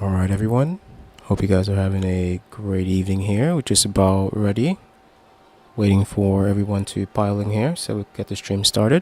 Alright everyone, hope you guys are having a great evening here. We're just about ready, waiting for everyone to pile in here so we can get the stream started.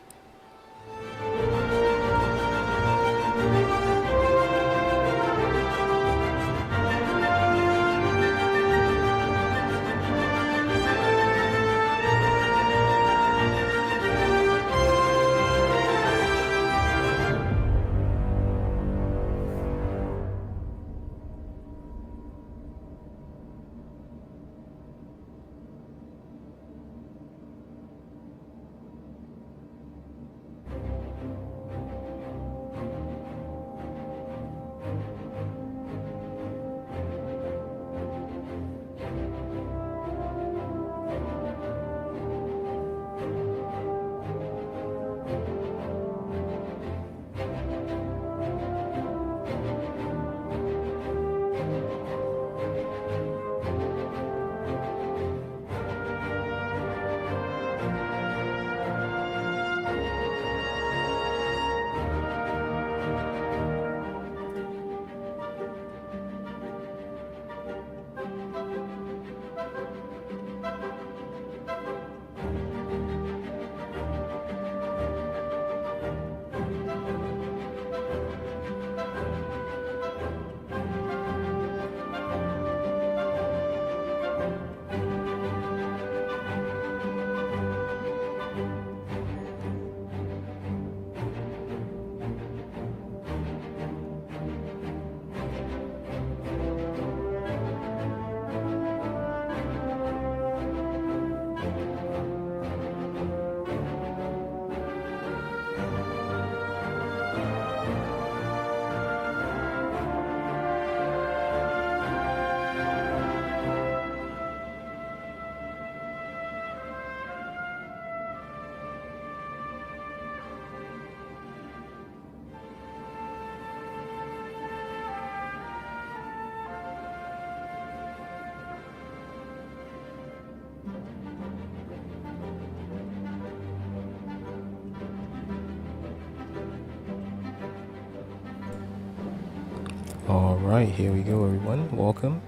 Alright, here we go everyone. Welcome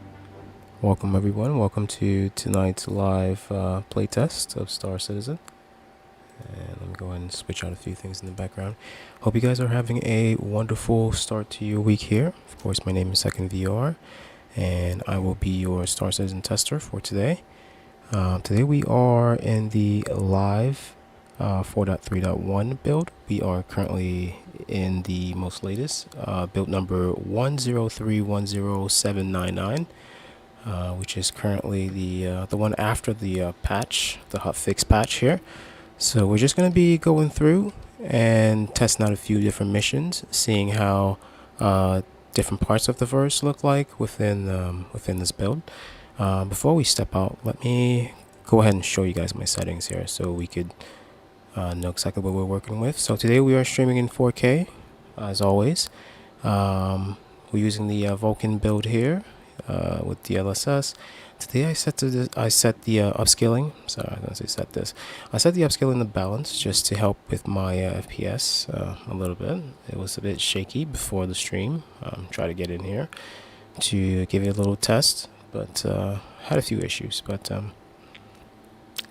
everyone. Welcome to tonight's live playtest of Star Citizen. And let me go ahead and switch out a few things in the background. Hope you guys are having a wonderful start to your week here. Of course, my name is Second VR, and I will be your Star Citizen tester for today. Today we are in the live 4.3.1 build. We are currently in the most latest build number 1.03.1.0799, which is currently the one after the patch, the hotfix patch here. So we're just going to be going through and testing out a few different missions, seeing how different parts of the verse look like within this build. Before we step out, let me go ahead and show you guys my settings here so we could know exactly what we're working with. So today we are streaming in 4K as always. We're using the Vulcan build here with DLSS. Today I set the upscaling. Sorry, I didn't say set this. I set the upscaling to balance just to help with my FPS a little bit. It was a bit shaky before the stream. Try to get in here to give you a little test, but had a few issues. But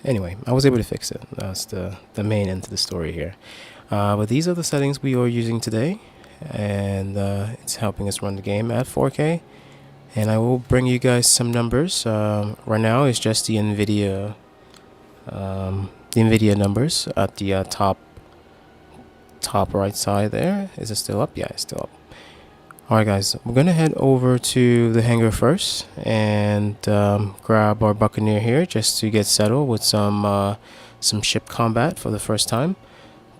anyway, I was able to fix it. That's the main end of the story here. But these are the settings we are using today, and it's helping us run the game at 4K. And I will bring you guys some numbers. Right now it's just the NVIDIA numbers at the top right side there. Is it still up? Yeah, it's still up. Alright guys, we're gonna head over to the hangar first and grab our Buccaneer here just to get settled with some ship combat for the first time,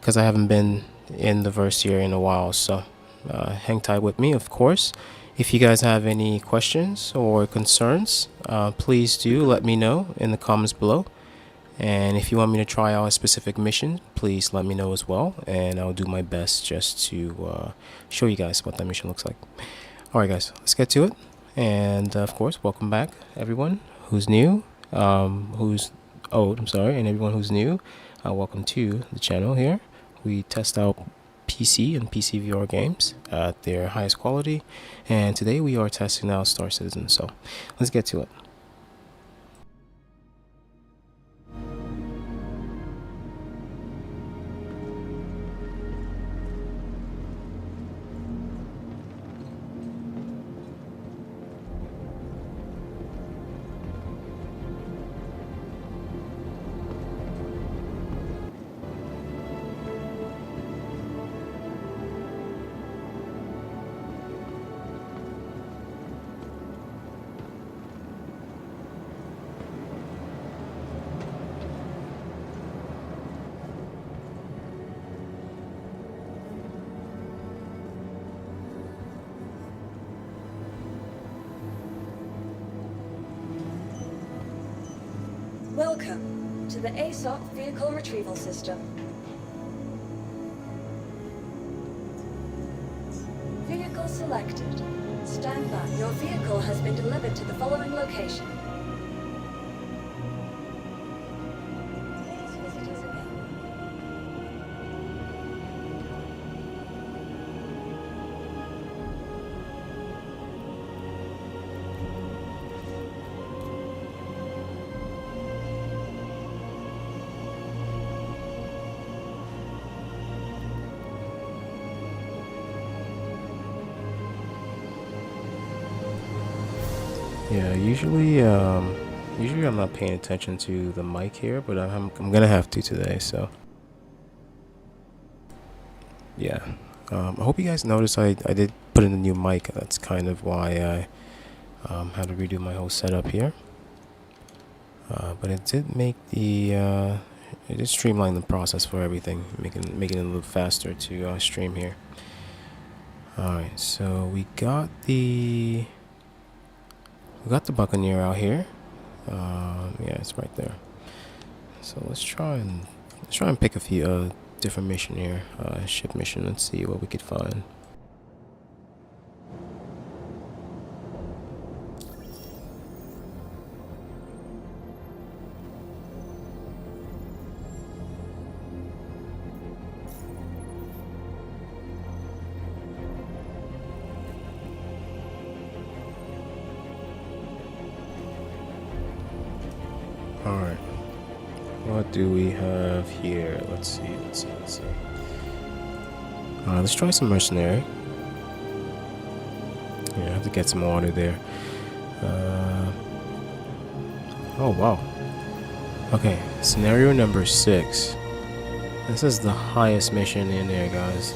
because I haven't been in the verse here in a while. So hang tight with me, of course. If you guys have any questions or concerns, please do let me know in the comments below. And if you want me to try out a specific mission, please let me know as well, and I'll do my best just to show you guys what that mission looks like. Alright guys, let's get to it. And of course, welcome back everyone who's new, who's old, I'm sorry, and everyone who's new. Welcome to the channel here. We test out PC and PCVR games at their highest quality, and today we are testing out Star Citizen, so let's get to it. Welcome to the ASOC Vehicle Retrieval System. Vehicle selected. Stand by. Your vehicle has been delivered to the following location. Please visit us again. Yeah, usually I'm not paying attention to the mic here, but I'm gonna have to today. So yeah, I hope you guys noticed I did put in a new mic. That's kind of why I had to redo my whole setup here. But it did make the it did streamline the process for everything, making it a little faster to stream here. All right, so we got the Buccaneer out here. Yeah, it's right there. So let's try and pick a few different mission here, ship mission. Let's see what we could find. Alright, what do we have here? Let's see. Let's try some mercenary. Yeah, I have to get some water there. Oh wow. Okay, scenario number 6. This is the highest mission in there, guys.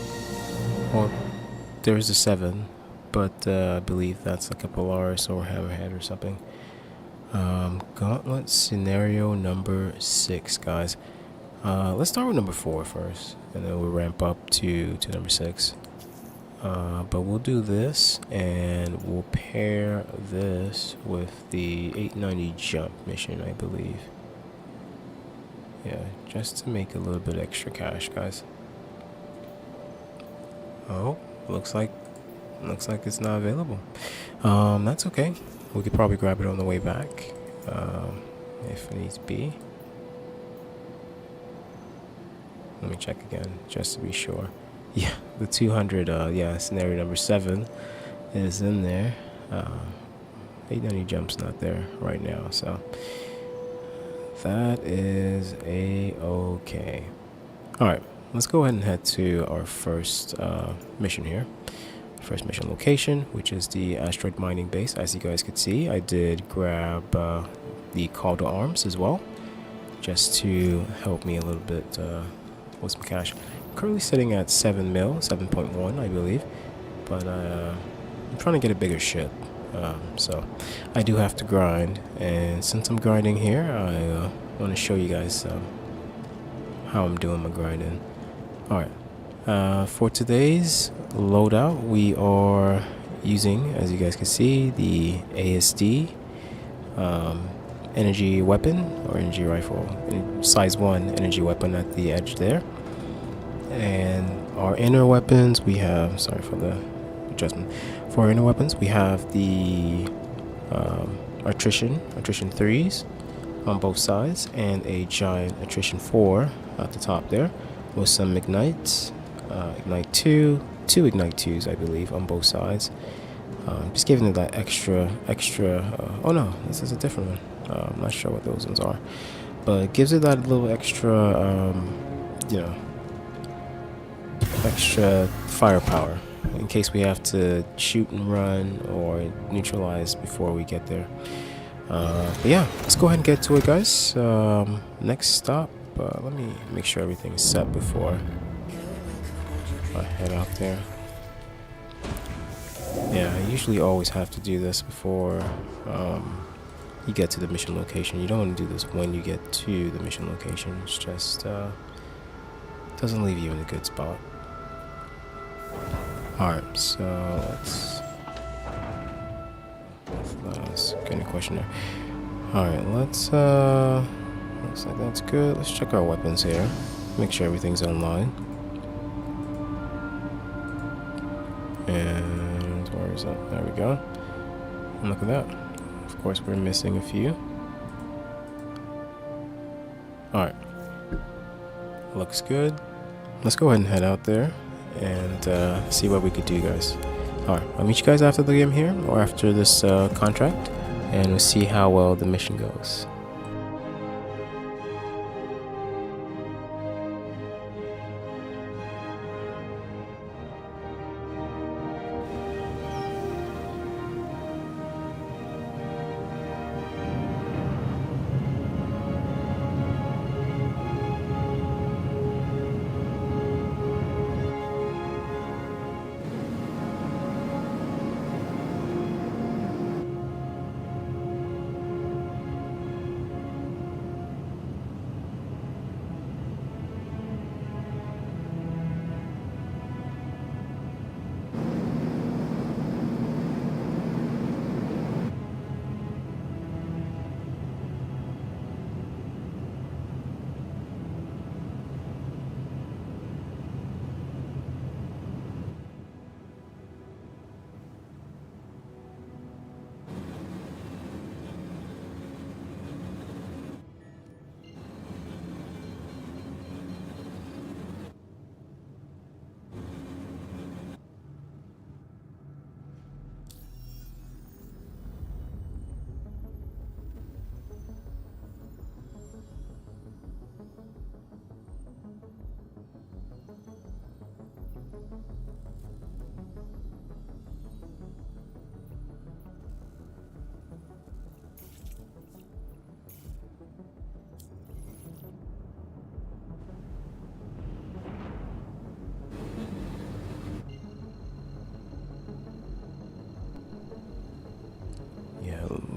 Or there's a 7, but I believe that's like a Polaris or Hammerhead or something. Gauntlet scenario number 6, guys. Let's start with number 4 first, and then we'll ramp up to number 6. But we'll do this, and we'll pair this with the 890 jump mission, I believe. Yeah, just to make a little bit extra cash, guys. Oh, looks like it's not available. That's okay. We could probably grab it on the way back, if needs be. Let me check again, just to be sure. Yeah, the 200, yeah, scenario number 7 is in there. 890 jump's not there right now, so that is a-okay. Alright, let's go ahead and head to our first mission here. First mission location, which is the asteroid mining base. As you guys could see, I did grab the call to arms as well, just to help me a little bit with some cash. I'm currently sitting at 7 mil, 7.1 I believe, but I'm trying to get a bigger ship, so I do have to grind, and since I'm grinding here, I want to show you guys how I'm doing my grinding. Alright, for today's loadout, we are using, as you guys can see, the ASD energy weapon or energy rifle, size 1 energy weapon at the edge there. And our inner weapons, we have, sorry for the adjustment, for our inner weapons we have the attrition 3s on both sides, and a giant attrition 4 at the top there with some ignites. Ignite 2, 2 Ignite 2s, I believe, on both sides. Just giving it that extra, oh no, this is a different one. I'm not sure what those ones are. But it gives it that little extra, you know, extra firepower in case we have to shoot and run or neutralize before we get there. But yeah, let's go ahead and get to it, guys. Next stop, let me make sure everything's set before I head out there. Yeah, I usually always have to do this before you get to the mission location. You don't want to do this when you get to the mission location. It's just doesn't leave you in a good spot. Alright, so let's get any question there. Alright, let's looks like that's good. Let's check our weapons here. Make sure everything's online. And where is that? There we go. And look at that. Of course, we're missing a few. Alright. Looks good. Let's go ahead and head out there and see what we could do, guys. Alright, I'll meet you guys after the game here, or after this contract, and we'll see how well the mission goes.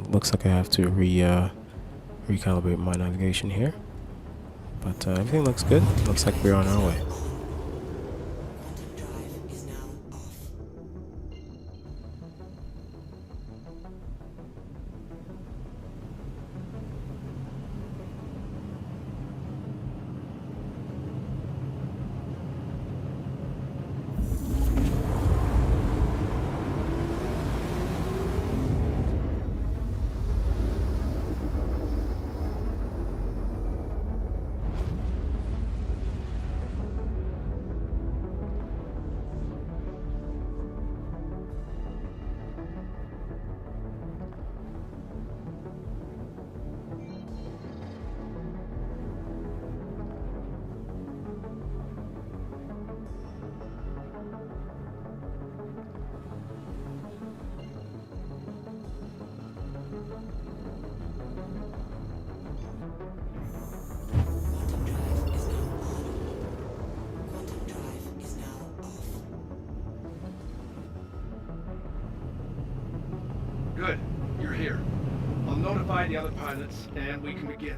Looks like I have to recalibrate my navigation here, but everything looks good. Looks like we're on our way. Good. You're here. I'll notify the other pilots, and we can begin.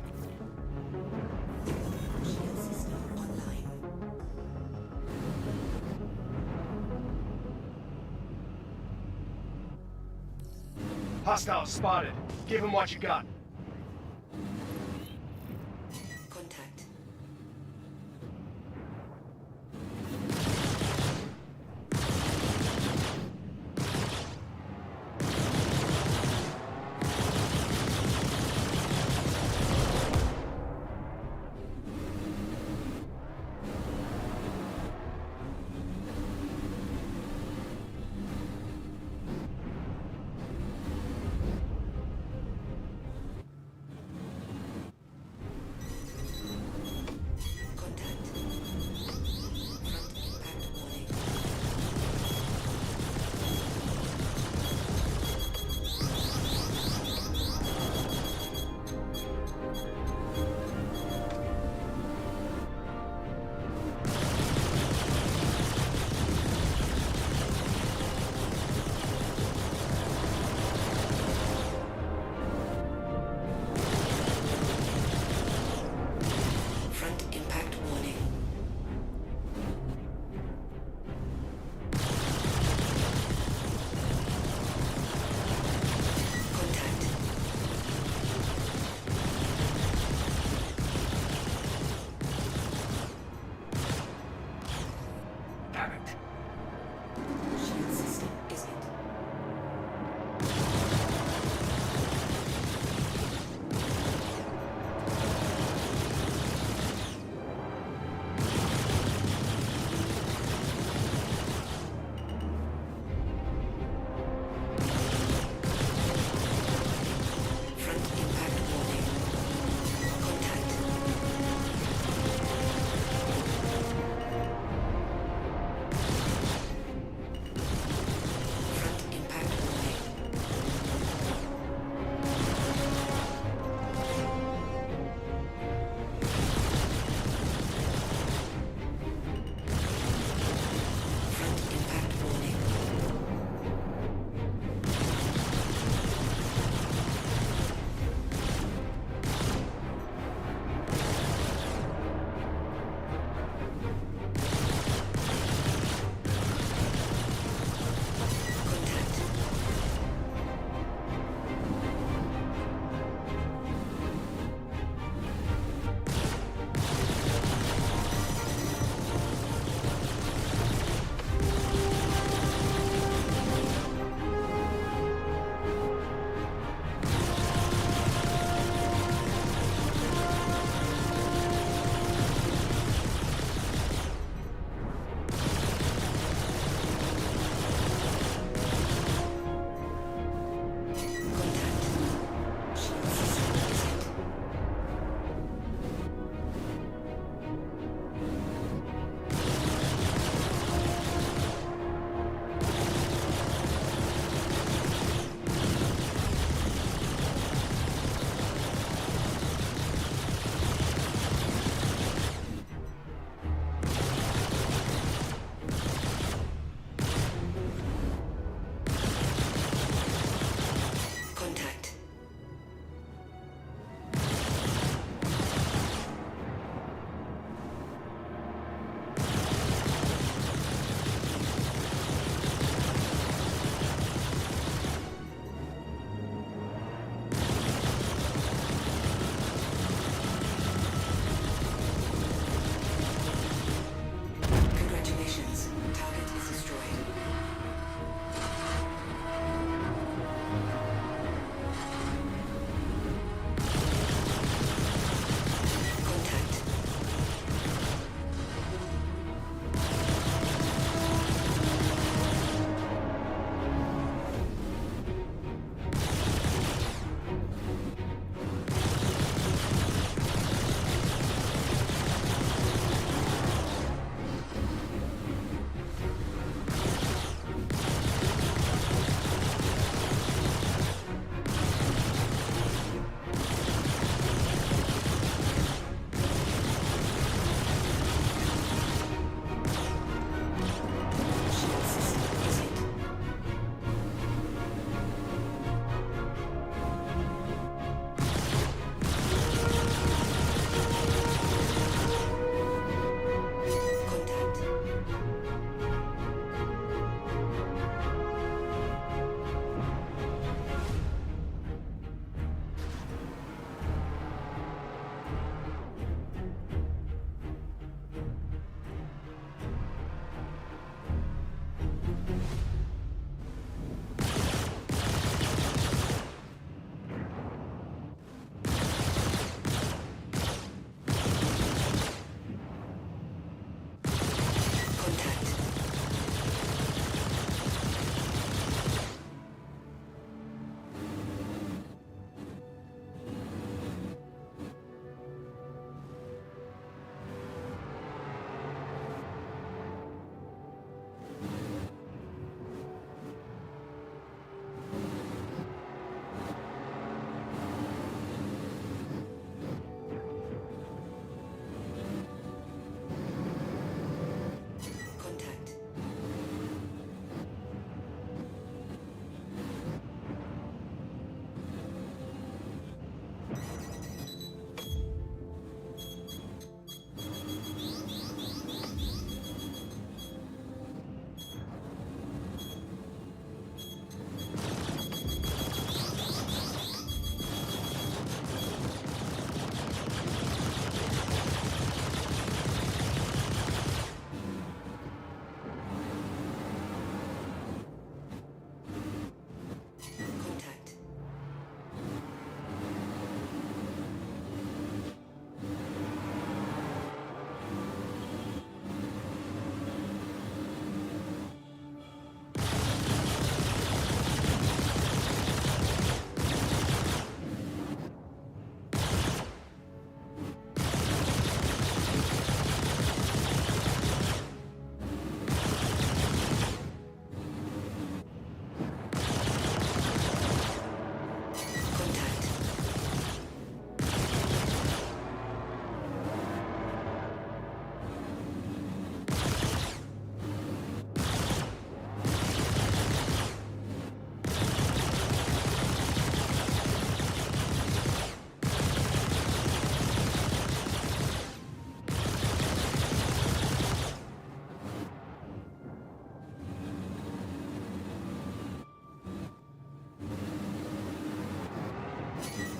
Hostile spotted. Give him what you got. Contact.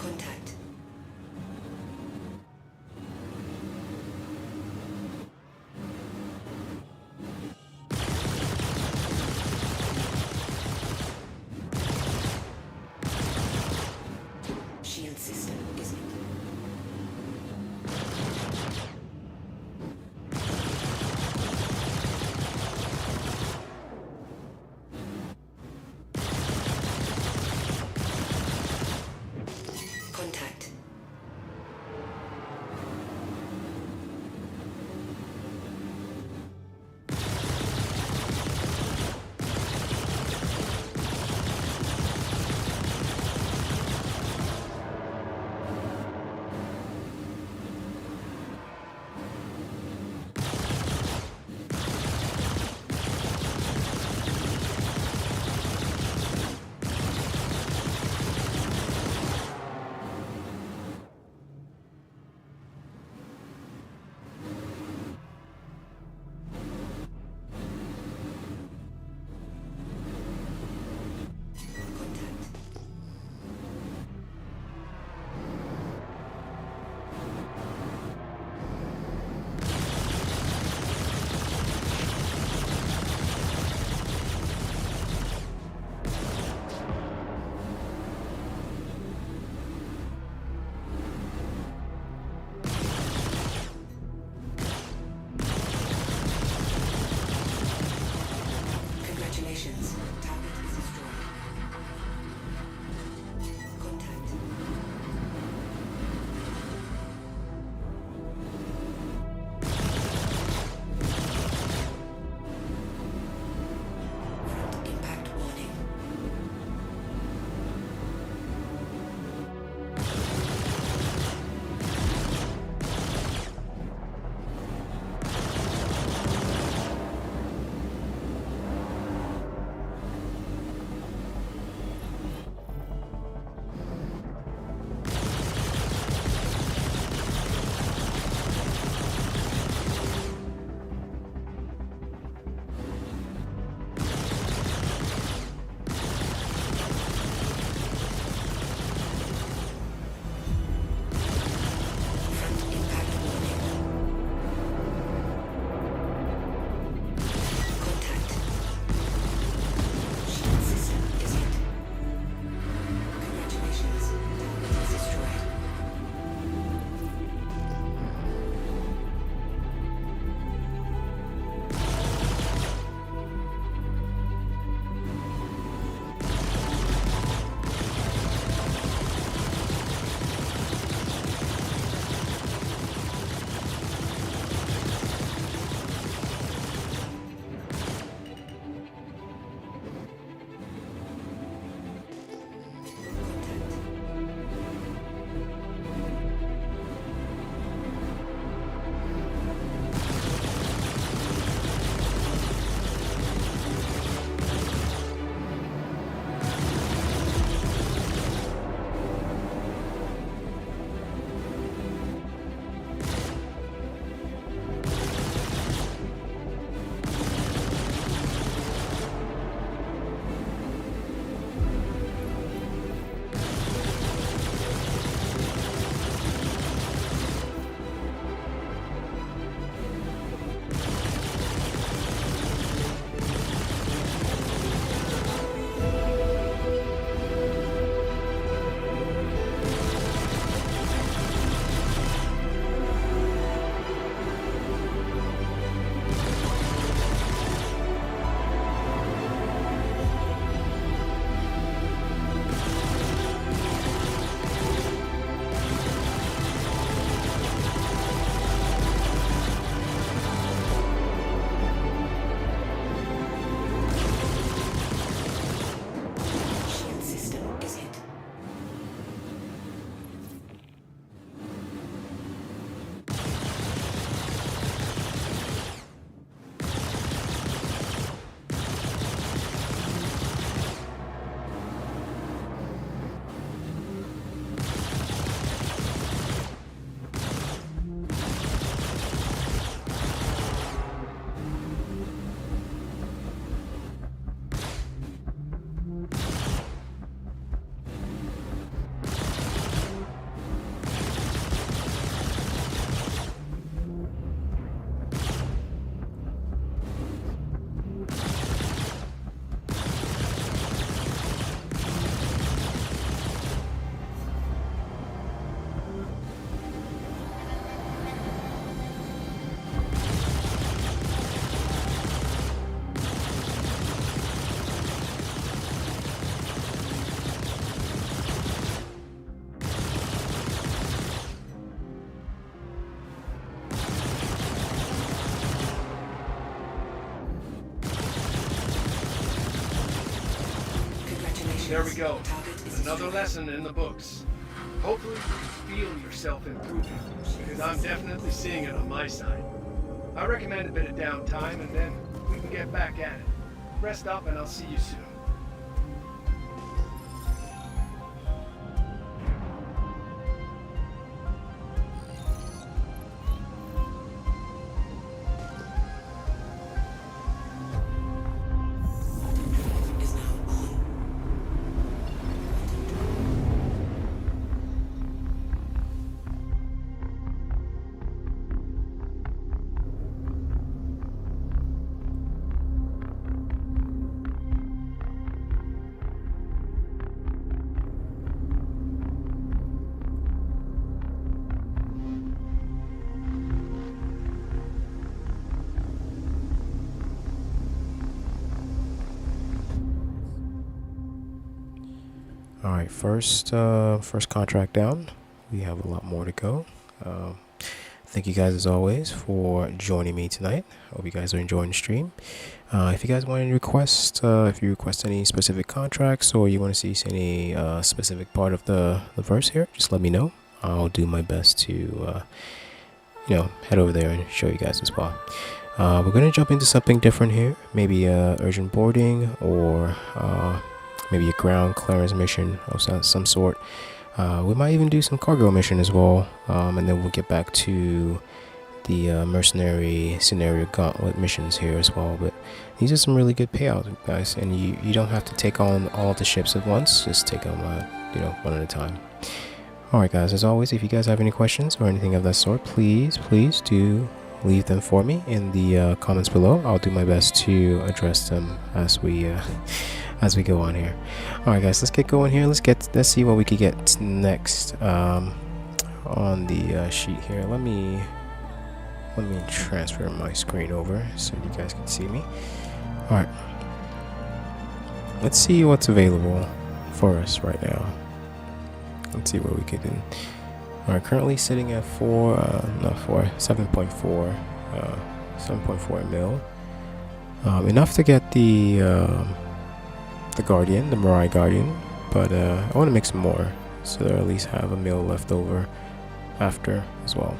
Contact. Shield system isn't. Contact. There we go. Another lesson in the books. Hopefully you feel yourself improving, because I'm definitely seeing it on my side. I recommend a bit of downtime, and then we can get back at it. Rest up, and I'll see you soon. Is now on. All right, first contract down. We have a lot more to go. Thank you guys as always for joining me tonight. Hope you guys are enjoying the stream. If you guys want any requests, if you request any specific contracts or you want to see any specific part of the verse here, just let me know. I'll do my best to head over there and show you guys as well. We're gonna jump into something different here, maybe urgent boarding or maybe a ground clearance mission of some sort. We might even do some cargo mission as well, and then we'll get back to the mercenary scenario gauntlet missions here as well. But these are some really good payouts, guys, and you don't have to take on all the ships at once. Just take them one at a time. Alright guys, as always, if you guys have any questions or anything of that sort, please do leave them for me in the comments below. I'll do my best to address them as we go on here. Alright guys, let's get going here. Let's see what we could get next on the sheet here. Let me transfer my screen over so you guys can see me. Alright, let's see what's available for us right now. Let's see what we could do. Alright, currently sitting at 7.4 mil. Enough to get the Guardian, the Mirai Guardian, but I want to make some more so that I at least have a mil left over after as well.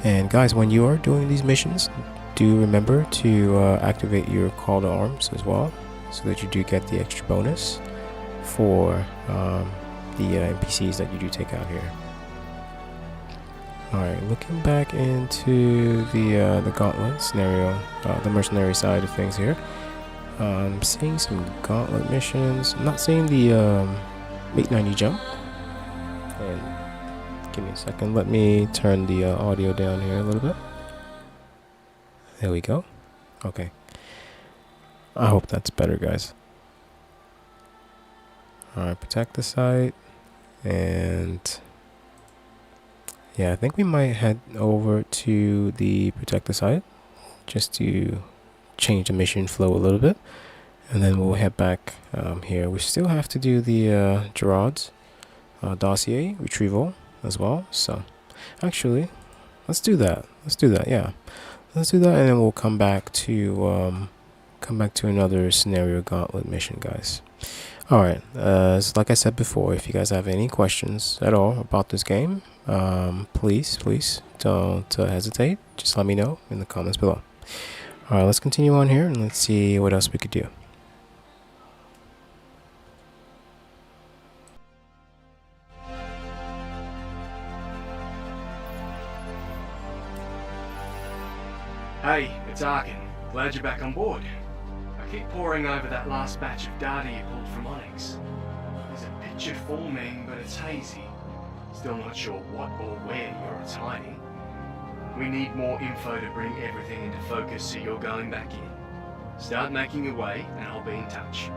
And guys, when you are doing these missions, do remember to activate your call to arms as well, so that you do get the extra bonus for the NPCs that you do take out here. Alright, looking back into the Gauntlet scenario, the mercenary side of things here. I'm seeing some Gauntlet missions. I'm not seeing the 890 jump. And give me a second. Let me turn the audio down here a little bit. There we go. Okay. I hope that's better, guys. Alright, protect the site. And yeah, I think we might head over to the protect the site just to change the mission flow a little bit, and then we'll head back here. We still have to do the Gerard's dossier retrieval as well, so actually let's do that. Yeah, let's do that, and then we'll come back to another scenario gauntlet mission, guys. Alright, so like I said before, if you guys have any questions at all about this game, please don't hesitate. Just let me know in the comments below. Alright, let's continue on here and let's see what else we could do. Hey, it's Argo. Glad you're back on board. I keep poring over that last batch of data you pulled from Onyx. There's a picture forming, but it's hazy. Still not sure what or where you're hiding. We need more info to bring everything into focus, so you're going back in. Start making your way, and I'll be in touch.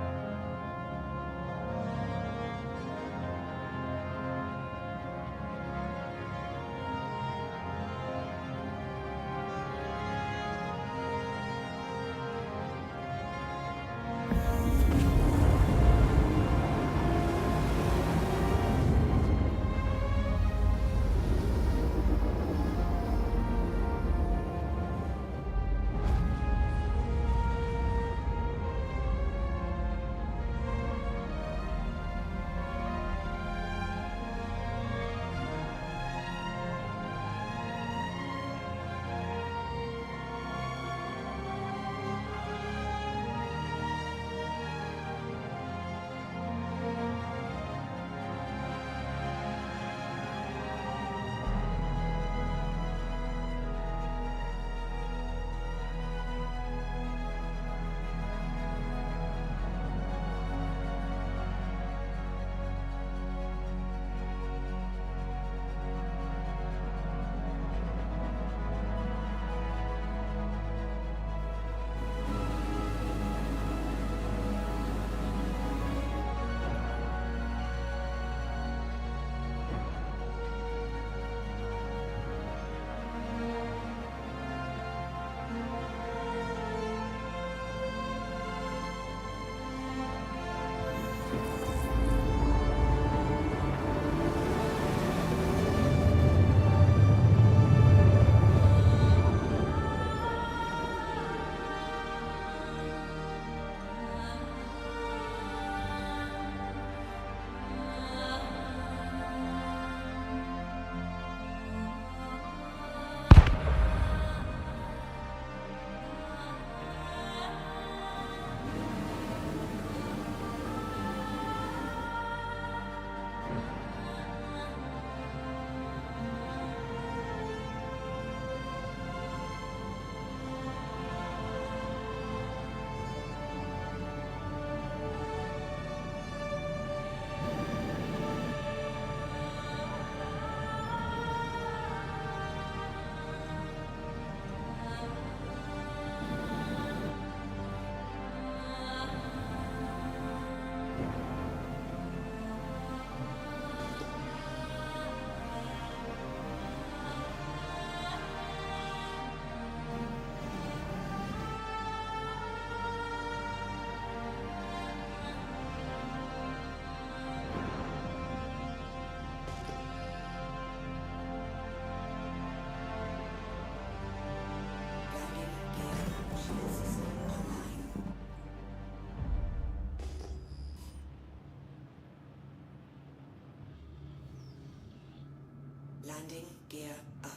Landing gear up.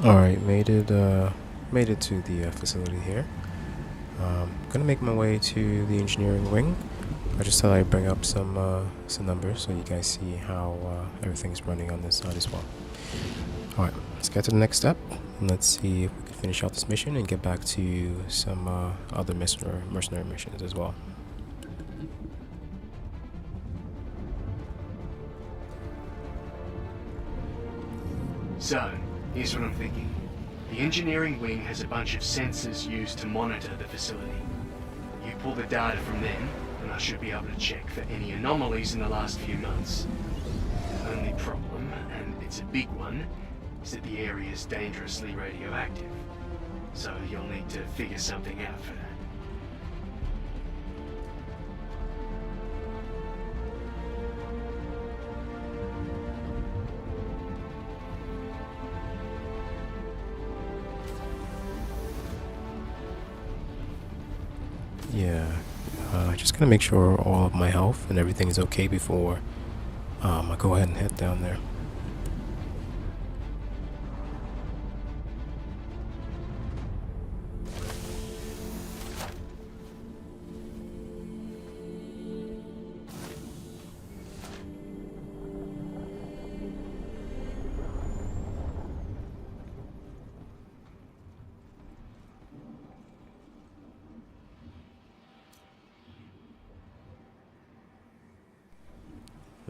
Alright, made it to the facility here. Gonna make my way to the engineering wing. I just thought I'd bring up some numbers so you guys see how everything's running on this side as well. Alright, let's get to the next step. And let's see if we can finish out this mission and get back to some other mercenary missions as well. So, here's what I'm thinking. The engineering wing has a bunch of sensors used to monitor the facility. You pull the data from them, and I should be able to check for any anomalies in the last few months. The only problem, and it's a big one, is that the area is dangerously radioactive. So you'll need to figure something out for that. Yeah, just gonna make sure all of my health and everything is okay before I go ahead and head down there.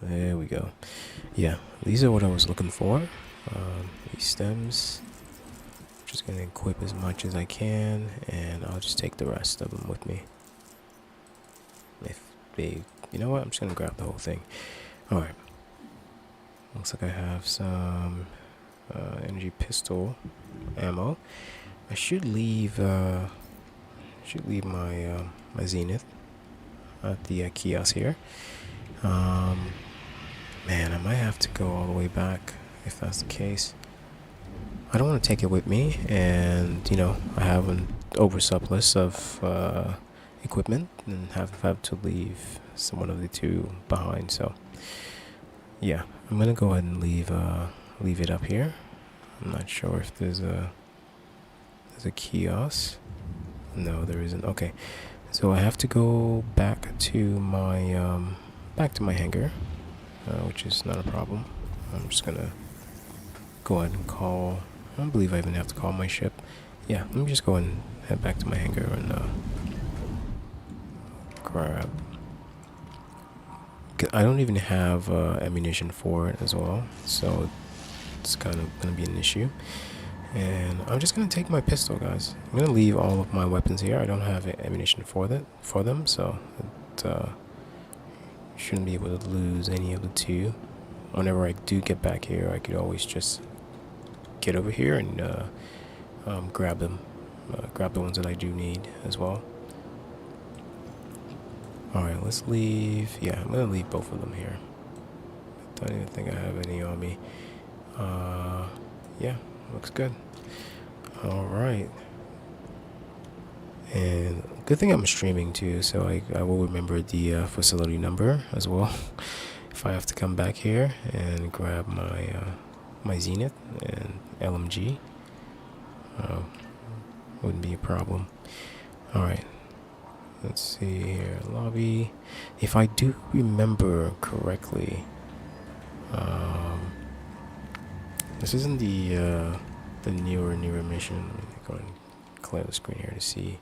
There we go. Yeah, these are what I was looking for. These stems. Just gonna equip as much as I can, and I'll just take the rest of them with me. If they, you know what? I'm just gonna grab the whole thing. All right. Looks like I have some energy pistol ammo. I should leave my my Zenith at the kiosk here. Man, I might have to go all the way back if that's the case. I don't want to take it with me, and you know, I have an oversurplus of equipment and have to leave one of the two behind. So yeah, I'm gonna go ahead and leave it up here. I'm not sure if there's a kiosk. No, there isn't. Okay, so I have to go back to my hangar, which is not a problem. I'm just gonna go ahead and call. I don't believe I even have to call my ship. Yeah, let me just go and head back to my hangar and grab. I don't even have ammunition for it as well, so it's kind of gonna be an issue. And I'm just gonna take my pistol, guys. I'm gonna leave all of my weapons here. I don't have ammunition for them, so it shouldn't be able to lose any of the two. Whenever I do get back here, I could always just get over here and grab them, grab the ones that I do need as well. Alright, let's leave. Yeah, I'm gonna leave both of them here. I don't even think I have any on me. Yeah, looks good. Alright. And good thing I'm streaming too, so I will remember the facility number as well. If I have to come back here and grab my my Zenith and LMG, wouldn't be a problem. Alright. Let's see here, lobby. If I do remember correctly, this isn't the newer mission. Let me go and clear the screen here to see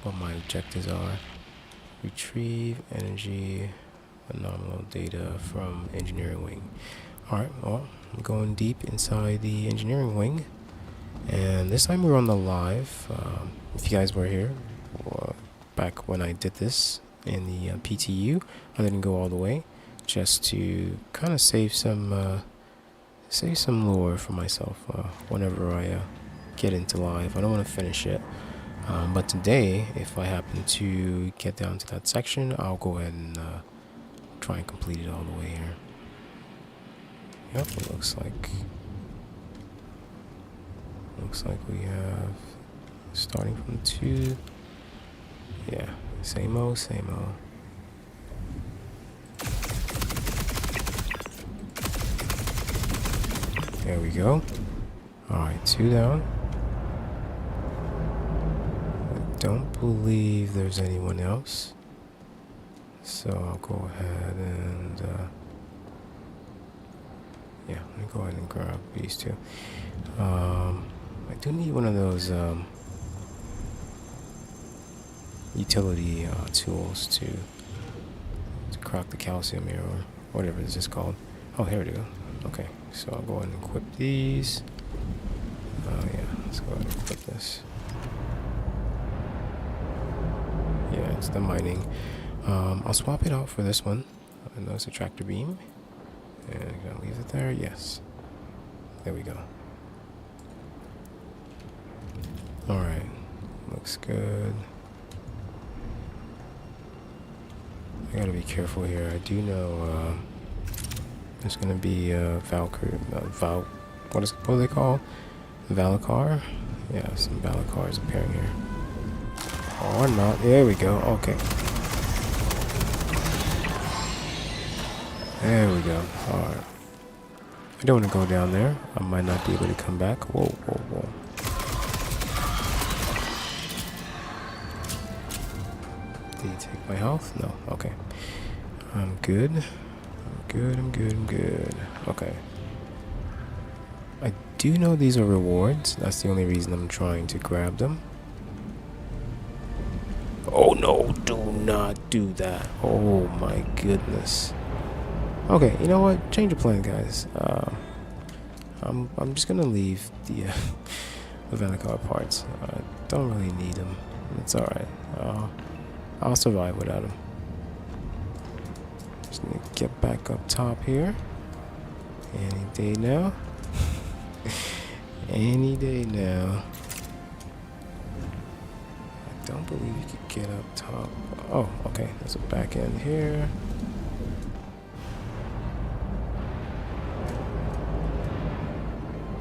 what my objectives are. Retrieve energy anomalous data from engineering wing. Alright, well, I'm going deep inside the engineering wing, and this time we're on the live. If you guys were here back when I did this in the PTU, I didn't go all the way just to kind of save some lore for myself whenever I get into live. I don't want to finish it, but today, if I happen to get down to that section, I'll go ahead and try and complete it all the way here. Yep, it looks like we have starting from 2. Yeah, same old. There we go. Alright, 2 down. I don't believe there's anyone else, so I'll go ahead and yeah, let me go ahead and grab these two. I do need one of those utility tools to crack the calcium here, or whatever this is called. Oh, here we go. Okay, so I'll go ahead and equip these. Yeah, let's go ahead and equip this. Yeah, it's the mining. I'll swap it out for this one. I know it's a tractor beam. And I'm gonna leave it there. Yes. There we go. Alright. Looks good. I gotta be careful here. I do know there's gonna be Valkyrie, what are they called? Valacar? Yeah, some Valacars appearing here. Or not. There we go. Okay. There we go. Alright. I don't want to go down there. I might not be able to come back. Whoa. Did he take my health? No. Okay. I'm good. I'm good. Okay. I do know these are rewards. That's the only reason I'm trying to grab them. Oh no, do not do that. Oh my goodness. Okay, you know what? Change of plan, guys. I'm just gonna leave the Valacar parts. I don't really need them. It's alright. I'll survive without them. Just need to get back up top here. Any day now. Any day now. I don't believe you could get up top. Oh, okay. There's a back end here.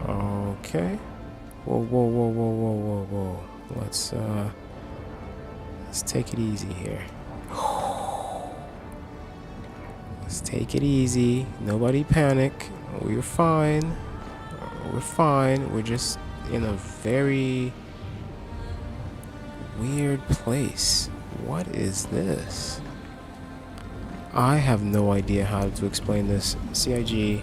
Okay. Whoa. Let's Let's take it easy here. Let's take it easy. Nobody panic. We're fine. We're fine. We're just in a very weird place. What is this? I have no idea how to explain this. CIG.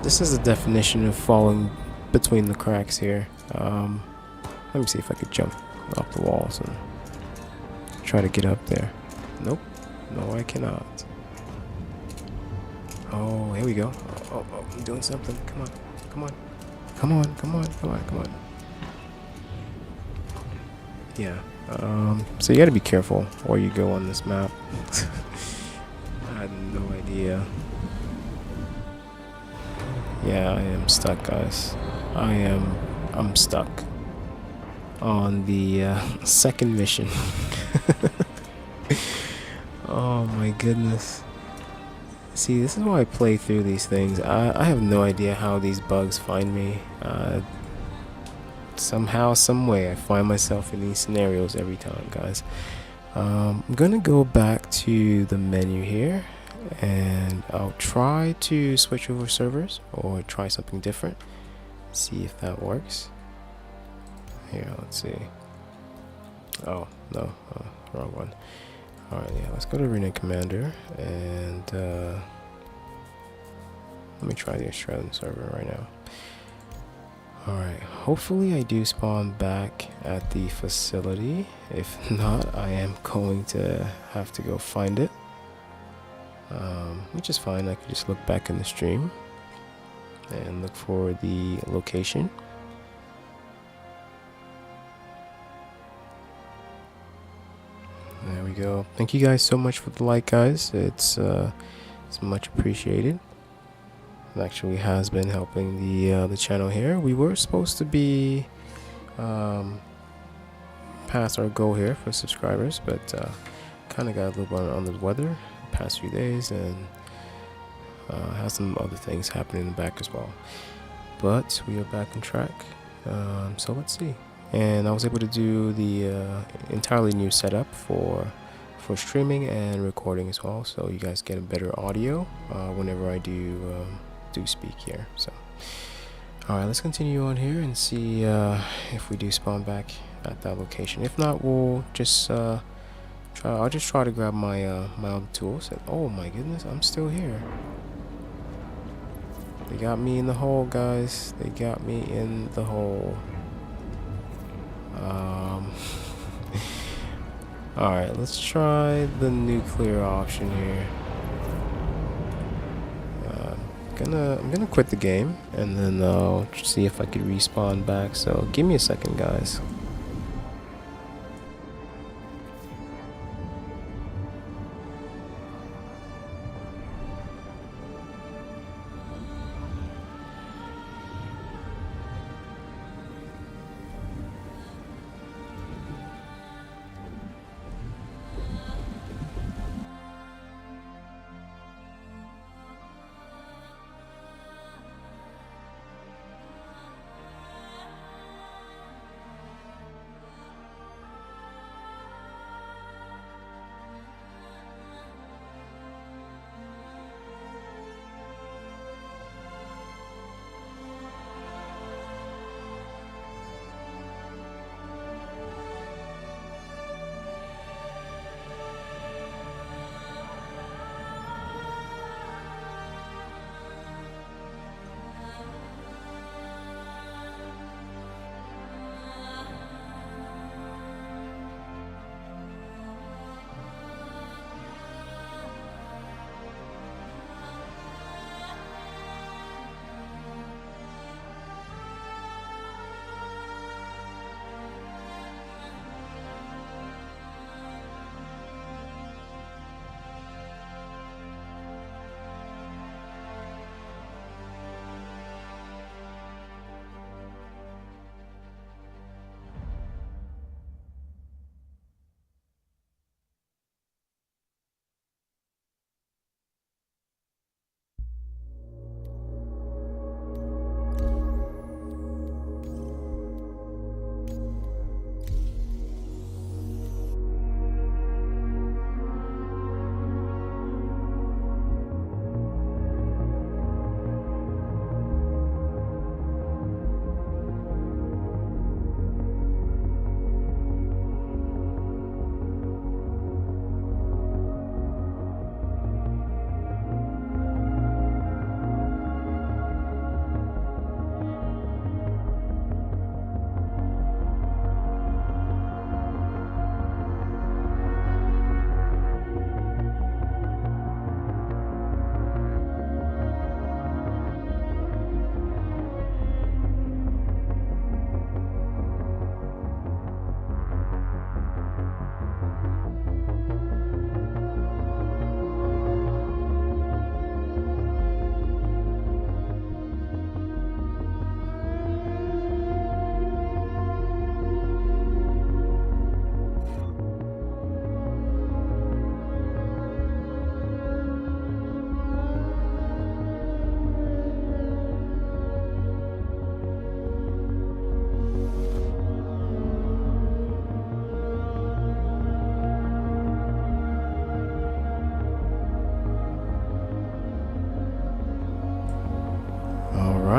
This is the definition of falling between the cracks here. Let me see if I could jump off the walls and try to get up there. Nope. No, I cannot. Oh, here we go. Oh, I'm doing something. Come on. Come on. Come on. Come on. Come on. Come on. Yeah. So you gotta be careful where you go on this map. I had no idea. Yeah, I am stuck, guys. I'm stuck on the second mission. Oh my goodness. See, this is why I play through these things. I have no idea how these bugs find me. Somehow, some way, I find myself in these scenarios every time, guys. I'm gonna go back to the menu here, and I'll try to switch over servers or try something different. See if that works. Here, let's see. Oh no, wrong one. All right, yeah, let's go to Arena Commander, and let me try the Australian server right now. Alright, hopefully I do spawn back at the facility. If not, I am going to have to go find it. Which is fine, I can just look back in the stream and look for the location. There we go. Thank you guys so much for the like, guys. It's much appreciated. It actually has been helping the channel here. We were supposed to be past our goal here for subscribers, but kind of got a little bit on the weather the past few days, and has some other things happening in the back as well. But we are back on track. So let's see. And I was able to do the entirely new setup for streaming and recording as well, so you guys get a better audio whenever I do speak here. So alright, let's continue on here and see if we do spawn back at that location. If not, we'll just I'll just try to grab my my other tools. Oh my goodness, I'm still here. They got me in the hole, guys. They got me in the hole. Alright, let's try the nuclear option here. I'm gonna quit the game, and then I'll see if I could respawn back. So give me a second, guys.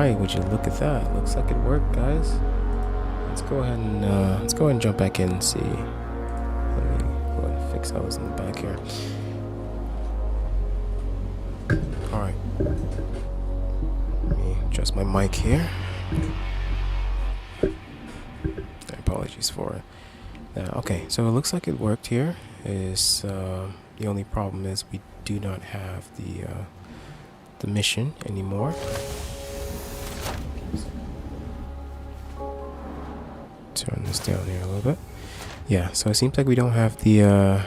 Alright, would you look at that? Looks like it worked, guys. Let's go ahead and jump back in and see. Let me go ahead and fix those in the back here. Alright. Let me adjust my mic here. Apologies for that. Okay, so it looks like it worked here. The only problem is we do not have the mission anymore. Turn this down here a little bit. Yeah, so it seems like we don't have the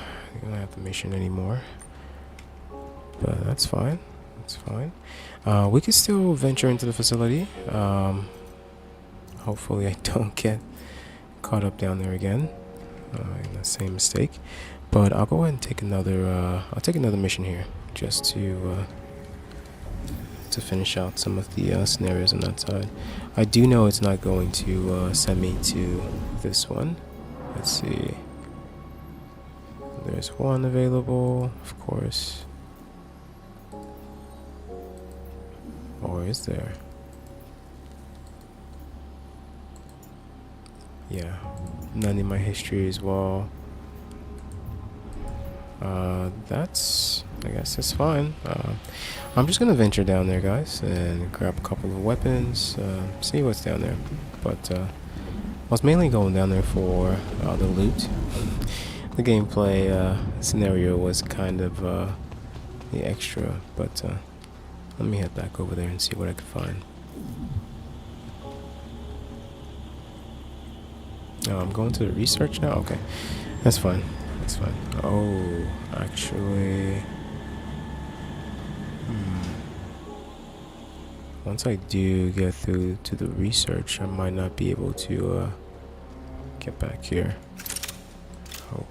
mission anymore, but that's fine. That's fine. We could still venture into the facility. Hopefully, I don't get caught up down there again in the same mistake. But I'll go ahead and take another. I'll take another mission here just to finish out some of the scenarios on that side. I do know it's not going to send me to this one. Let's see. There's one available, of course. Or is there? Yeah, none in my history as well. I guess that's fine. I'm just gonna venture down there, guys, and grab a couple of weapons, see what's down there. But I was mainly going down there for the loot. The gameplay scenario was kind of the extra, but let me head back over there and see what I can find. Oh, I'm going to the research now? Okay, that's fine. That's fine. Oh, actually... Once I do get through to the research, I might not be able to get back here. Oh.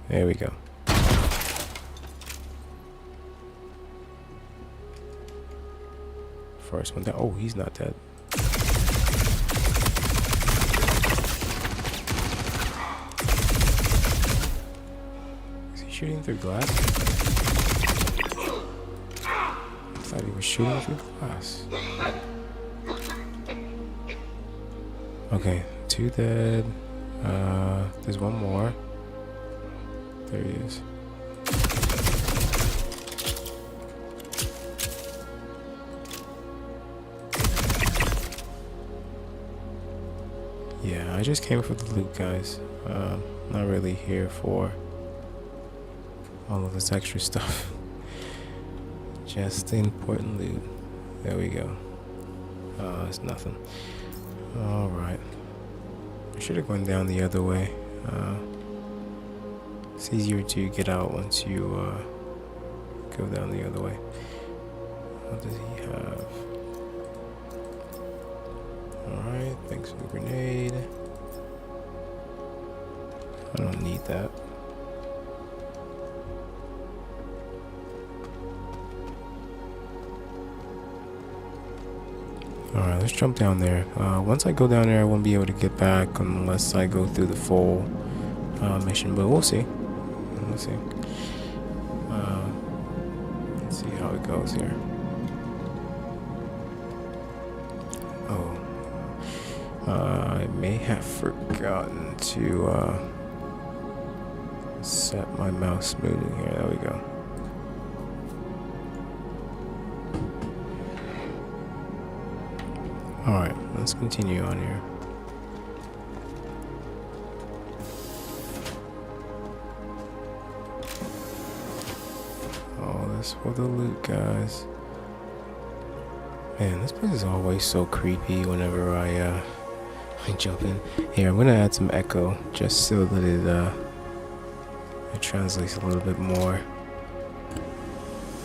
There we go. First one down. Oh, he's not dead. Is he shooting through glass? I thought he was shooting through glass. Okay, 2 dead. There's one more. There he is. Yeah, I just came for the loot, guys. Not really here for all of this extra stuff. Just the important loot. There we go. It's nothing. Alright. I should have gone down the other way. It's easier to get out once you go down the other way. What does he have? Alright, thanks for the grenade. I don't need that. Alright, let's jump down there. Once I go down there, I won't be able to get back unless I go through the full mission, but we'll see. We'll see. Let's see how it goes here. Oh. I may have forgotten to set my mouse smoothing here. There we go. Alright, let's continue on here. All this for the loot, guys. Man, this place is always so creepy whenever I jump in. Here, I'm gonna add some echo just so that it translates a little bit more.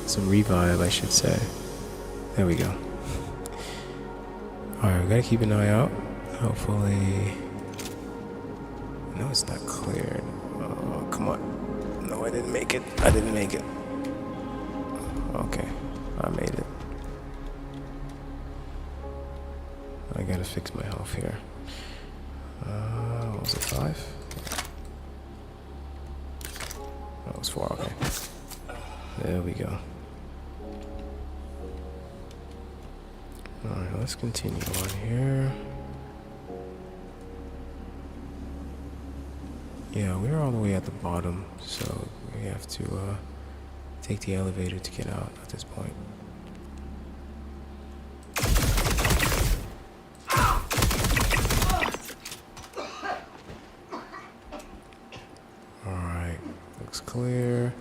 Some revive, I should say. There we go. Alright, we gotta keep an eye out. Hopefully... No, it's not clear. Oh, come on. No, I didn't make it. I didn't make it. Okay, I made it. I gotta fix my health here. What was it, 5? was 4, okay. There we go. Alright, let's continue on here. Yeah, we're all the way at the bottom, so we have to take the elevator to get out at this point. Alright, looks clear.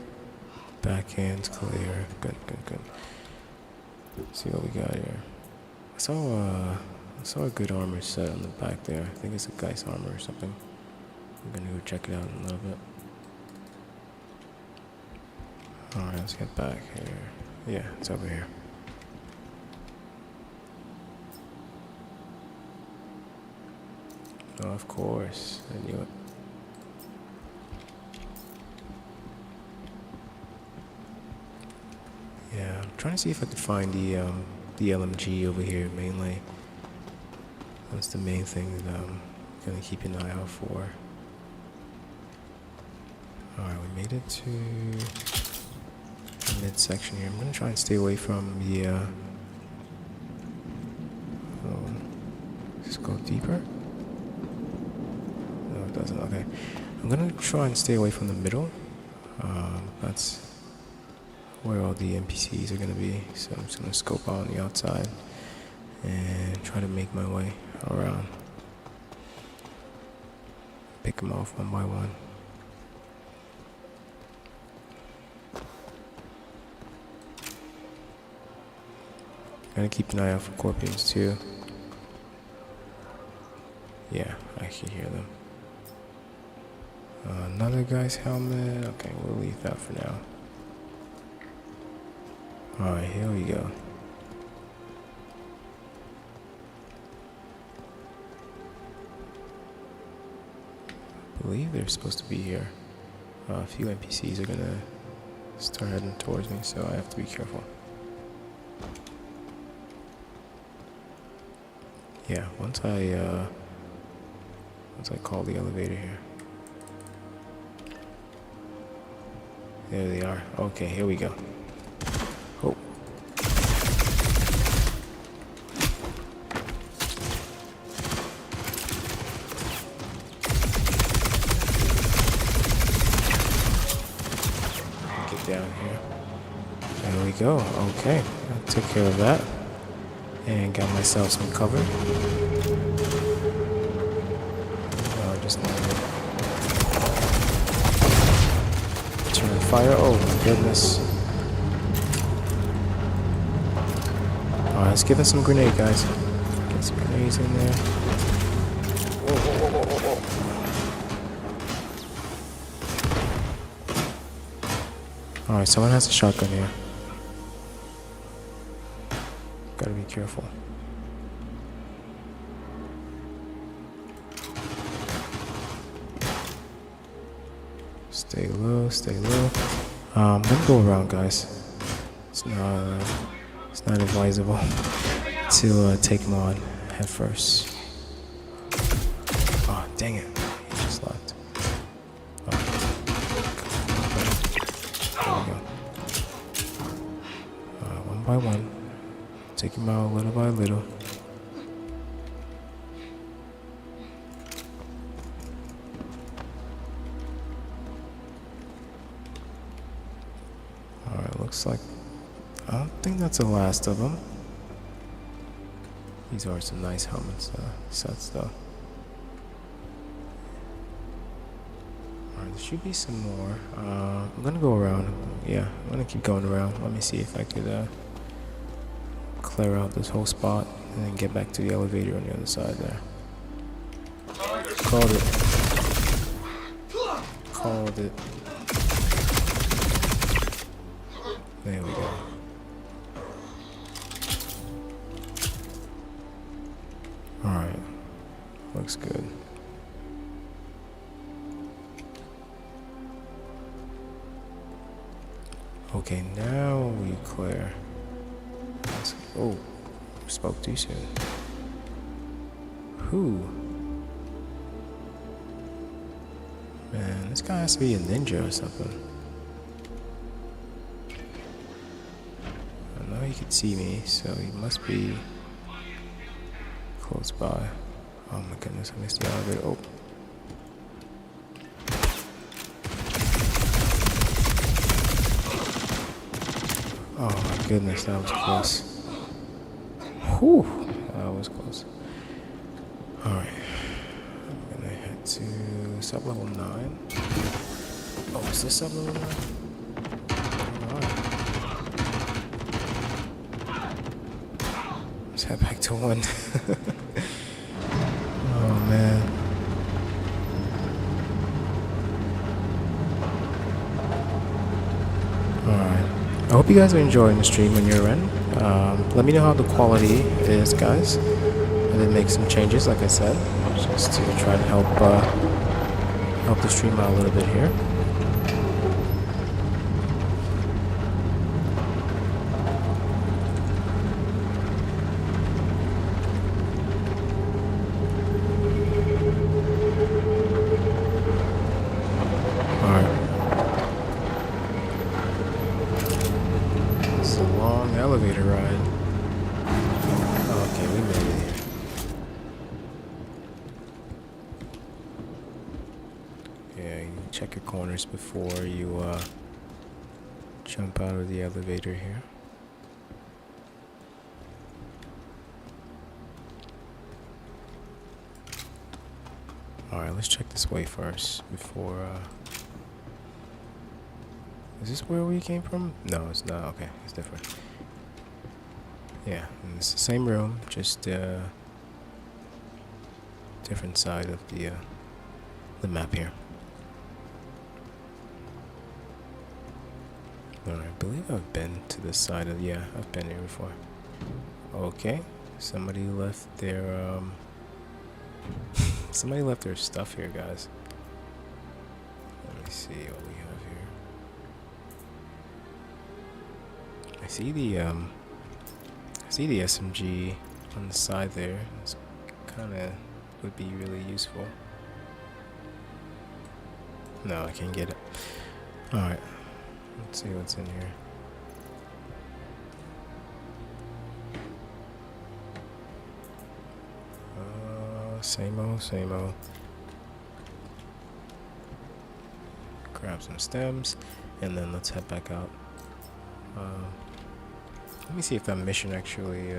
Backhand's clear. Good, good, good. Let's see what we got here. I saw a good armor set on the back there. I think it's a Geist armor or something. I'm gonna go check it out in a little bit. Alright, let's get back here. Yeah, it's over here. Oh, of course. I knew it. Yeah, I'm trying to see if I can find the LMG over here mainly. That's the main thing that I'm gonna keep an eye out for. Alright, we made it to the midsection here. I'm gonna try and stay away from the just go deeper? No, it doesn't. Okay. I'm gonna try and stay away from the middle. That's where all the NPCs are gonna be. So I'm just gonna scope out on the outside and try to make my way around. Pick them off one by one. Gotta keep an eye out for Scorpions too. Yeah, I can hear them. Another guy's helmet. Okay, we'll leave that for now. Alright, here we go. I believe they're supposed to be here. A few NPCs are gonna start heading towards me, so I have to be careful. Yeah, once I call the elevator here. There they are. Okay, here we go. Oh. Get down here. There we go. Okay, I took care of that. And got myself some cover. Just turn fire. Oh my goodness. Alright, let's give it some grenade, guys. Get some grenades in there. Whoa, whoa, whoa, whoa, whoa. Alright, someone has a shotgun here. Gotta be careful. Stay low, stay low. I'm gonna go around, guys. It's not advisable to take him on head first. Oh, dang it! He just left. Oh. There we go. One by one. Take him out little by little. Alright, looks like I don't think that's the last of them. These are some nice helmets sets though. Alright, there should be some more. I'm gonna go around. Yeah, I'm gonna keep going around. Let me see if I could clear out this whole spot and then get back to the elevator on the other side there. Called it. Called it. There we go. Alright. Looks good. Okay, now we clear. Oh, spoke too soon. Who? Man, this guy has to be a ninja or something. he could see me, so he must be close by. Oh my goodness, I missed the elevator. Oh. Oh my goodness, that was close. Whew, that was close. Alright. I'm gonna head to sub-level 9. Oh, is this sub-level 9? Alright. Let's head back to 1. Oh man. Alright. I hope you guys are enjoying the stream on your end. Let me know how the quality is, guys. I did make some changes, like I said, just to try to help help the stream out a little bit here. Before you jump out of the elevator here. Alright, let's check this way first before is this where we came from? No, it's not. Okay, it's different. Yeah, and it's the same room, just different side of the map here. Alright, I believe I've been to this side of, yeah, I've been here before. Okay, somebody left their, somebody left their stuff here, guys. Let me see what we have here. I see the SMG on the side there. It's kinda would be really useful. No, I can't get it. Alright. Let's see what's in here. Same old, same old. Grab some stems, and then let's head back out. Let me see if that mission actually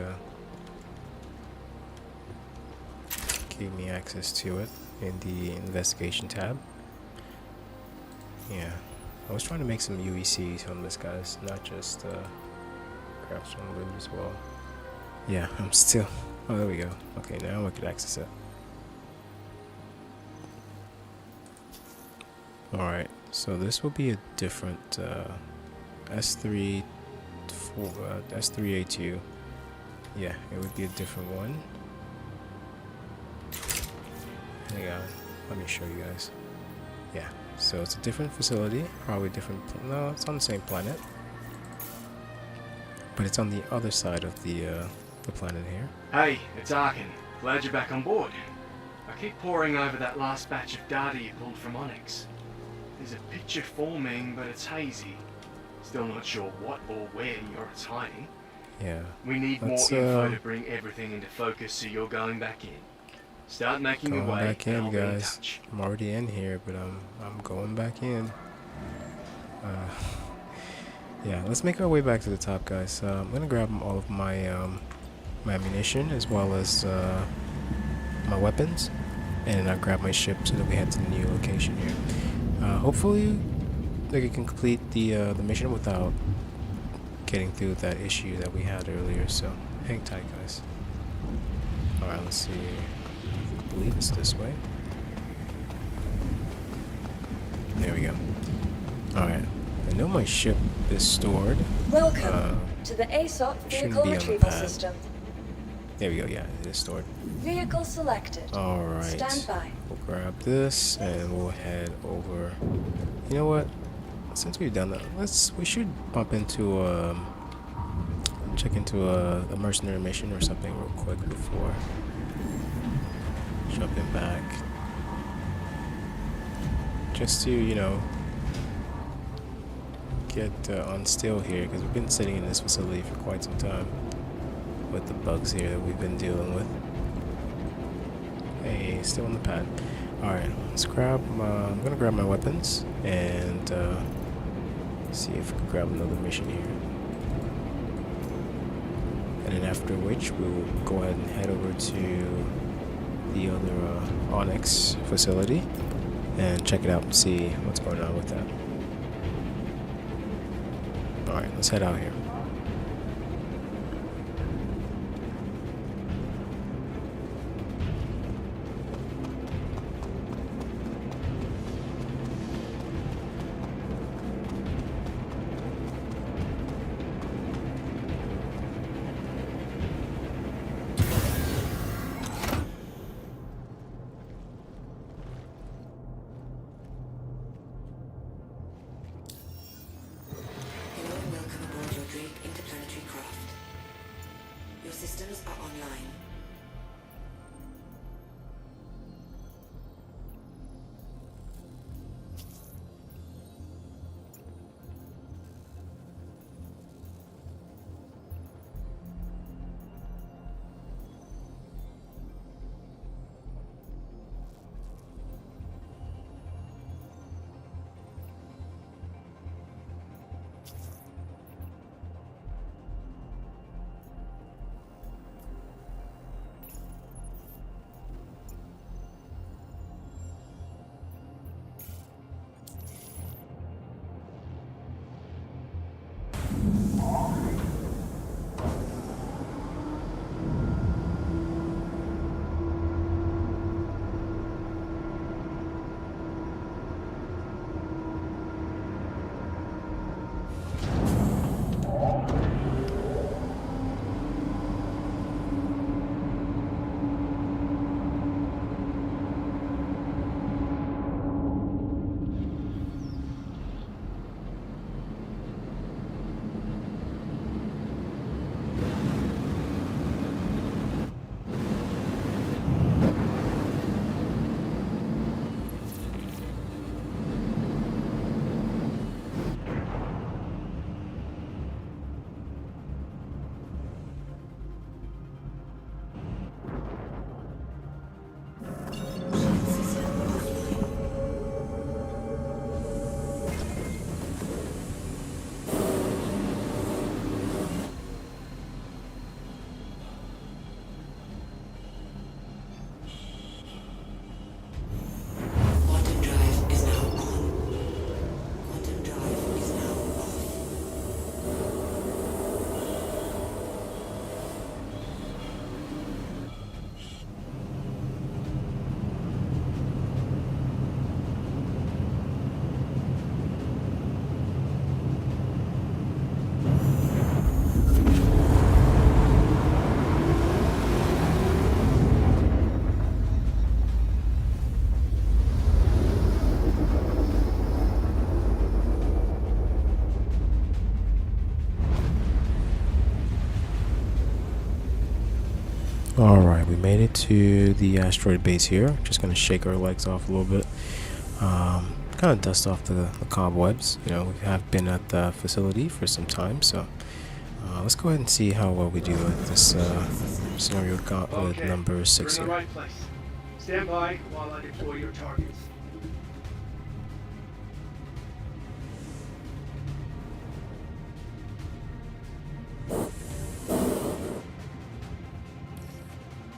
gave me access to it in the investigation tab. Yeah. I was trying to make some UECs on this, guys, not just grab some loot as well. Yeah, I'm still. Oh, there we go. Okay, now I could access it. Alright, so this will be a different S3A2. Yeah, it would be a different one. Hang on, let me show you guys. Yeah. So it's a different facility, probably different. No, it's on the same planet, but it's on the other side of the planet here. Hey, it's Arkin. Glad you're back on board. I keep poring over that last batch of data you pulled from Onyx. There's a picture forming, but it's hazy. Still not sure what or where You're hiding. Yeah. We need more info to bring everything into focus, so you're going back in. Start making your way. Back in, guys. I'm already in here, but I'm going back in. Yeah, let's make our way back to the top, guys. I'm gonna grab all of my my ammunition as well as my weapons, and I'll grab my ship so that we head to the new location here. Hopefully, we can complete the mission without getting through that issue that we had earlier. So hang tight, guys. All right, let's see. I believe it's this way. There we go. Alright. I know my ship is stored. Welcome to the ASOP vehicle retrieval system. There we go, yeah, it is stored. Vehicle selected. Alright. Stand by. We'll grab this and we'll head over. You know what? Since we've done that, we should bump into check into a mercenary mission or something real quick before jumping back, just to, you know, get on still here because we've been sitting in this facility for quite some time with the bugs here that we've been dealing with. Hey, still on the pad. Alright, let's grab I'm gonna grab my weapons and see if we can grab another mission here. And then after which we'll go ahead and head over to the other Onyx facility and check it out and see what's going on with that. Alright, let's head out here. Hello and welcome aboard your Drake interplanetary craft. Your systems are online. Quantum drive is now on. Quantum drive is now off. Alright, we made it to the asteroid base here. Just gonna shake our legs off a little bit. Kind of dust off the cobwebs. You know, we have been at the facility for some time, so let's go ahead and see how well we do at this scenario Gauntlet number 6 You're in the here. right place. Stand by while I deploy your targets.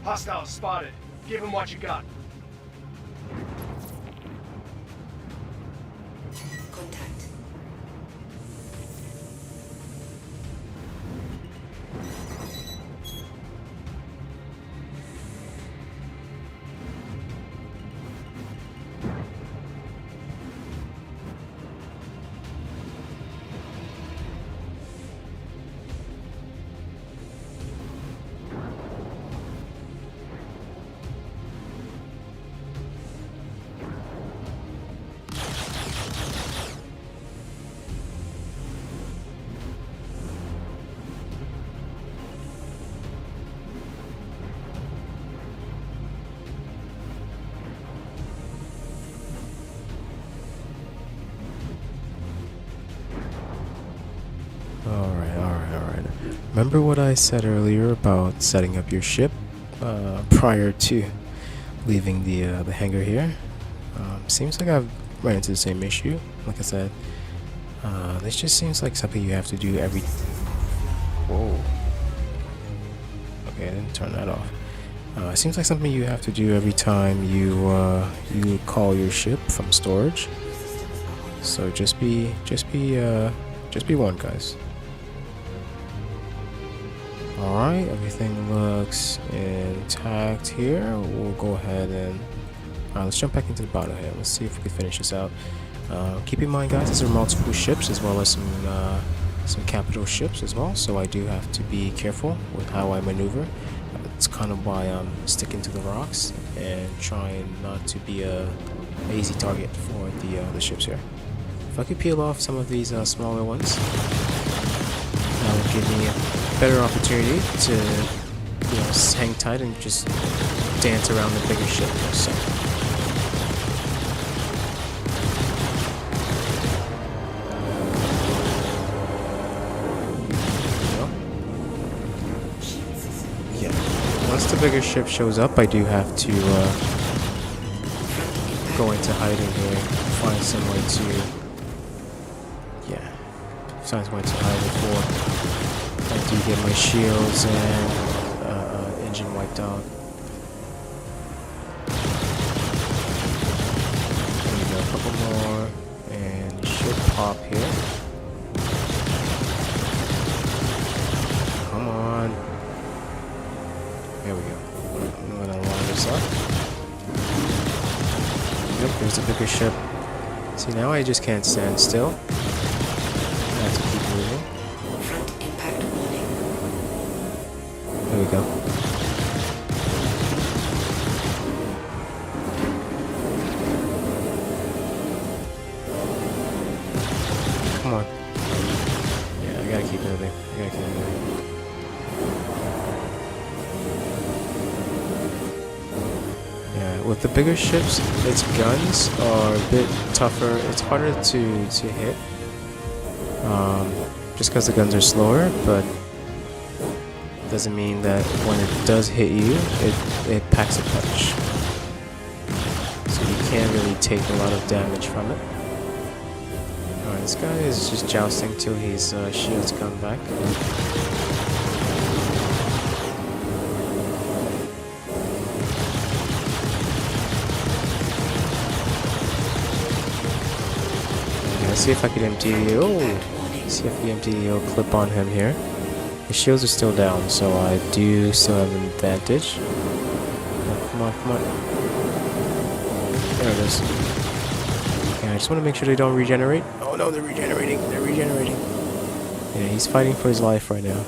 Hostiles spotted. Give them what you got. Contact. Alright. Remember what I said earlier about setting up your ship prior to leaving the hangar here? Seems like I've run into the same issue. Like I said, this just seems like something you have to do every... Whoa. Okay, I didn't turn that off. It seems like something you have to do every time you call your ship from storage. So just be warned, guys. Alright, everything looks intact here. We'll go ahead and let's jump back into the bottle here. Let's see if we can finish this out. Keep in mind, guys, these are multiple ships as well as some capital ships as well, so I do have to be careful with how I maneuver. That's kind of why I'm sticking to the rocks and trying not to be a easy target for the ships here. If I could peel off some of these smaller ones, that would give me a better opportunity to hang tight and just dance around the bigger ship. So. Once the bigger ship shows up, I do have to go into hiding here, find some way to hide before I do get my shields and engine wiped out. There we go, a couple more, and it should pop here. Come on. There we go. I'm gonna line this up. Yep, there's a bigger ship. See, now I just can't stand still. I have to keep moving. Front impact warning. There we go. Come on. Yeah, I gotta keep moving. With the bigger ships, its guns are a bit tougher. It's harder to hit, just because the guns are slower, but doesn't mean that when it does hit you, it packs a punch. So you can't really take a lot of damage from it. Alright, this guy is just jousting till his shields come back. See if I can empty the clip on him here. His shields are still down, so I do still have an advantage. Oh, come on. There it is. Okay, I just want to make sure they don't regenerate. Oh no, they're regenerating. Yeah, he's fighting for his life right now.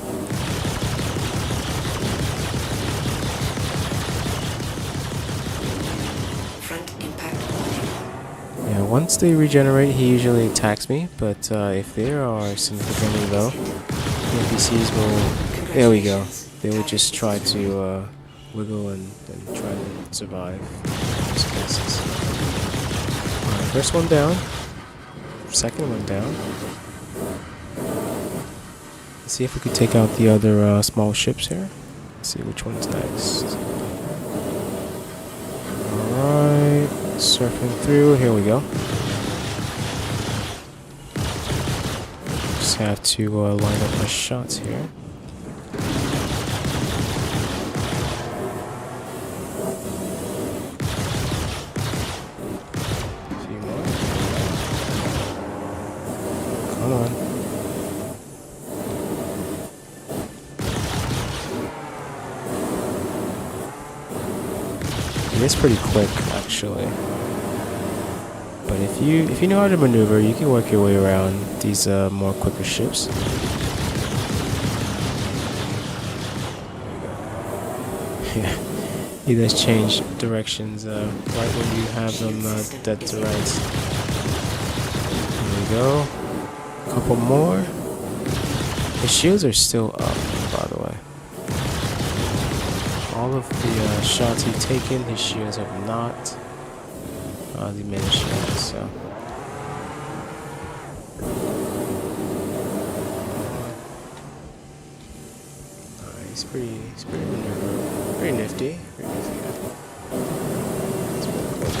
Once they regenerate, he usually attacks me, but if they are significantly low, the NPCs will... There we go. They will just try to wiggle and try to survive in most cases. Alright, first one down. Second one down. Let's see if we could take out the other small ships here. Let's see which one's next. Alright. Surfing through, here we go. Just have to line up my shots here. A few more. Come on. It is pretty quick, actually. But if you know how to maneuver, you can work your way around these more quicker ships. Yeah, he does change directions right when you have them dead to rights. There we go. A couple more. His shields are still up, by the way. All of the shots he's taken, his shields have not diminished yet, so. He's pretty maneuverable. Pretty nifty. Pretty nifty guy. Let's really quick.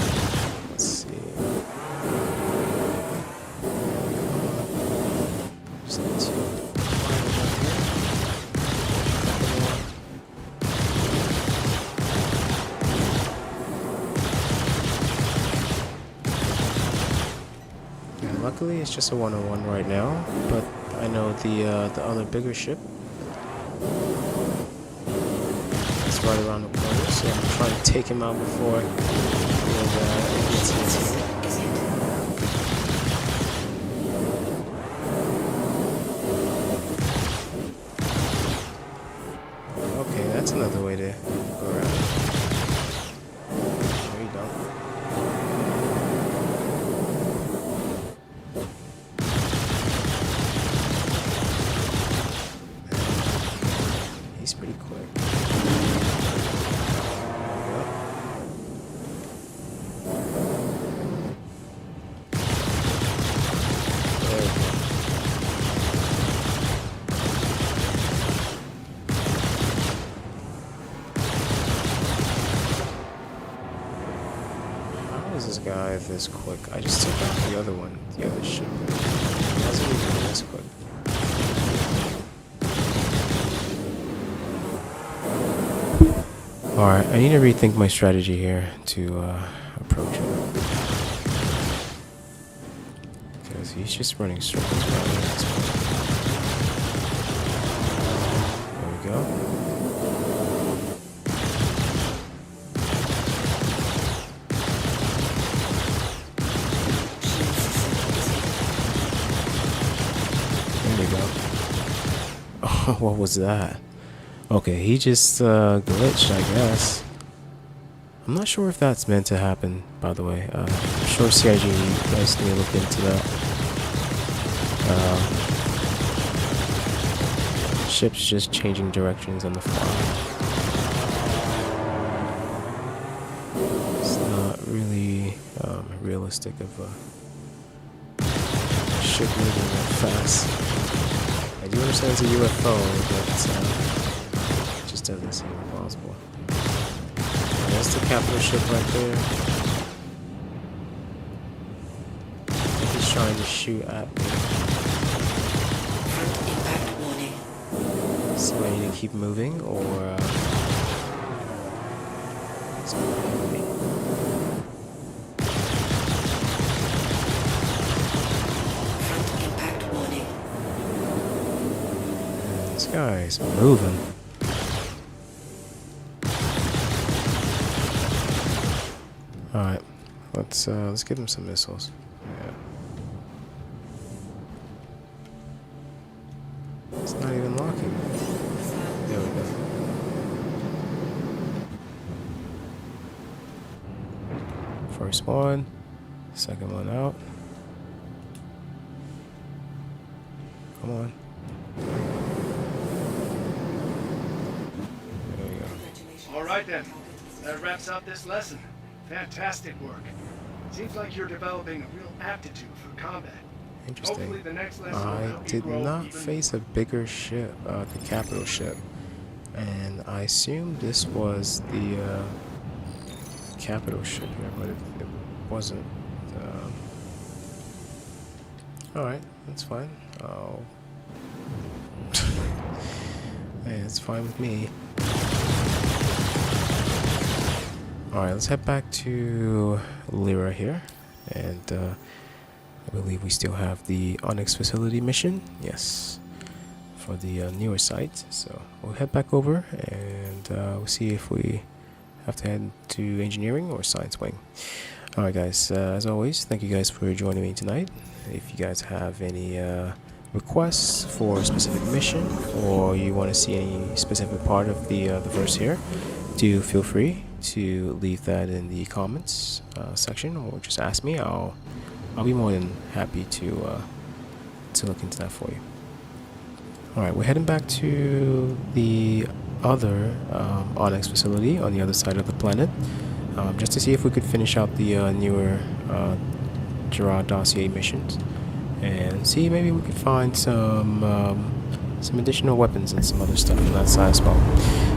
Let's see. Just need to luckily, it's just a 1-on-1 right now, but I know the other bigger ship is right around the corner, so I'm trying to take him out before it gets hit. Okay, that's another way to go around. There you go. He's pretty quick. There we go. How is this guy this quick? I just took out the other one, the other ship. He hasn't even been this quick. Alright, I need to rethink my strategy here to approach him. Because he's just running circles around me at this point. There we go. There we go. Oh, what was that? Okay, he just glitched, I guess. I'm not sure if that's meant to happen, by the way. I'm sure CIG, you guys need to look into that. Ship's just changing directions on the fly. It's not really realistic of a ship moving that fast. I do understand it's a UFO, but doesn't seem impossible. That's the capital ship right there. He's trying to shoot at me. Front impact warning. So I need to keep moving, or he's behind me. Front impact warning. This guy's moving. Alright, let's give him some missiles. Yeah. It's not even locking. There we go. First one, second one out. Come on. There we go. All right then, that wraps up this lesson. Fantastic work. Seems like you're developing a real aptitude for combat. Interesting. Hopefully the next lesson will I help you did grow not even face a bigger ship, the capital ship, and I assumed this was the capital ship here, but it wasn't. Alright, that's fine. Oh. Hey, it's fine with me. Alright, let's head back to Lyra here, and I believe we still have the Onyx facility mission, yes, for the newer site. So we'll head back over and we'll see if we have to head to engineering or science wing. Alright guys, as always, thank you guys for joining me tonight. If you guys have any requests for a specific mission, or you want to see any specific part of the verse here, do feel free to leave that in the comments section, or just ask me. I'll be more than happy to look into that for you. Alright, we're heading back to the other Onyx facility on the other side of the planet, just to see if we could finish out the newer Gerard dossier missions, and see maybe we could find some some additional weapons and some other stuff on that side as well.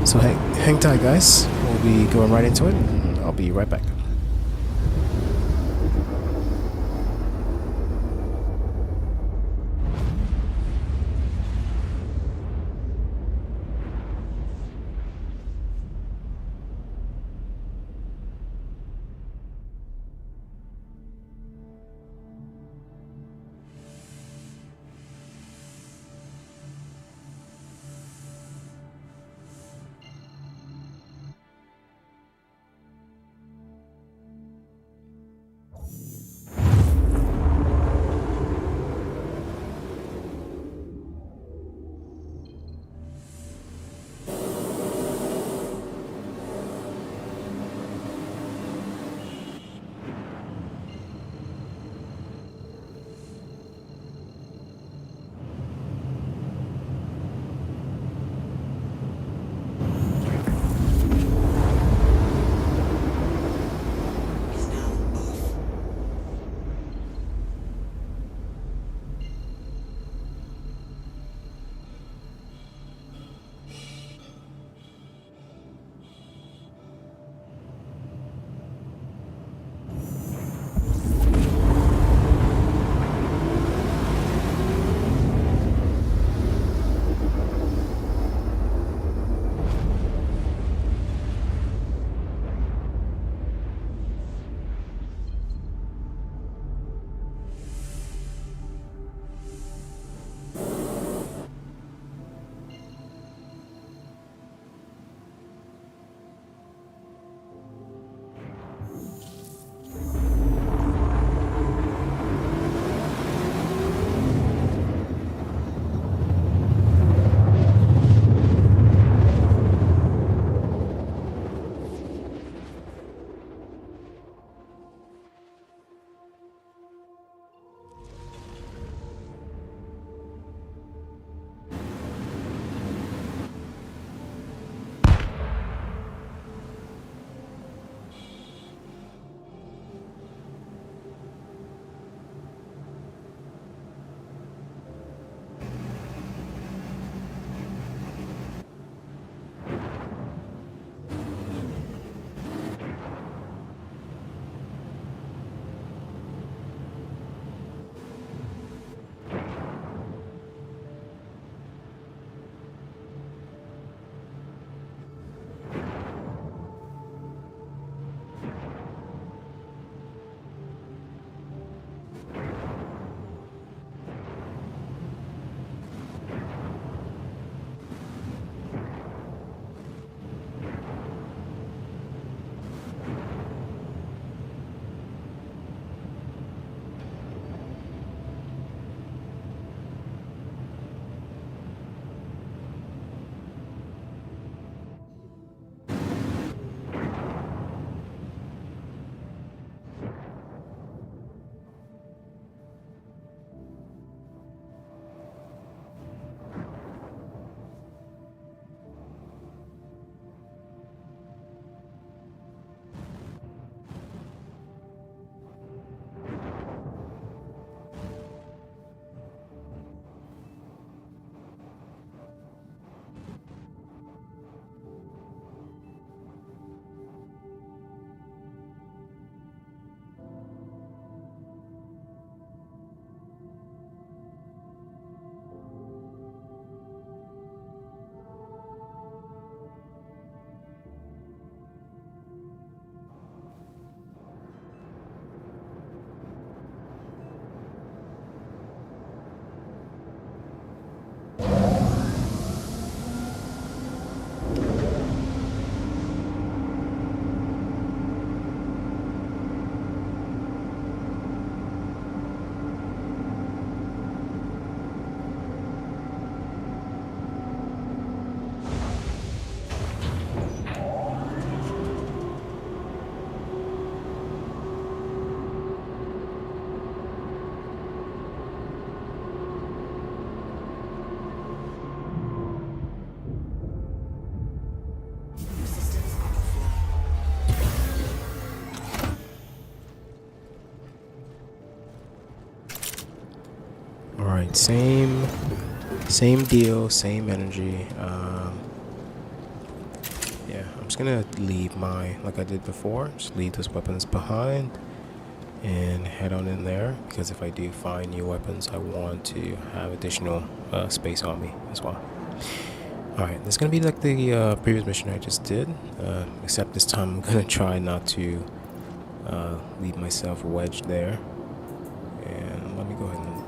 So hang tight, guys. We'll be going right into it. I'll be right back. Alright, same Same deal, same energy. Yeah, I'm just gonna leave like I did before, just leave those weapons behind and head on in there, because if I do find new weapons, I want to have additional space on me as well. Alright, this is gonna be like the previous mission I just did, except this time I'm gonna try not to leave myself wedged there. And let me go ahead and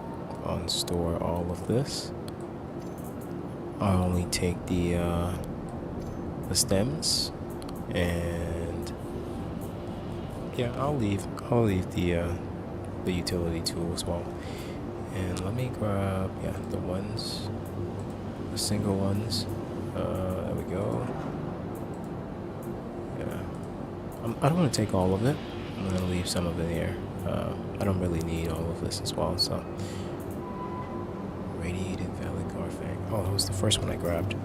unstore all of this. I'll only take the stems, and yeah, I'll leave the utility tool as well. And let me grab the single ones. There we go. Yeah, I don't want to take all of it. I'm gonna leave some of it here. I don't really need all of this as well. So, radiated valid Garfang. Oh, that was the first one I grabbed.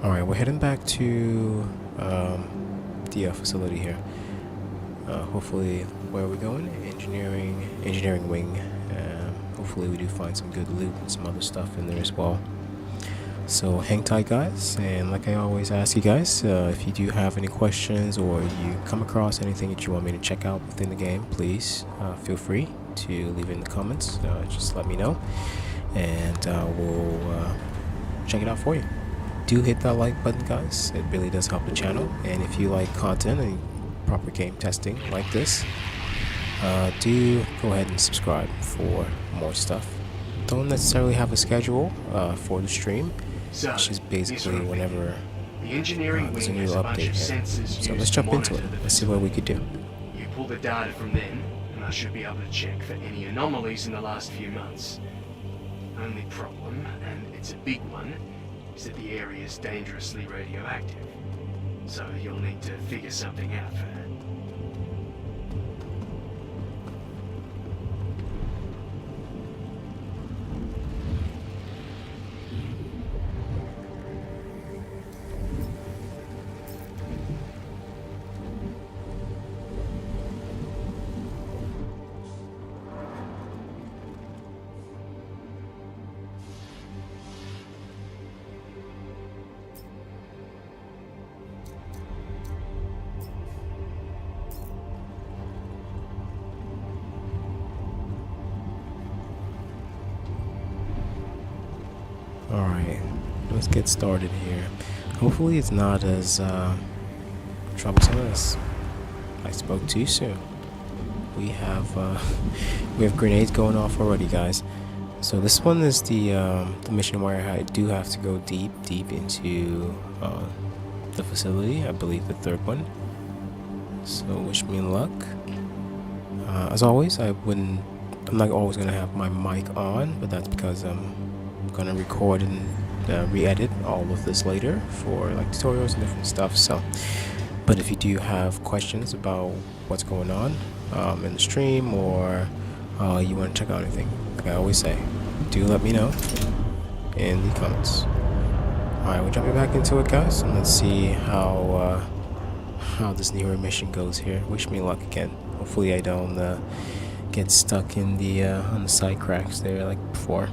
All right, we're heading back to the facility here. Hopefully, where are we going? Engineering wing. Hopefully, we do find some good loot and some other stuff in there as well. So hang tight, guys, and like I always ask you guys, if you do have any questions or you come across anything that you want me to check out within the game, please feel free to leave it in the comments. Just let me know, and we'll check it out for you. Do hit that like button, guys. It really does help the channel. And if you like content and proper game testing like this, do go ahead and subscribe for more stuff. Don't necessarily have a schedule for the stream. So, It's just basically whenever the engineering there's a wing new has a bunch update of here. sensors So used let's to jump into it. monitor the Let's see what we could do. You pull the data from them, and I should be able to check for any anomalies in the last few months. Only problem, and it's a big one, is that the area is dangerously radioactive. So you'll need to figure something out for that. Alright, let's get started here. Hopefully it's not as troublesome as I spoke too soon. We have grenades going off already, guys. So this one is the mission where I do have to go deep into the facility. I believe the third one. So wish me luck. As always, I'm not always gonna have my mic on, but that's because I'm gonna record and re-edit all of this later for like tutorials and different stuff. So, but if you do have questions about what's going on in the stream, or you want to check out anything, like I always say, do let me know in the comments. Alright, we're jumping back into it, guys, and let's see how this newer mission goes here. Wish me luck again. Hopefully I don't get stuck in the on the side cracks there like before.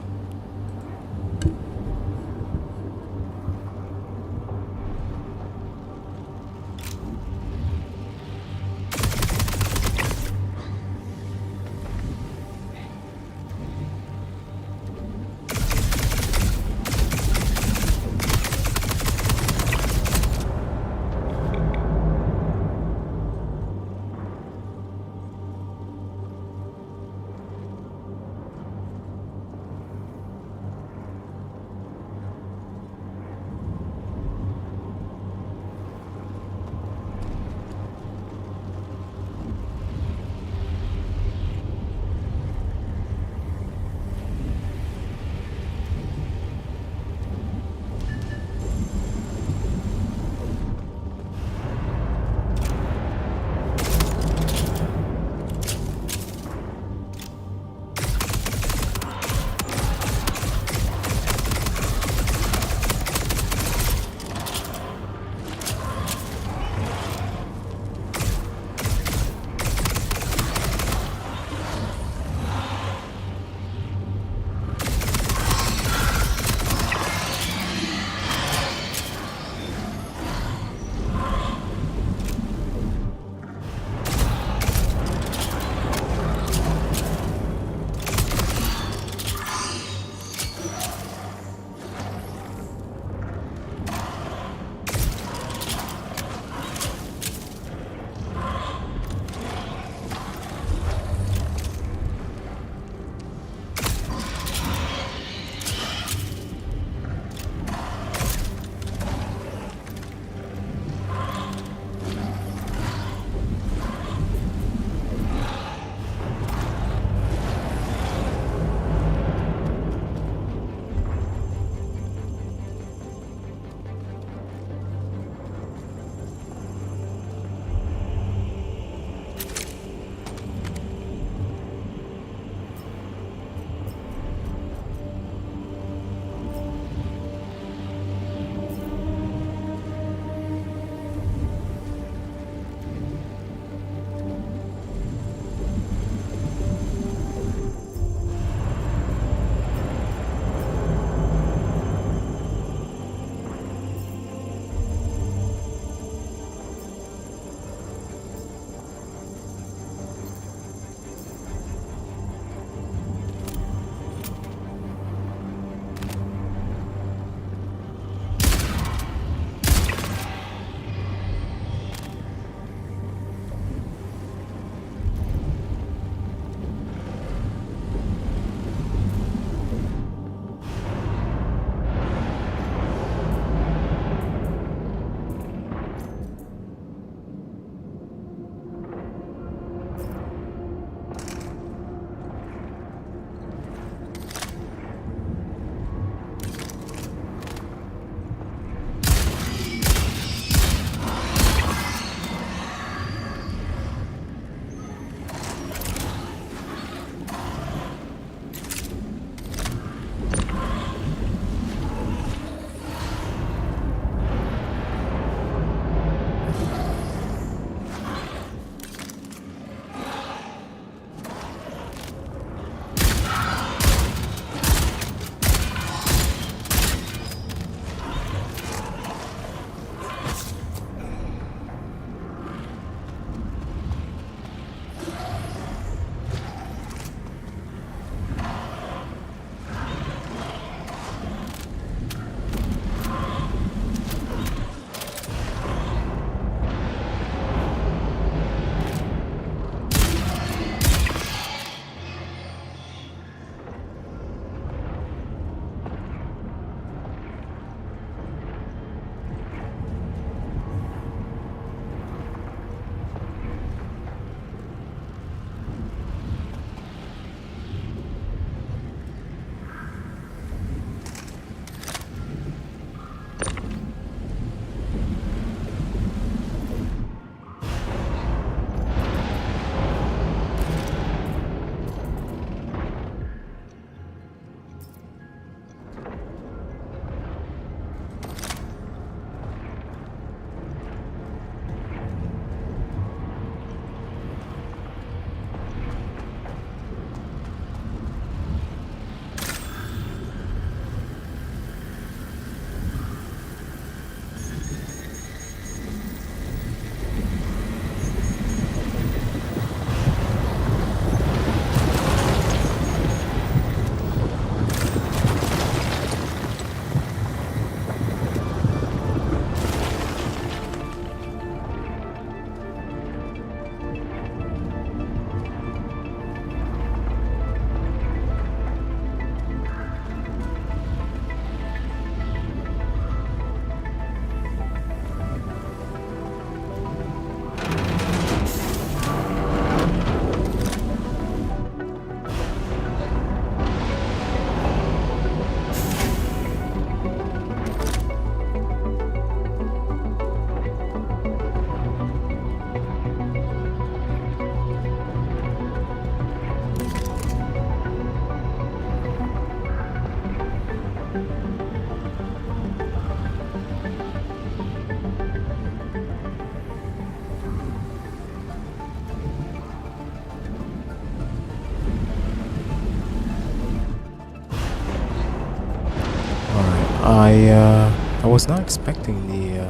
I was not expecting the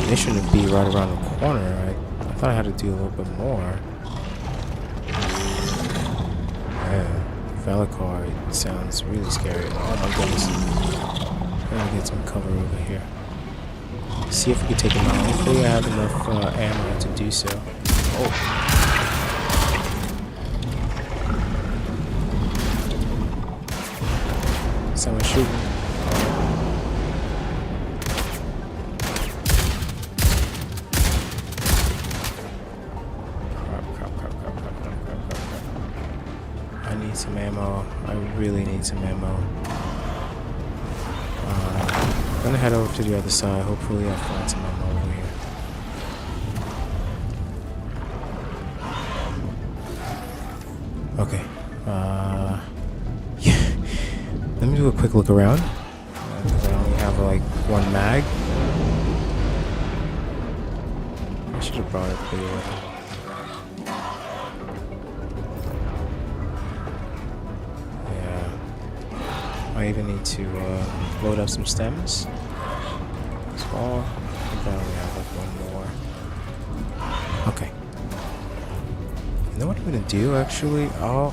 mission to be right around the corner. I thought I had to do a little bit more. Man, Velikar sounds really scary. Oh my goodness. I'm gonna get some cover over here. See if we can take him out. Hopefully I have enough ammo to do so. Oh. Someone shooting. I need some ammo. I really need some ammo. I'm gonna head over to the other side. Hopefully I'll find some ammo over here. Okay. Yeah. Let me do a quick look around. Because I only have like one mag. I should have brought it pretty well. I even need to load up some stems as well. I think I only have like one more. Okay. You know what I'm gonna do? Actually, I'll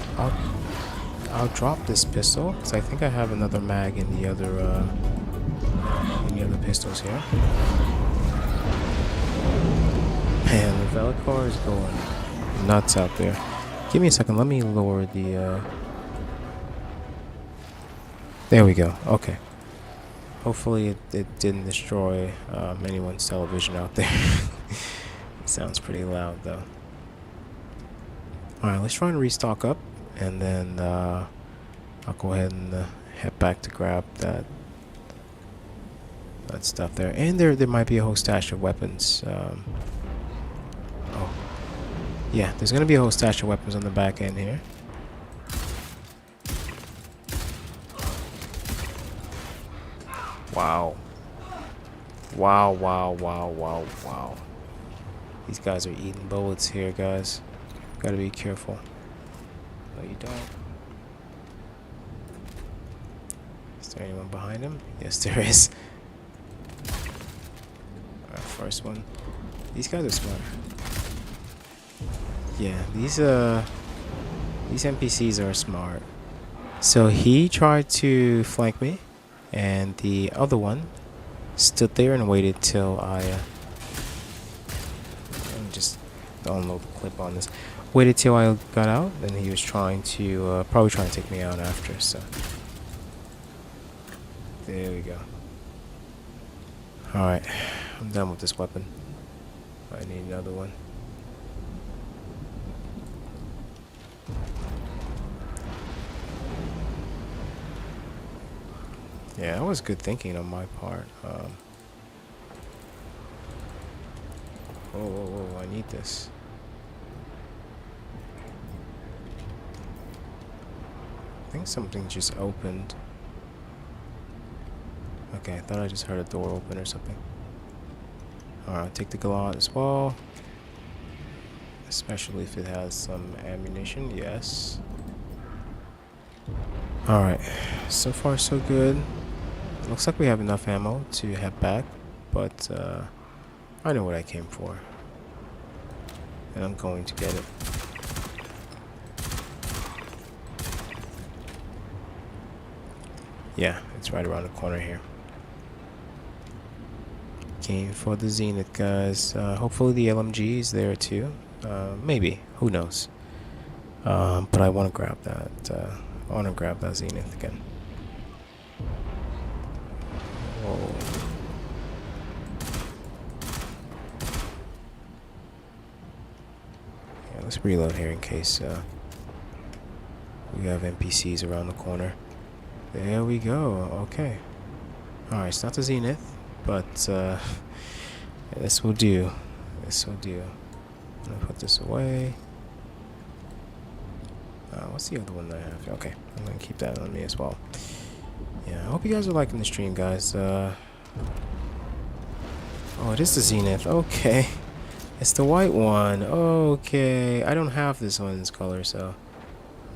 drop this pistol because I think I have another mag in the other pistols here. Man, the Velikar is going nuts out there. Give me a second. Let me lower the. There we go. Okay. Hopefully it didn't destroy anyone's television out there. It sounds pretty loud though. Alright, let's try and restock up. And then I'll go ahead and head back to grab that stuff there. And there might be a whole stash of weapons. Oh. Yeah, there's going to be a whole stash of weapons on the back end here. Wow. Wow, wow, wow, wow, wow. These guys are eating bullets here, guys. Gotta be careful. No, you don't. Is there anyone behind him? Yes, there is. Alright, first one. These guys are smart. Yeah, these NPCs are smart. So he tried to flank me. And the other one stood there and waited till I let me just download the clip on this. Waited till I got out, and he was trying to probably trying to take me out after. So there we go. All right, I'm done with this weapon. I need another one. Yeah, that was good thinking on my part. Whoa, whoa, whoa, I need this. I think something just opened. Okay, I thought I just heard a door open or something. Alright, take the Gauntlet as well. Especially if it has some ammunition, yes. Alright, so far so good. Looks like we have enough ammo to head back, but I know what I came for. And I'm going to get it. Yeah, it's right around the corner here. Came for the Zenith, guys. Hopefully the LMG is there too. Maybe, who knows. But I want to grab that. I want to grab that Zenith again. Whoa. Yeah, let's reload here in case we have NPCs around the corner. There we go. Okay. Alright, it's not the Zenith, but this will do. This will do. I'm gonna put this away. What's the other one that I have? Okay, I'm gonna keep that on me as well. Yeah, I hope you guys are liking the stream, guys. Oh, it is the Zenith. Okay. It's the white one. Okay. I don't have this one's color, so.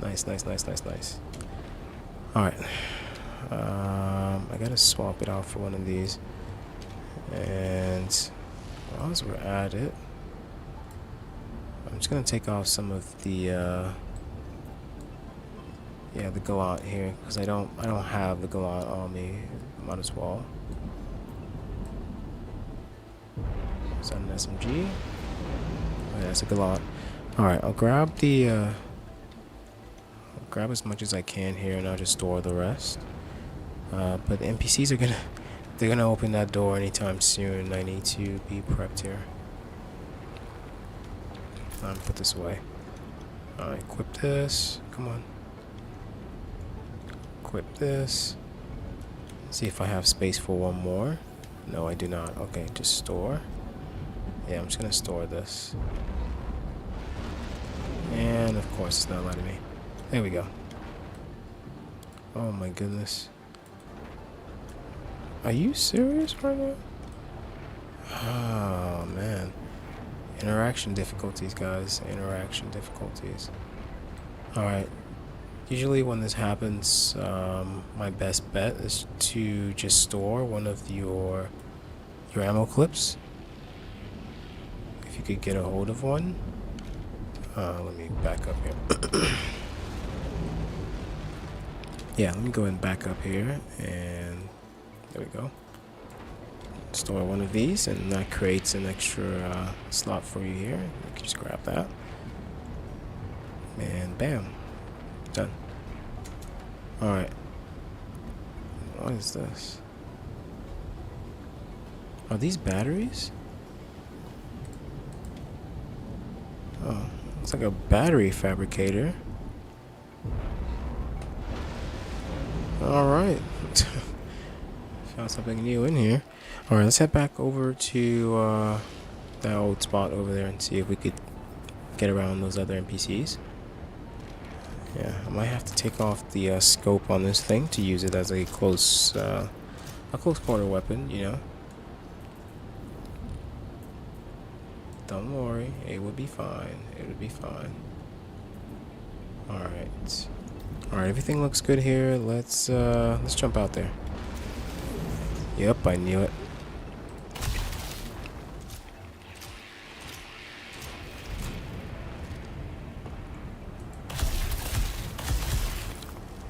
Nice, nice, nice, nice, nice. Alright. I gotta swap it out for one of these. And whilst we're at it, I'm just gonna take off some of the the Gauntlet here because I don't have the Gauntlet on me. Might as well. Is that an SMG? Oh, yeah, that's a Gauntlet. All right, I'll grab the I'll grab as much as I can here, and I'll just store the rest. But the NPCs are they're gonna open that door anytime soon. I need to be prepped here. Put this away. Alright, equip this. Come on. Equip this. See if I have space for one more. No, I do not. Okay, just store. Yeah, I'm just gonna store this. And of course it's not letting me. There we go. Oh my goodness. Are you serious right now? Oh man. Interaction difficulties, guys. Interaction difficulties. Alright. Usually when this happens, my best bet is to just store one of your ammo clips. If you could get a hold of one. Let me back up here. Yeah, let me go ahead and back up here, and there we go. Store one of these, and that creates an extra slot for you here. You can just grab that, and bam, done. Alright, what is this? Are these batteries? Oh, looks like a battery fabricator. Alright. Found something new in here. Alright, let's head back over to that old spot over there and see if we could get around those other NPCs. Yeah, I might have to take off the scope on this thing to use it as a close quarter weapon, you know. Don't worry, it will be fine. It will be fine. Alright. Alright, everything looks good here. Let's jump out there. Yep, I knew it.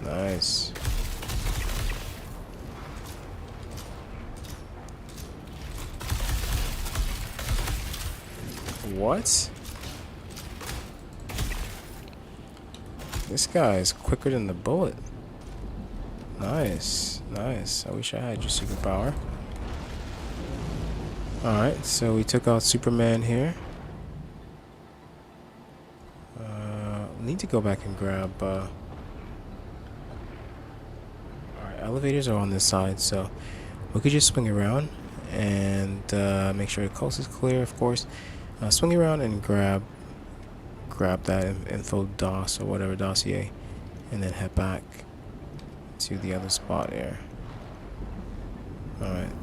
Nice. What? This guy is quicker than the bullet. Nice, nice. I wish I had your superpower. Alright, so we took out Superman here. We need to go back and grab... Alright, elevators are on this side, so we could just swing around and make sure the coast is clear, of course. Swing around and grab that info DOS or whatever dossier, and then head back to the other spot here. Alright.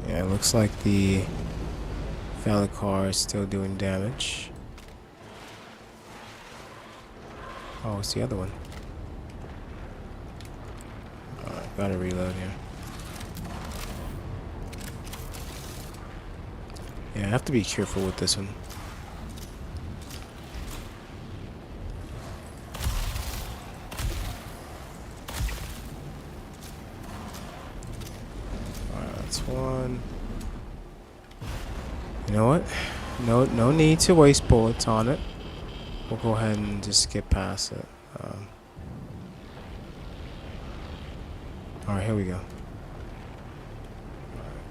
Yeah, it looks like the valid car is still doing damage. Oh, it's the other one. Alright, gotta reload here. Yeah, I have to be careful with this one. Alright, that's one. You know what? No need to waste bullets on it. We'll go ahead and just skip past it. Alright, here we go.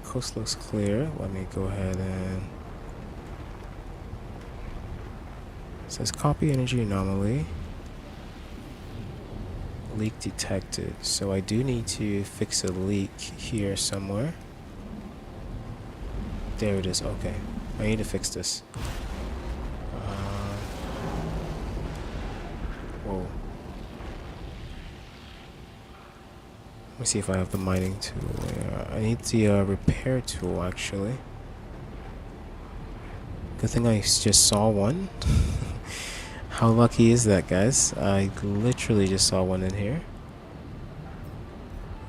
Coast looks clear. Let me go ahead and... It says copy energy anomaly. Leak detected. So I do need to fix a leak here somewhere. There it is. Okay. I need to fix this. Whoa. Let me see if I have the mining tool. I need the repair tool, actually. Good thing I just saw one. How lucky is that, guys? I literally just saw one in here.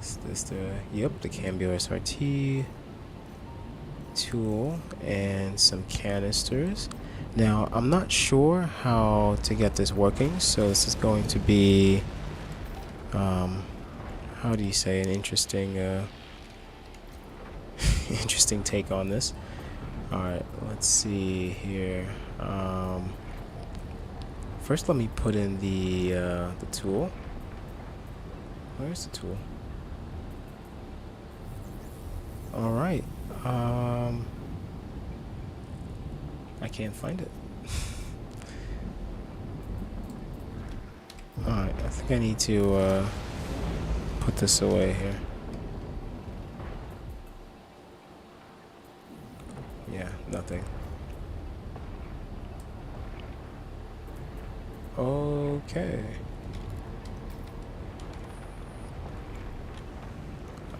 Is this the, yep, the Cambio SRT tool and some canisters. Now, I'm not sure how to get this working, so this is going to be, how do you say, an interesting, interesting take on this. Alright, let's see here. First, let me put in the tool. Where's the tool? Alright. I can't find it. Alright, I think I need to put this away here. Yeah, nothing. Okay.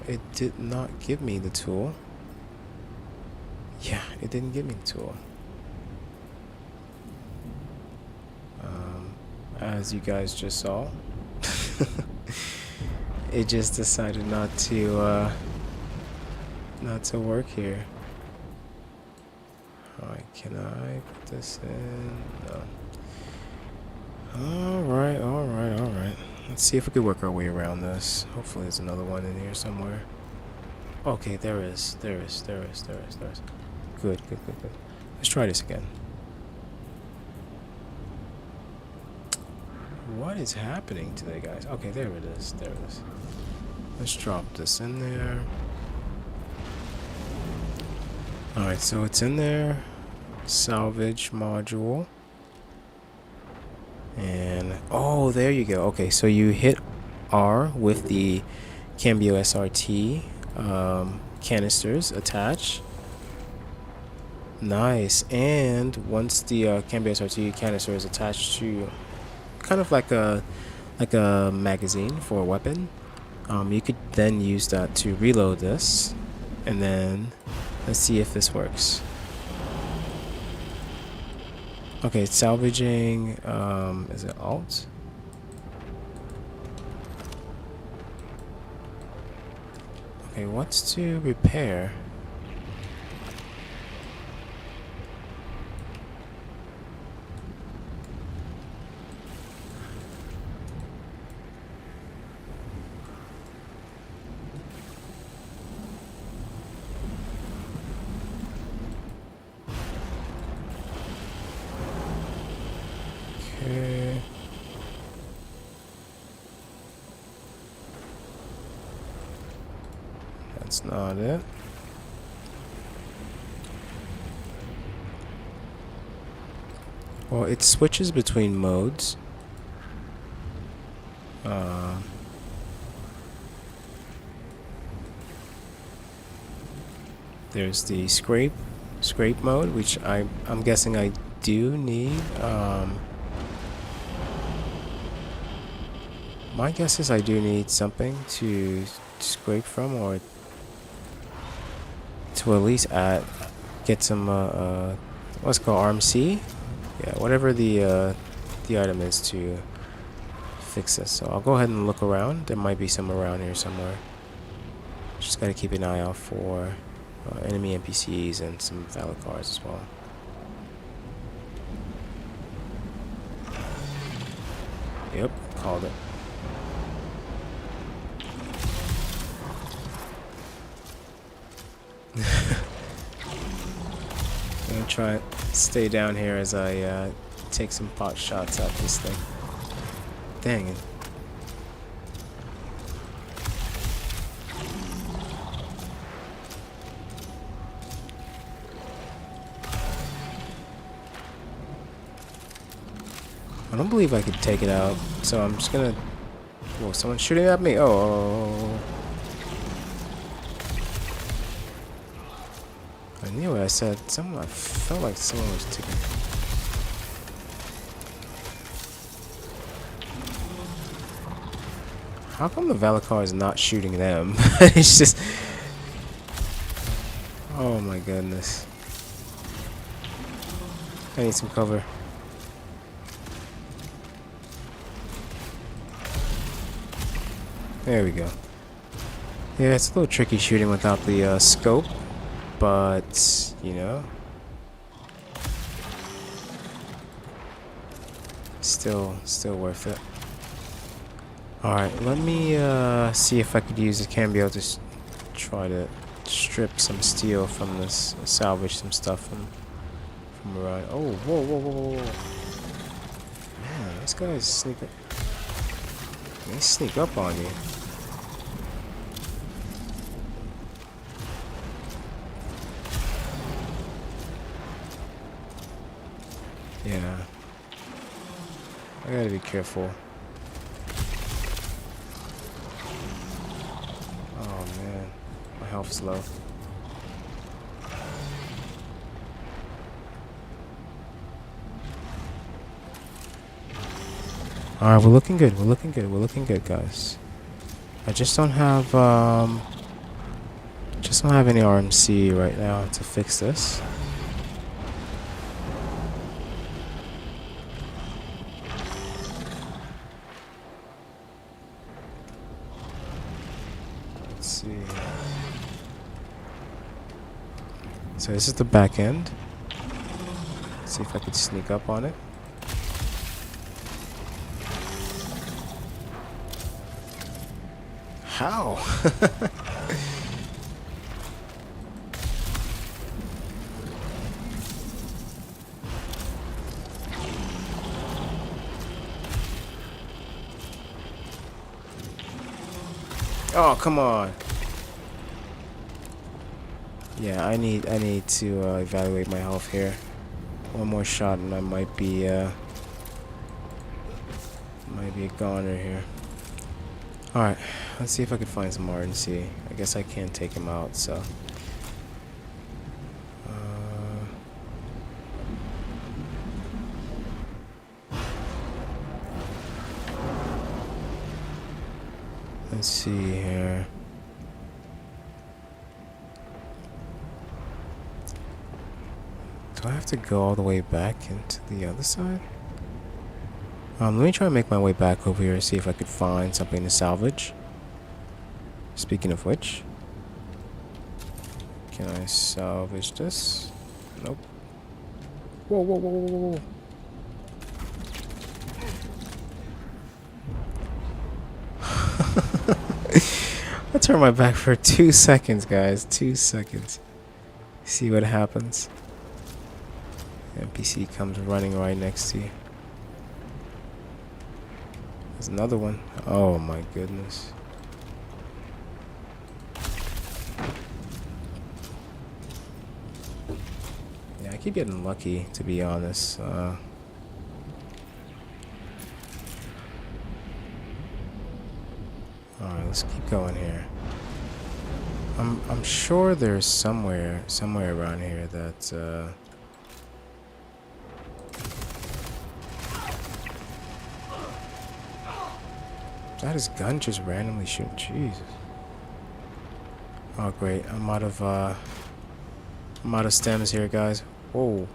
It did not give me the tool. Yeah, it didn't give me the tool. As you guys just saw, it just decided not to work here. Alright, can I put this in? No. Alright. Let's see if we can work our way around this. Hopefully there's another one in here somewhere. Okay, there is. Good. Let's try this again. What is happening today, guys? Okay, there it is. Let's drop this in there. Alright, so it's in there. Salvage module. And, oh, there you go. Okay, so you hit R with the Cambio SRT canisters attached. Nice. And once the Cambio SRT canister is attached to kind of like a magazine for a weapon, you could then use that to reload this. And then let's see if this works. Okay, it's salvaging, is it Alt? Okay, what's to repair? Okay. That's not it. Well, it switches between modes. There's the scrape mode, which I'm guessing I do need. My guess is I do need something to scrape from, or to at least get some what's it called, RMC? Yeah, whatever the item is to fix this. So I'll go ahead and look around. There might be some around here somewhere. Just gotta keep an eye out for enemy NPCs and some valid cards as well. Yep, called it. I'm gonna try to stay down here as I take some pot shots at this thing. Dang it. I don't believe I could take it out, so I'm just gonna... Whoa, someone's shooting at me? Oh. I knew what I said. I felt like someone was taking... How come the Valacar is not shooting them? It's just... Oh my goodness. I need some cover. There we go. Yeah, it's a little tricky shooting without the scope, but you know, still worth it. All right, let me see if I could use the cameo to try to strip some steel from this, salvage some stuff from Mirai. Oh, whoa. Man, this guy's sneaking. They sneak up on you. Yeah. I gotta be careful. Oh man, my health's low. Alright, we're looking good, guys. I just don't have any RMC right now to fix this. Let's see. So this is the back end. Let's see if I could sneak up on it. How? Oh, come on. Yeah, I need to evaluate my health here. One more shot and I might be a goner here. Alright, let's see if I can find some RNC. I guess I can't take him out, so. Let's see here. Do I have to go all the way back into the other side? Let me try and make my way back over here and see if I could find something to salvage. Speaking of which, can I salvage this? Nope. Whoa. I turn my back for 2 seconds, guys. 2 seconds. See what happens. NPC comes running right next to you. There's another one. Oh my goodness. Yeah, I keep getting lucky, to be honest. Alright, let's keep going here. I'm sure there's somewhere around here that that his gun just randomly shooting. Jesus. Oh great, I'm out of stems here, guys. Whoa.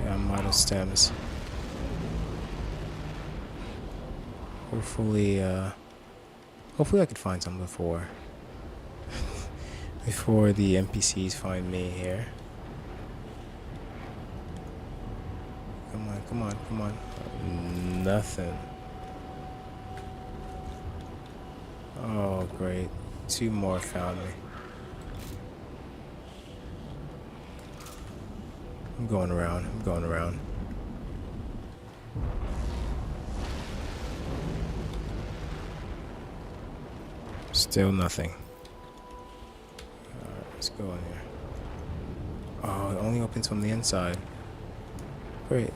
Yeah, I'm out of stems. Hopefully I could find some before the NPCs find me here. Come on. Nothing. Oh, great. 2 more found me. I'm going around. Still nothing. Alright, let's go in here. Oh, it only opens from the inside. Great.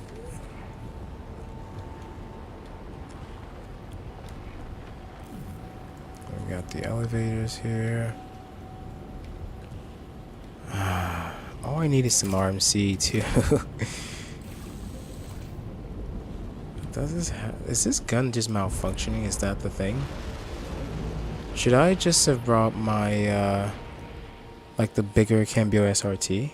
We got the elevators here. All I need is some RMC too. Is this gun just malfunctioning? Is that the thing? Should I just have brought my like the bigger Cambio SRT?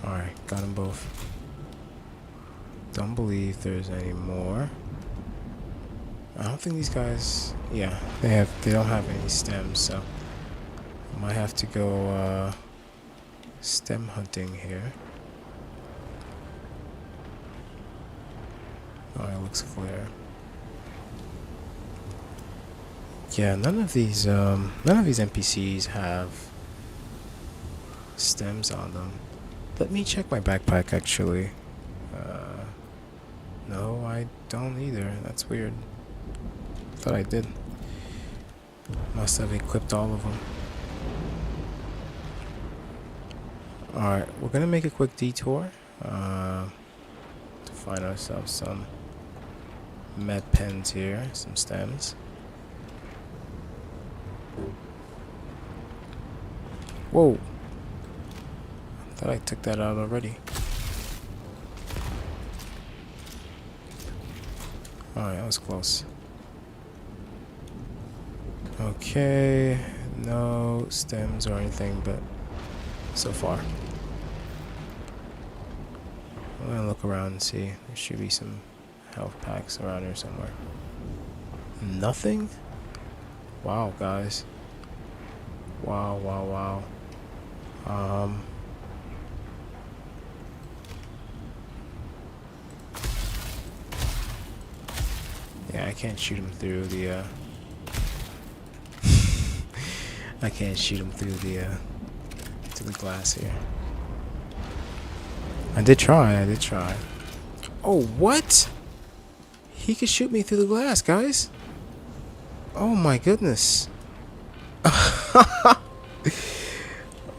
Alright, got them both. Don't believe there's any more. I don't think these guys, yeah, they don't have any stems, so I might have to go stem hunting here. Oh, it looks clear. Yeah, none of these NPCs have stems on them. Let me check my backpack actually. No, I don't either. That's weird. Thought I did. Must have equipped all of them. Alright, we're gonna make a quick detour to find ourselves some med pens here, some stems. Whoa! Thought I took that out already. Alright, that was close. Okay, no stems or anything, but so far. I'm gonna look around and see. There should be some health packs around here somewhere. Nothing? Wow, guys. Wow, wow, wow. Yeah, I can't shoot him through the, I can't shoot him through the, to the glass here. I did try. Oh, what? He could shoot me through the glass, guys. Oh my goodness.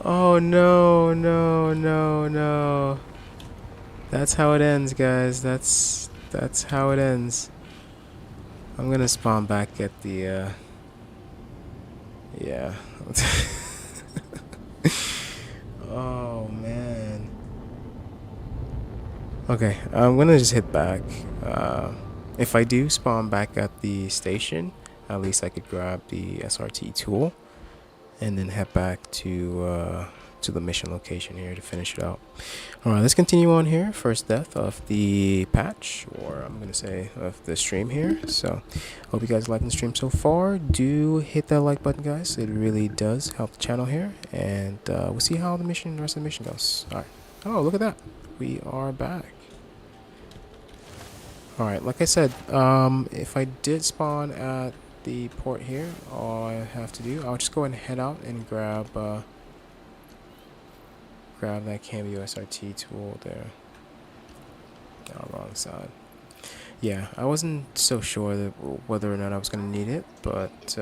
Oh no, no, no, no. That's how it ends, guys. That's how it ends. I'm gonna spawn back at the yeah. Oh man. Okay, I'm gonna just hit back. If I do spawn back at the station, at least I could grab the SRT tool and then head back to the mission location here to finish it out. Alright, let's continue on here. First death of the patch, or I'm gonna say of the stream here. So hope you guys liking the stream so far. Do hit that like button, guys. It really does help the channel here, and we'll see how the rest of the mission goes. Alright. Oh, look at that, we are back. Alright, like I said, if I did spawn at the port here, all I have to do, I'll just go ahead and head out and grab that Cameo SRT tool there. No, wrong side. Yeah, I wasn't so sure that whether or not I was gonna need it, but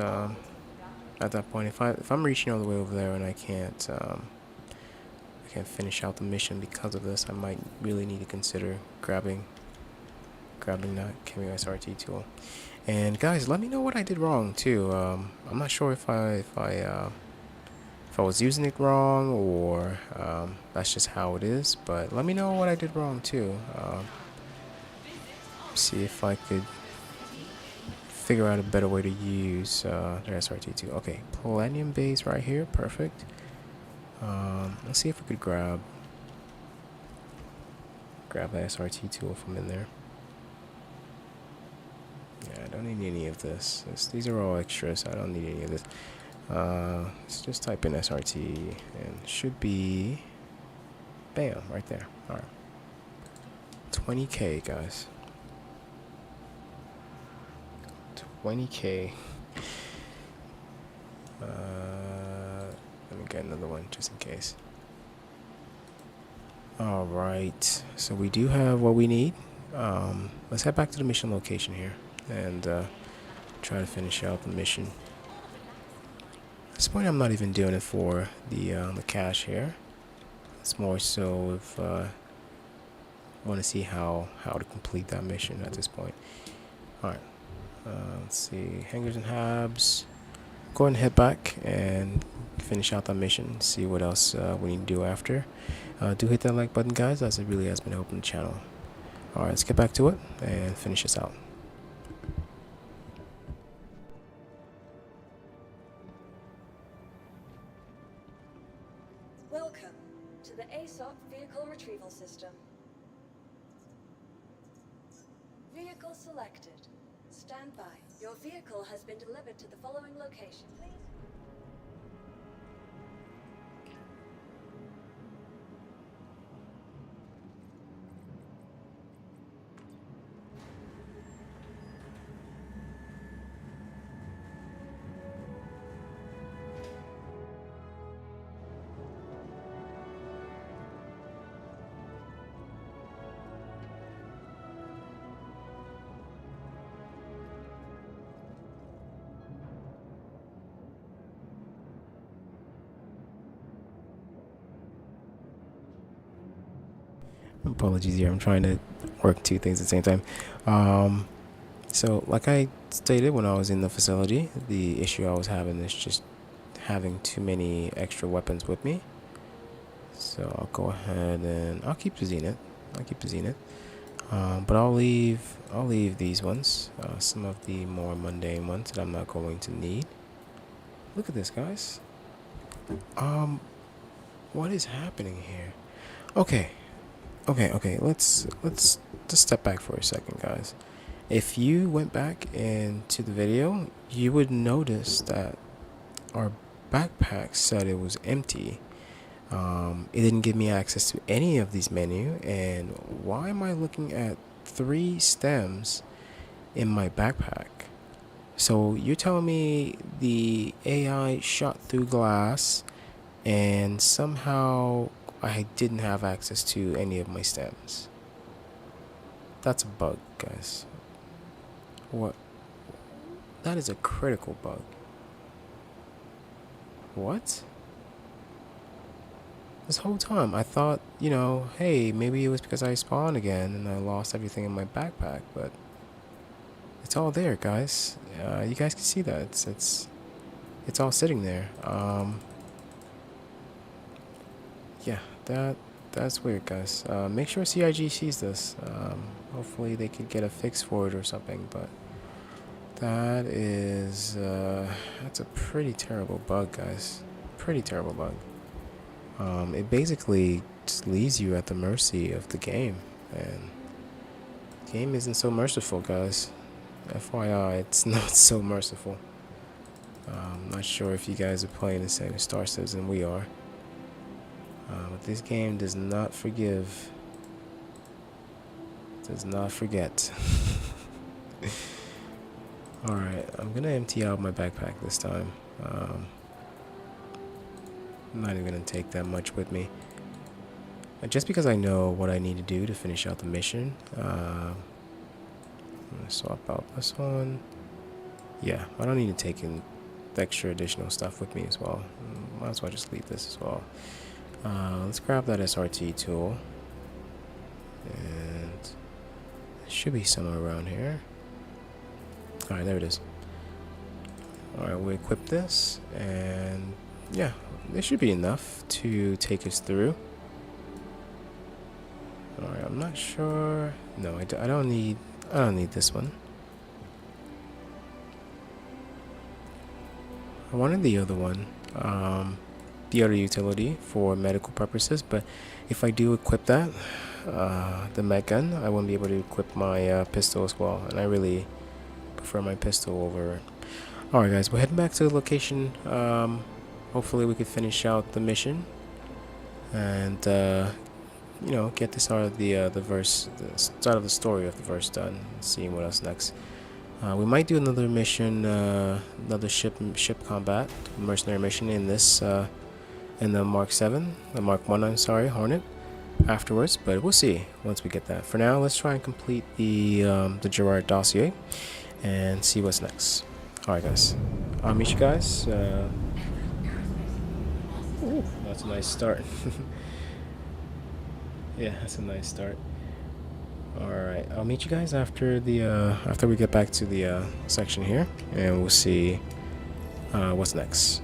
at that point, if I'm reaching all the way over there and I can't finish out the mission because of this, I might really need to consider grabbing that Cameo SRT tool. And guys, let me know what I did wrong too. I'm not sure if I was using it wrong, or that's just how it is, but let me know what I did wrong too. See if I could figure out a better way to use the SRT tool. Okay, Palladium base right here, perfect. Let's see if we could grab the SRT tool from in there. Yeah, I don't need any of this. These are all extras. I don't need any of this. Let's just type in SRT, and it should be, bam, right there. Alright. 20k, guys. 20k. Let me get another one just in case. Alright, so we do have what we need. Let's head back to the mission location here and try to finish out the mission. At this point, I'm not even doing it for the cache here. It's more so if I want to see how to complete that mission at this point. Alright, let's see, hangars and HABs. Go ahead and head back and finish out that mission, see what else we need to do after. Do hit that like button, guys, as it really has been helping the channel. Alright, let's get back to it and finish this out. Welcome. to the ASOC vehicle retrieval system. Vehicle selected. Stand by. Your vehicle has been delivered to the following location. Please. Apologies here, I'm trying to work two things at the same time. So like I stated when I was in the facility, the issue I was having is just having too many extra weapons with me. So I'll go ahead and I'll keep the Zenith. But I'll leave these ones, some of the more mundane ones that I'm not going to need. Look at this, guys. What is happening here? Okay, let's just step back for a second, guys. If you went back into the video, you would notice that our backpack said it was empty. It didn't give me access to any of these menus, and why am I looking at 3 stems in my backpack? So you're telling me the AI shot through glass and somehow I didn't have access to any of my stems? That's a bug, guys. What? That is a critical bug. What? This whole time I thought, you know, hey, maybe it was because I spawned again and I lost everything in my backpack, but it's all there, guys. You guys can see that it's all sitting there. Yeah, that's weird, guys. Make sure CIG sees this. Hopefully they could get a fix for it or something, but that is that's a pretty terrible bug, guys. Pretty terrible bug. It basically just leaves you at the mercy of the game, and the game isn't so merciful, guys. FYI, it's not so merciful. I'm not sure if you guys are playing the same Star Citizen than we are. But this game does not forgive. Does not forget. Alright, I'm gonna empty out my backpack this time. I'm not even gonna take that much with me. Just because I know what I need to do to finish out the mission. I'm gonna swap out this one. Yeah, I don't need to take in extra additional stuff with me as well. Might as well just leave this as well. Let's grab that SRT tool, and it should be somewhere around here. Alright, there it is. Alright, we equip this, and yeah, this should be enough to take us through. Alright, I'm not sure. No, I don't need this one. I wanted the other one. The other utility for medical purposes, but if I do equip that, the med gun, I won't be able to equip my pistol as well, and I really prefer my pistol over it. Alright guys, we're heading back to the location. Hopefully we can finish out the mission and you know, get this out of the verse, the start of the story of the verse done, and seeing what else next. We might do another mission, another ship combat mercenary mission in this in the Mark 1, I'm sorry, Hornet afterwards, but we'll see once we get that. For now, let's try and complete the Gerard dossier and see what's next. Alright guys, I'll meet you guys. Ooh, that's a nice start. Yeah, that's a nice start. Alright, I'll meet you guys after the after we get back to the section here, and we'll see what's next.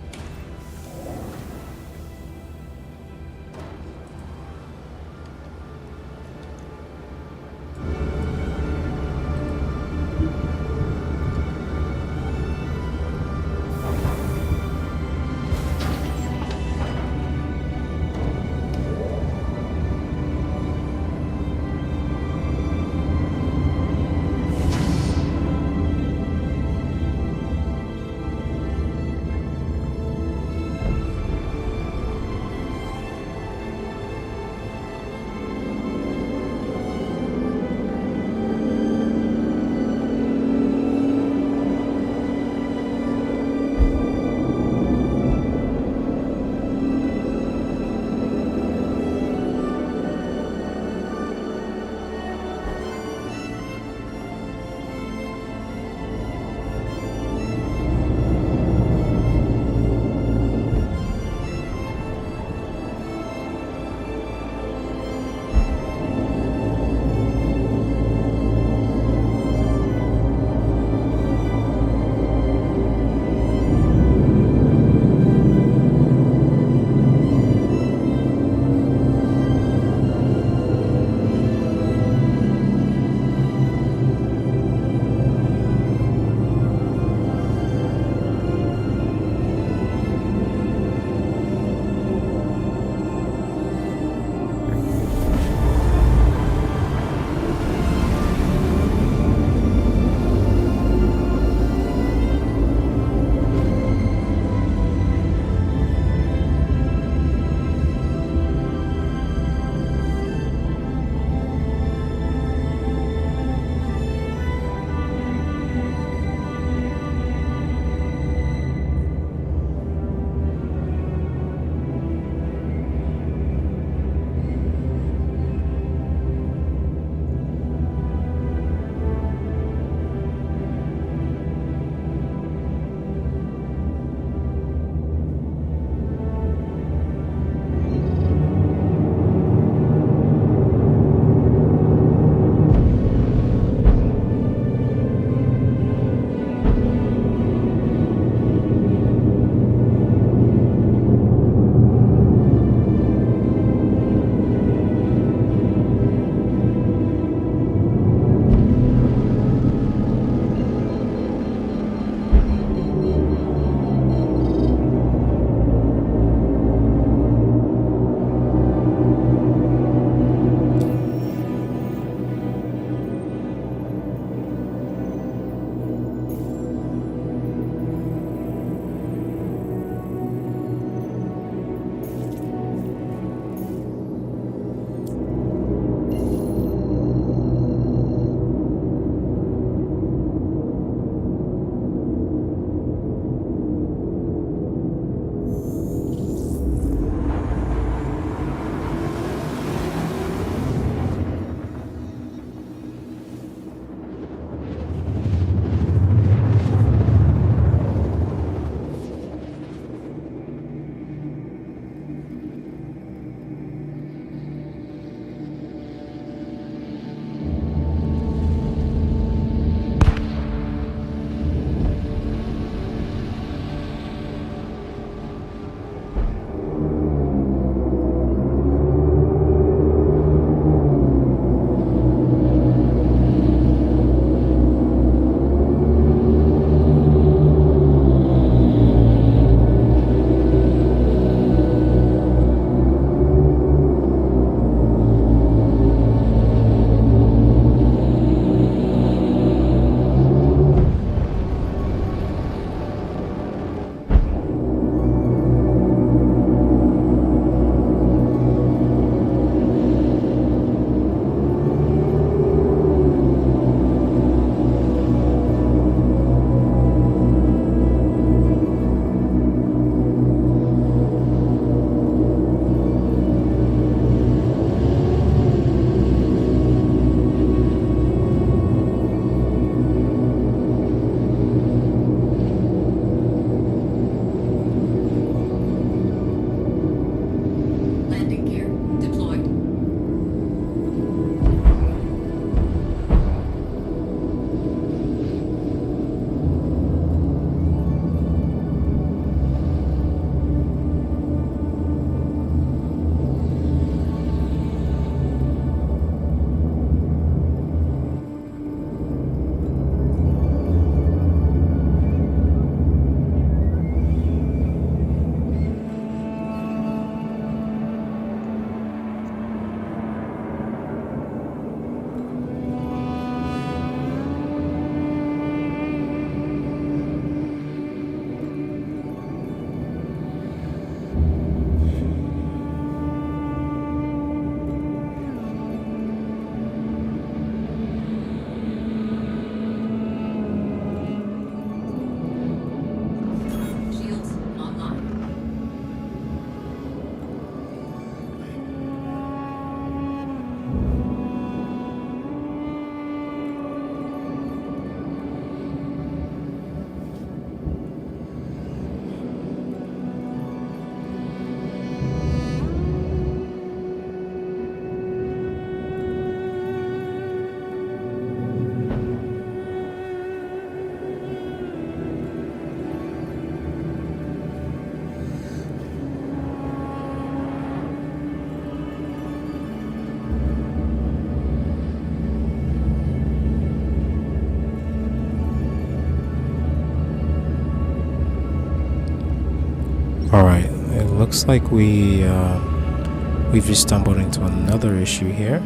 looks like we've just stumbled into another issue here.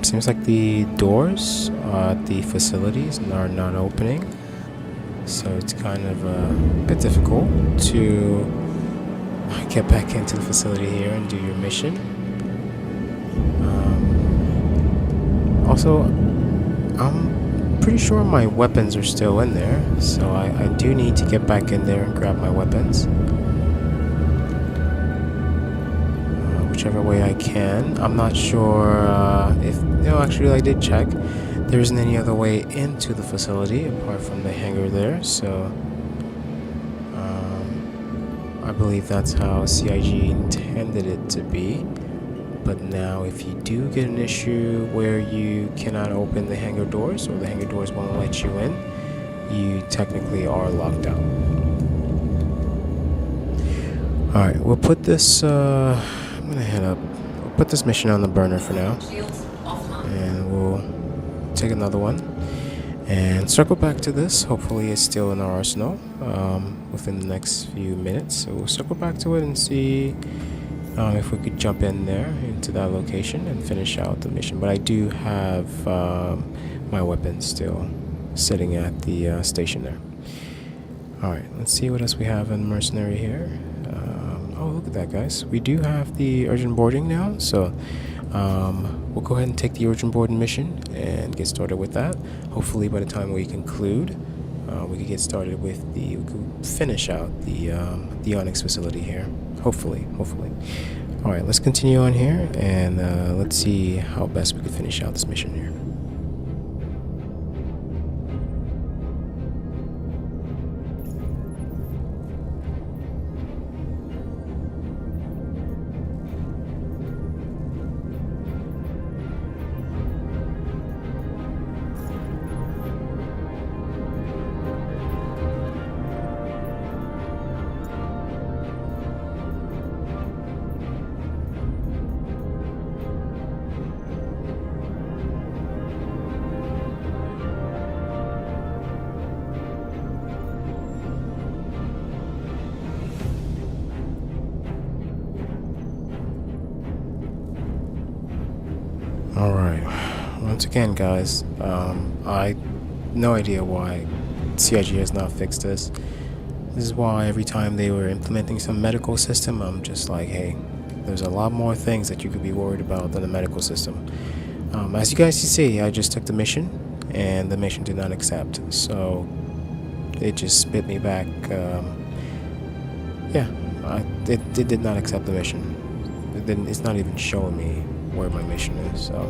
Seems like the doors at the facilities are not opening, so it's kind of a bit difficult to get back into the facility here and do your mission. Also, I'm pretty sure my weapons are still in there, so I do need to get back in there and grab my weapons. Whichever way I can. I'm not sure if... No, actually I did check. There isn't any other way into the facility apart from the hangar there, so... I believe that's how CIG intended it to be. But now if you do get an issue where you cannot open the hangar doors, or the hangar doors won't let you in, you technically are locked out. Alright, we'll put this, I'm gonna head up. We'll put this mission on the burner for now. And we'll take another one. And circle back to this. Hopefully it's still in our arsenal within the next few minutes. So we'll circle back to it and see if we could jump in there into that location and finish out the mission. But I do have my weapons still sitting at the station there. Alright, let's see what else we have in Mercenary here. Oh, look at that, guys. We do have the urgent boarding now, so we'll go ahead and take the urgent boarding mission and get started with that. Hopefully by the time we conclude, we could get started with we could finish out the Onyx facility here. Hopefully. Alright, let's continue on here, and let's see how best we could finish out this mission here. Alright, once again guys, I no idea why CIG has not fixed this. This is why every time they were implementing some medical system, I'm just like, hey, there's a lot more things that you could be worried about than the medical system. As you guys can see, I just took the mission, and the mission did not accept, so it just spit me back. It did not accept the mission. It's not even showing me where my mission is, so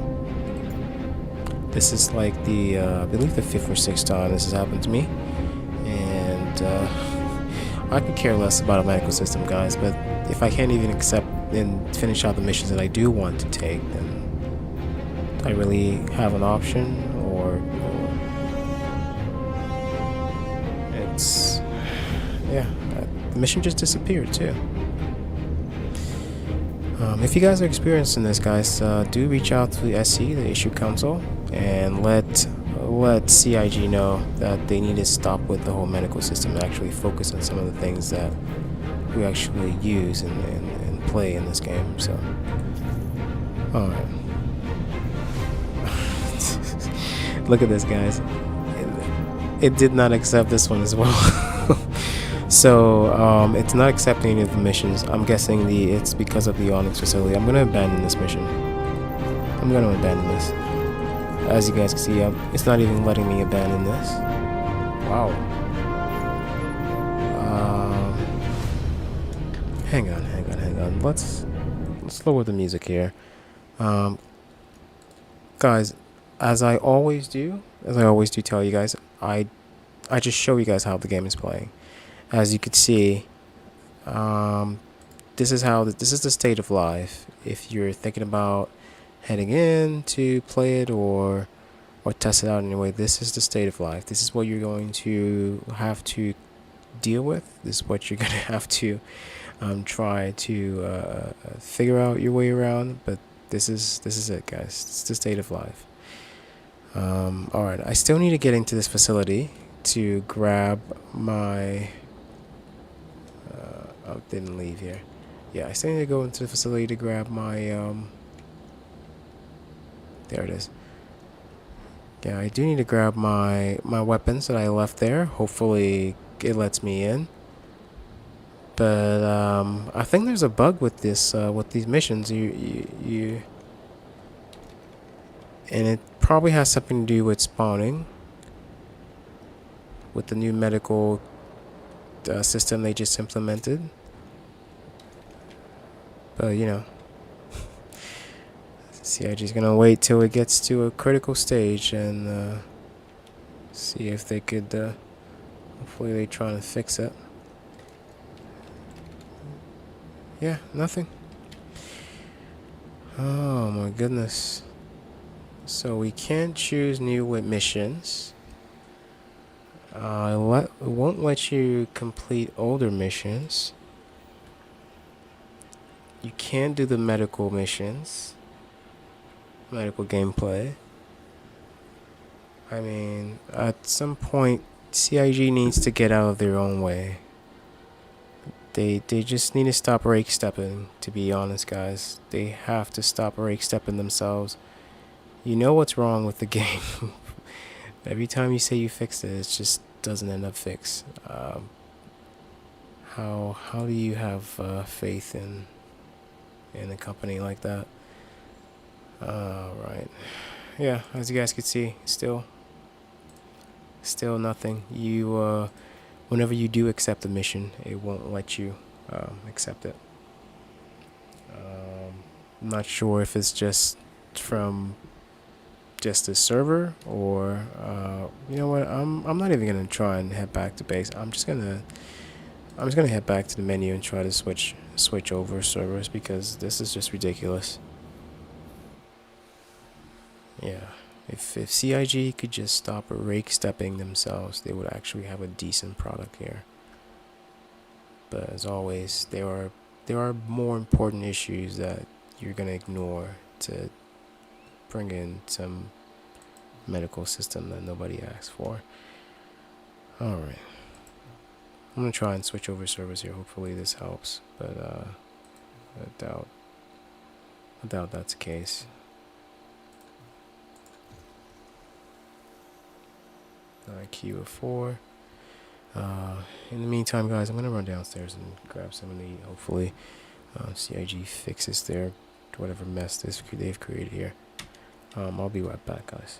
this is like the I believe the 5th or 6th time this has happened to me, and I could care less about a medical system, guys, but if I can't even accept and finish out the missions that I do want to take, then I really have an option, or it's, yeah, the mission just disappeared too. If you guys are experiencing this, guys, do reach out to the SC, the Issue Council, and let CIG know that they need to stop with the whole medical system and actually focus on some of the things that we actually use and play in this game. So, alright. Look at this, guys. It did not accept this one as well. So, it's not accepting any of the missions. I'm guessing it's because of the Onyx facility. I'm gonna abandon this mission. I'm gonna abandon this. As you guys can see, it's not even letting me abandon this. Wow. Hang on. Let's lower the music here. Guys, as I always do tell you guys, I just show you guys how the game is playing. As you can see, this is the state of life. If you're thinking about heading in to play it or test it out anyway, this is the state of life. This is what you're going to have to deal with. This is what you're going to have to try to figure out your way around. But this is it, guys. It's the state of life. All right, I still need to get into this facility to grab my didn't leave here. Yeah, I still need to go into the facility to grab my, there it is. Yeah, I do need to grab my weapons that I left there. Hopefully it lets me in. But I think there's a bug with this with these missions. You and it probably has something to do with spawning with the new medical system they just implemented. But you know, CIG's gonna wait till it gets to a critical stage and see if they could. Hopefully, they try to fix it. Yeah, nothing. Oh my goodness. So we can't choose new missions. It won't let you complete older missions. You can't do the medical missions. Medical gameplay. I mean, at some point, CIG needs to get out of their own way. They just need to stop rake stepping, to be honest, guys. They have to stop rake stepping themselves. You know what's wrong with the game. Every time you say you fixed it, it just doesn't end up fixed. How do you have faith in a company like that? Right. Yeah, as you guys can see, still nothing. You whenever you do accept the mission, it won't let you accept it. I'm not sure if it's just from just the server or you know what, I'm not even gonna try and head back to base. I'm just gonna head back to the menu and try to switch over servers because this is just ridiculous. Yeah, if CIG could just stop rake stepping themselves, they would actually have a decent product here. But as always, there are more important issues that you're gonna ignore to bring in some medical system that nobody asked for. Alright. I'm gonna try and switch over servers here. Hopefully this helps. But I doubt that's the case. IQ of 4. In the meantime, guys, I'm gonna run downstairs and grab some of the, hopefully CIG fixes their whatever mess they've created here. I'll be right back, guys.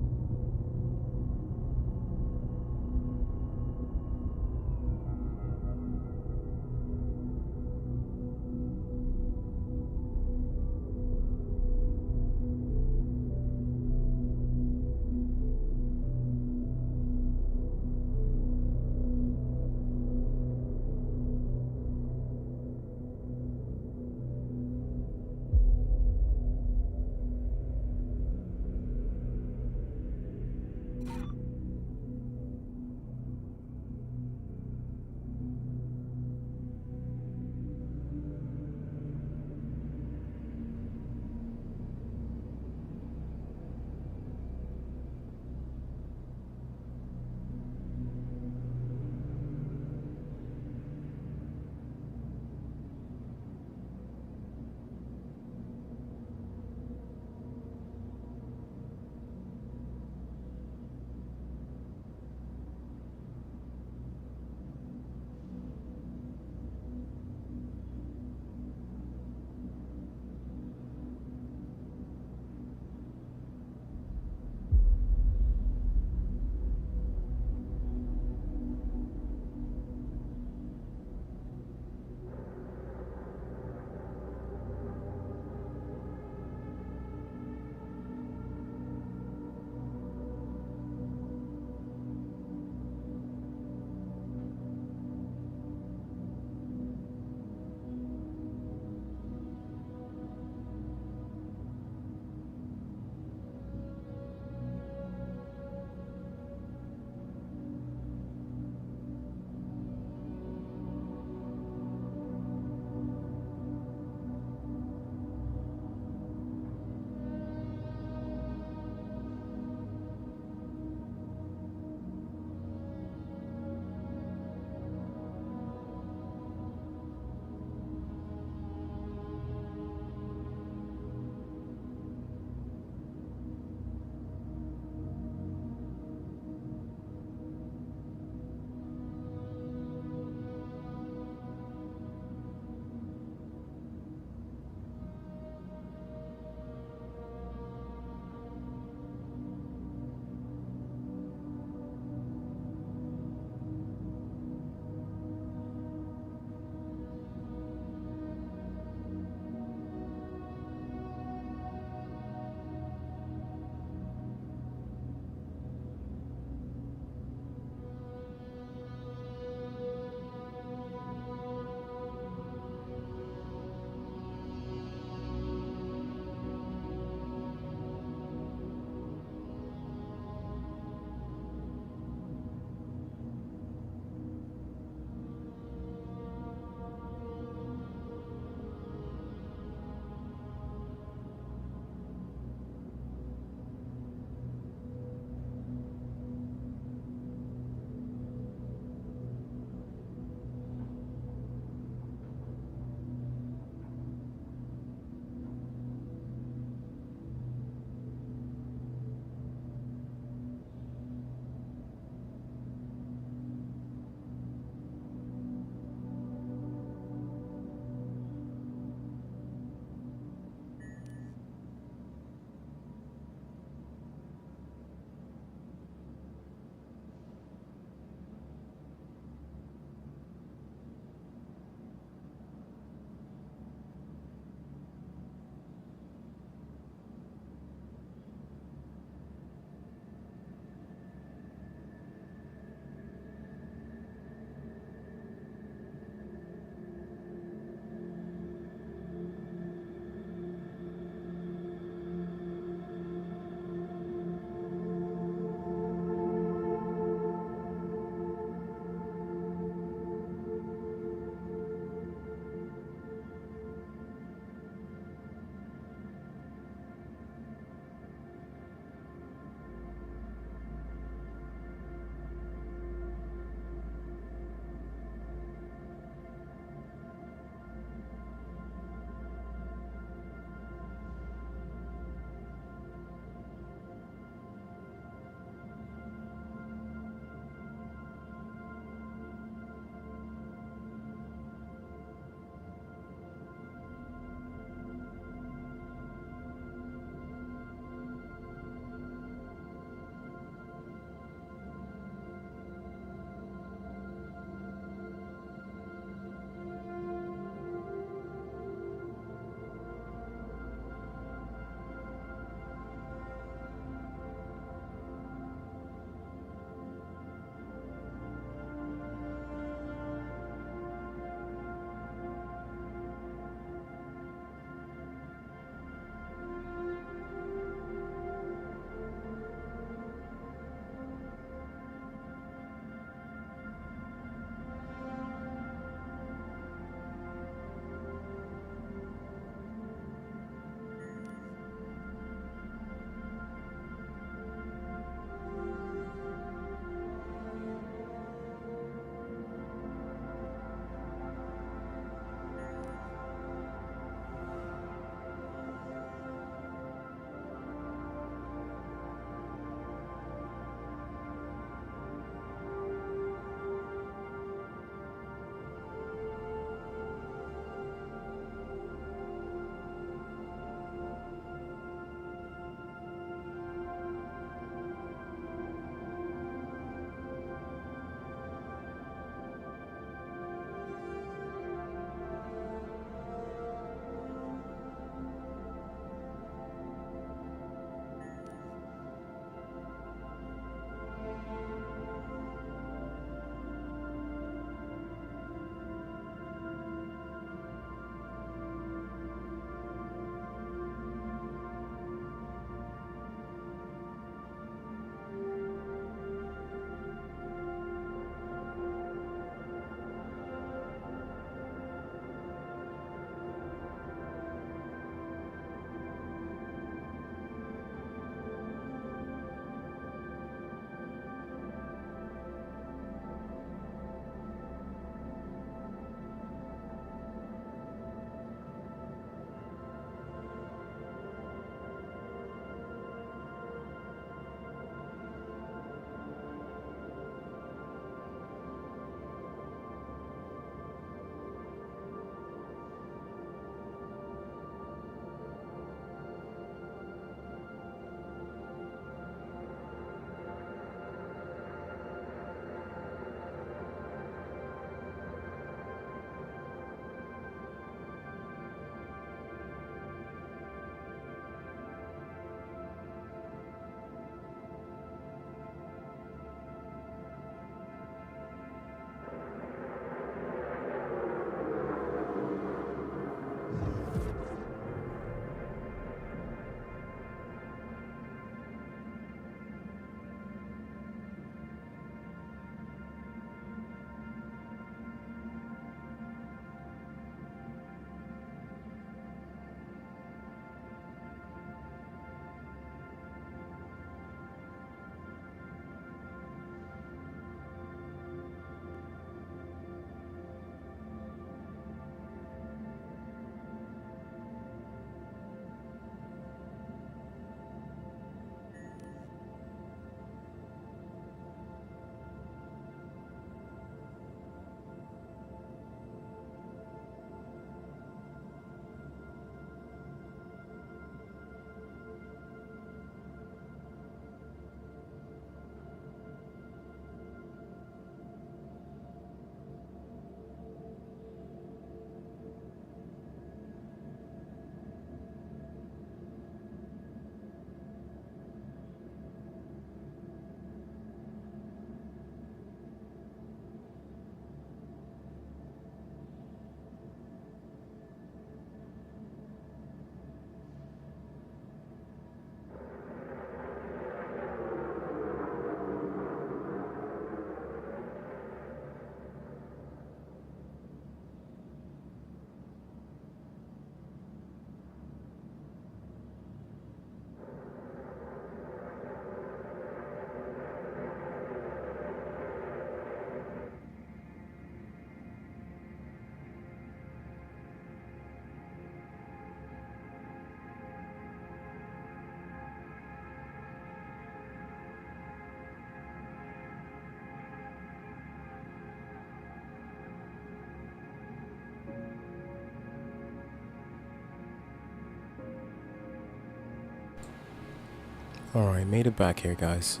Alright, made it back here, guys.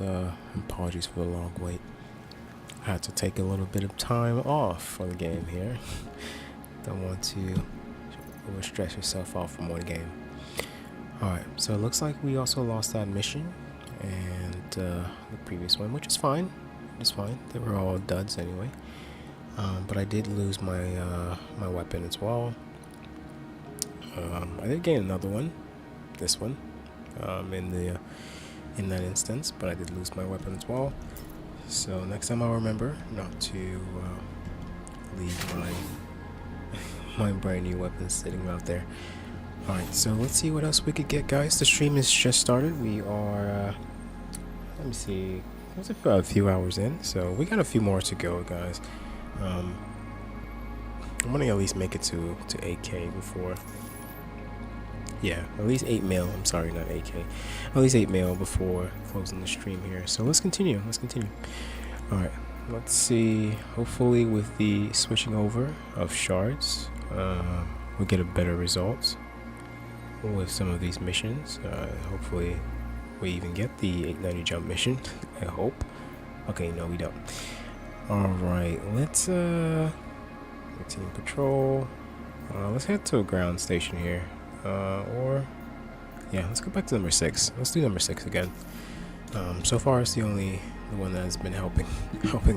Apologies for the long wait. I had to take a little bit of time off for the game here. Don't want to overstress yourself out from one game. Alright, so it looks like we also lost that mission and the previous one, which is fine. It's fine. They were all duds anyway. But I did lose my my weapon as well. I did gain another one, this one, in that instance, but I did lose my weapon as well. So next time I'll remember not to leave my brand new weapon sitting out there. Alright, so let's see what else we could get, guys. The stream is just started. We are, let me see, it's about a few hours in, so we got a few more to go, guys. I'm gonna at least make it to 8K before, yeah, at least 8 mil, I'm sorry, not 8K, at least 8 mil before closing the stream here. So let's continue. Alright, let's see, hopefully with the switching over of shards, we'll get a better results with some of these missions. Hopefully we even get the 890 jump mission. I hope. Okay, no, we don't. Alright, let's routine patrol. Let's head to a ground station here. Or yeah, let's go back to number 6. Let's do number 6 again. So far it's the one that has been helping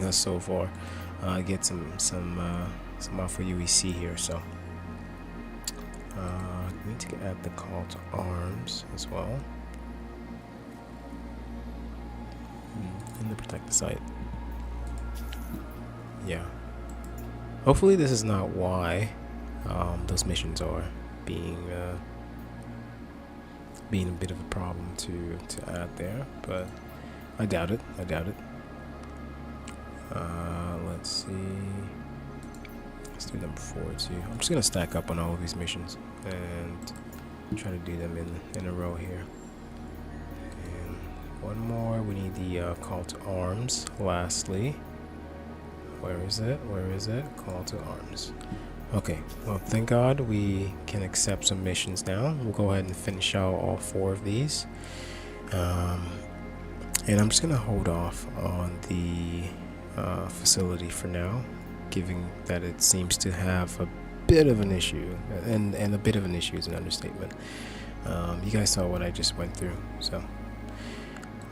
us so far. Get some alpha UEC here, so need to add the call to arms as well. And to protect the site. Yeah. Hopefully this is not why those missions are being a bit of a problem to add there, but I doubt it. Let's see. Let's do number 4 too. I'm just gonna stack up on all of these missions and try to do them in a row here. And one more. We need the call to arms. Lastly, where is it? Call to arms. Okay. Well, thank God we can accept some missions now. We'll go ahead and finish out all 4 of these. And I'm just gonna hold off on the facility for now, given that it seems to have a bit of an issue, and a bit of an issue is an understatement. You guys saw what I just went through, so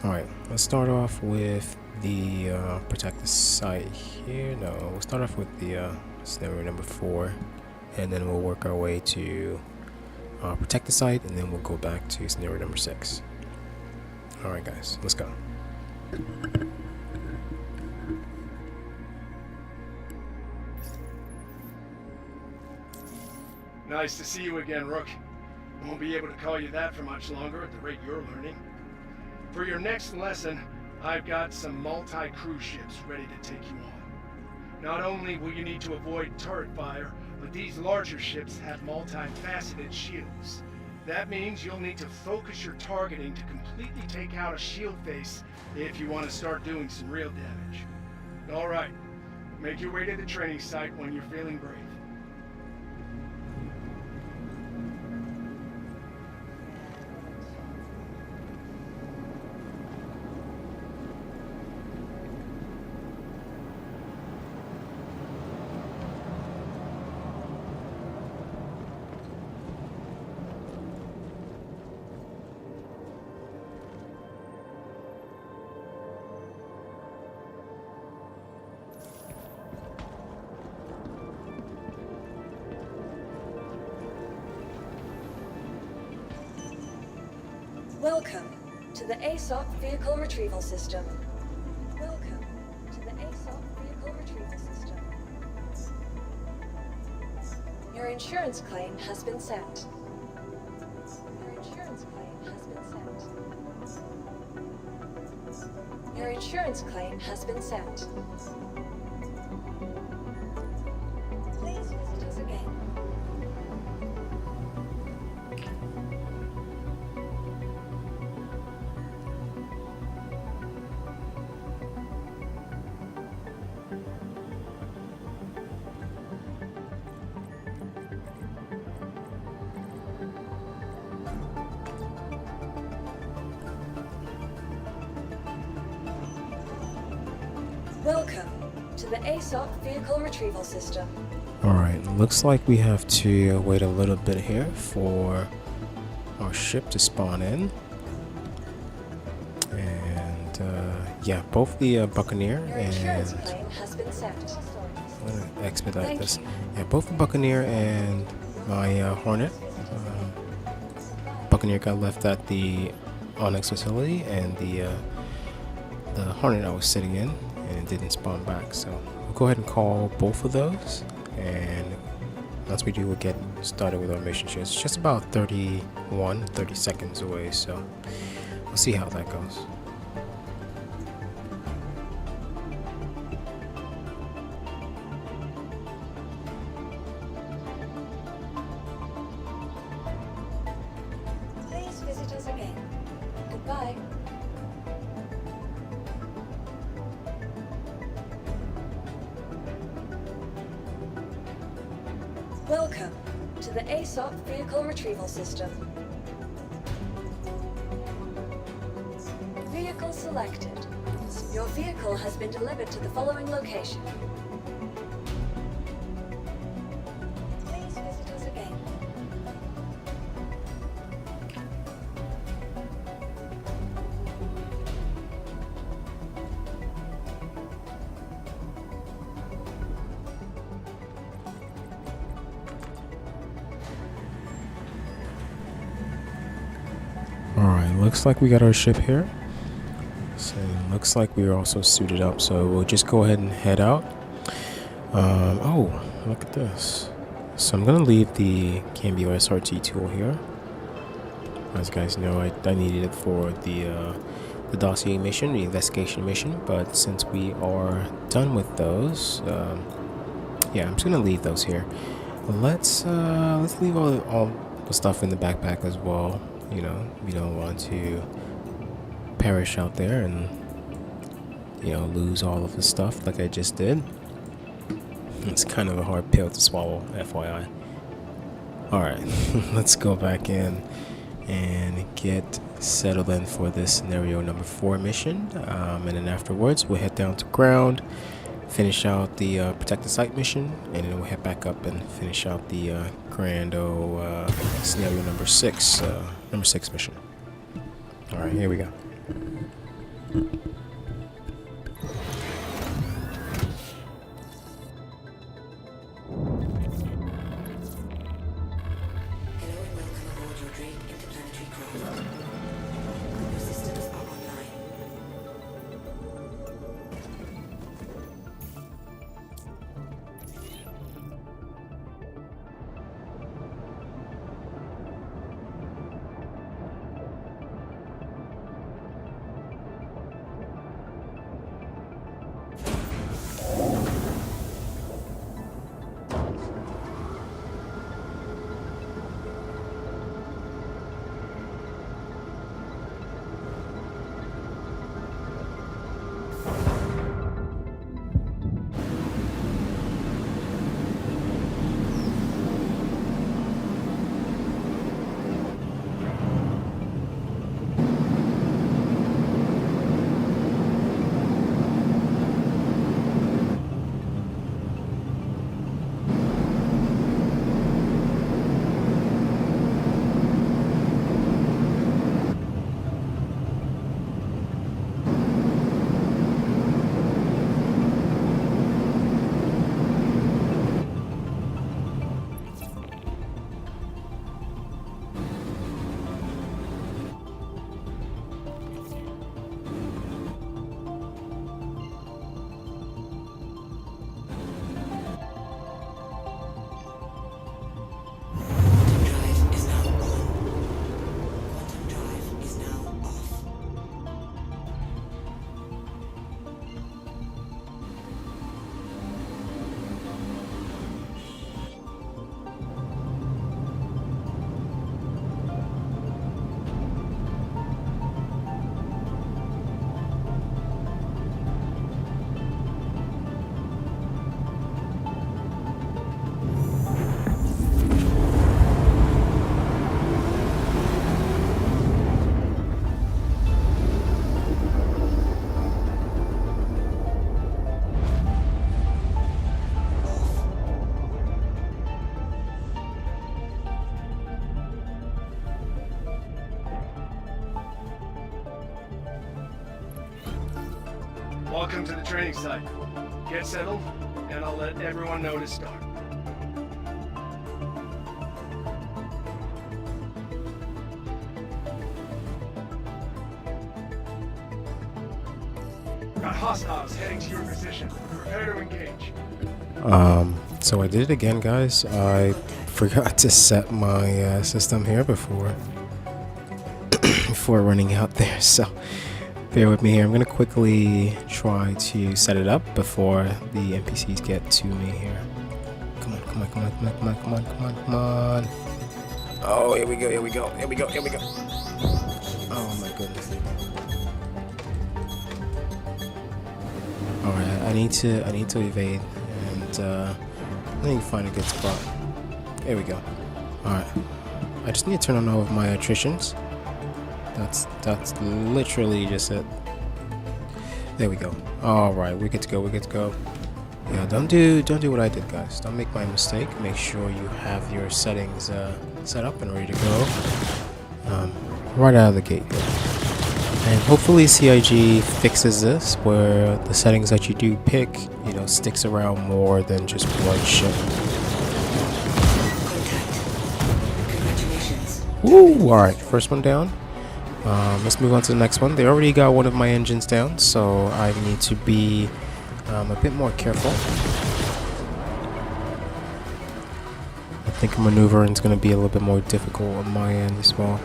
alright, let's start off with the protect the site here. No, we'll start off with the scenario number 4, and then we'll work our way to protect the site, and then we'll go back to scenario number 6. Alright guys, let's go. Nice to see you again, Rook. Won't be able to call you that for much longer at the rate you're learning. For your next lesson, I've got some multi-cruise ships ready to take you on. Not only will you need to avoid turret fire, but these larger ships have multi-faceted shields. That means you'll need to focus your targeting to completely take out a shield face if you want to start doing some real damage. Alright, make your way to the training site when you're feeling brave. Welcome to the ASOC Vehicle Retrieval System. Welcome to the ASOC Vehicle Retrieval System. Your insurance claim has been sent. Your insurance claim has been sent. Your insurance claim has been sent. Please visit us again. Welcome to the ASOC Vehicle Retrieval System. Alright, looks like we have to wait a little bit here for our ship to spawn in. And yeah, both the Buccaneer Your and insurance claim has been sent. I'm gonna expedite Thank this. you. Yeah, both the Buccaneer and my Hornet. Buccaneer got left at the Onyx facility, and the Hornet I was sitting in, and it didn't spawn back. So we'll go ahead and call both of those, and once we do, we'll get started with our mission here. It's just about 30 seconds away, so we'll see how that goes. Please visit us again. Goodbye. Welcome to the ASOC Vehicle Retrieval System. Vehicle selected. Your vehicle has been delivered to the following location. Please visit us again. Alright, looks like we got our ship here. So it looks like we are also suited up, so we'll just go ahead and head out. Oh, look at this. So I'm gonna leave the Cambio SRT tool here. As you guys know, I needed it for the dossier mission, the investigation mission, but since we are done with those, yeah, I'm just gonna leave those here. Let's leave all the stuff in the backpack as well. You know, we don't want to perish out there and, you know, lose all of the stuff like I just did. It's kind of a hard pill to swallow, FYI. Alright, let's go back in and get settled in for this scenario number 4 mission. And then afterwards, we'll head down to ground, finish out the protect the site mission, and then we'll head back up and finish out the Grando scenario number 6 mission. Alright, here we go. Hello and welcome aboard your Drake interplanetary craft. Your systems are online. Welcome to the training site. Get settled, and I'll let everyone know to start. Got hostiles heading to your position. Prepare to engage. So I did it again, guys. I forgot to set my system here before running out there, so bear with me here. I'm gonna quickly try to set it up before the NPCs get to me here. Come on, come on, come on, come on, come on, come on, come on, come on. Oh, here we go, here we go, here we go, here we go. Oh my goodness. Alright, I need to evade, and I need to find a good spot. There we go. Alright. I just need to turn on all of my attritions. That's literally just it. There we go. Alright, we're good to go, we're good to go. Yeah, don't do what I did, guys. Don't make my mistake. Make sure you have your settings set up and ready to go. Right out of the gate. And hopefully CIG fixes this, where the settings that you do pick, you know, sticks around more than just one ship. Woo! Alright, first one down. Let's move on to the next one. They already got one of my engines down, so I need to be a bit more careful. I think maneuvering is going to be a little bit more difficult on my end as well.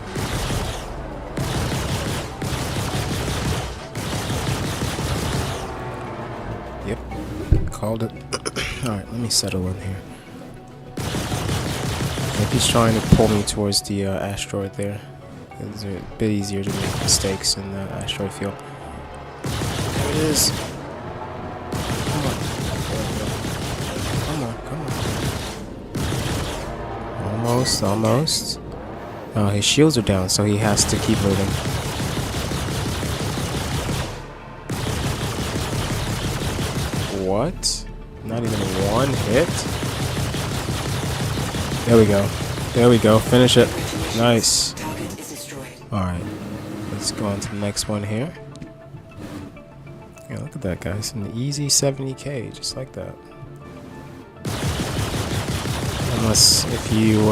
Yep, called it. Alright, let me settle in here. I think he's trying to pull me towards the asteroid there. It's a bit easier to make mistakes in the asteroid field. There it is. Come on. Come on, come on. Almost, almost. Oh, his shields are down, so he has to keep moving. What? Not even one hit? There we go. There we go. Finish it. Nice. Alright. Let's go on to the next one here. Yeah, look at that, guys. An easy 70k, just like that. Unless if you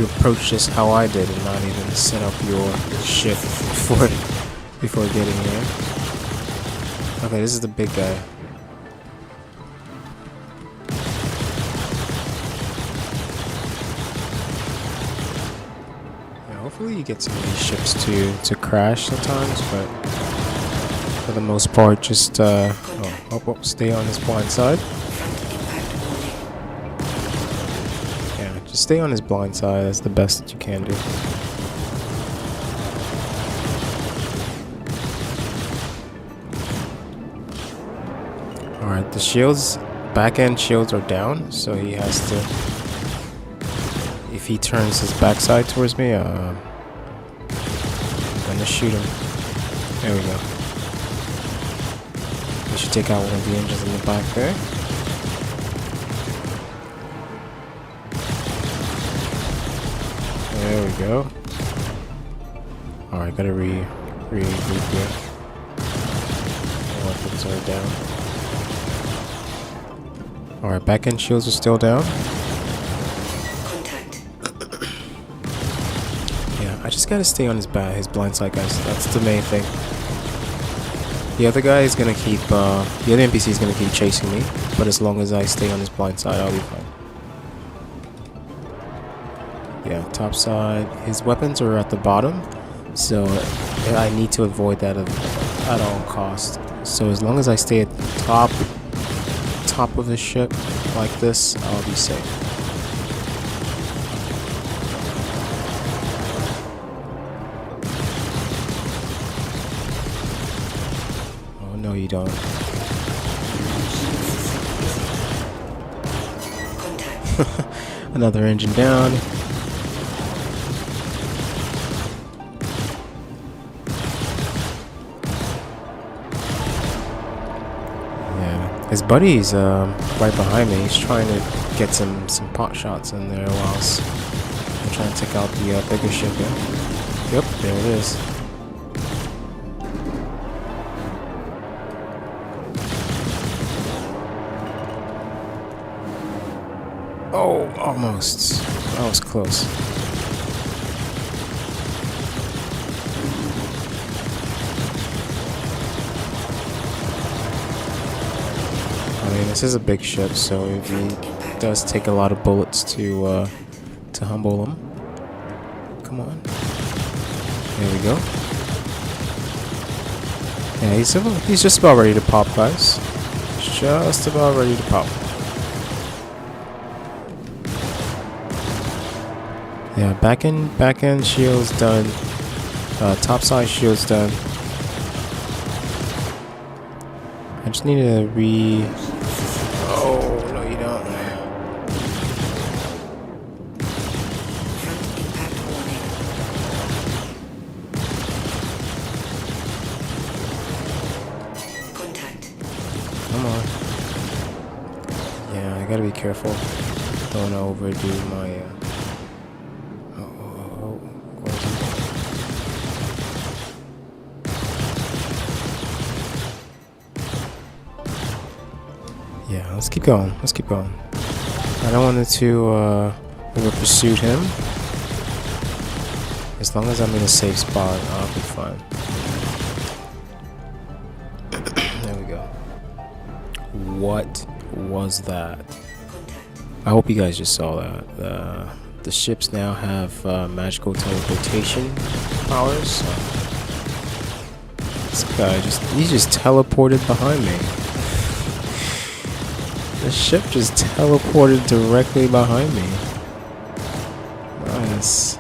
approach this how I did and not even set up your ship before getting here. Okay, this is the big guy. Hopefully you get some of these ships to crash sometimes, but for the most part, just stay on his blind side. Yeah, just stay on his blind side. That's the best that you can do. All right, the shields, back end shields are down, so he has to. If he turns his backside towards me, I'm gonna shoot him. There we go. We should take out one of the engines in the back there. There we go. Alright, gotta regroup here. Weapons are down. Alright, back end shields are still down. I just gotta stay on his blind side, guys. That's the main thing. The other guy is gonna keep, the other NPC is gonna keep chasing me, but as long as I stay on his blind side, I'll be fine. Yeah, top side. His weapons are at the bottom, so I need to avoid that at all costs. So as long as I stay at the top of the ship like this, I'll be safe. No, you don't. Another engine down. Yeah, his buddy's right behind me. He's trying to get some pot shots in there whilst I'm trying to take out the bigger ship. Yep, there it is. Oh, almost. That was close. I mean, this is a big ship, so it does take a lot of bullets to humble him. Come on. There we go. Yeah, he's just about ready to pop, guys. Just about ready to pop. Yeah, back end shield's done. Topside shield's done. I just need to Oh, no you don't. Come on. Yeah, I gotta be careful. Don't wanna overdo my yeah, let's keep going. Let's keep going. I don't want it to over pursue him. As long as I'm in a safe spot, I'll be fine. There we go. What was that? I hope you guys just saw that. The ships now have magical teleportation powers. So this guy he just teleported behind me. The ship just teleported directly behind me. Nice.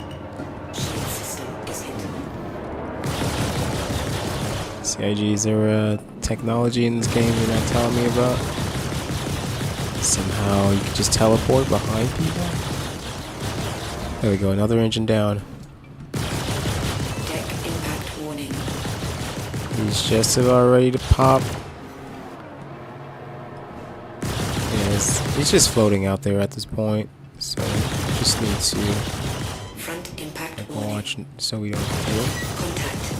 CIG, is there a technology in this game you're not telling me about? Somehow you can just teleport behind people? There we go, another engine down. Deck impact warning. He's just about ready to pop. He's just floating out there at this point, so just need to Front impact watch so we don't kill. Contact.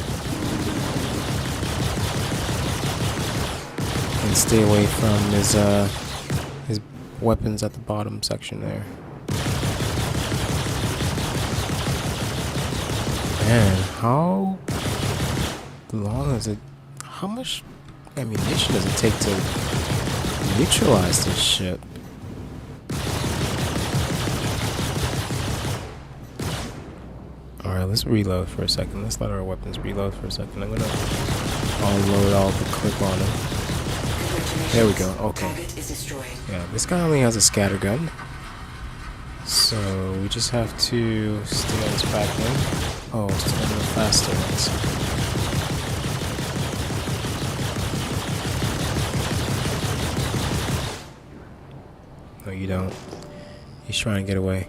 And stay away from his weapons at the bottom section there. Man, how long is it? How much ammunition does it take to neutralize this ship? Alright, let's reload for a second. Let's let our weapons reload for a second. I'm gonna unload all the clip on him. There we go. Okay. Target is destroyed. Yeah, this guy only has a scatter gun. So we just have to stay on his back end. Oh, it's going a little faster. No, you don't. He's trying to get away.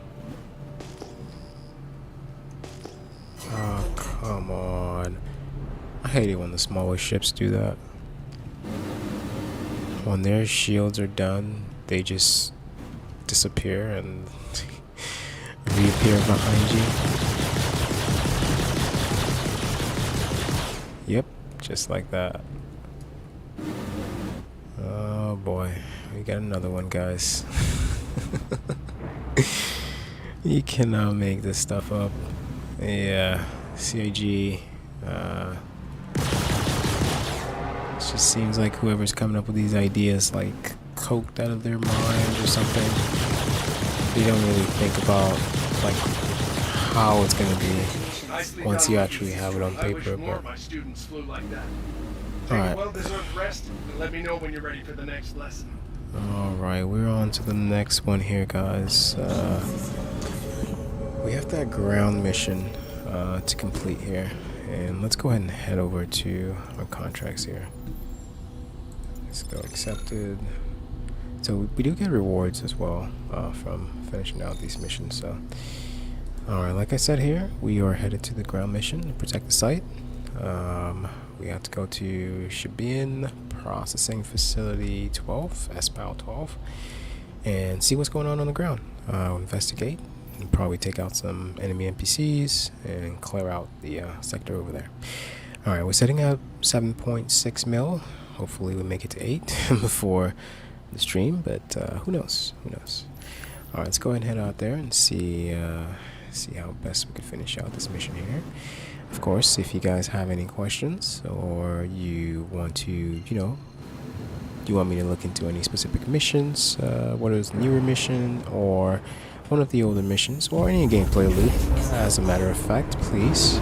Oh, come on. I hate it when the smaller ships do that. When their shields are done, they just disappear and reappear behind you. Yep, just like that. Oh boy, we got another one, guys. You cannot make this stuff up. Yeah, CIG. It just seems like whoever's coming up with these ideas, like, coked out of their mind or something. They don't really think about, like, how it's gonna be once you actually have it on paper. But alright. Well-deserved rest, and let me know when you're ready for the next lesson. Alright, we're on to the next one here, guys. We have that ground mission to complete here. And let's go ahead and head over to our contracts here. Let's go accepted. So we do get rewards as well from finishing out these missions. So, alright, like I said here, we are headed to the ground mission to protect the site. We have to go to Shabian Processing Facility 12, SPAL 12, and see what's going on the ground. Investigate, and probably take out some enemy NPCs and clear out the sector over there. Alright, we're setting up 7.6 mil. Hopefully we make it to 8 before the stream, but who knows? Who knows? Alright, let's go ahead and head out there and see how best we can finish out this mission here. Of course, if you guys have any questions or you want to, you want me to look into any specific missions, whether it's a newer mission or one of the older missions or any gameplay loop, as a matter of fact, please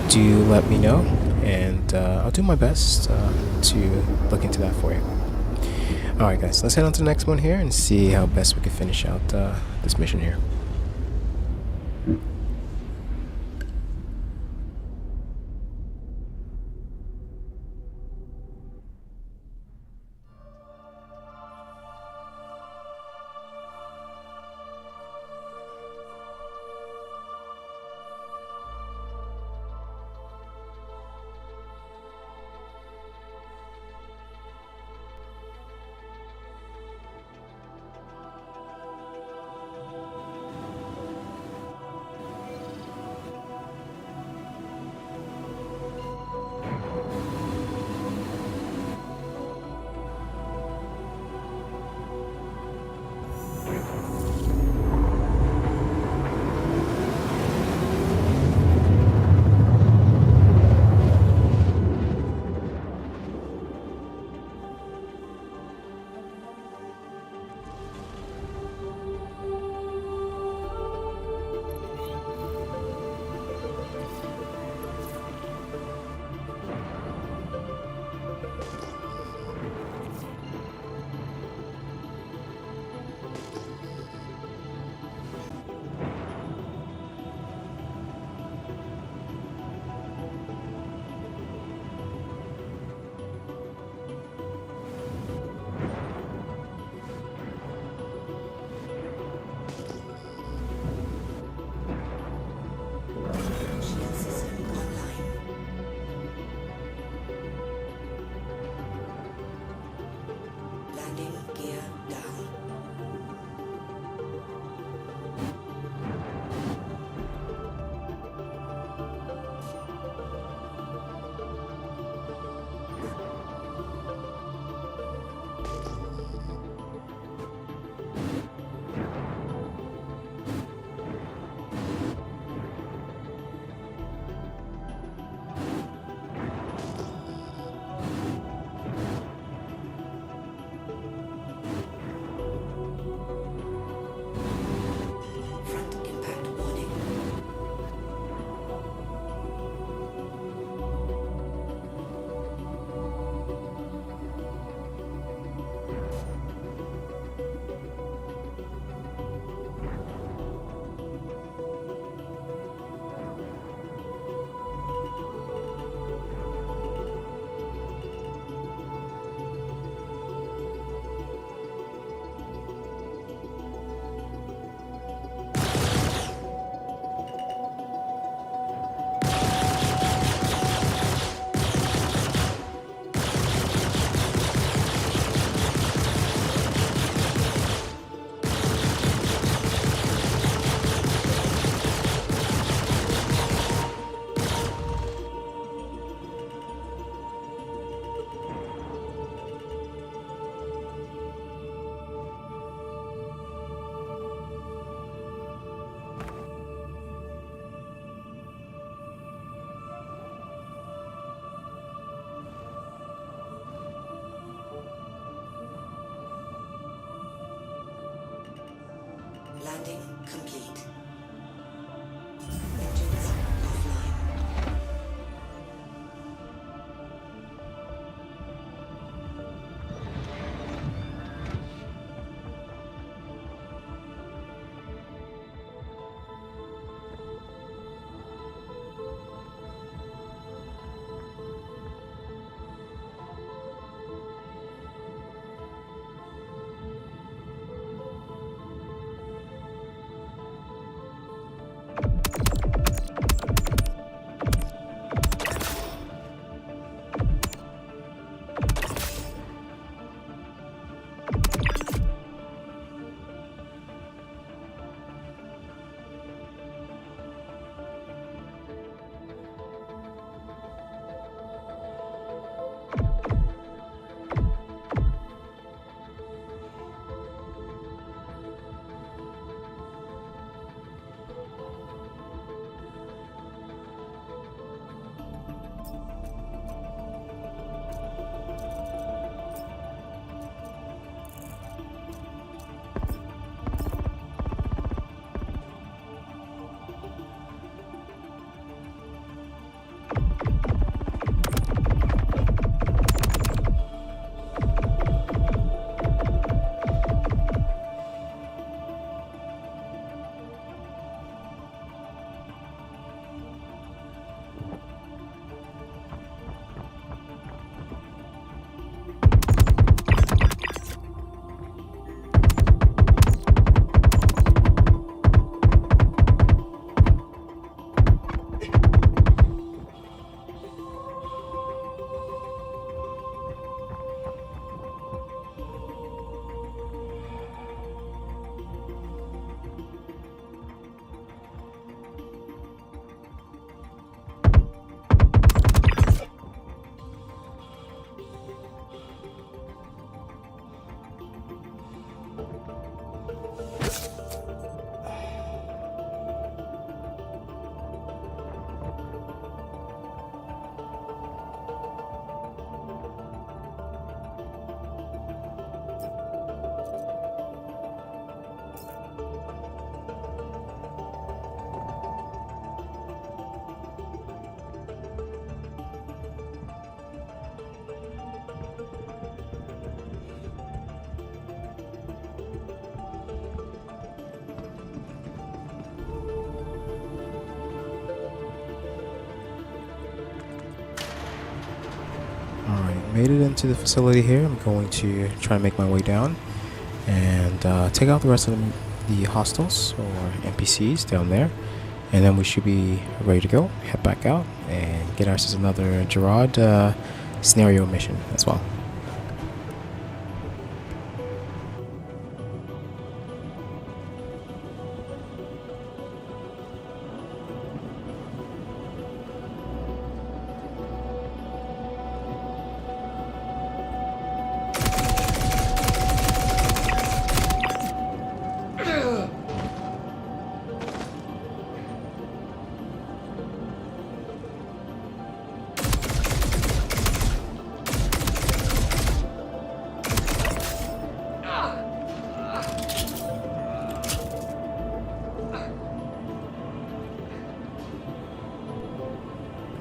do let me know, and I'll do my best to look into that for you. Alright guys, let's head on to the next one here and see how best we can finish out this mission here. Landing complete. Engines offline. Alright, made it into the facility here. I'm going to try and make my way down and take out the rest of the hostiles or NPCs down there. And then we should be ready to go, head back out, and get ourselves another Gerard scenario mission as well.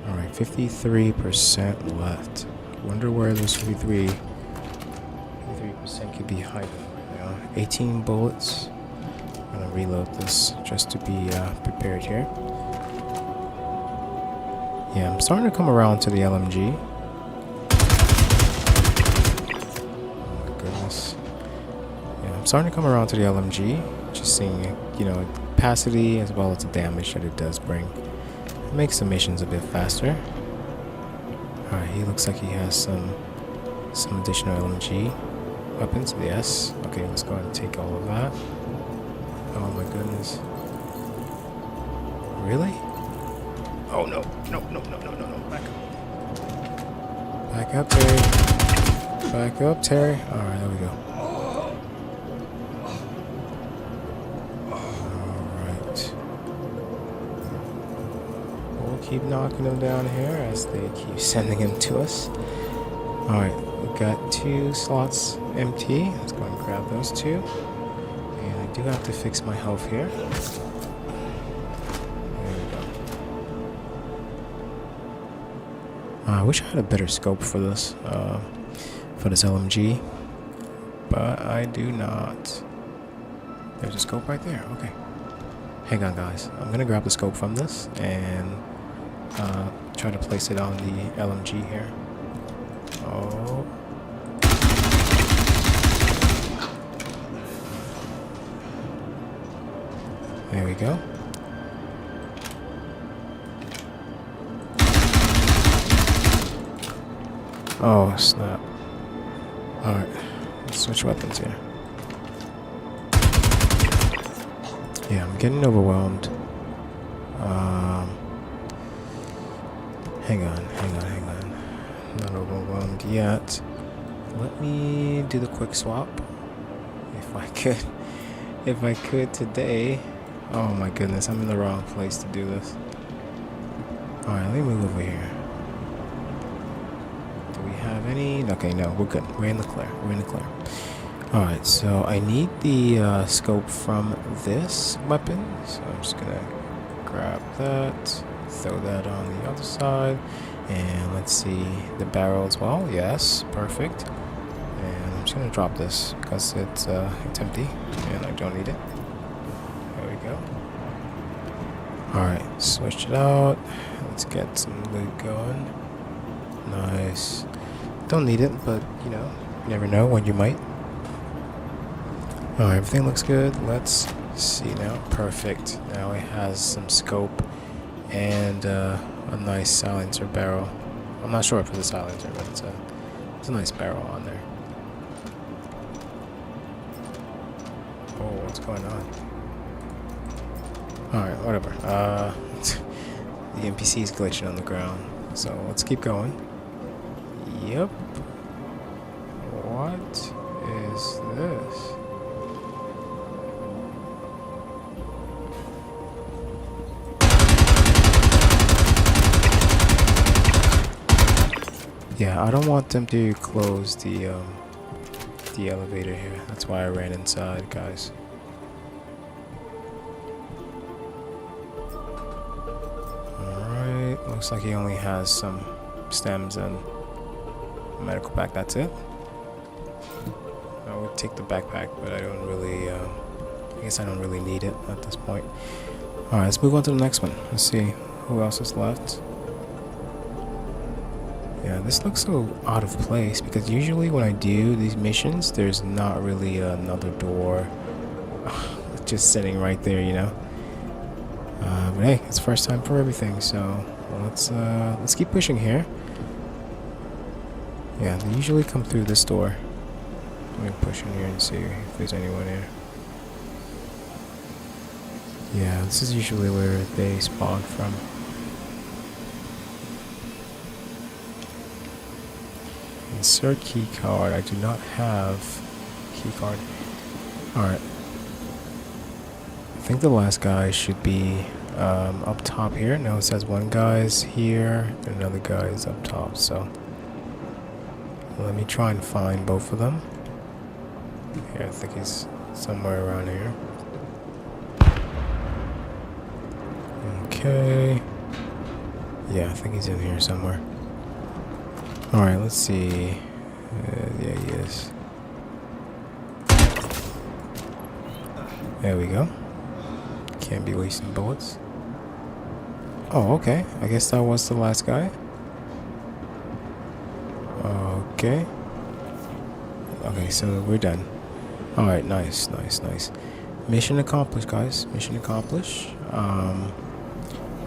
Alright, 53% left. Wonder where those 53% could be hiding right now. 18 bullets. I'm gonna reload this just to be prepared here. Yeah, I'm starting to come around to the LMG. Oh my goodness. Yeah, I'm starting to come around to the LMG. Just seeing, you know, capacity as well as the damage that it does bring. It makes the missions a bit faster. Alright, he looks like he has some additional LMG weapons. Yes. Okay, let's go ahead and take all of that. Oh my goodness. Really? Oh no. No. Back up. Back up, Terry. Back up, Terry. Alright, there we go. Alright. We'll keep knocking them down here as they keep sending him to us. Alright, we've got 2 slots empty. Let's go and grab those 2. And I do have to fix my health here. I wish I had a better scope for this LMG, but I do not. There's a scope right there. Okay. Hang on, guys. I'm gonna grab the scope from this and try to place it on the LMG here. Oh. There we go. Oh, snap. Alright, let's switch weapons here. Yeah, I'm getting overwhelmed. Hang on. Not overwhelmed yet. Let me do the quick swap. If I could today. Oh my goodness, I'm in the wrong place to do this. Alright, let me move over here. Have any? Okay, no, we're good. We're in the clear. Alright, so I need the scope from this weapon. So I'm just gonna grab that, throw that on the other side, and let's see the barrel as well. Yes, perfect. And I'm just gonna drop this because it's empty and I don't need it. There we go. Alright, switch it out. Let's get some loot going. Nice. Don't need it, but you know, you never know when you might. Alright, everything looks good. Let's see now. Perfect. Now it has some scope and a nice silencer barrel. I'm not sure for the silencer, but it's a nice barrel on there. Oh, what's going on? Alright, whatever. The NPC is glitching on the ground, so let's keep going. Yep. What is this? Yeah, I don't want them to close the elevator here. That's why I ran inside, guys. Alright, looks like he only has some stems and medical pack. That's it. I would take the backpack, but I don't really I guess I don't really need it at this point. Alright, let's move on to the next one. Let's see who else is left. Yeah, this looks so out of place because usually when I do these missions, there's not really another door just sitting right there, you know. But hey, it's first time for everything, so let's keep pushing here. Yeah, they usually come through this door. Let me push in here and see if there's anyone here. Yeah, this is usually where they spawn from. Insert key card. I do not have key card. Alright. I think the last guy should be up top here. No, it says one guy's here and another guy is up top, so let me try and find both of them. Here, I think he's somewhere around here. Okay. Yeah, I think he's in here somewhere. Alright, let's see. Yeah, he is. There we go. Can't be wasting bullets. Oh, okay. I guess that was the last guy. Okay. Okay, so we're done. Alright, nice. Mission accomplished, guys. Mission accomplished.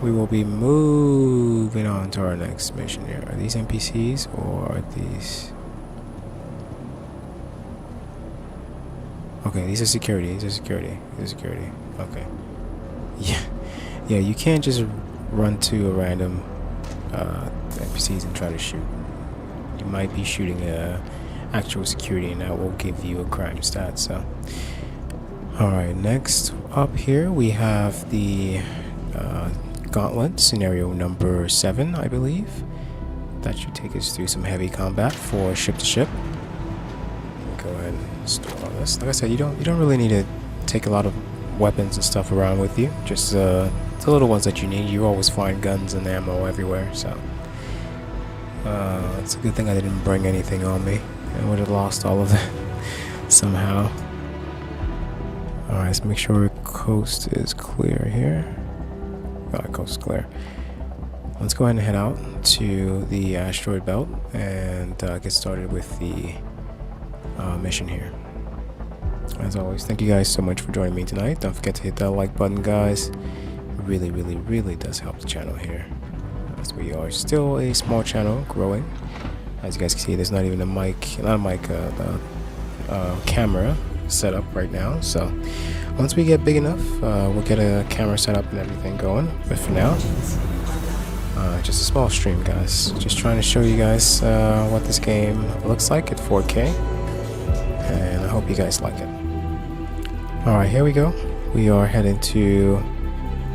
We will be moving on to our next mission here. Are these NPCs or are these... Okay, these are security. Okay. Yeah, you can't just run to a random NPCs and try to shoot. You might be shooting actual security and that will give you a crime stat, so... Alright, next up here we have the Gauntlet, scenario number 7, I believe. That should take us through some heavy combat for ship to ship. Go ahead and store all this. Like I said, you don't really need to take a lot of weapons and stuff around with you. Just the little ones that you need. You always find guns and ammo everywhere, so it's a good thing I didn't bring anything on me. I would have lost all of that somehow. Alright, let's make sure coast is clear here. Coast is clear. Let's go ahead and head out to the asteroid belt and get started with the mission here. As always, thank you guys so much for joining me tonight. Don't forget to hit that like button, guys. It really does help the channel here, as we are still a small channel growing. As you guys can see, there's not even a camera set up right now, so once we get big enough, we'll get a camera set up and everything going. But for now, just a small stream, guys. Just trying to show you guys what this game looks like at 4K, and I hope you guys like it. Alright, here we go. We are heading to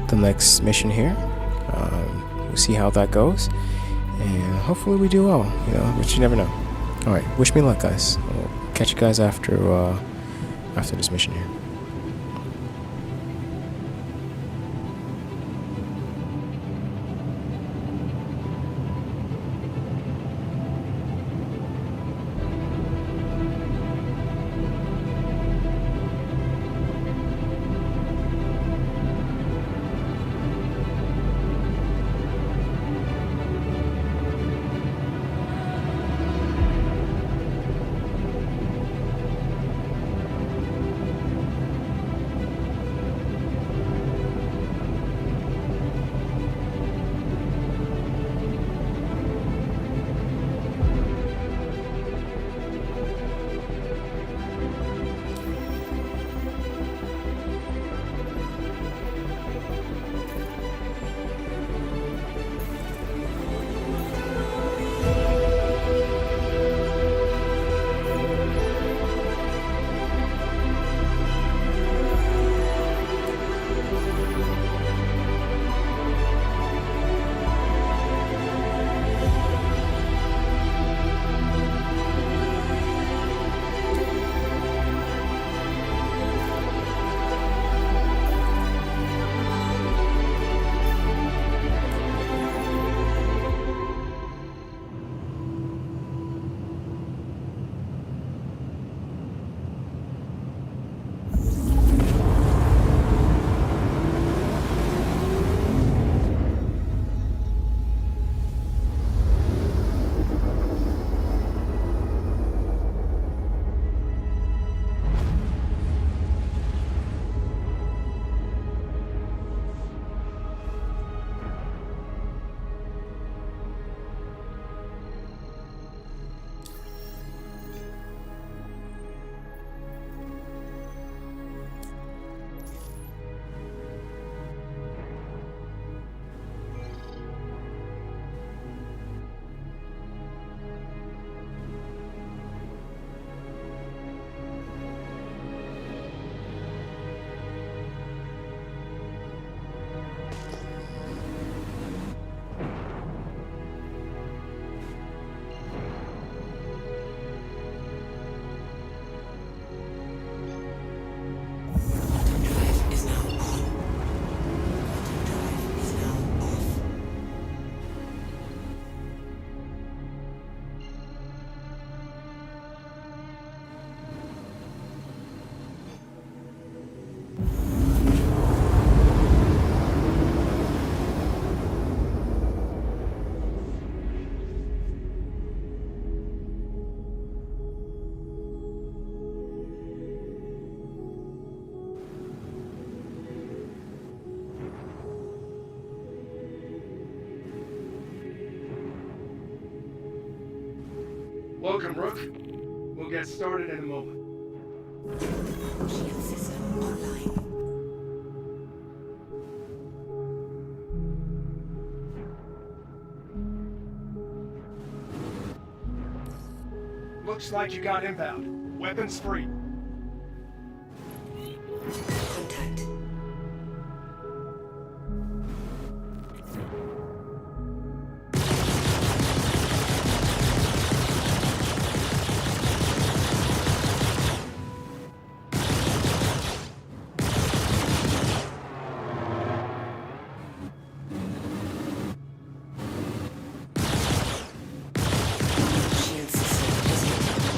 the next mission here. We'll see how that goes, and hopefully we do well, you know, but you never know. Alright, wish me luck, guys. I'll catch you guys after this mission here. Welcome, Rook. We'll get started in a moment. Shield system online. Looks like you got inbound. Weapons free. Contact. Shield system disconnected.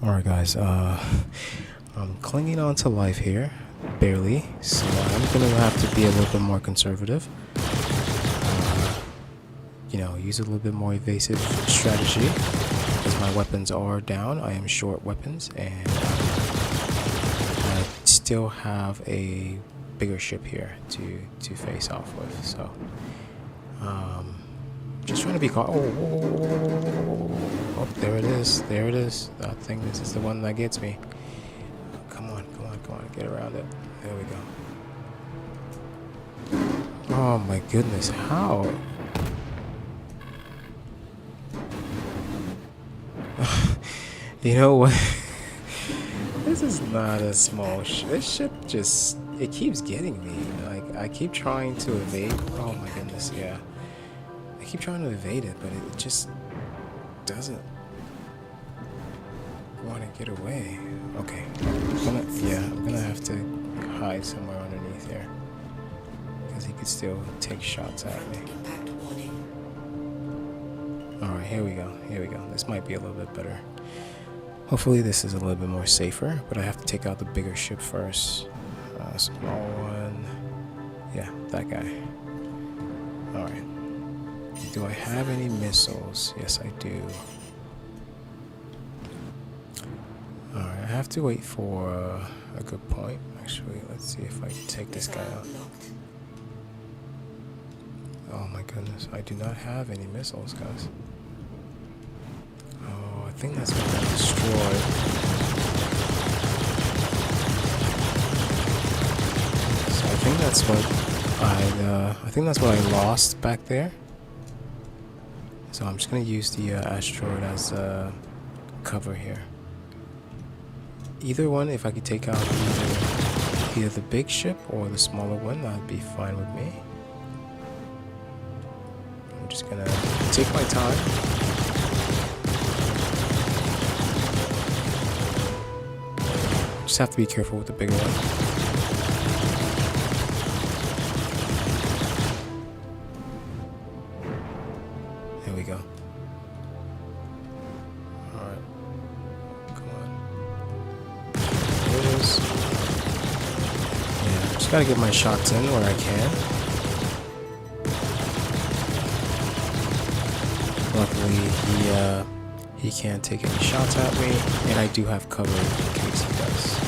Alright guys, I'm clinging on to life here, barely, so I'm gonna have to be a little bit more conservative. You know, use a little bit more evasive strategy, because my weapons are down. I am short weapons, and I still have a bigger ship here to face off with, so just trying to be cautious. Oh, there it is. There it is. I think this is the one that gets me. Come on, come on, come on. Get around it. There we go. Oh my goodness. How? You know what? This is not a small ship. This ship just... it keeps getting me. Like, I keep trying to evade. Oh my goodness, yeah. I keep trying to evade it, but it just doesn't want to get away. Okay, I'm gonna have to hide somewhere underneath here, because he could still take shots at me. Alright, here we go, here we go. This might be a little bit better. Hopefully this is a little bit more safer, but I have to take out the bigger ship first. Small one. Yeah, that guy. Alright. Do I have any missiles? Yes, I do. Alright, I have to wait for a good point. Actually, let's see if I can take this guy out. Oh my goodness, I do not have any missiles, guys. Oh, I think that's what got destroyed. So I think that's what I lost back there. So I'm just gonna use the asteroid as cover here. Either one, if I could take out either the big ship or the smaller one, that'd be fine with me. I'm just gonna take my time. Just have to be careful with the bigger one. There we go. Alright. Come on. There it is. Yeah, just gotta get my shots in where I can. Luckily, he can't take any shots at me, and I do have cover in case he does.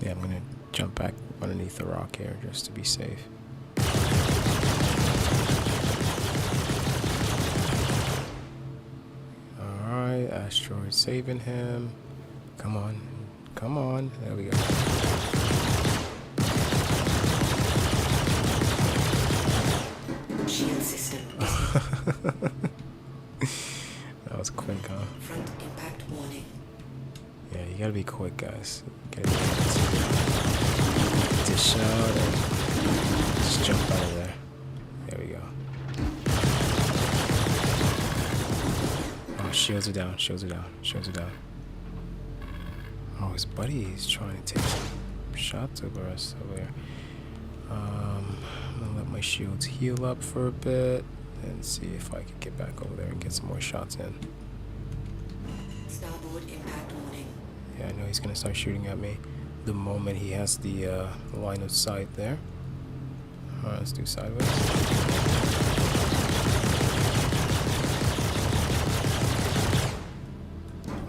Yeah, I'm gonna jump back underneath the rock here just to be safe. Alright, asteroid saving him. Come on, come on. There we go. Shield system. That was quick, huh? Front impact warning. Yeah, you gotta be quick, guys. Get dish out and just jump out of there. There we go. Oh, shields are down, shields are down, shields are down. Oh, his buddy is trying to take some shots over us over there. I'm gonna let my shields heal up for a bit and see if I can get back over there and get some more shots in. Starboard impact warning. Yeah, I know he's gonna start shooting at me the moment he has the line of sight there. Alright, let's do sideways.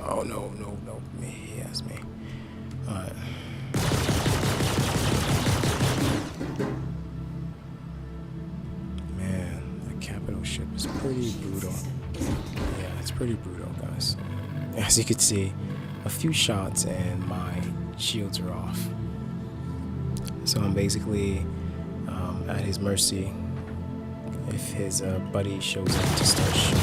Oh no, no, no, me, he has me. Alright. Man, the capital ship is pretty brutal. Yeah, it's pretty brutal, guys. As you can see, a few shots and my shields are off. So I'm basically at his mercy if his buddy shows up to start shooting.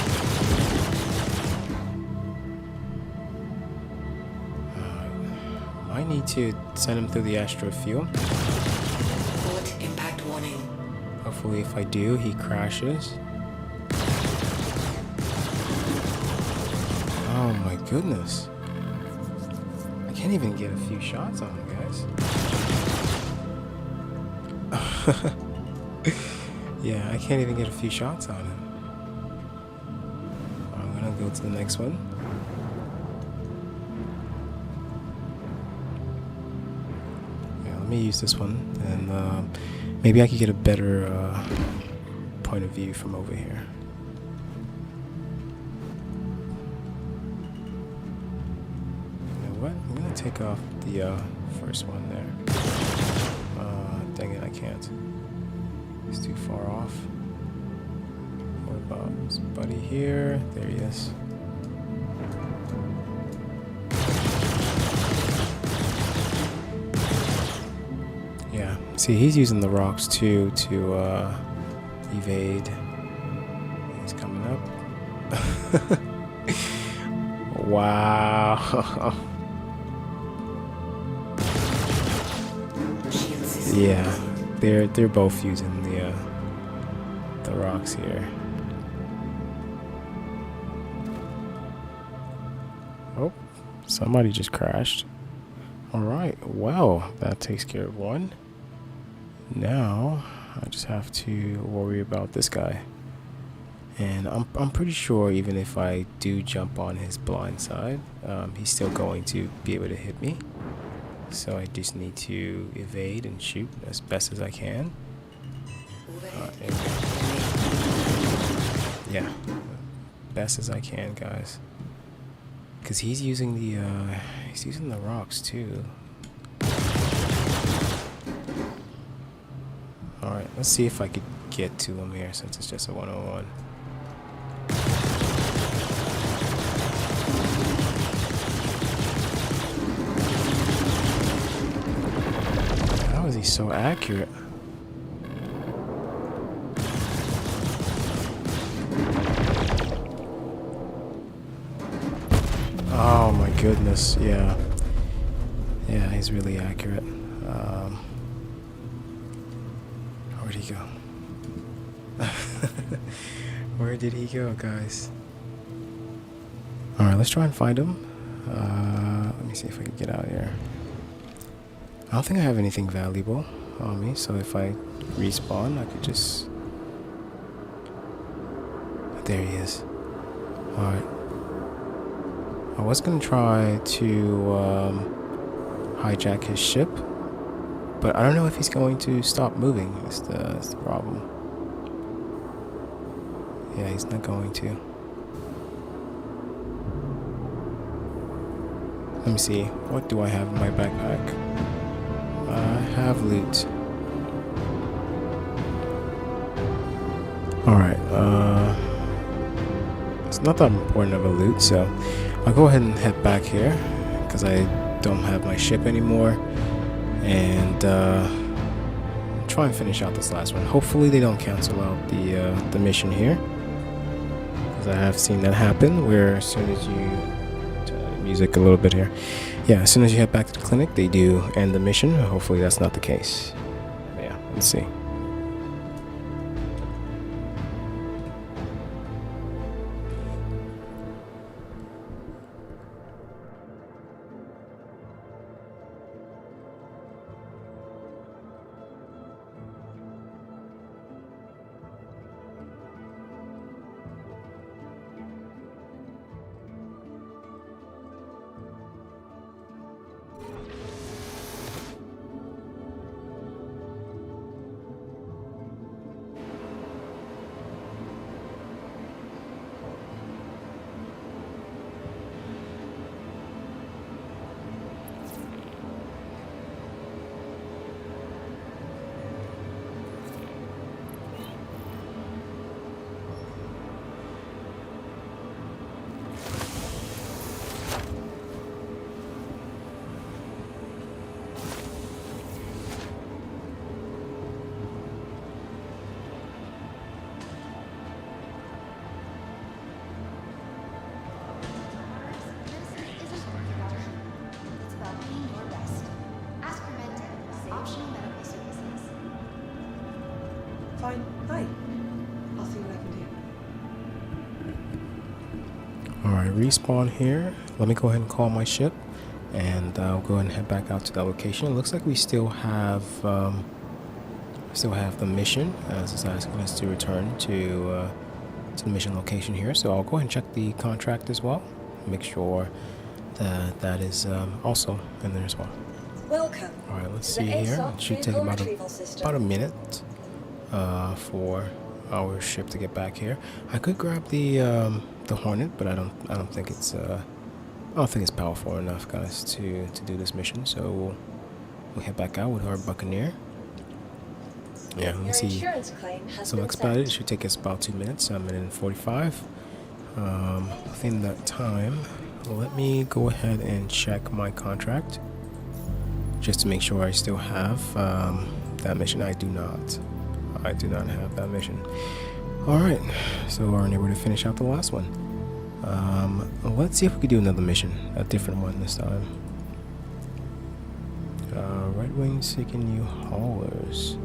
I need to send him through the asteroid field. Port impact warning. Hopefully if I do, he crashes. Oh my goodness. I can't even get a few shots on him, guys. Yeah, I can't even get a few shots on him. I'm gonna go go to the next one. Yeah, let me use this one, and maybe I could get a better point of view from over here. You know what? I'm gonna take off the first one there. Dang it, I can't. He's too far off. What about his buddy here? There he is. Yeah, see, he's using the rocks too to evade. He's coming up. Wow. Yeah, they're both using the rocks here. Oh, somebody just crashed. All right, well, that takes care of one. Now I just have to worry about this guy, and I'm pretty sure even if I do jump on his blind side, he's still going to be able to hit me. So I just need to evade and shoot as best as I can. Yeah, best as I can, guys. Because he's using the rocks too. All right, let's see if I could get to him here since it's just a 1-on-1. He's so accurate. Oh my goodness, yeah. Yeah, he's really accurate. Where'd he go? Where did he go, guys? Alright, let's try and find him. Let me see if I can get out here. I don't think I have anything valuable on me, so if I respawn, I could just... There he is. Alright. I was going to try to hijack his ship, but I don't know if he's going to stop moving. That's the problem. Yeah, he's not going to. Let me see. What do I have in my backpack? I have loot. Alright, it's not that important of a loot, so I'll go ahead and head back here because I don't have my ship anymore, and try and finish out this last one. Hopefully they don't cancel out the mission here, because I have seen that happen where as soon as you music a little bit here. Yeah, as soon as you head back to the clinic, they do end the mission. Hopefully that's not the case. But yeah, let's see. Fine. Hi. I'll see what I can do. Alright, respawn here. Let me go ahead and call my ship, and I'll go ahead and head back out to that location. It looks like we still have the mission, as it's asking us to return to to the mission location here. So I'll go ahead and check the contract as well. Make sure that that is also in there as well. Welcome. All right, let's to the see here. ASOP It should take vehicle about retrieval system. a minute for our ship to get back here. I could grab the Hornet, but I don't think it's powerful enough, guys, to do this mission. So we'll head back out with our Buccaneer. Yeah, let me Your see. insurance claim has So been expedited. It sent. should take us about 2 minutes, a minute and 45. Within that time, let me go ahead and check my contract just to make sure I still have that mission. I do not have that mission. Alright, so we're unable to finish out the last one. Let's see if we could do another mission, a different one this time. Red Wing seeking new haulers.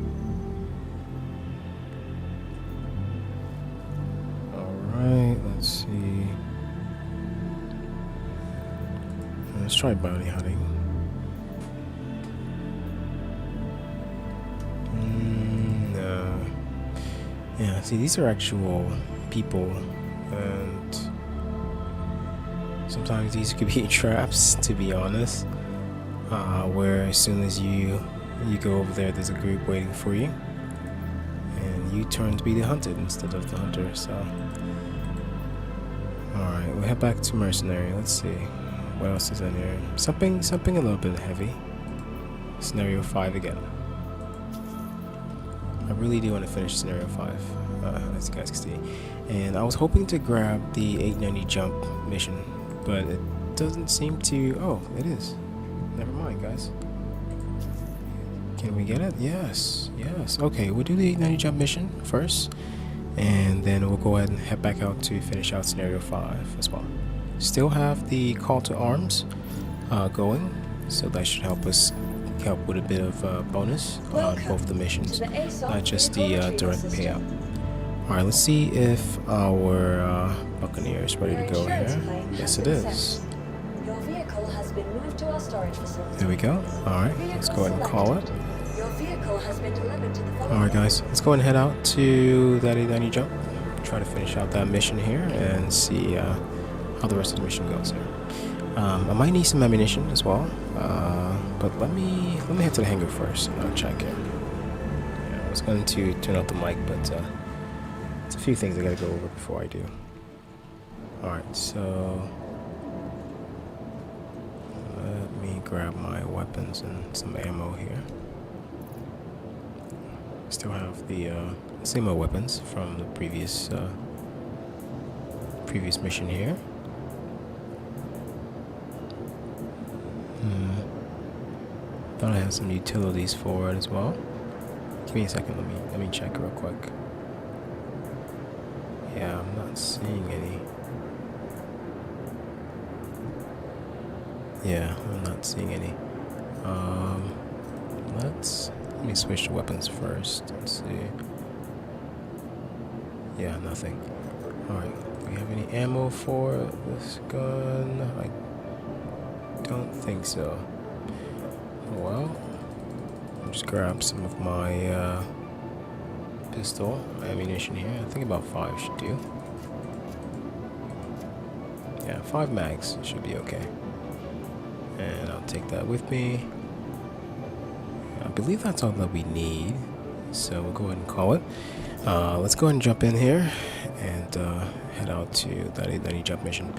Alright, let's see. Let's try bounty hunting. No. Yeah, see, these are actual people, and sometimes these could be traps, to be honest. Where as soon as you go over there, there's a group waiting for you, and you turn to be the hunted instead of the hunter. So, all right, we'll head back to mercenary. Let's see what else is in here. Something a little bit heavy. Scenario 5 again. I really do want to finish scenario 5, as you guys can see. And I was hoping to grab the 890 jump mission, but it doesn't seem to. Oh, it is. Never mind, guys. Can we get it? Yes. Okay, we'll do the 890 jump mission first, and then we'll go ahead and head back out to finish out scenario 5 as well. Still have the call to arms going, so that should help us with a bit of bonus on both the missions, not just the direct payout. Alright, let's see if our Buccaneer is ready to go here. Yes, it is. Your vehicle has been moved to our storage facility. There we go. Alright, let's go ahead and call it. Your vehicle has been delivered to the following. Alright, guys, let's go ahead and head out to that 890 jump. Try to finish out that mission here and see how the rest of the mission goes here. I might need some ammunition as well, but let me head to the hangar first and I'll check here. Yeah, I was going to turn out the mic, but it's a few things I gotta go over before I do. Alright, so let me grab my weapons and some ammo here. Still have the same old weapons from the previous mission here. Thought I had some utilities for it as well. Give me a second, let me check real quick. Yeah, I'm not seeing any. Yeah, I'm not seeing any. Let me switch to weapons first. Let's see. Yeah, nothing. Alright, do we have any ammo for this gun? I don't think so. Well, I'll just grab some of my pistol ammunition here. I think about 5 should do. Yeah, 5 mags should be okay. And I'll take that with me. I believe that's all that we need. So we'll go ahead and call it. Let's go ahead and jump in here and head out to that 890 jump mission.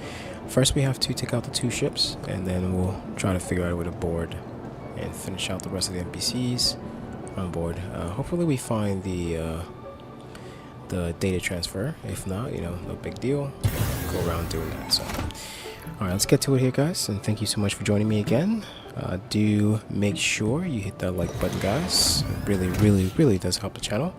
First we have to take out the 2 ships, and then we'll try to figure out a way to board and finish out the rest of the NPCs on board. Hopefully we find the data transfer. If not, no big deal. Go around doing that. So, all right, let's get to it here, guys. And thank you so much for joining me again. Do make sure you hit that like button, guys. It really does help the channel.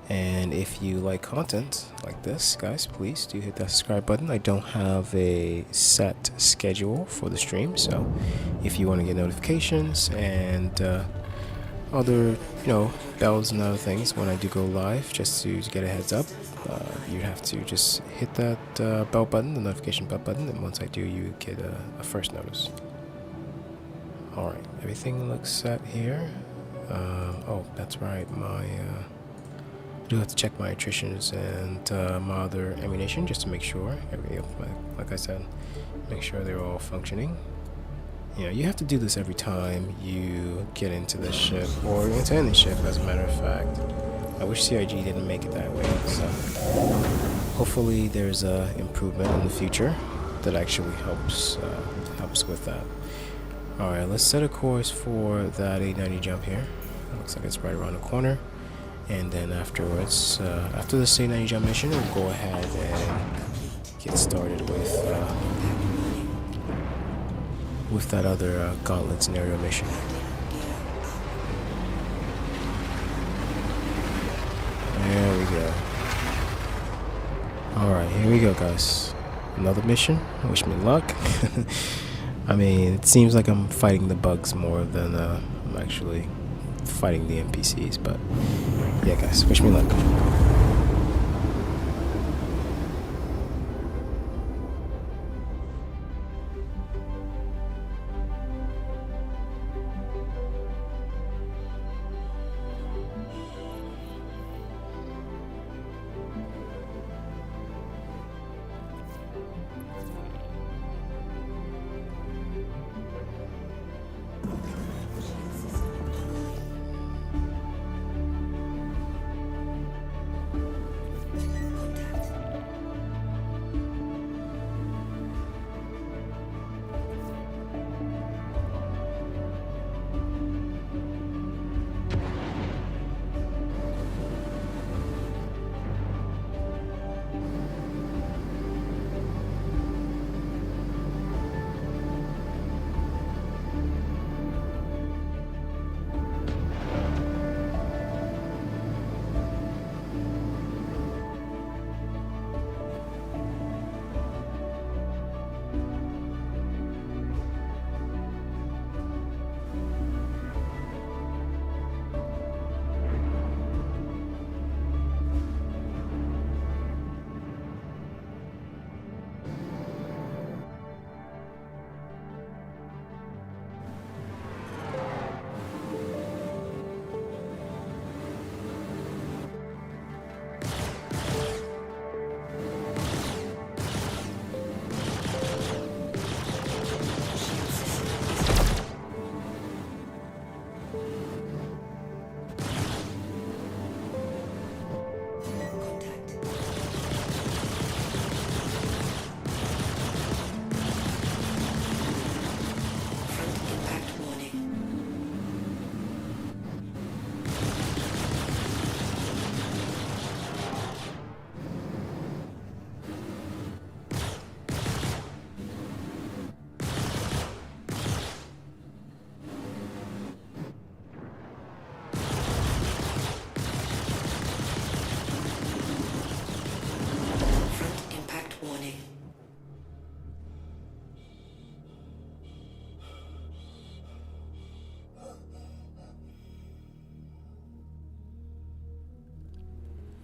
And if you like content like this, guys, please do hit that subscribe button. I don't have a set schedule for the stream, so if you want to get notifications and other, bells and other things when I do go live, just to get a heads up, you have to just hit that bell button, the notification bell button, and once I do, you get a first notice. Alright, everything looks set here. Oh, that's right, my do have to check my attritions and my other ammunition just to make sure. Like I said, make sure they're all functioning. You know, you have to do this every time you get into the ship or into any ship, as a matter of fact. I wish CIG didn't make it that way. So hopefully there's a improvement in the future that actually helps with that. All right, let's set a course for that 890 jump here. Looks like it's right around the corner. And then afterwards, after the 890 jump mission, we'll go ahead and get started with that other Gauntlet scenario mission. There we go. Alright, here we go, guys. Another mission. Wish me luck. I mean, it seems like I'm fighting the bugs more than I'm actually fighting the NPCs, but yeah, guys, wish me luck.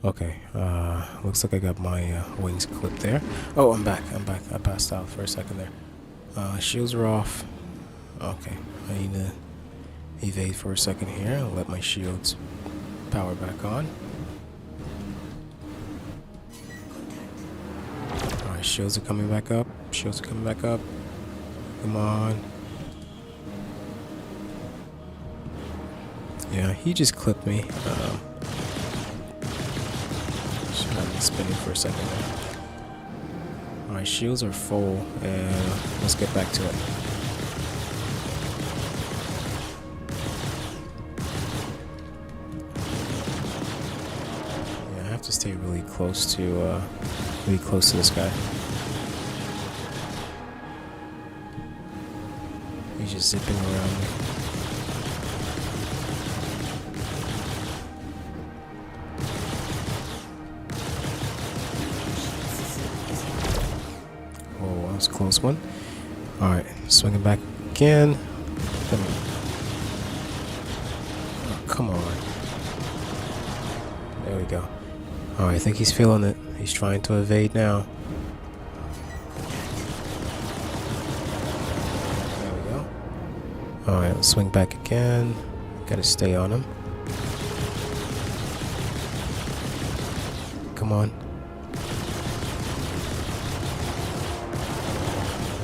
Okay, looks like I got my wings clipped there. Oh, I'm back. I passed out for a second there. Shields are off. Okay, I need to evade for a second here. I'll let my shields power back on. Alright, shields are coming back up. Shields are coming back up. Come on. Yeah, he just clipped me. Spinning for a second there. Alright, shields are full, and let's get back to it. Yeah, I have to stay really close to this guy. He's just zipping around me. Close one. Alright, swinging back again. Oh, come on. There we go. Alright, I think he's feeling it. He's trying to evade now. There we go. Alright, let's swing back again. Gotta stay on him. come on.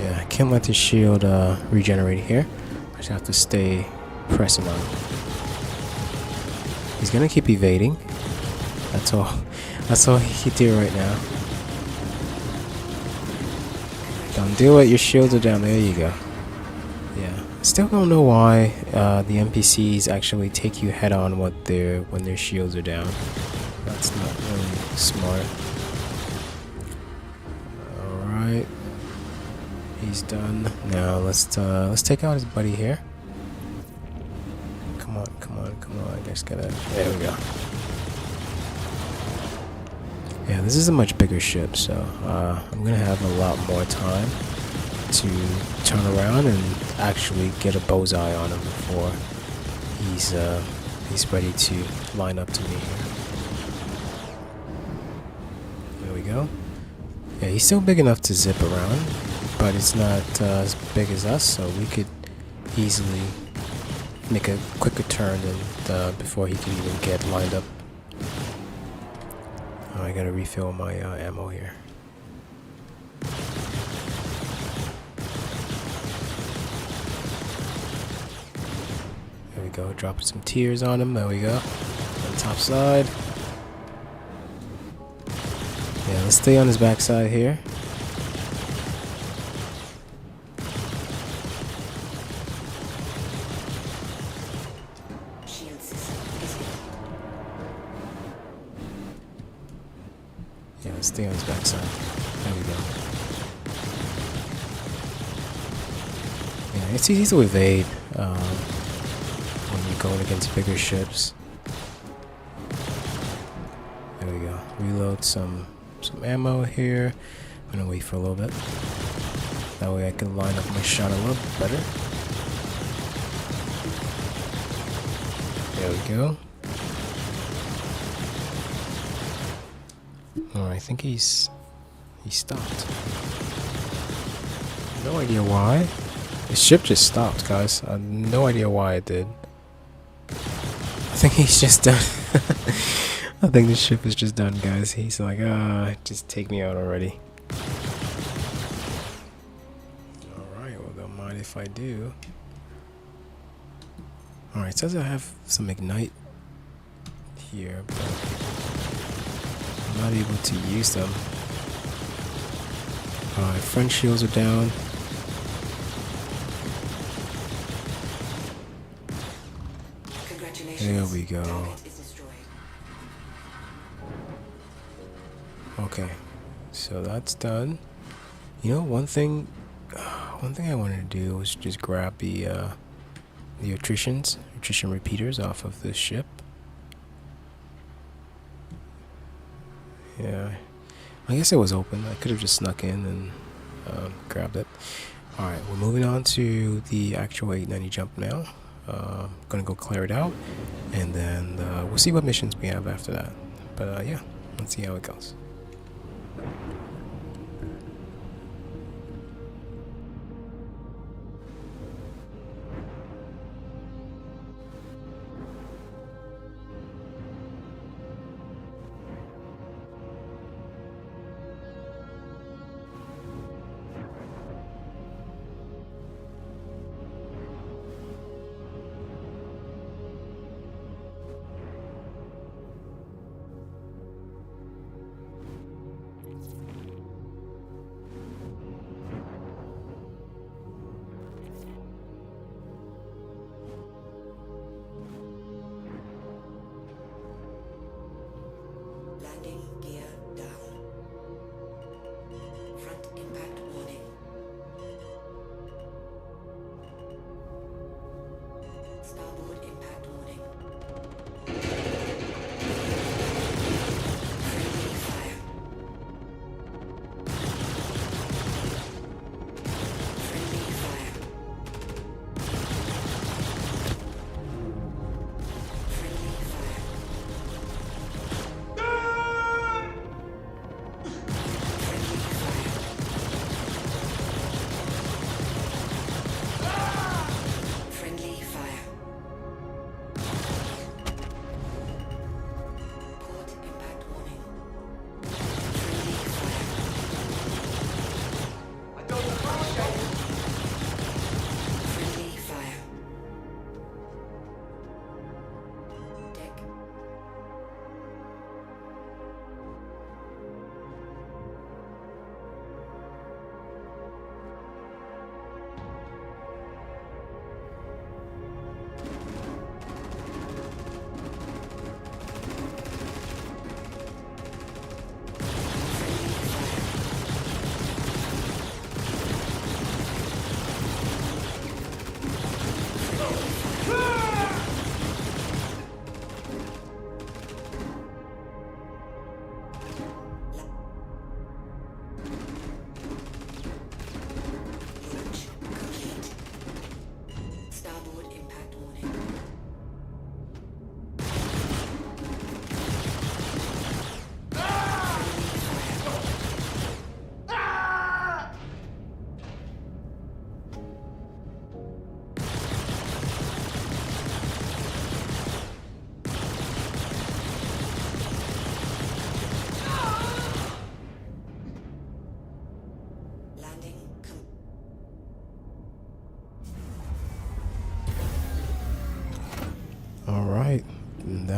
Yeah, I can't let the shield regenerate here. I just have to stay pressing on. He's gonna keep evading. That's all. That's all he can do right now. Don't do it. Your shields are down. There you go. Yeah. Still don't know why the NPCs actually take you head on when their shields are down. That's not really smart. All right. He's done. Now let's take out his buddy here. Come on, come on, come on. I just gotta. There we go. Yeah, this is a much bigger ship, so I'm gonna have a lot more time to turn around and actually get a bullseye on him before he's ready to line up to me here. There we go. Yeah, he's still big enough to zip around, but it's not as big as us, so we could easily make a quicker turn than before he could even get lined up. Oh, I gotta refill my ammo here. There we go, dropping some tears on him. There we go. On the top side. Yeah, let's stay on his backside here. Shield system is Yeah, let's stay on his backside. There we go. Yeah, it's easy to evade when you're going against bigger ships. There we go. Reload some ammo here. I'm gonna wait for a little bit. That way I can line up my shot a little bit better. There we go. Oh, I think he stopped. No idea why. The ship just stopped, guys. I have no idea why it did. I think he's just done. I think the ship is just done, guys. He's like, just take me out already. Alright, well, don't mind if I do. Alright, it says I have some ignite here, but I'm not able to use them. Alright, front shields are down. There we go. Gauntlet is destroyed. Okay, so that's done. You know, one thing I wanted to do was just grab the attrition repeaters off of this ship. Yeah, I guess it was open. I could have just snuck in and grabbed it. Alright, we're moving on to the actual 890 jump now. Gonna go clear it out, and then we'll see what missions we have after that. But yeah, let's see how it goes.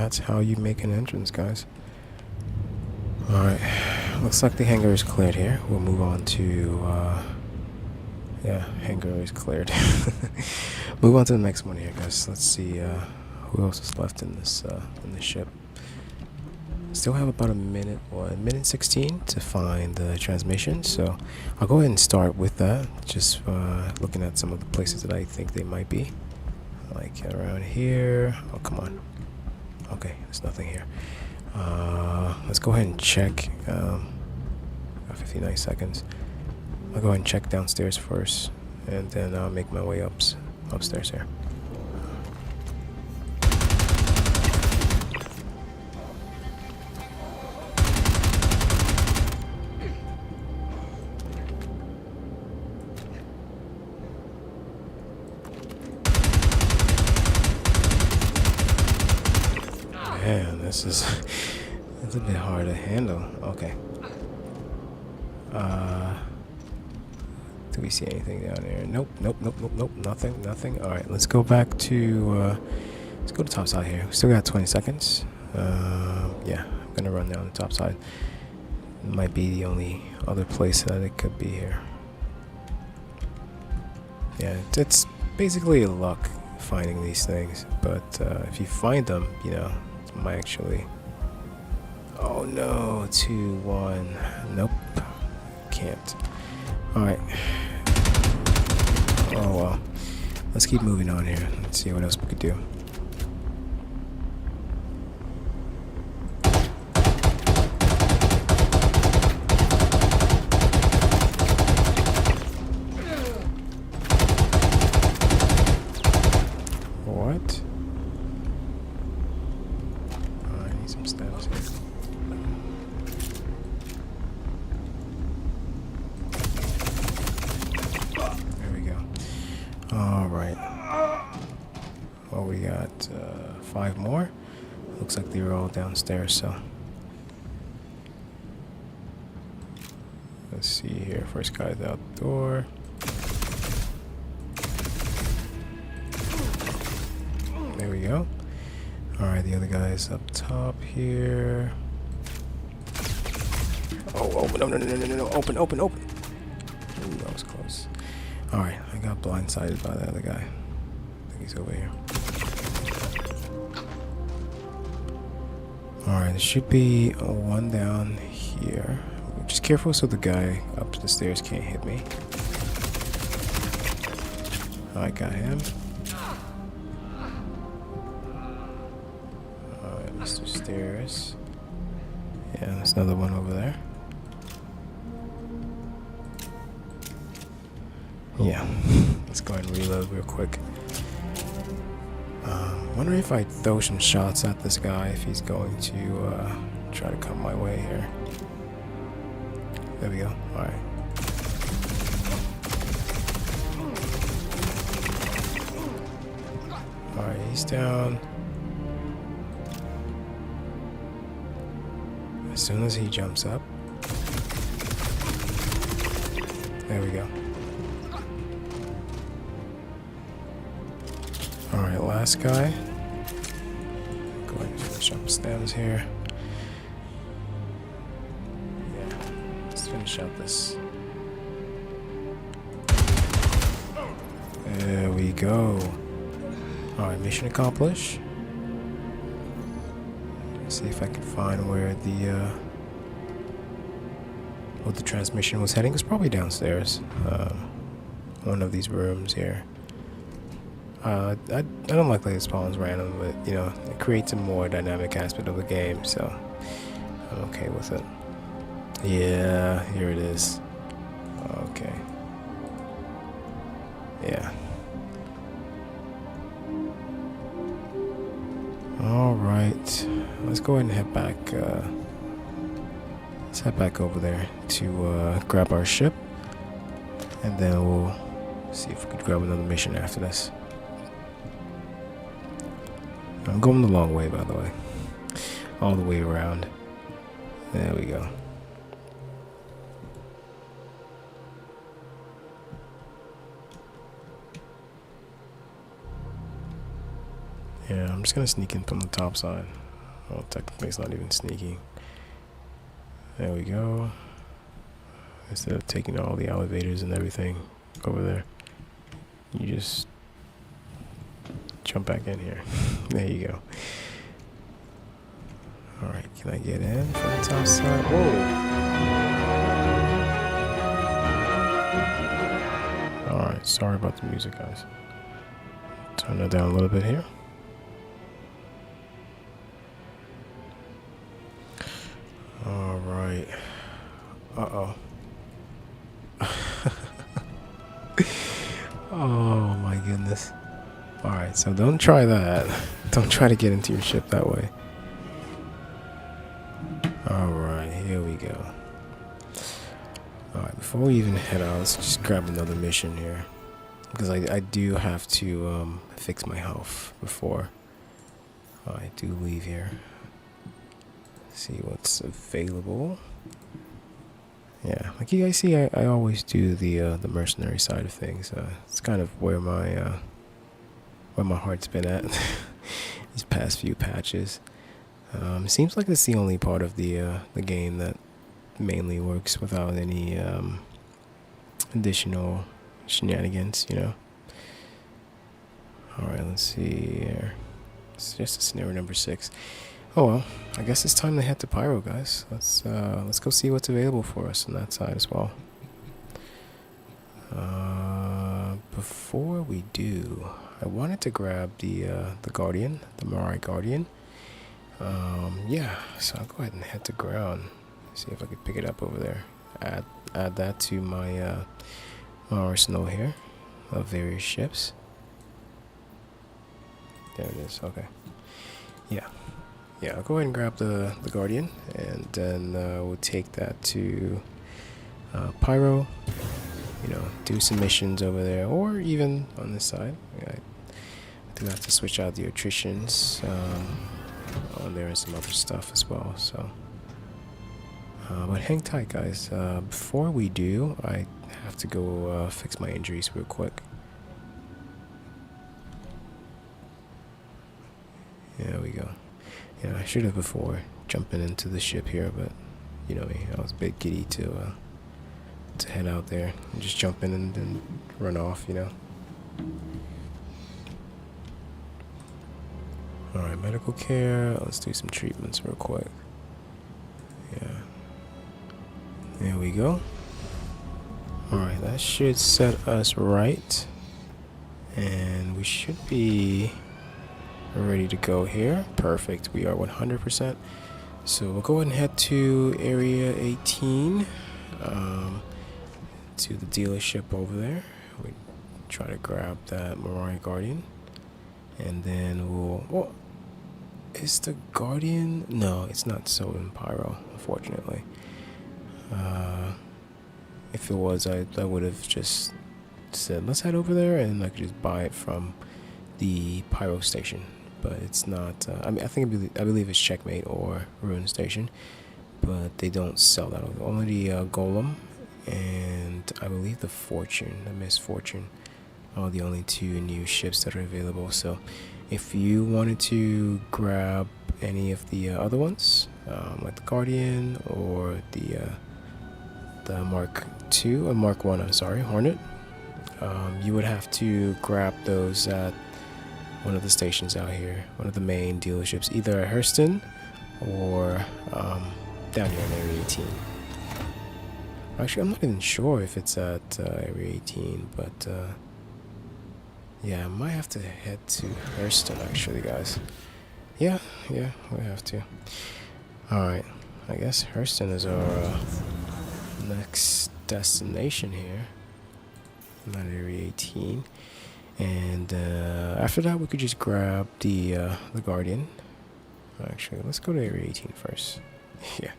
that's how you make an entrance, guys. Alright, looks like the hangar is cleared here. We'll move on to, yeah, hangar is cleared. Move on to the next one here, guys. Let's see, who else is left in this ship. Still have about a minute, or a minute 16 to find the transmission, so I'll go ahead and start with that. Just looking at some of the places that I think they might be. Like around here. Oh, come on. Okay, there's nothing here. Let's go ahead and check. Got 59 seconds. I'll go ahead and check downstairs first, and then I'll make my way upstairs here. Man, this is it's a bit hard to handle. Okay. Do we see anything down here? Nope. Nothing. All right, let's go back to let's go to top side here. We still got 20 seconds. Yeah, I'm gonna run down the top side. Might be the only other place that it could be here. Yeah, it's basically luck finding these things, but if you find them, you know, it might actually. Oh no, 2, 1. Nope, can't. All right. Oh well. Let's keep moving on here. Let's see what else we could do. What? Oh, I need some stabs here. Alright. Well, we got 5 more. Looks like they're all downstairs, so. Let's see here. First guy's out the door. There we go. Alright, the other guy's up top here. Oh, no. Open. Ooh, that was close. Alright, I got blindsided by the other guy. I think he's over here. Alright, there should be one down here. Just careful so the guy up the stairs can't hit me. I got him. Alright, Mr. Stairs. Yeah, there's another one over there. Yeah, let's go ahead and reload real quick. Wonder if I throw some shots at this guy, if he's going to try to come my way here. There we go. Alright. Alright, he's down. As soon as he jumps up. There we go. Alright, last guy. Go ahead and finish up stems here. Yeah, let's finish out this. There we go. Alright, mission accomplished. Let's see if I can find where the transmission was heading. It's probably downstairs. One of these rooms here. I don't like that it spawns random, but you know, it creates a more dynamic aspect of the game, so I'm okay with it. Yeah, here it is. Okay. Yeah. Alright. Let's go ahead and head back. Let's head back over there to grab our ship. And then we'll see if we can grab another mission after this. I'm going the long way, by the way. All the way around. There we go. Yeah, I'm just gonna sneak in from the top side. Well, technically it's not even sneaky. There we go. Instead of taking all the elevators and everything over there, you just jump back in here. There you go. Alright, can I get in from the top side? Whoa! Alright, sorry about the music, guys. Turn that down a little bit here. Alright. Uh-oh. Oh my goodness. Alright, so don't try that. Don't try to get into your ship that way. Alright, here we go. Alright, before we even head out, let's just grab another mission here. Because I do have to fix my health before I do leave here. See what's available. Yeah, like you guys see, I always do the mercenary side of things. It's kind of where my heart's been at these past few patches. It seems like it's the only part of the game that mainly works without any additional shenanigans, you know. All right, let's see here. It's just a scenario number 6. Oh well, I guess it's time to head to Pyro, guys. Let's go see what's available for us on that side as well. Before we do, I wanted to grab the Guardian, the Mirai Guardian. Yeah, so I'll go ahead and head to ground. See if I could pick it up over there. Add that to my my arsenal here of various ships. There it is. Okay. Yeah. Yeah, I'll go ahead and grab the Guardian, and then we'll take that to Pyro, you know, do some missions over there, or even on this side. I do have to switch out the attritions on there and some other stuff as well, so. But hang tight, guys. Before we do, I have to go fix my injuries real quick. There we go. Yeah, I should have before jumping into the ship here, but you know me, I was a bit giddy to head out there and just jump in and then run off, you know. Alright, medical care. Let's do some treatments real quick. Yeah. There we go. Alright, that should set us right. And we should be ready to go here. Perfect. We are 100%. So we'll go ahead and head to area 18. To the dealership over there. We try to grab that Mirai Guardian. And then we'll... Oh, is the Guardian... No, it's not sold in Pyro, unfortunately. If it was, I would have just said, let's head over there, and I could just buy it from the Pyro station. But it's not... I mean, I believe it's Checkmate or Ruin Station. But they don't sell that. Only the Golem and I believe the Fortune, the Misfortune, are the only 2 new ships that are available. So if you wanted to grab any of the other ones, like the Guardian or the Mark II or Mark 1, I'm sorry, Hornet, you would have to grab those at one of the stations out here, one of the main dealerships, either at Hurston or down here in Area 18. Actually, I'm not even sure if it's at Area 18, but yeah, I might have to head to Hurston actually, guys. Yeah, we have to. Alright, I guess Hurston is our next destination here. Not Area 18. And after that, we could just grab the Guardian. Actually, let's go to Area 18 first. Yeah,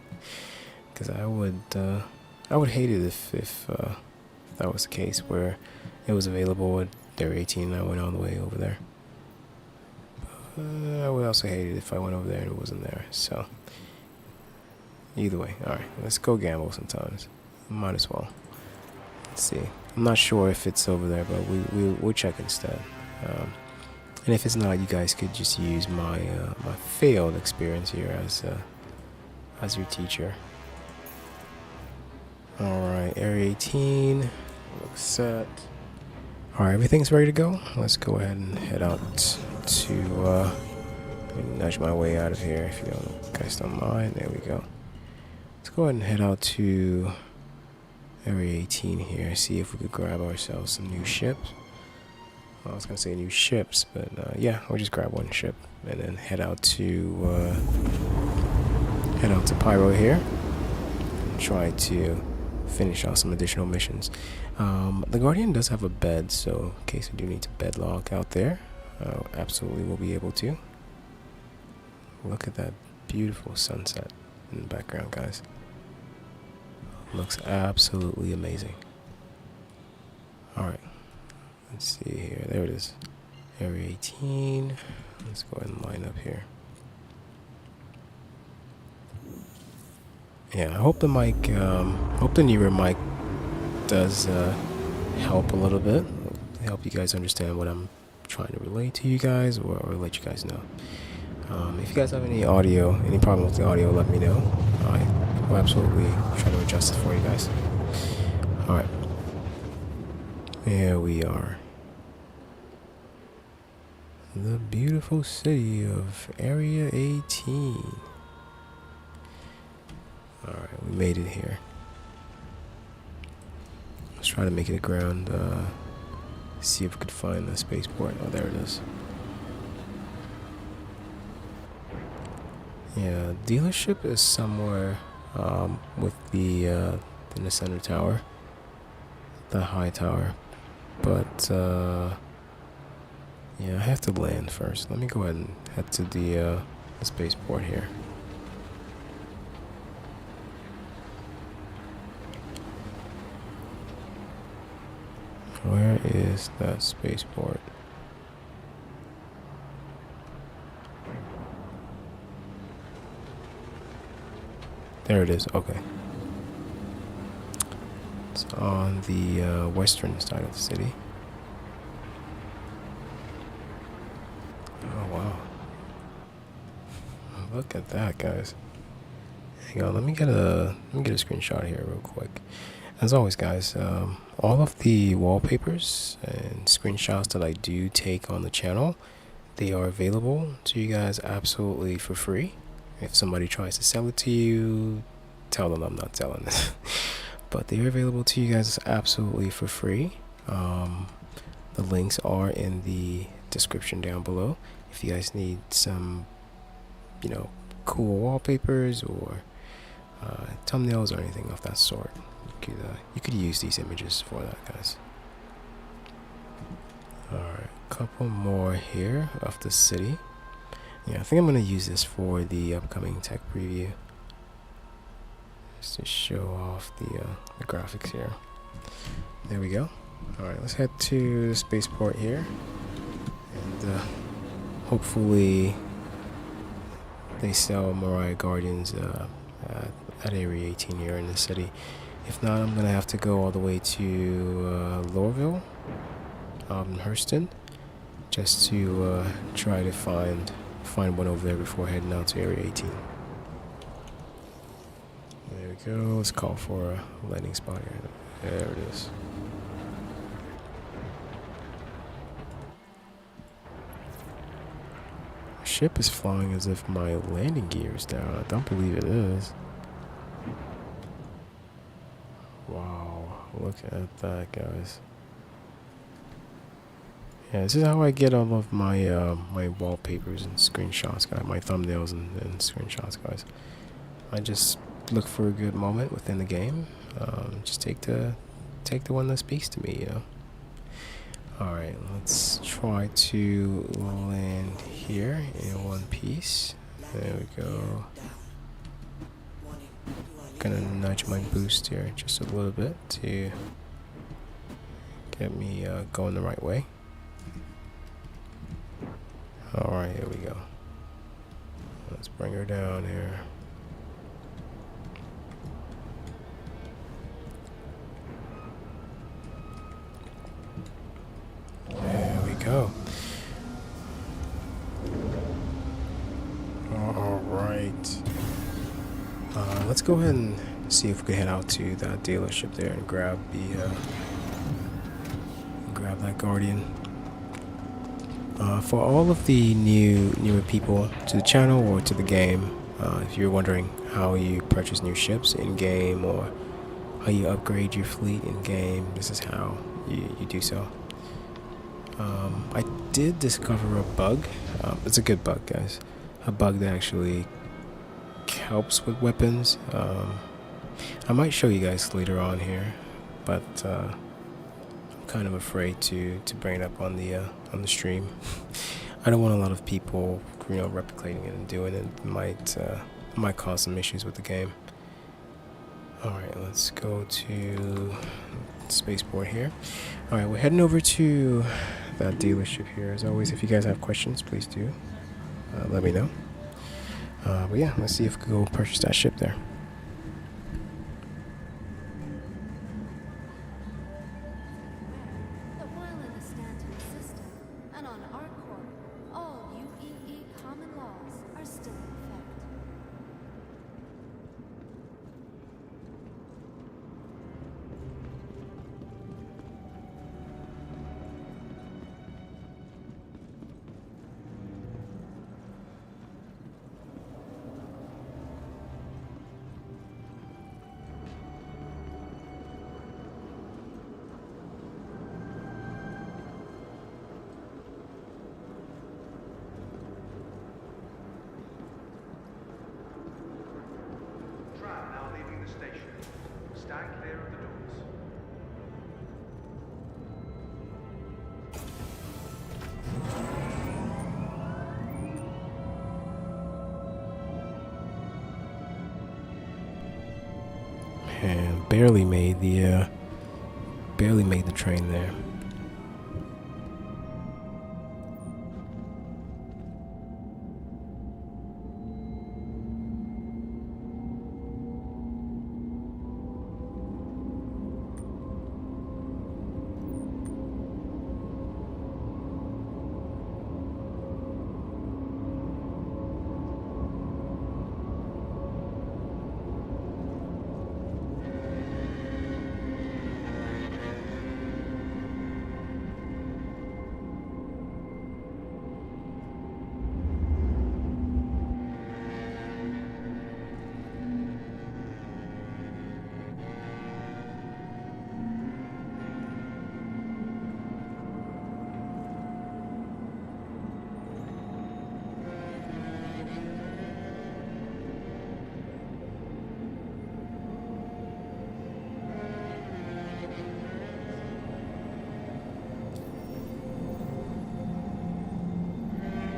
because I would hate it if that was the case, where it was available at Area 18 and I went all the way over there. I would also hate it if I went over there and it wasn't there. So either way, all right, let's go gamble sometimes. Might as well. Let's see. I'm not sure if it's over there, but we'll check instead. And if it's not, you guys could just use my my failed experience here as your teacher. Alright, Area 18 looks set. Alright, everything's ready to go. Let's go ahead and head out to let me nudge my way out of here if you guys don't mind. There we go. Let's go ahead and head out to Area 18 here, see if we could grab ourselves some new ships. Well, I was gonna say new ships, but yeah, we'll just grab one ship and then head out to Pyro here and try to finish out some additional missions. The Guardian does have a bed, so in case we do need to bed log out there, absolutely we'll be able to. Look at that beautiful sunset in the background, guys. Looks absolutely amazing. Alright, let's see here. There it is. Area 18. Let's go ahead and line up here. Yeah, I hope the mic, hope the newer mic does help a little bit. Help you guys understand what I'm trying to relate to you guys, or let you guys know. If you guys have any audio, any problem with the audio, let me know. I will absolutely try to adjust it for you guys. Alright. Here we are. The beautiful city of Area 18. Alright, we made it here. Let's try to make it a ground, see if we could find the spaceport. Oh, there it is. Yeah, dealership is somewhere with the in the center tower, the high tower. But yeah, I have to land first. Let me go ahead and head to the spaceport here. Where is that spaceport? There it is. Okay. It's on the western side of the city. Oh wow! Look at that, guys. Hang on. Let me get a screenshot here real quick. As always, guys, all of the wallpapers and screenshots that I do take on the channel, they are available to you guys absolutely for free. If somebody tries to sell it to you, tell them I'm not selling it. But they are available to you guys absolutely for free. The links are in the description down below. If you guys need some, you know, cool wallpapers or thumbnails or anything of that sort, you could use these images for that, guys. Alright, a couple more here of the city. Yeah, I think I'm going to use this for the upcoming tech preview, just to show off the graphics here. There we go. Alright, let's head to the spaceport here, and hopefully they sell Mirai Guardians at Area 18 here in the city. If not, I'm going to have to go all the way to Lorville, Hurston, just to try to find one over there before heading out to Area 18. There we go. Let's call for a landing spot here. There it is. The ship is flying as if my landing gear is down. I don't believe it is. Wow, look at that, guys. Yeah, this is how I get all of my my wallpapers and screenshots, guys. My thumbnails and screenshots, guys. I just look for a good moment within the game. Just take the one that speaks to me, you know. All right, let's try to land here in one piece. There we go. Gonna nudge my boost here just a little bit to get me going the right way. Alright, here we go. Let's bring her down here. There we go. let's go ahead and see if we can head out to that dealership there and grab that Guardian. For all of the newer people to the channel or to the game, if you're wondering how you purchase new ships in game or how you upgrade your fleet in game, this is how you do so. I did discover a bug. It's a good bug, guys. A bug that actually helps with weapons. I might show you guys later on here, but I'm kind of afraid to bring it up on the stream. I don't want a lot of people, replicating it and doing it. It might cause some issues with the game. Alright, let's go to spaceport here. Alright, we're heading over to that dealership here. As always, if you guys have questions, please do let me know. But yeah, let's see if we can go purchase that ship there. The wireless Stanton system, and on Argo, all UEE common laws are still in effect. Tram now leaving the station. Stand clear of the doors. And barely made the train there.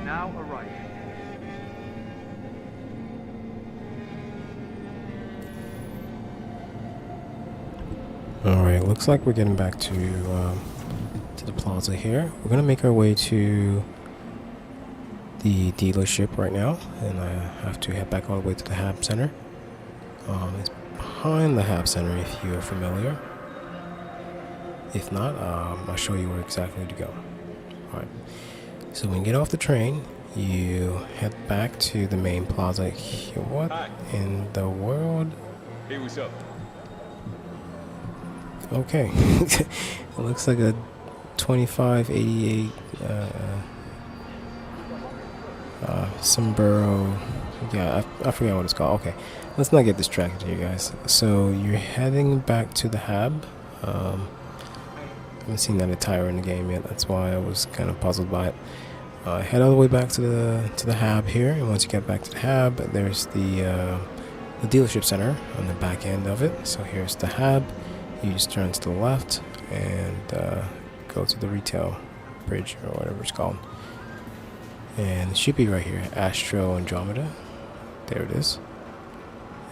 Now arriving. Alright, looks like we're getting back to the plaza here. We're gonna make our way to the dealership right now, and I have to head back all the way to the HAB Center. It's behind the HAB Center if you are familiar. If not, I'll show you where exactly to go. Alright, so when you get off the train, you head back to the main plaza. What in the world? Hey, what's up? Okay. It looks like a 2588 Sombrero. Yeah, I forgot what it's called. Okay, let's not get distracted here, guys. So you're heading back to the HAB. I haven't seen that attire in the game yet. That's why I was kind of puzzled by it. Head all the way back to the HAB here, and once you get back to the HAB, there's the dealership center on the back end of it. So here's the HAB. You just turn to the left and go to the retail bridge or whatever it's called. And it should be right here, Astro Andromeda. There it is.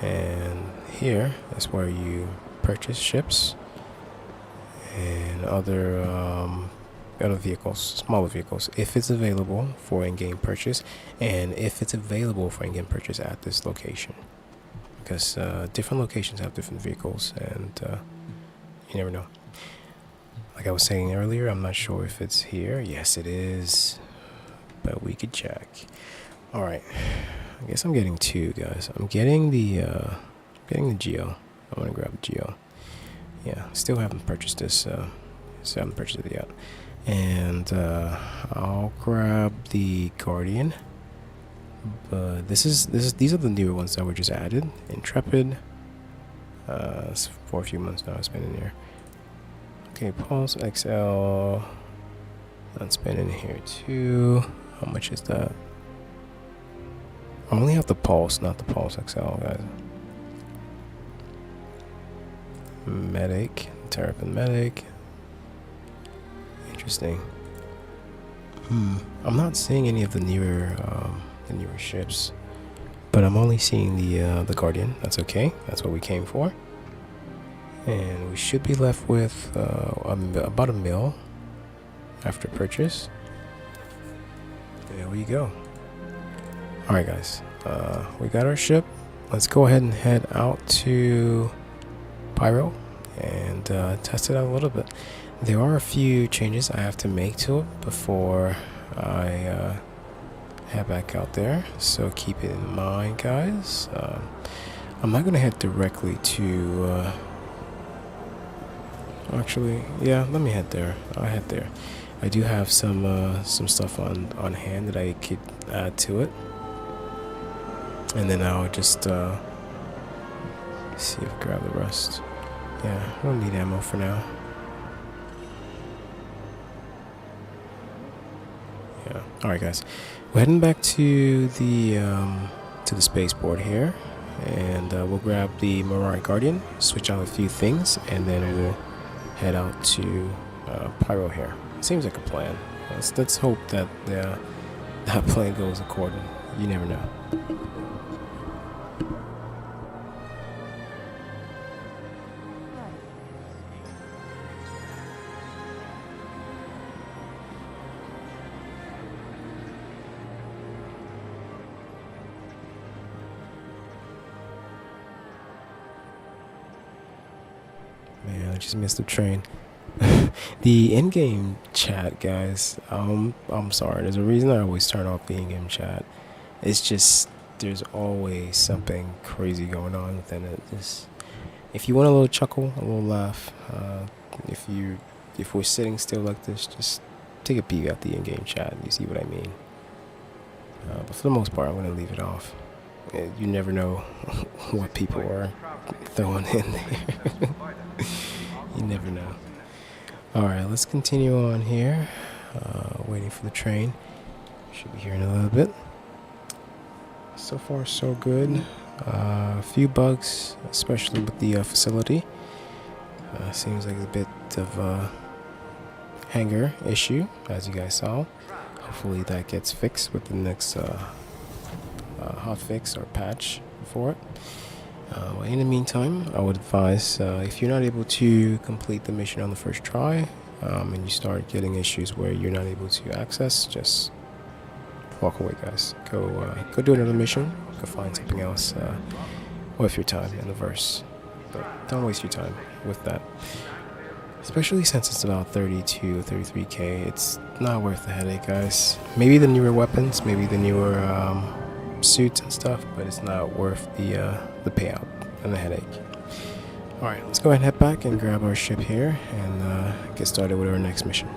And here is where you purchase ships and other vehicles, smaller vehicles, if it's available for in-game purchase, and if it's available for in-game purchase at this location. Because different locations have different vehicles, and you never know. Like I was saying earlier, I'm not sure if it's here. Yes, it is, but we could check. Alright, I guess I'm getting two, guys. I'm getting the getting the Geo. I want to grab the Geo. Yeah, still haven't purchased this, so I haven't purchased it yet. And I'll grab the Guardian. But these are the newer ones that were just added. Intrepid. It's for a few months now. It's been in here. Okay, Pulse XL. That's been in here too. How much is that? I only have the Pulse, not the Pulse XL, guys. Medic, Terrapin Medic. Interesting. I'm not seeing any of the newer ships, but I'm only seeing the Guardian. That's okay. That's what we came for. And we should be left with about a mil after purchase. There we go. All right, guys. We got our ship. Let's go ahead and head out to Pyro and test it out a little bit. There are a few changes I have to make to it before I head back out there, so keep it in mind, guys. I'm not gonna head directly to actually, yeah, let me head there. I'll head there. I do have some stuff on hand that I could add to it, and then I'll just see if I grab the rest. Yeah, I don't need ammo for now. Yeah. All right, guys. We're heading back to the spaceport here, and we'll grab the Mirai Guardian, switch out a few things, and then we'll head out to Pyro here. Seems like a plan. Let's hope that that plan goes according. You never know. Man, I just missed the train. The in-game chat, guys. I'm sorry. There's a reason I always turn off the in-game chat. It's just there's always something crazy going on within it. Just if you want a little chuckle, a little laugh, if we're sitting still like this, just take a peek at the in-game chat and you see what I mean. But for the most part, I'm gonna leave it off. You never know what people are throwing in there. You never know. Alright, let's continue on here. Waiting for the train. Should be here in a little bit. So far, so good. A few bugs, especially with the facility. Seems like a bit of a hangar issue, as you guys saw. Hopefully that gets fixed with the next hotfix or patch for it. In the meantime, I would advise if you're not able to complete the mission on the first try, and you start getting issues where you're not able to access, just walk away, guys. Go do another mission. Go find something else worth your time in the verse. But don't waste your time with that. Especially since it's about 32, 33k. It's not worth the headache, guys. Maybe the newer weapons, maybe the newer suits and stuff, but it's not worth the payout and the headache. Alright, let's go ahead and head back and grab our ship here and get started with our next mission.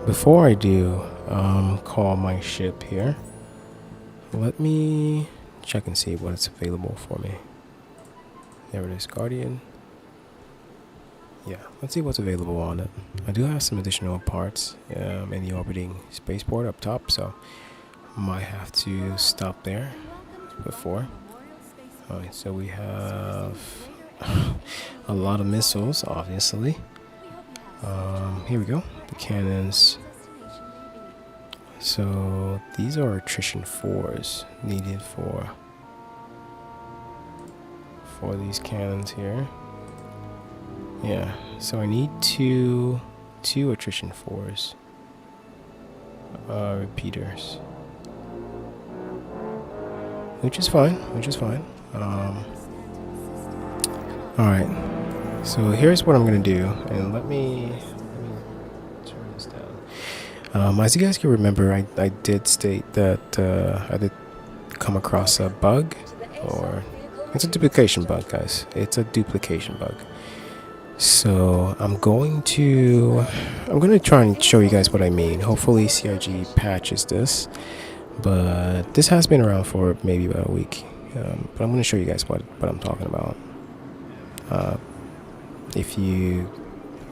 before I do call my ship here, let me check and see what's available for me. There it is, Guardian. Yeah, let's see what's available on it. I do have some additional parts in the orbiting spaceport up top, so might have to stop there before. Alright, so we have a lot of missiles, obviously. Here we go, the cannons. So these are attrition 4s needed for these cannons here. Yeah, so I need two attrition 4s repeaters, which is fine. Alright, so here's what I'm gonna do, and let me turn this down. As you guys can remember, I did state that I did come across a bug, or it's a duplication bug, guys. It's a duplication bug. So I'm gonna try and show you guys what I mean. Hopefully CIG patches this, but this has been around for maybe about a week. But I'm gonna show you guys what I'm talking about. If you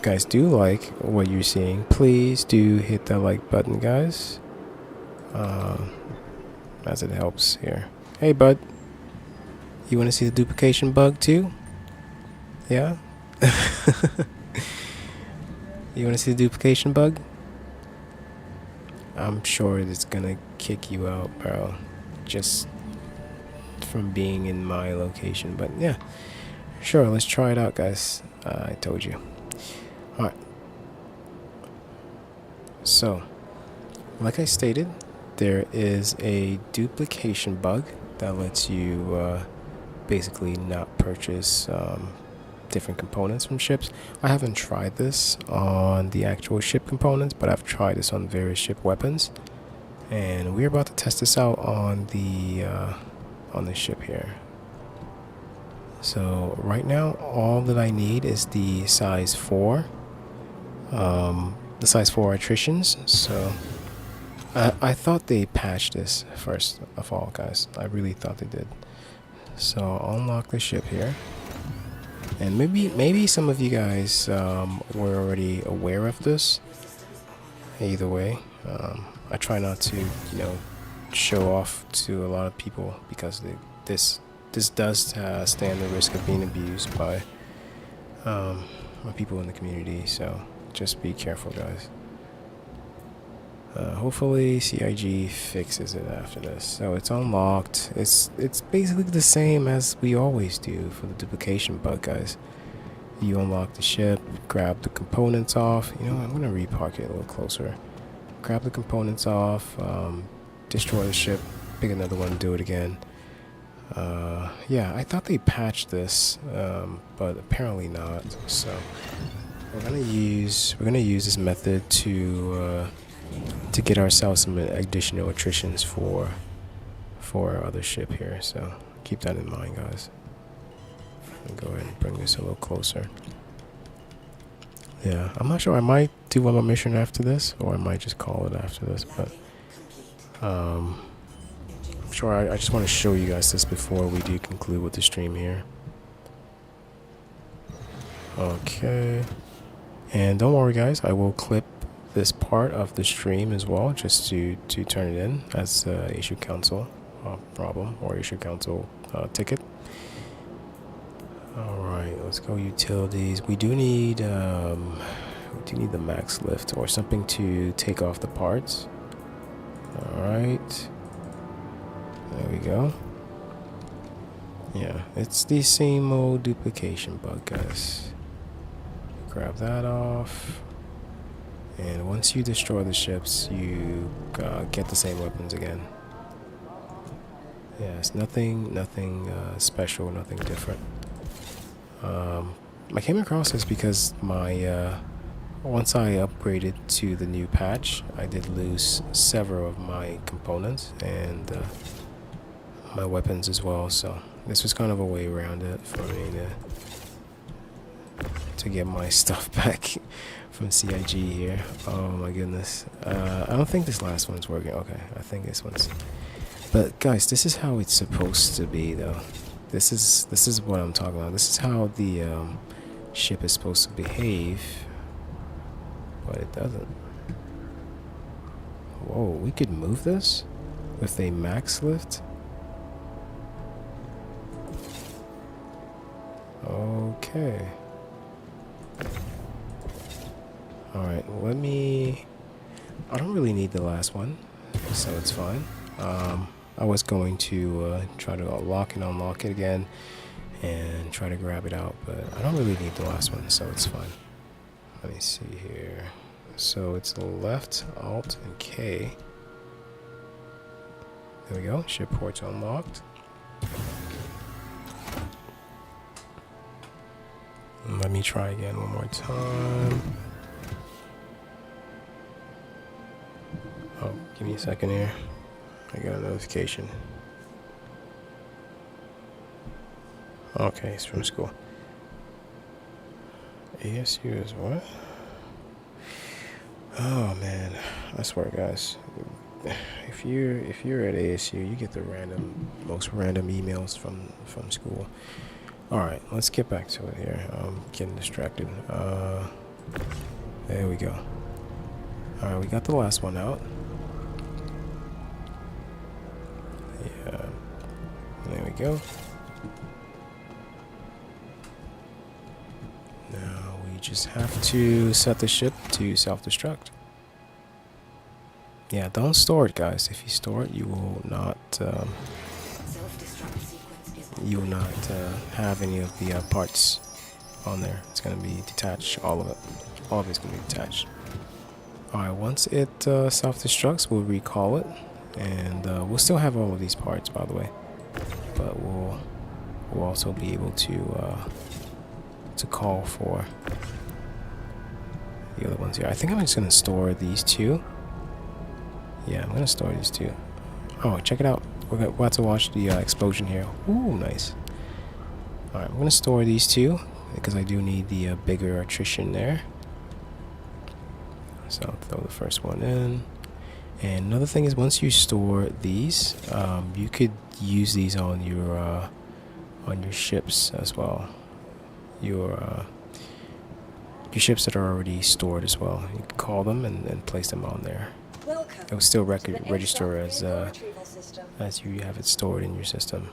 guys do like what you're seeing, please do hit that like button, guys, as it helps here. Hey bud, you want to see the duplication bug too? Yeah. You want to see the duplication bug? I'm sure it's gonna kick you out, bro, just from being in my location. But yeah, sure, let's try it out, guys. I told you. Alright, so like I stated, there is a duplication bug that lets you basically not purchase different components from ships. I haven't tried this on the actual ship components, but I've tried this on various ship weapons, and we're about to test this out on the ship here. So right now, all that I need is the size 4, the size 4 attritions. So I thought they patched this first of all, guys. I really thought they did. So I'll unlock the ship here, and maybe some of you guys were already aware of this. Either way, I try not to, show off to a lot of people, because this does stand the risk of being abused by people in the community. So just be careful, guys. Hopefully CIG fixes it after this. So it's unlocked. It's basically the same as we always do for the duplication bug, guys. You unlock the ship, grab the components off. I'm gonna repark it a little closer. Grab the components off, destroy the ship, pick another one, do it again. Yeah, I thought they patched this, but apparently not. So we're gonna use this method to get ourselves some additional attritions for our other ship here. So keep that in mind, guys. I'll go ahead and bring this a little closer. Yeah, I'm not sure. I might do one more mission after this, or I might just call it after this. But I'm sure I just want to show you guys this before we do conclude with the stream here. Okay, and don't worry, guys. I will clip this part of the stream as well, just to turn it in as issue council problem, or issue council ticket. Alright, let's go utilities. We do need the max lift or something to take off the parts. Alright, there we go. Yeah, it's the same old duplication bug, guys. Grab that off. And once you destroy the ships, you get the same weapons again. Yeah, it's nothing special, nothing different. I came across this because my once I upgraded to the new patch, I did lose several of my components and my weapons as well. So this was kind of a way around it for me to get my stuff back from CIG here. Oh my goodness. I don't think this last one's working. Okay, I think this one's. But guys, this is how it's supposed to be, though. This is what I'm talking about. This is how the ship is supposed to behave, but it doesn't. Whoa, we could move this with a max lift. Okay. Alright, let me... I don't really need the last one, so it's fine. I was going to try to lock and unlock it again and try to grab it out, but I don't really need the last one, so it's fine. Let me see here. So it's left, Alt, and K. There we go, ship ports unlocked. Let me try again one more time. Oh, give me a second here. I got a notification. Okay, it's from school. ASU is what? Oh man, I swear guys, if you're at ASU, you get the most random emails from school. Alright, let's get back to it here. I'm getting distracted. There we go. Alright, we got the last one out. Yeah. There we go. Now we just have to set the ship to self-destruct. Yeah, don't store it, guys. If you store it, you will not have any of the parts on there. It's going to be detached, all of it. All of it's going to be detached. Alright, once it self-destructs, we'll recall it. And we'll still have all of these parts, by the way. But we'll also be able to call for the other ones here. I think I'm just going to store these two. Yeah, I'm going to store these two. Oh, check it out. We're about to watch the explosion here. Ooh, nice. Alright, I'm going to store these two because I do need the bigger attrition there. So I'll throw the first one in. And another thing is, once you store these, you could use these on your ships as well. Your ships that are already stored as well. You can call them and place them on there. It will still register as you have it stored in your system.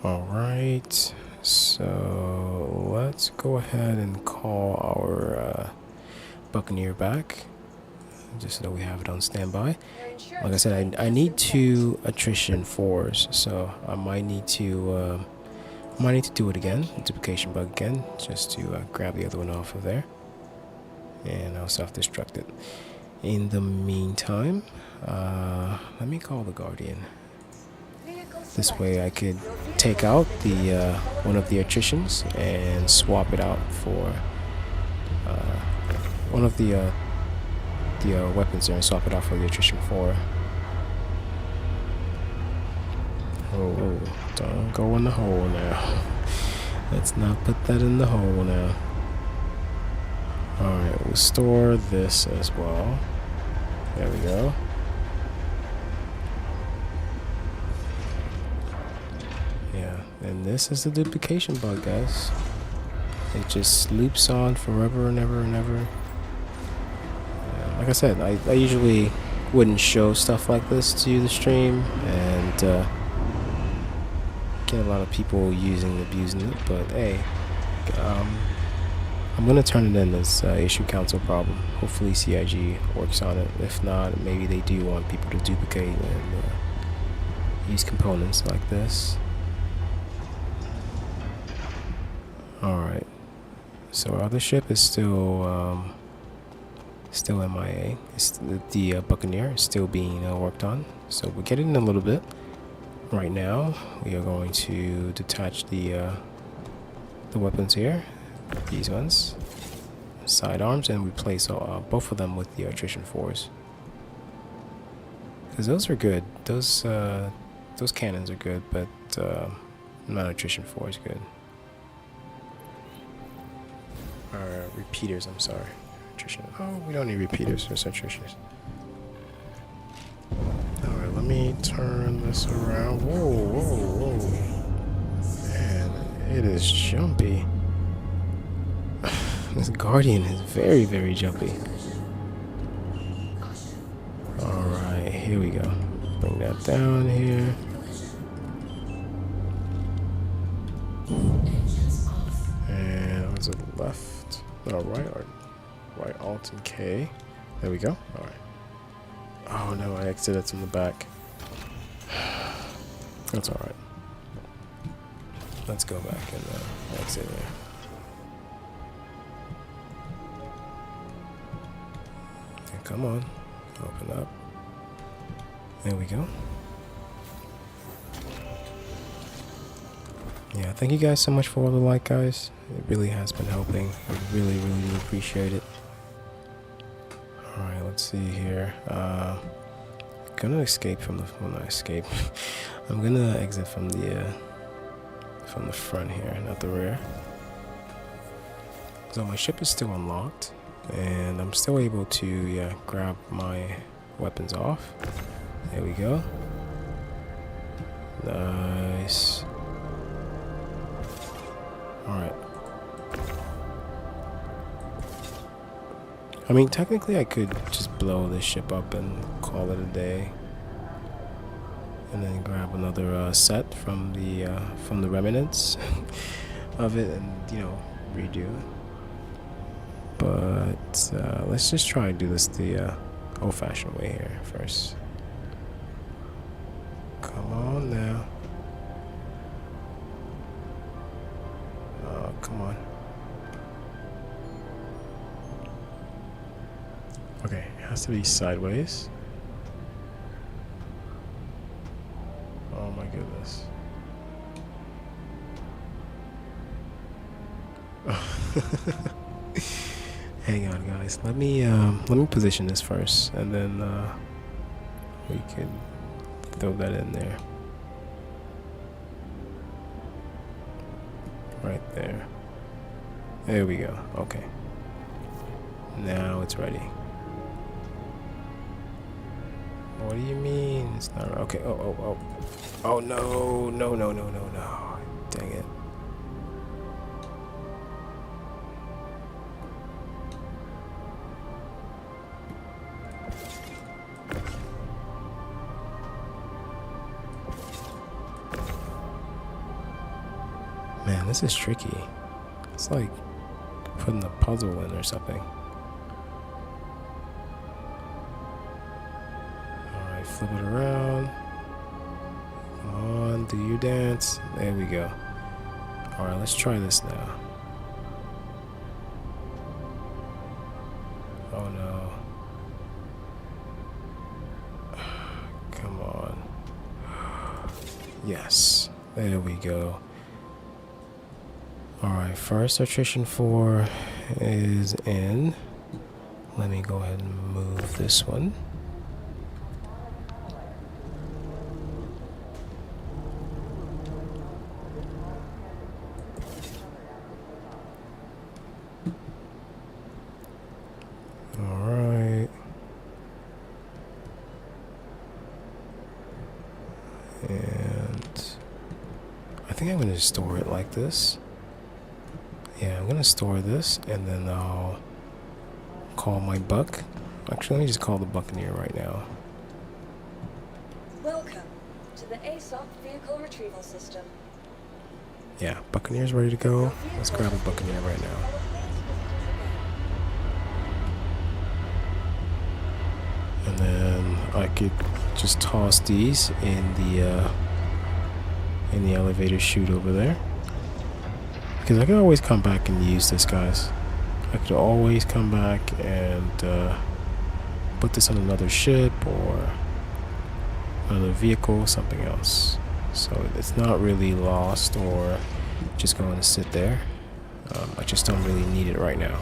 Alright, so let's go ahead and call our Buccaneer back, just so that we have it on standby. Like I said, I need 2 attrition 4s, so I might need to do it again, duplication bug again, just to grab the other one off of there, and I'll self-destruct it. In the meantime, let me call the Guardian. This way I could take out the one of the attritions and swap it out for one of the weapons there, and swap it out for the attrition 4. Oh, don't go in the hole now. Let's not put that in the hole now. Alright, we'll store this as well. There we go. Yeah, and this is the duplication bug, guys. It just loops on forever and ever and ever. Like I said, I usually wouldn't show stuff like this to the stream, and get a lot of people abusing it, but hey, I'm gonna turn it in as issue council problem. Hopefully CIG works on it. If not, maybe they do want people to duplicate and use components like this. Alright, so our other ship is still MIA. The Buccaneer is still being worked on, so we're getting in a little bit. Right now, we are going to detach the weapons here, these ones, sidearms, and replace both of them with the attrition 4s. Because those are good. Those cannons are good, but not attrition 4 is good. Repeaters, I'm sorry. Attrition. Oh, we don't need repeaters for attritions. Alright, let me turn this around. Whoa. Man, it is jumpy. This Guardian is very, very jumpy. Alright, here we go. Bring that down here. And was it left? No, right or right Alt and K. There we go. Alright. Oh no, I exited from the back. That's alright. Let's go back and exit there. Okay, come on. Open up. There we go. Yeah, thank you guys so much for all the like, guys. It really has been helping. I really, really do appreciate it. Alright, let's see here. Gonna escape from the... Well, not escape. I'm gonna exit from the front here, not the rear. So my ship is still unlocked. And I'm still able to, yeah, grab my weapons off. There we go. Nice. Alright. I mean, technically I could just blow this ship up and call it a day. And then grab another set from the remnants of it and, you know, redo it. But let's just try and do this the old-fashioned way here first. Come on now. Oh, come on. Okay, it has to be sideways. Oh my goodness. Hang on, guys. Let me position this first, and then we can throw that in there. Right there. There we go. Okay. Now it's ready. What do you mean? It's not okay. Oh no. Dang it. Man, this is tricky. It's like putting a puzzle in or something. Alright, flip it around. Come on, do your dance. There we go. Alright, let's try this now. Oh no. Come on. Yes. There we go. Alright, first attrition 4 is in. Let me go ahead and move this one. Alright. And I think I'm going to store it like this. Yeah, I'm gonna store this and then I'll call my buck. Actually, let me just call the Buccaneer right now. Welcome to the ASOC Vehicle Retrieval System. Yeah, Buccaneer's ready to go. Let's grab a Buccaneer right now. And then I could just toss these in the elevator chute over there. Because I can always come back and use this, guys. I could always come back and put this on another ship or another vehicle, something else. So it's not really lost or just going to sit there. I just don't really need it right now.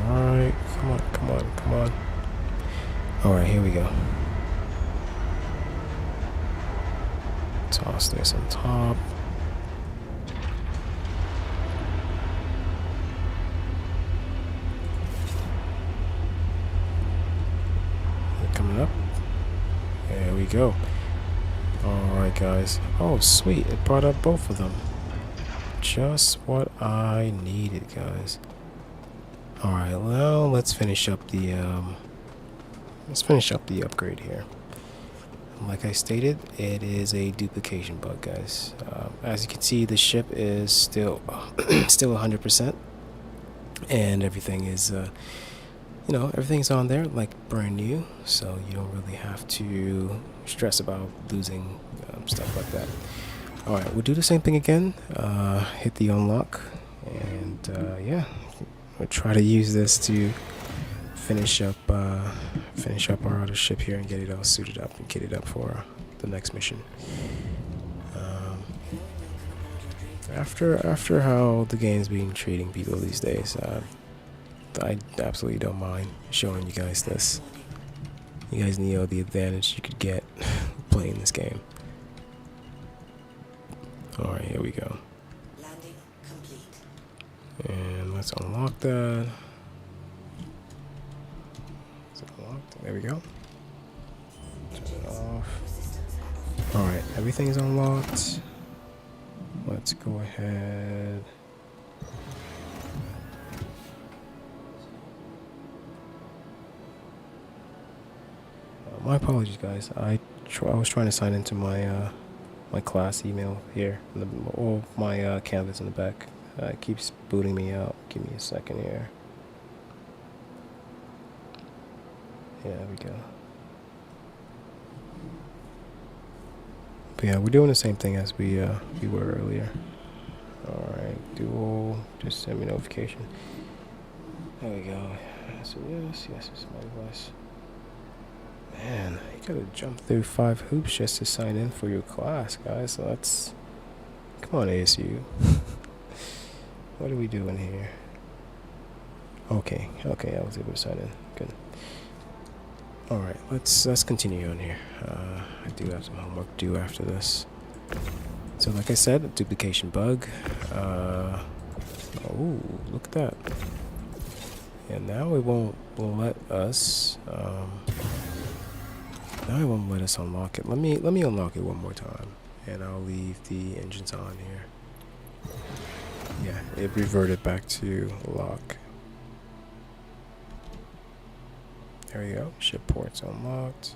Alright, come on. Alright, here we go. Toss this on top. it up. There we go. Alright guys. Oh sweet, it brought up both of them. Just what I needed, guys. Alright, well let's finish up the upgrade here. Like I stated, it is a duplication bug, guys. As you can see, the ship is still still 100%, and everything is everything's on there like brand new, so you don't really have to stress about losing stuff like that. Alright, we'll do the same thing again. Hit the unlock, and yeah, we'll try to use this to finish up our other ship here and get it all suited up and kitted up for the next mission. After how the game's been treating people these days, I absolutely don't mind showing you guys this. You guys know the advantage you could get playing this game. Alright, here we go. Landing complete. And let's unlock that. It's unlocked. There we go. Turn it off. Alright, everything's unlocked. Let's go ahead. My apologies, guys. I was trying to sign into my my class email here, my canvas in the back. It keeps booting me out. Give me a second here. Yeah, there we go. But yeah, we're doing the same thing as we were earlier. Alright, dual, just send me notification. There we go. So yes, it's my device. Man, you gotta jump through 5 hoops just to sign in for your class, guys. So that's... Come on, ASU. What are we doing here? Okay, I was able to sign in. Good. Alright, let's continue on here. I do have some homework due after this. So like I said, a duplication bug. Oh, look at that. And now it won't let us unlock it. Let me unlock it one more time, and I'll leave the engines on here. Yeah, it reverted back to lock. There we go. Ship ports unlocked.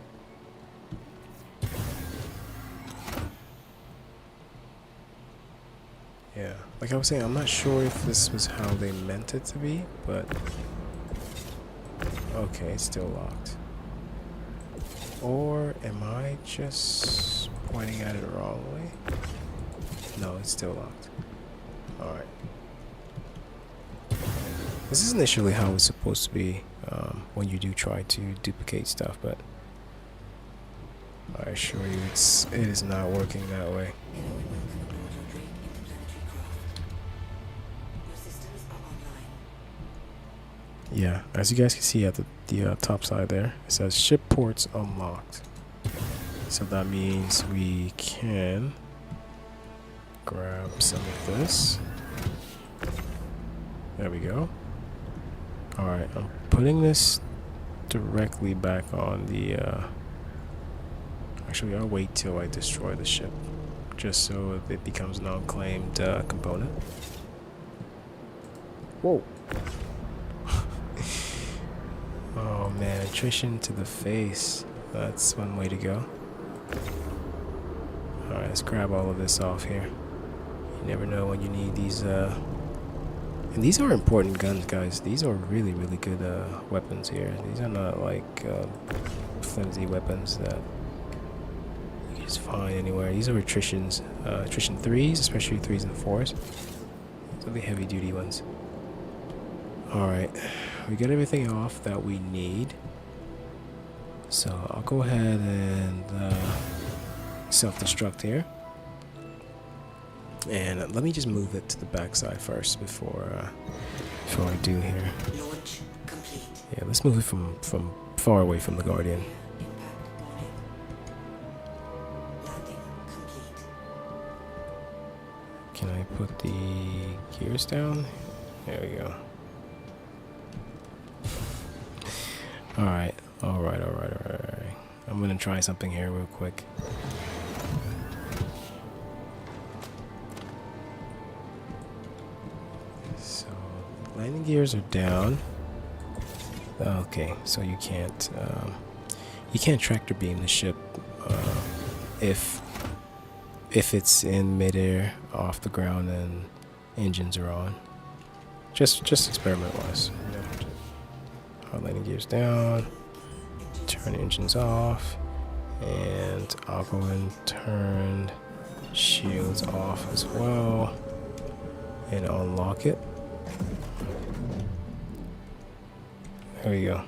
Yeah, like I was saying, I'm not sure if this was how they meant it to be, but okay, it's still locked. Or am I just pointing at it the wrong way? No, it's still locked. Alright. This is initially how it's supposed to be when you do try to duplicate stuff, but I assure you it is not working that way. Yeah, as you guys can see at the top side there, it says ship ports unlocked. So that means we can grab some of this. There we go. Alright, I'm putting this directly back on the... Actually, I'll wait till I destroy the ship, just so it becomes an unclaimed component. Whoa! Oh man, attrition to the face. That's one way to go. Alright, let's grab all of this off here. You never know when you need these, and these are important guns, guys. These are really, really good weapons here. These are not like flimsy weapons that you can just find anywhere. These are attrition 3s, especially 3s and 4s. These are the heavy duty ones. Alright, we got everything off that we need. So I'll go ahead and self-destruct here. And let me just move it to the backside first before I do here. Launch complete. Yeah, let's move it from far away from the Guardian. Impact warning. Landing complete. Can I put the gears down? There we go. Alright. I'm gonna try something here real quick. So landing gears are down. Okay, so you can't tractor beam the ship if it's in midair off the ground and engines are on. Just experiment wise. Our landing gears down. Turn engines off, and I'll go and turn shields off as well and unlock it. There we go.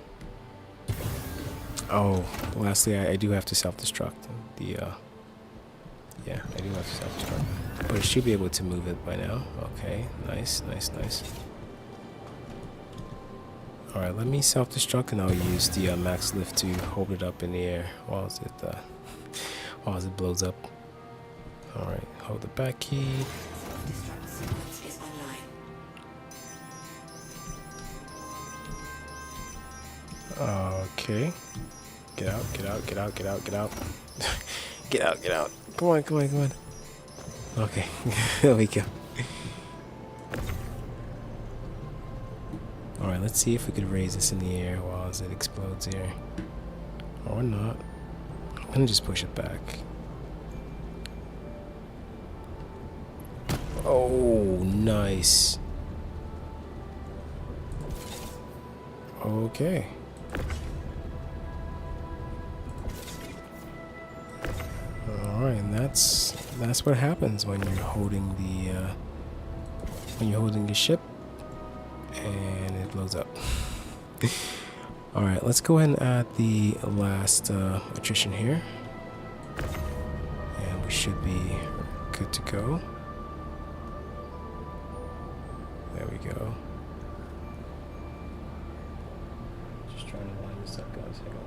Oh, lastly, I do have to self-destruct the yeah, I do have to self-destruct, but it should be able to move it by now. Okay, nice. Alright, let me self-destruct, and I'll use the max lift to hold it up in the air while it blows up. Alright, hold the back key. Destruct sequence is online. Okay. Get out. Get out. Come on. Okay, there we go. Alright, let's see if we could raise this in the air while it explodes here. Or not. I'm gonna just push it back. Oh, nice. Okay. Alright, and that's what happens when you're holding the ship and it blows up. Alright, let's go ahead and add the last attrition here. And we should be good to go. There we go. Just trying to line this up, guys. Hang on.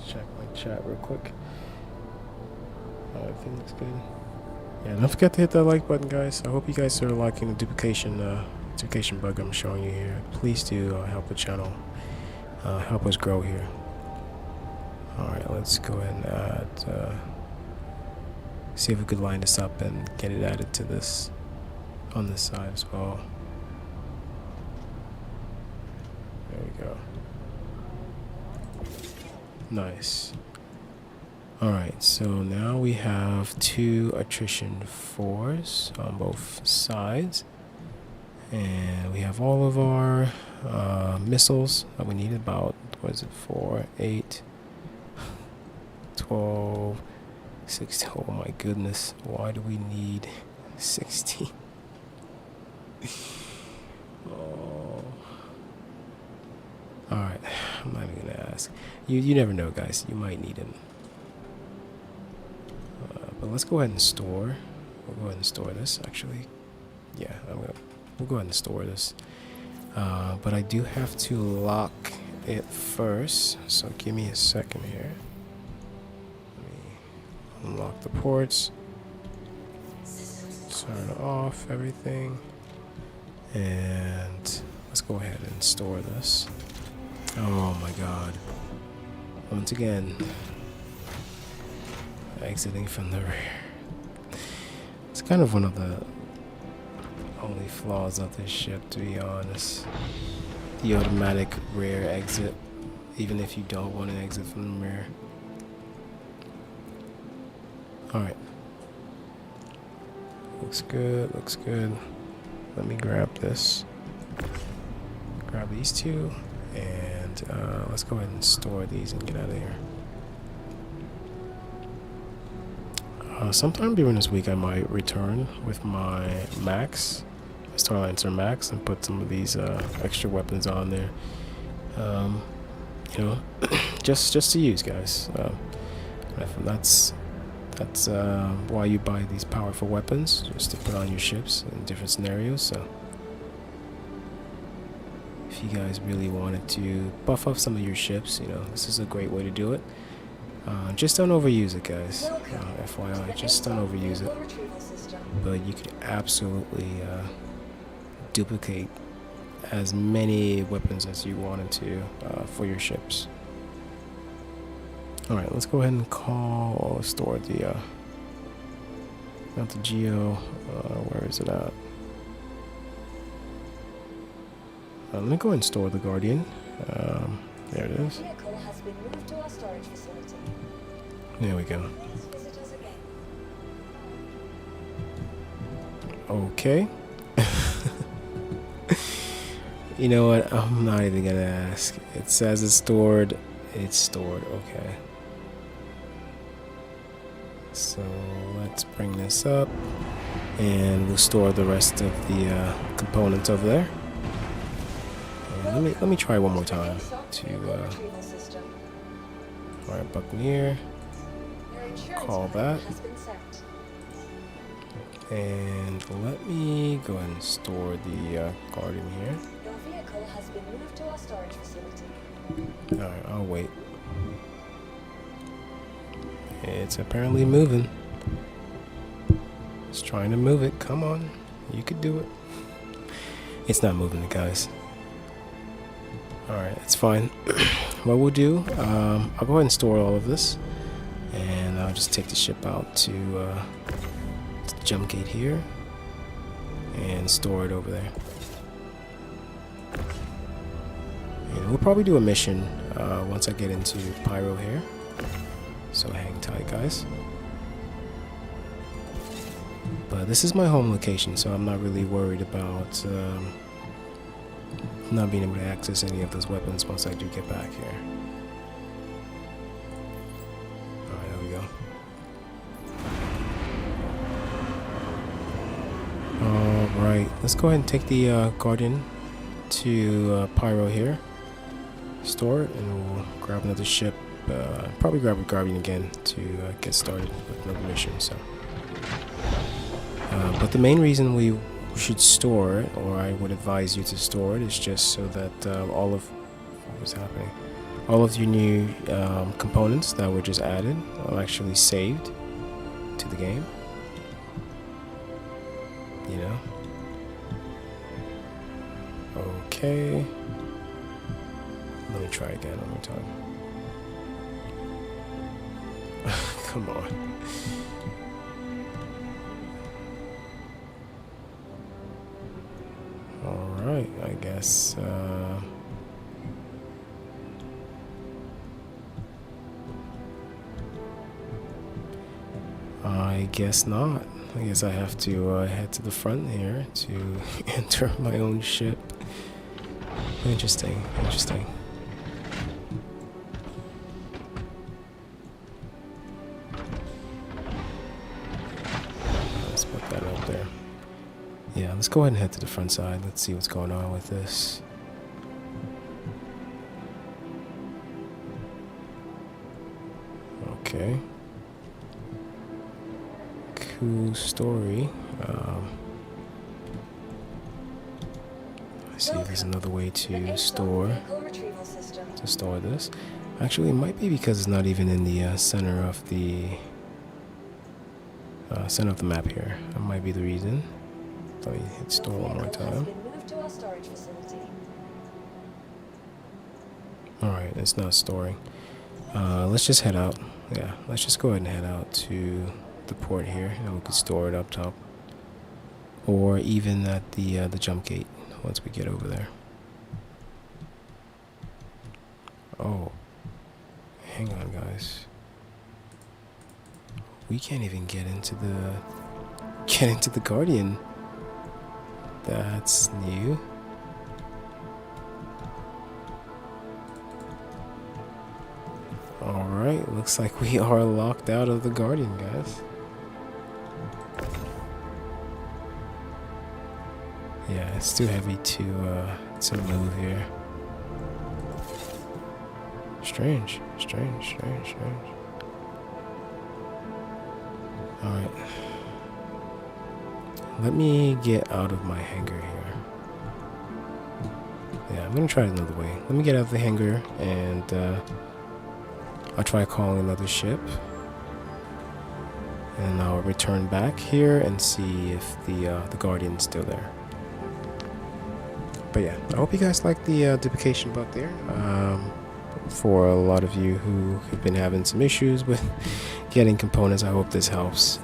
Check my chat real quick. Everything looks good. Yeah, don't forget to hit that like button, guys. I hope you guys are liking the duplication bug I'm showing you here. Please do help the channel, help us grow here. Alright, let's go ahead and add, see if we could line this up and get it added to this, on this side as well. There we go. Nice. Alright, so now we have 2 attrition 4s on both sides. And we have all of our missiles that we need, about, what is it, 4, 8, 12, 16. Oh my goodness, why do we need 16? Oh. Alright, I'm not even gonna ask. You never know, guys, you might need them. But let's go ahead and store. We'll go ahead and store this, actually. Yeah, we'll go ahead and store this. But I do have to lock it first, so give me a second here. Let me unlock the ports. Turn off everything. And let's go ahead and store this. Oh my god. Once again, exiting from the rear. It's kind of one of the only flaws of this ship, to be honest. The automatic rear exit, even if you don't want to exit from the rear. Alright. Looks good. Let me grab this. Grab these 2. And let's go ahead and store these and get out of here. Sometime during this week I might return with my Max, my Star Lancer Max, and put some of these extra weapons on there. You know, just to use, guys. That's why you buy these powerful weapons, just to put on your ships in different scenarios. So if you guys really wanted to buff up some of your ships, you know, this is a great way to do it. Just don't overuse it, guys. FYI, just don't overuse it. But you can absolutely duplicate as many weapons as you wanted to for your ships. Alright, let's go ahead and call, store the, not the Geo, where is it at? Let me go ahead and store the Guardian. There it Your is. vehicle has been moved to our storage facility. There we go. Please visit us again. Okay. You know what? I'm not even gonna ask. It says it's stored. It's stored. Okay. So let's bring this up, and we'll store the rest of the components over there. And let me try one more time to. Retrieval system. All right, Buccaneer. Your insurance Call claim that. has been sent. And let me go ahead and store the Guardian here. Your vehicle has been moved to our storage facility. Alright, I'll wait. It's apparently moving. It's trying to move it. Come on. You could do it. It's not moving it, guys. Alright, it's fine. What we'll do, I'll go ahead and store all of this. And I'll just take the ship out to the Jumpgate here. And store it over there. And we'll probably do a mission once I get into Pyro here. So hang tight, guys. But this is my home location, so I'm not really worried about not being able to access any of those weapons once I do get back here. Alright, there we go. Alright, let's go ahead and take the Guardian to Pyro here. Store it, and we'll grab another ship. Probably grab a Guardian again to get started with another mission. So, but the main reason we should store it, or I would advise you to store it, is just so that all of your new components that were just added are actually saved to the game. You know. Okay. Let me try again one more time. Come on. Alright, I guess. I guess not. I guess I have to head to the front here to enter my own ship. Interesting, interesting. Let's put that up there. Yeah, let's go ahead and head to the front side. Let's see what's going on with this. Okay. Cool story. Let's see if there's another way to store this. Actually, it might be because it's not even in the center of the map here. That might be the reason. Let me hit store one more time. Alright, it's not storing. Let's just head out. Yeah, let's just go ahead and head out to the port here, and we can store it up top, or even at the jump gate once we get over there. Oh, hang on, guys. We can't even get into the Guardian. That's new. Alright, looks like we are locked out of the Guardian, guys. Yeah, it's too heavy to move here. Strange. Alright. Let me get out of my hangar here. Yeah, I'm gonna try it another way. Let me get out of the hangar, and I'll try calling another ship. And I'll return back here and see if the Guardian's still there. But yeah, I hope you guys like the duplication bug there. for a lot of you who have been having some issues with getting components. I hope this helps.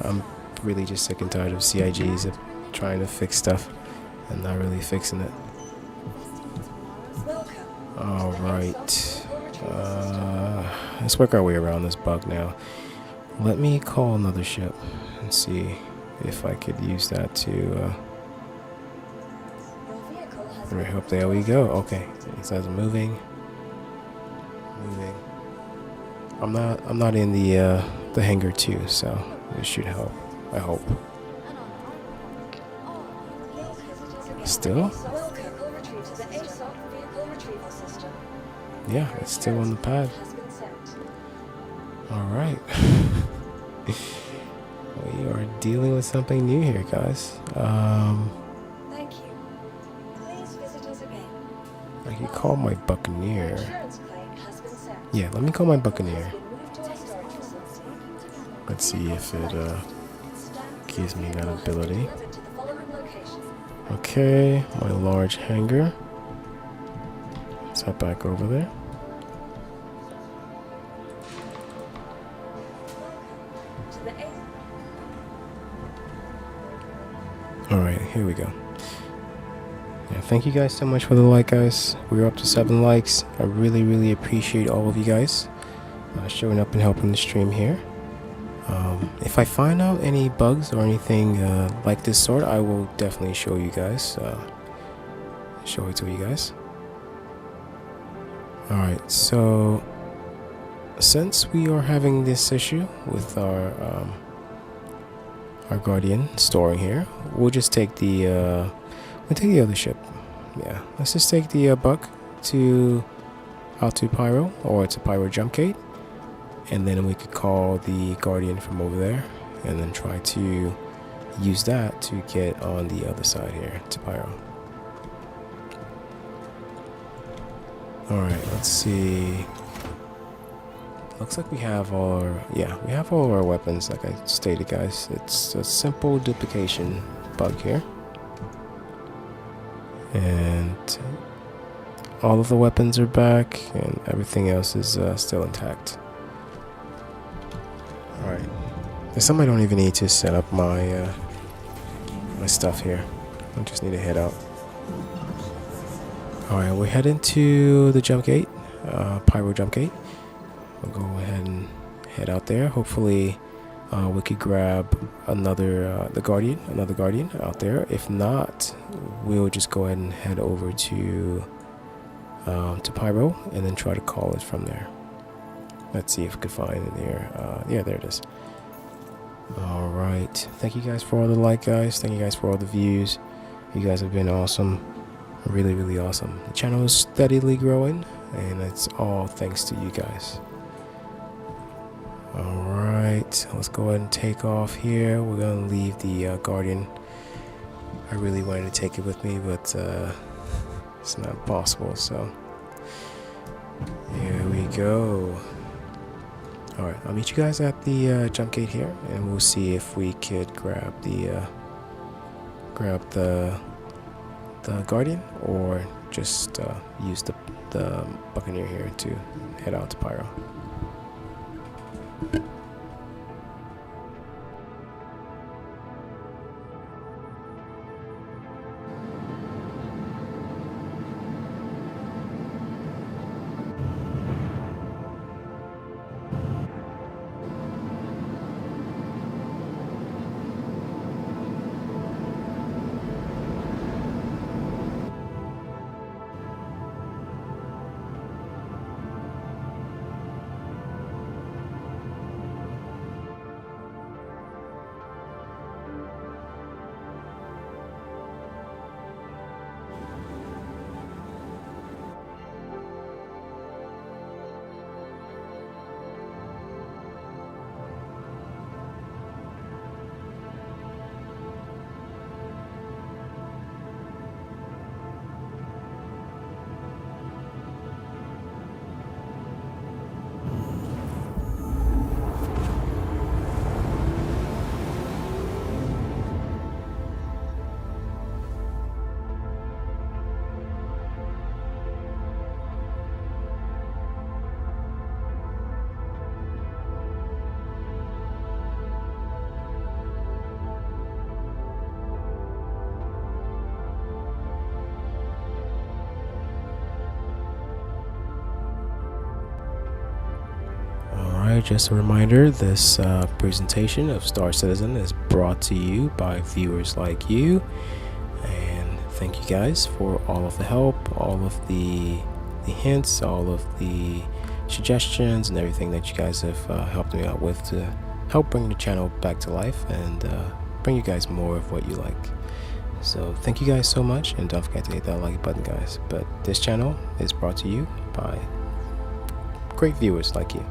I'm really just sick and tired of CIGs of trying to fix stuff and not really fixing it. Alright, let's work our way around this bug now. Let me call another ship and see if I could use that to I hope there we go. Okay, it says moving. I'm not in the hangar too, so it should help. I hope. Still? Yeah, it's still on the pad. Alright. We are dealing with something new here, guys. Thank you. Please visit us again. I could call my Buccaneer. Insurance claim has been sent. Yeah, let me call my Buccaneer. Has been moved to our storage facility. Let's see if it gives me that ability. Delivered to the following location. Okay, my large hangar. Let's head back over there. To the A. Alright, here we go. Yeah, thank you guys so much for the like, guys. We're up to 7 likes. I really appreciate all of you guys showing up and helping the stream here. If I find out any bugs or anything like this sort, I will definitely show you guys. Show it to you guys. Alright, so since we are having this issue with our Guardian storing here, we'll just take the other ship. Yeah, let's just take the Buck out to Pyro, or to Pyro Jumpgate, and then we could call the Guardian from over there and then try to use that to get on the other side here to Pyro. Alright, let's see. Looks like we have all our weapons, like I stated, guys. It's a simple duplication bug here. And all of the weapons are back and everything else is still intact. Alright. There's some I don't even need to set up my my stuff here. I just need to head out. Alright, we're heading to the Jumpgate, Pyro Jumpgate. We'll go ahead and head out there. Hopefully we could grab another Guardian out there. If not, we'll just go ahead and head over to Pyro and then try to call it from there. Let's see if we can find it there. Yeah, there it is. Alright, thank you guys for all the like, guys. Thank you guys for all the views. You guys have been awesome. Really awesome. The channel is steadily growing, and it's all thanks to you guys. Alright, let's go ahead and take off here. We're gonna leave the Guardian. I really wanted to take it with me, but it's not possible, so here we go. Alright, I'll meet you guys at the jump gate here, and we'll see if we could grab the Guardian, or just use the Buccaneer here to head out to Pyro. Alright, just a reminder, this presentation of Star Citizen is brought to you by viewers like you, and thank you guys for all of the help, all of the hints, all of the suggestions and everything that you guys have helped me out with to help bring the channel back to life and bring you guys more of what you like. So thank you guys so much, and don't forget to hit that like button, guys. But this channel is brought to you by great viewers like you.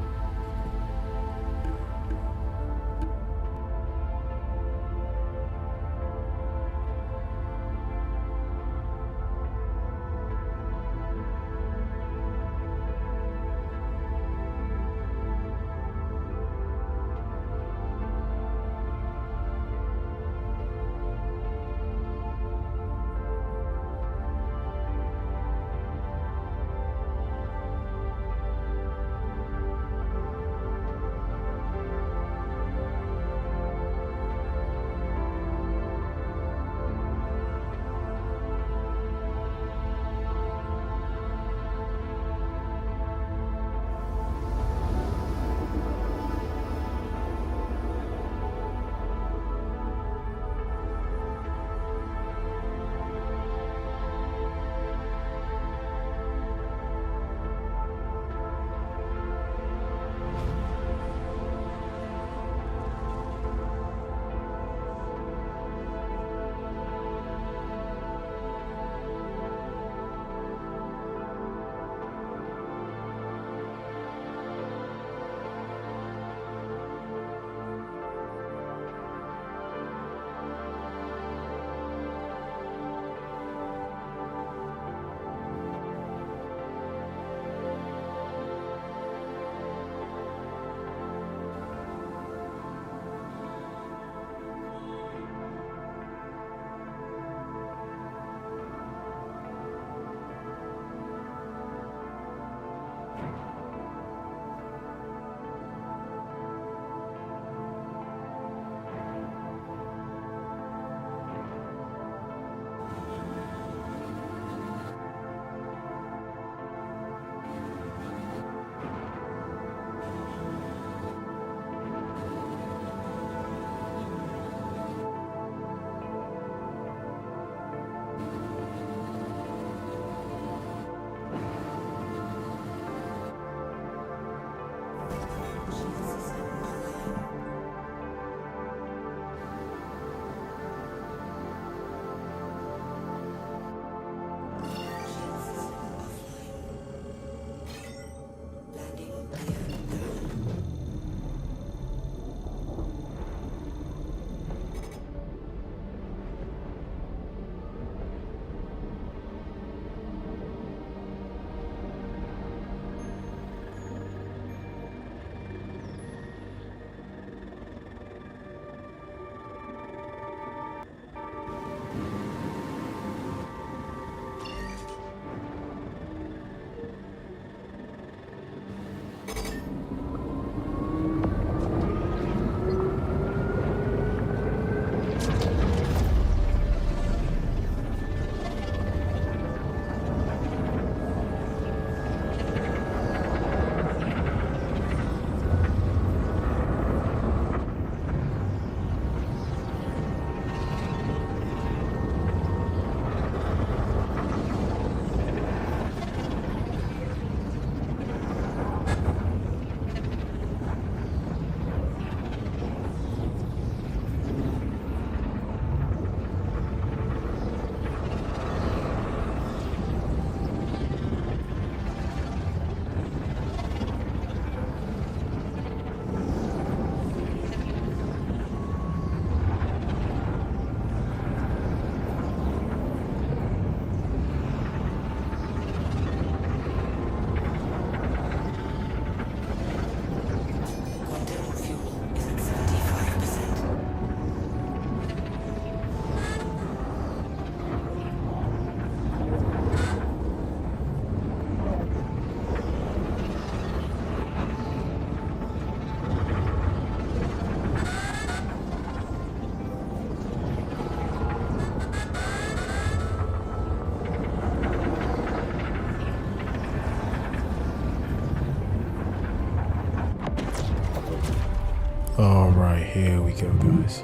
Alright, here we go, guys.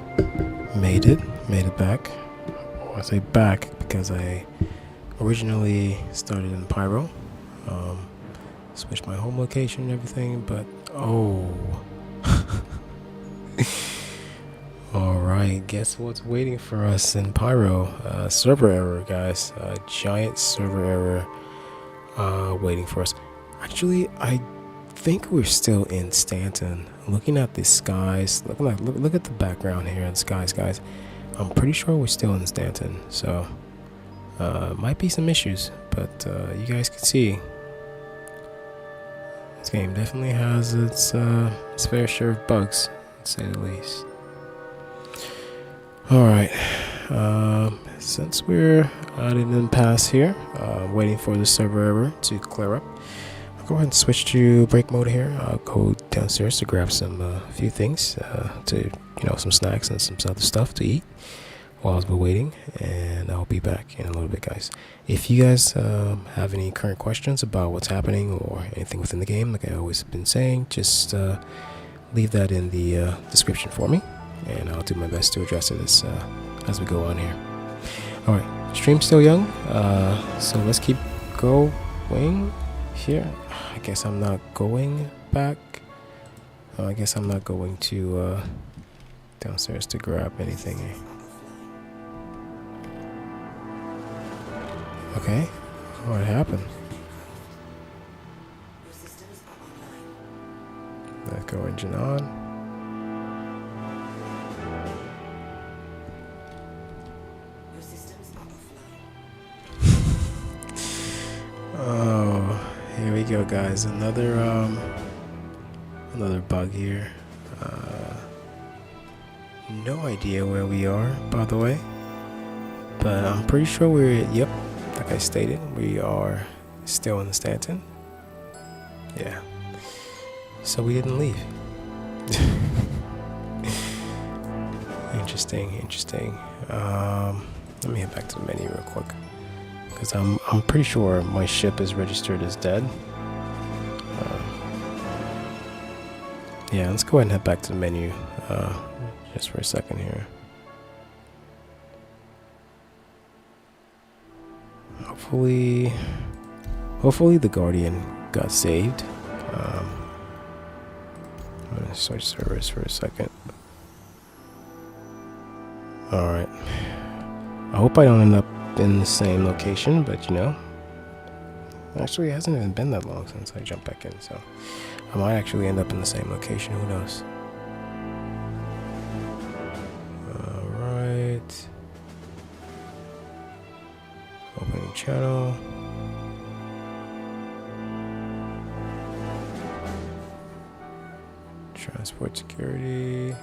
Made it back. I say back because I originally started in Pyro. Switched my home location and everything, but oh. Alright, guess what's waiting for us in Pyro? Server error, guys. Giant server error waiting for us. Actually, I think we're still in Stanton. Looking at the skies, look at the background here in the skies, guys. I'm pretty sure we're still in Stanton, so might be some issues, but you guys can see this game definitely has its fair share of bugs, to say the least. Alright, since we're at an impasse here, waiting for the server error to clear up, I'll go ahead and switch to break mode here. I'll go downstairs to grab some few things, some snacks and some other stuff to eat while we're waiting, and I'll be back in a little bit, guys. If you guys have any current questions about what's happening or anything within the game, like I always have been saying, just leave that in the description for me, and I'll do my best to address it as we go on here. Alright, stream's still young, so let's keep going here. I guess I'm not going back. I guess I'm not going to downstairs to grab anything. Okay, what happened? Let's go engine on. Your systems are offline. Oh, here we go, guys. Another bug here. No idea where we are, by the way, but I'm pretty sure we're, yep, like I stated, we are still in Stanton. Yeah, so we didn't leave. Interesting. Let me head back to the menu real quick, because I'm pretty sure my ship is registered as dead. Yeah, let's go ahead and head back to the menu just for a second here. Hopefully the Guardian got saved. I'm gonna switch servers for a second. Alright. I hope I don't end up in the same location, but actually it hasn't even been that long since I jumped back in, so I might actually end up in the same location, who knows. Alright. Opening channel. Transport security.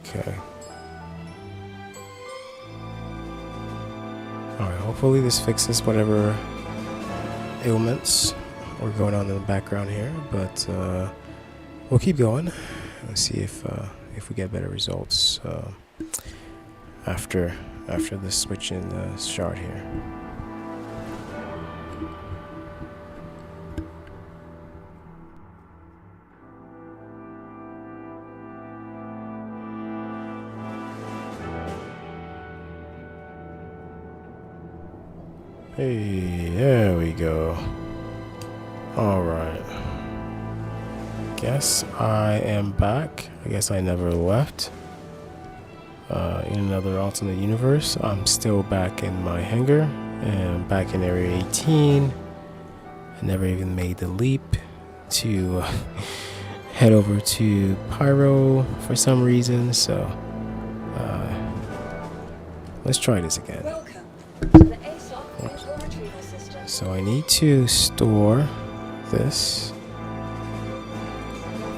Okay. Alright, hopefully this fixes whatever ailments are going on in the background here, but we'll keep going. Let's see if we get better results after the switch in the shard here. Hey, there we go. Alright. Guess I am back. I guess I never left. In another alternate universe, I'm still back in my hangar and back in Area 18. I never even made the leap to head over to Pyro for some reason, so let's try this again. Welcome to the ASOC vehicle retrieval system. So I need to store this.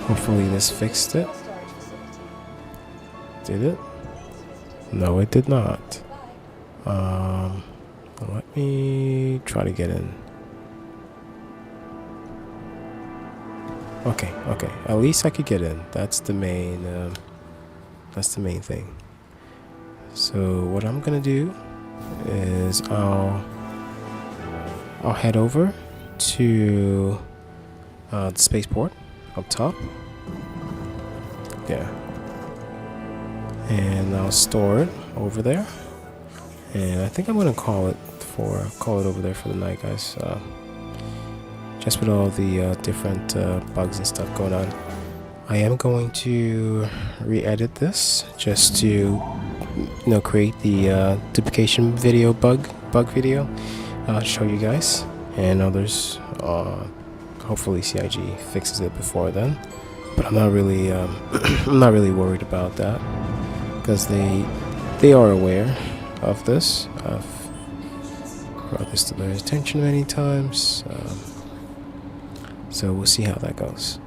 Hopefully this fixed it. Storage facility. Did it? No, it did not. Let me try to get in. Okay. At least I could get in. That's the main thing. So what I'm gonna do is I'll I'll head over to the spaceport up top. Yeah. And I'll store it over there. And I think I'm gonna call it over there for the night, guys. Just with all the different bugs and stuff going on. I am going to re-edit this just to create the duplication video bug video, show you guys and others. Hopefully CIG fixes it before then, but I'm not really I'm not really worried about that because they are aware of this. I've brought this to their attention many times, so we'll see how that goes.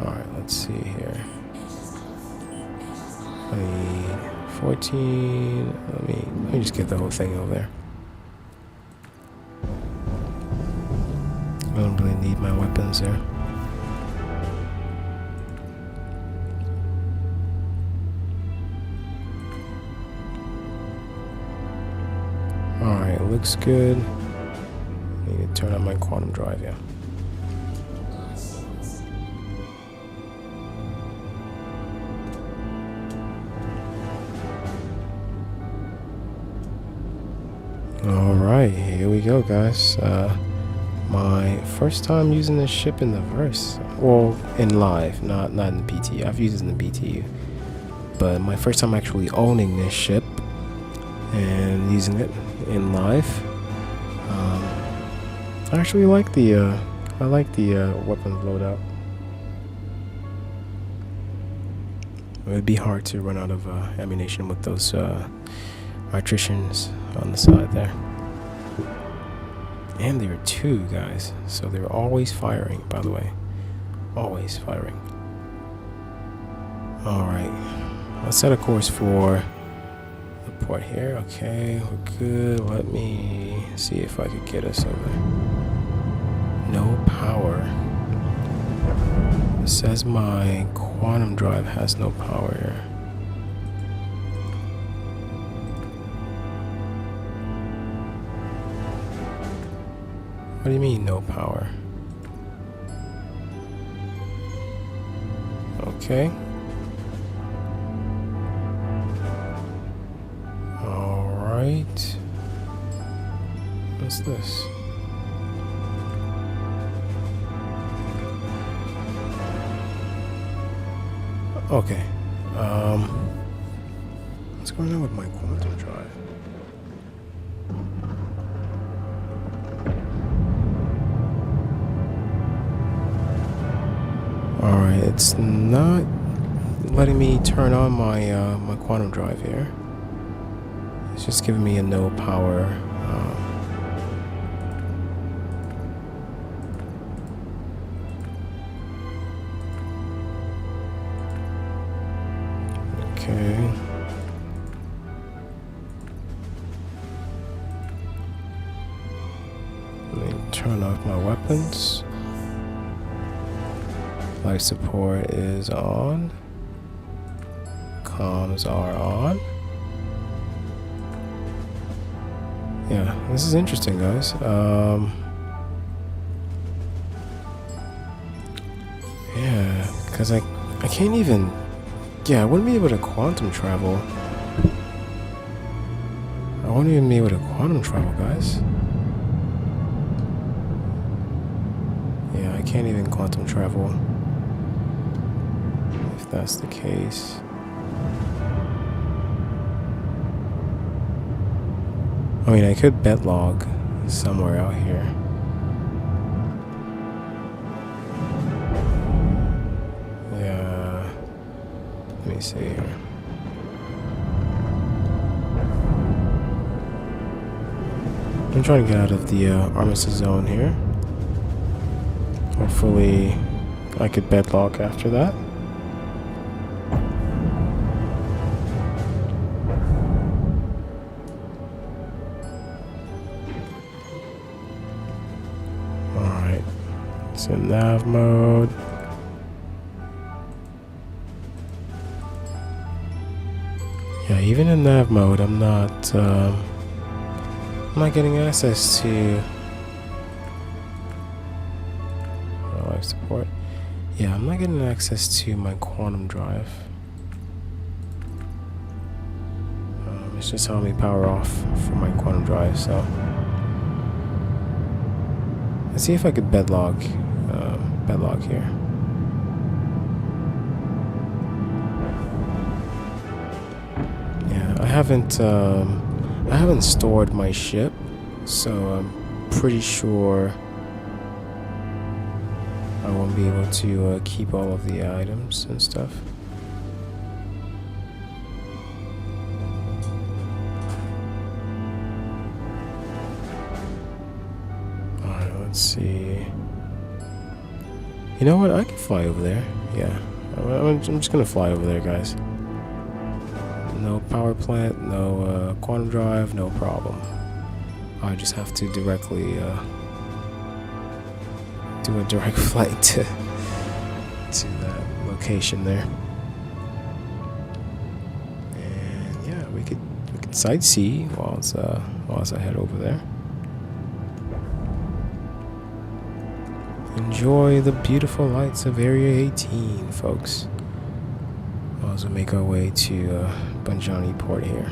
Alright, let's see here. 14. Let me just get the whole thing over there. I don't really need my weapons there. Alright, looks good. I need to turn on my quantum drive, yeah. Alright, here we go, guys. My first time using this ship in the verse. Well, in live, not in the BTU. I've used it in the BTU. But my first time actually owning this ship and using it in live. I actually like the weapons loadout. It would be hard to run out of ammunition with those electricians on the side there. And there are two guys, so they're always firing, by the way. Always firing. Alright, let's set a course for the port here. Okay, we're good. Let me see if I could get us over. No power. It says my quantum drive has no power here. What do you mean, no power? Okay. Alright. What's this? Okay. What's going on with my quantum drive? Alright, it's not letting me turn on my my quantum drive here. It's just giving me a no power. Okay. Let me turn off my weapons. Life support is on. Comms are on. Yeah, this is interesting, guys. Yeah, because I can't even. Yeah, I wouldn't be able to quantum travel. I wouldn't even be able to quantum travel, guys. Yeah, I can't even quantum travel. If that's the case. I mean, I could BedLog somewhere out here. Yeah. Let me see here. I'm trying to get out of the armistice zone here. Hopefully, I could BedLog after that. Alright, it's in nav mode. Yeah, even in nav mode, I'm not getting access to Yeah, I'm not getting access to my quantum drive. It's just telling me power off for my quantum drive, so let's see if I could bedlog here. Yeah, I haven't stored my ship, so I'm pretty sure I won't be able to keep all of the items and stuff. Alright, let's see. You know what? I can fly over there. Yeah, I'm just gonna fly over there, guys. No power plant, no quantum drive, no problem. I just have to directly do a direct flight to that location there. And yeah, we could sightsee whilst I head over there. Enjoy the beautiful lights of Area 18, folks. As we make our way to Banjani Port here.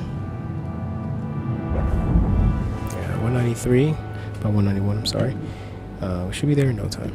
Yeah, 193, about 191, I'm sorry. We should be there in no time.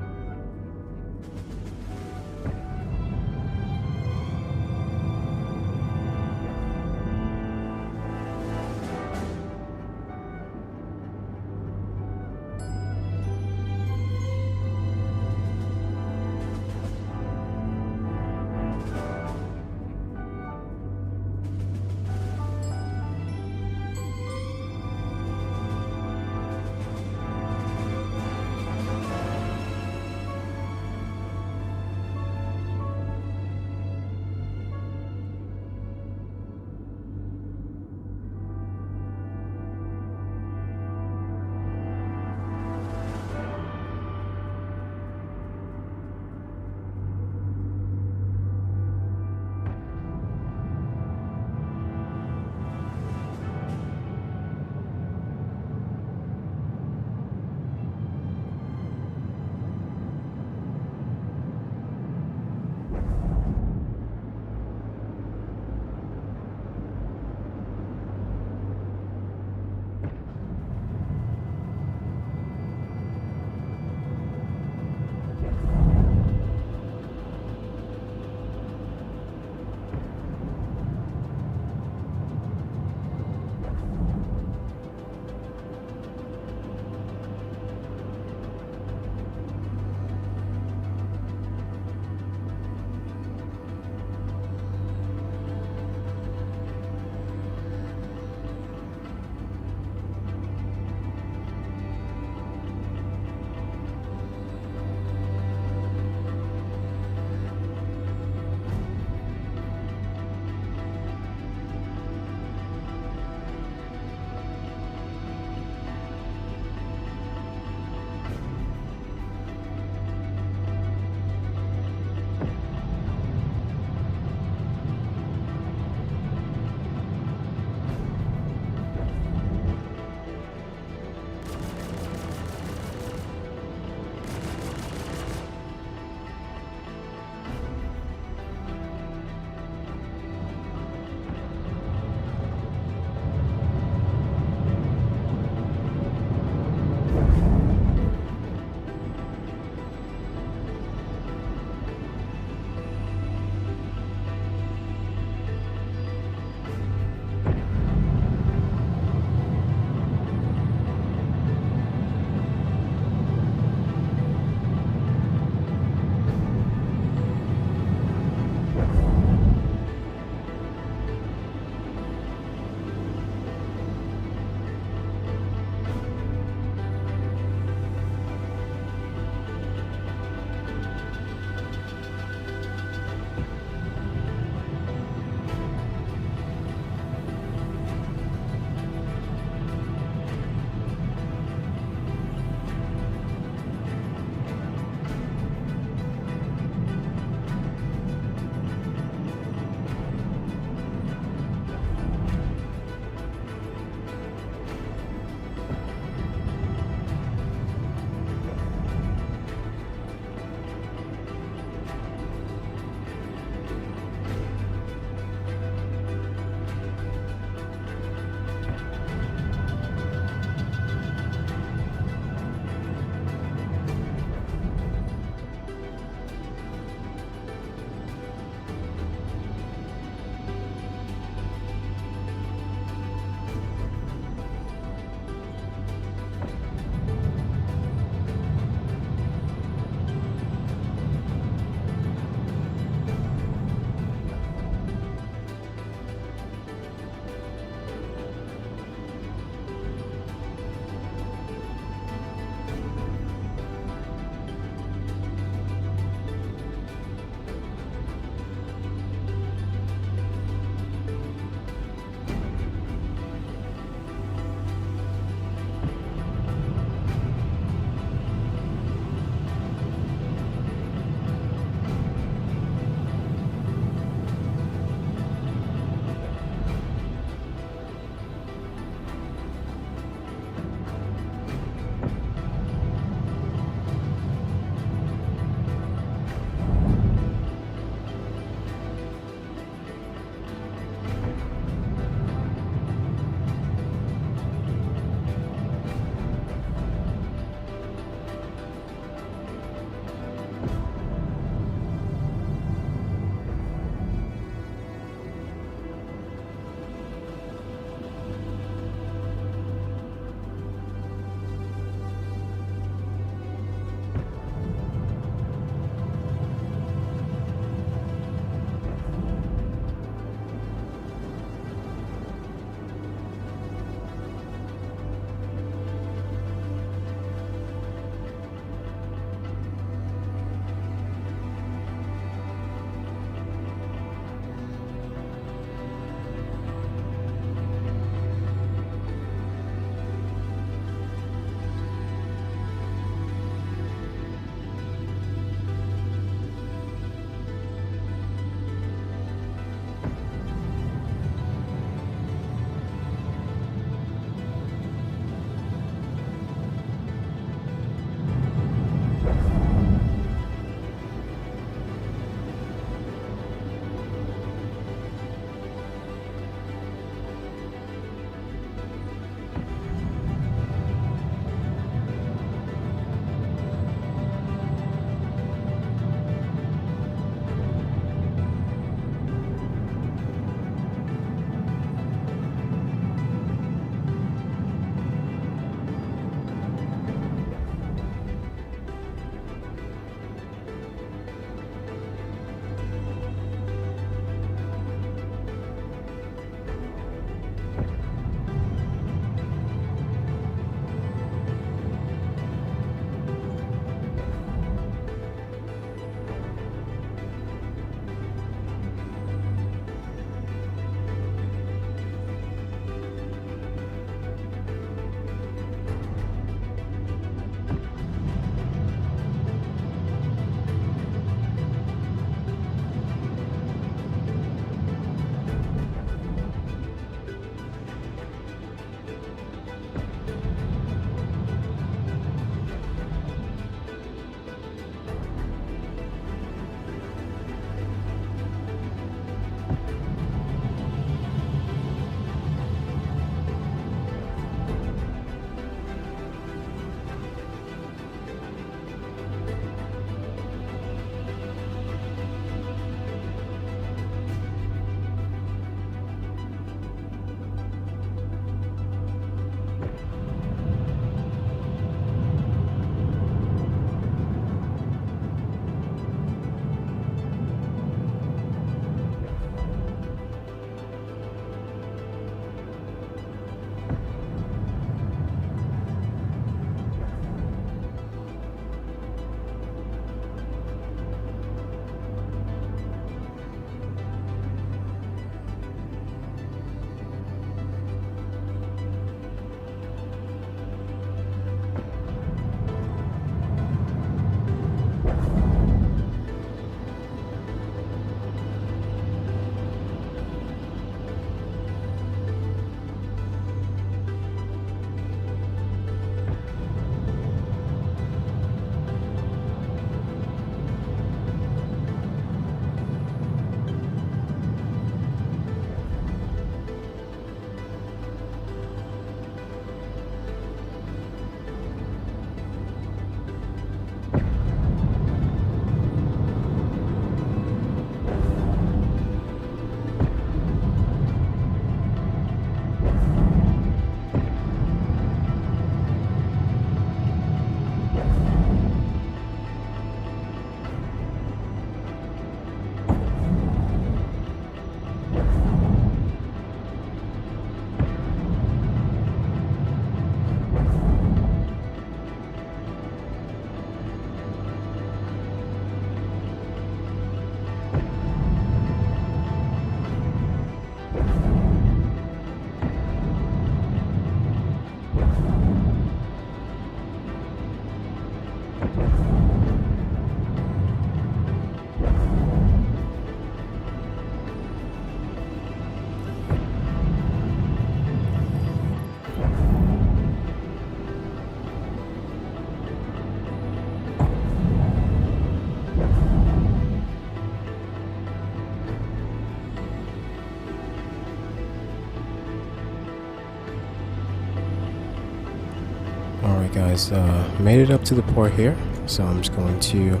Alright guys, made it up to the port here, so I'm just going to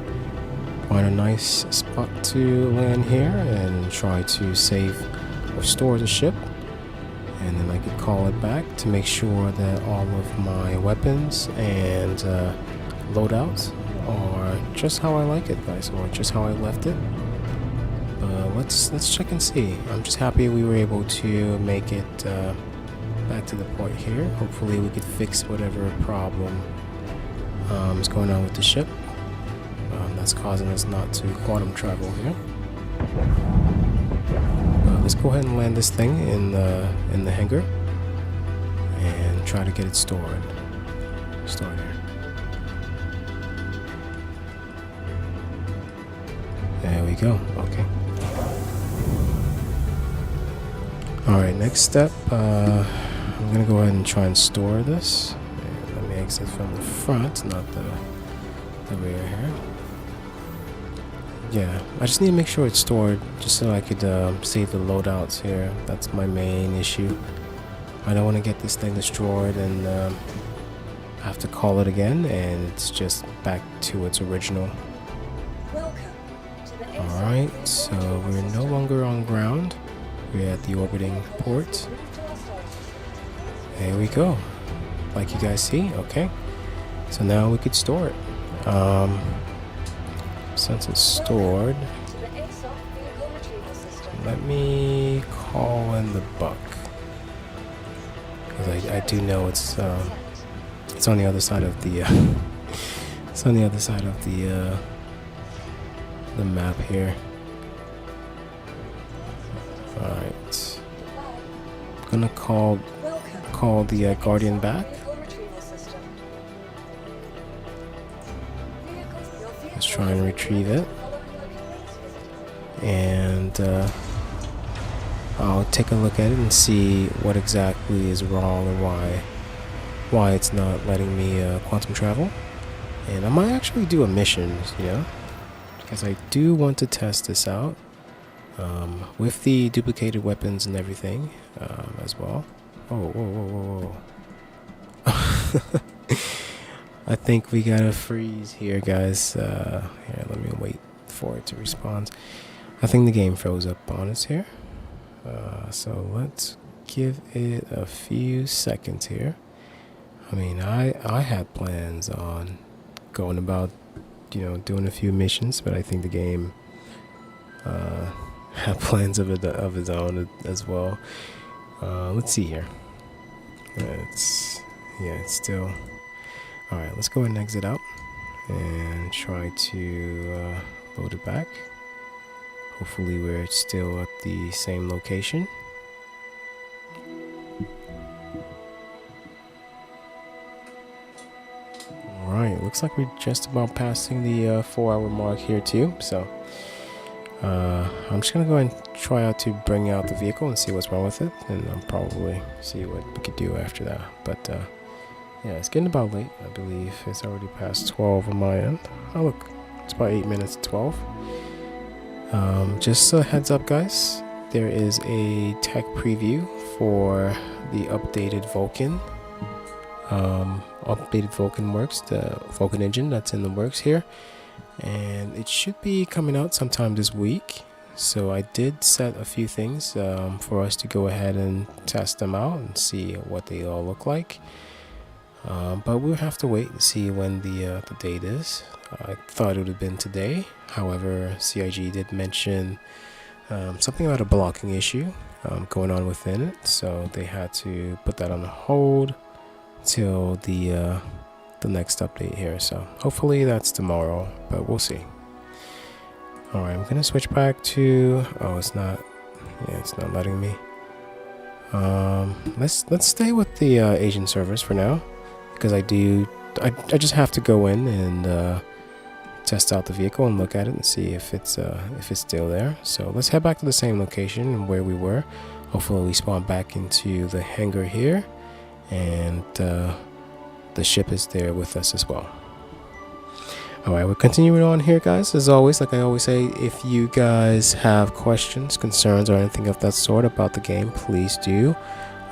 find a nice spot to land here and try to save or store the ship, and then I could call it back to make sure that all of my weapons and loadouts are just how I like it, guys, or just how I left it. Let's check and see. I'm just happy we were able to make it back to the port here. Hopefully we could fix whatever problem is going on with the ship that's causing us not to quantum travel here. Let's go ahead and land this thing in the hangar and try to get it stored here. There we go. Okay. Alright, next step, I'm gonna go ahead and try and store this. And let me exit from the front, not the rear here. Yeah, I just need to make sure it's stored just so I could save the loadouts here. That's my main issue. I don't want to get this thing destroyed and have to call it again and it's just back to its original. Alright, so we're no longer on ground. We're at the orbiting port. There we go. Like you guys see, okay. So now we could store it. Since it's stored, let me call in the buck. Because I do know it's on the other side of the it's on the other side of the map here. Alright. I'm gonna call the Guardian back. Let's try and retrieve it. And I'll take a look at it and see what exactly is wrong and why it's not letting me quantum travel. And I might actually do a mission, you know, because I do want to test this out with the duplicated weapons and everything as well. Oh, whoa. I think we gotta freeze here, guys. Here, let me wait for it to respond. I think the game froze up on us here. So let's give it a few seconds here. I mean, I had plans on going about, you know, doing a few missions, but I think the game had plans of its own as well. Let's see here. It's still. Alright, let's go ahead and exit out and try to load it back. Hopefully we're still at the same location. Alright, looks like we're just about passing the 4-hour mark here too, so I'm just gonna go ahead and try out to bring out the vehicle and see what's wrong with it, and I'll probably see what we could do after that. But yeah, it's getting about late. I believe it's already past 12 on my end. Oh look, it's about 8 minutes to 12. Just a heads up, guys, there is a tech preview for the updated Vulcan. Updated Vulcan works, the Vulcan engine that's in the works here, and it should be coming out sometime this week. So I did set a few things for us to go ahead and test them out and see what they all look like. But we'll have to wait and see when the date is. I thought it would have been today. However, CIG did mention something about a blocking issue going on within it, so they had to put that on hold till the next update here. So hopefully that's tomorrow, but we'll see. All right, I'm gonna switch back to. Oh, it's not. Yeah, it's not letting me. Let's stay with the agent service for now, because I do I just have to go in and test out the vehicle and look at it and see if it's still there. So let's head back to the same location where we were. Hopefully we spawn back into the hangar here, and the ship is there with us as well. Alright, we're continuing on here, guys. As always, like I always say, if you guys have questions, concerns, or anything of that sort about the game, please do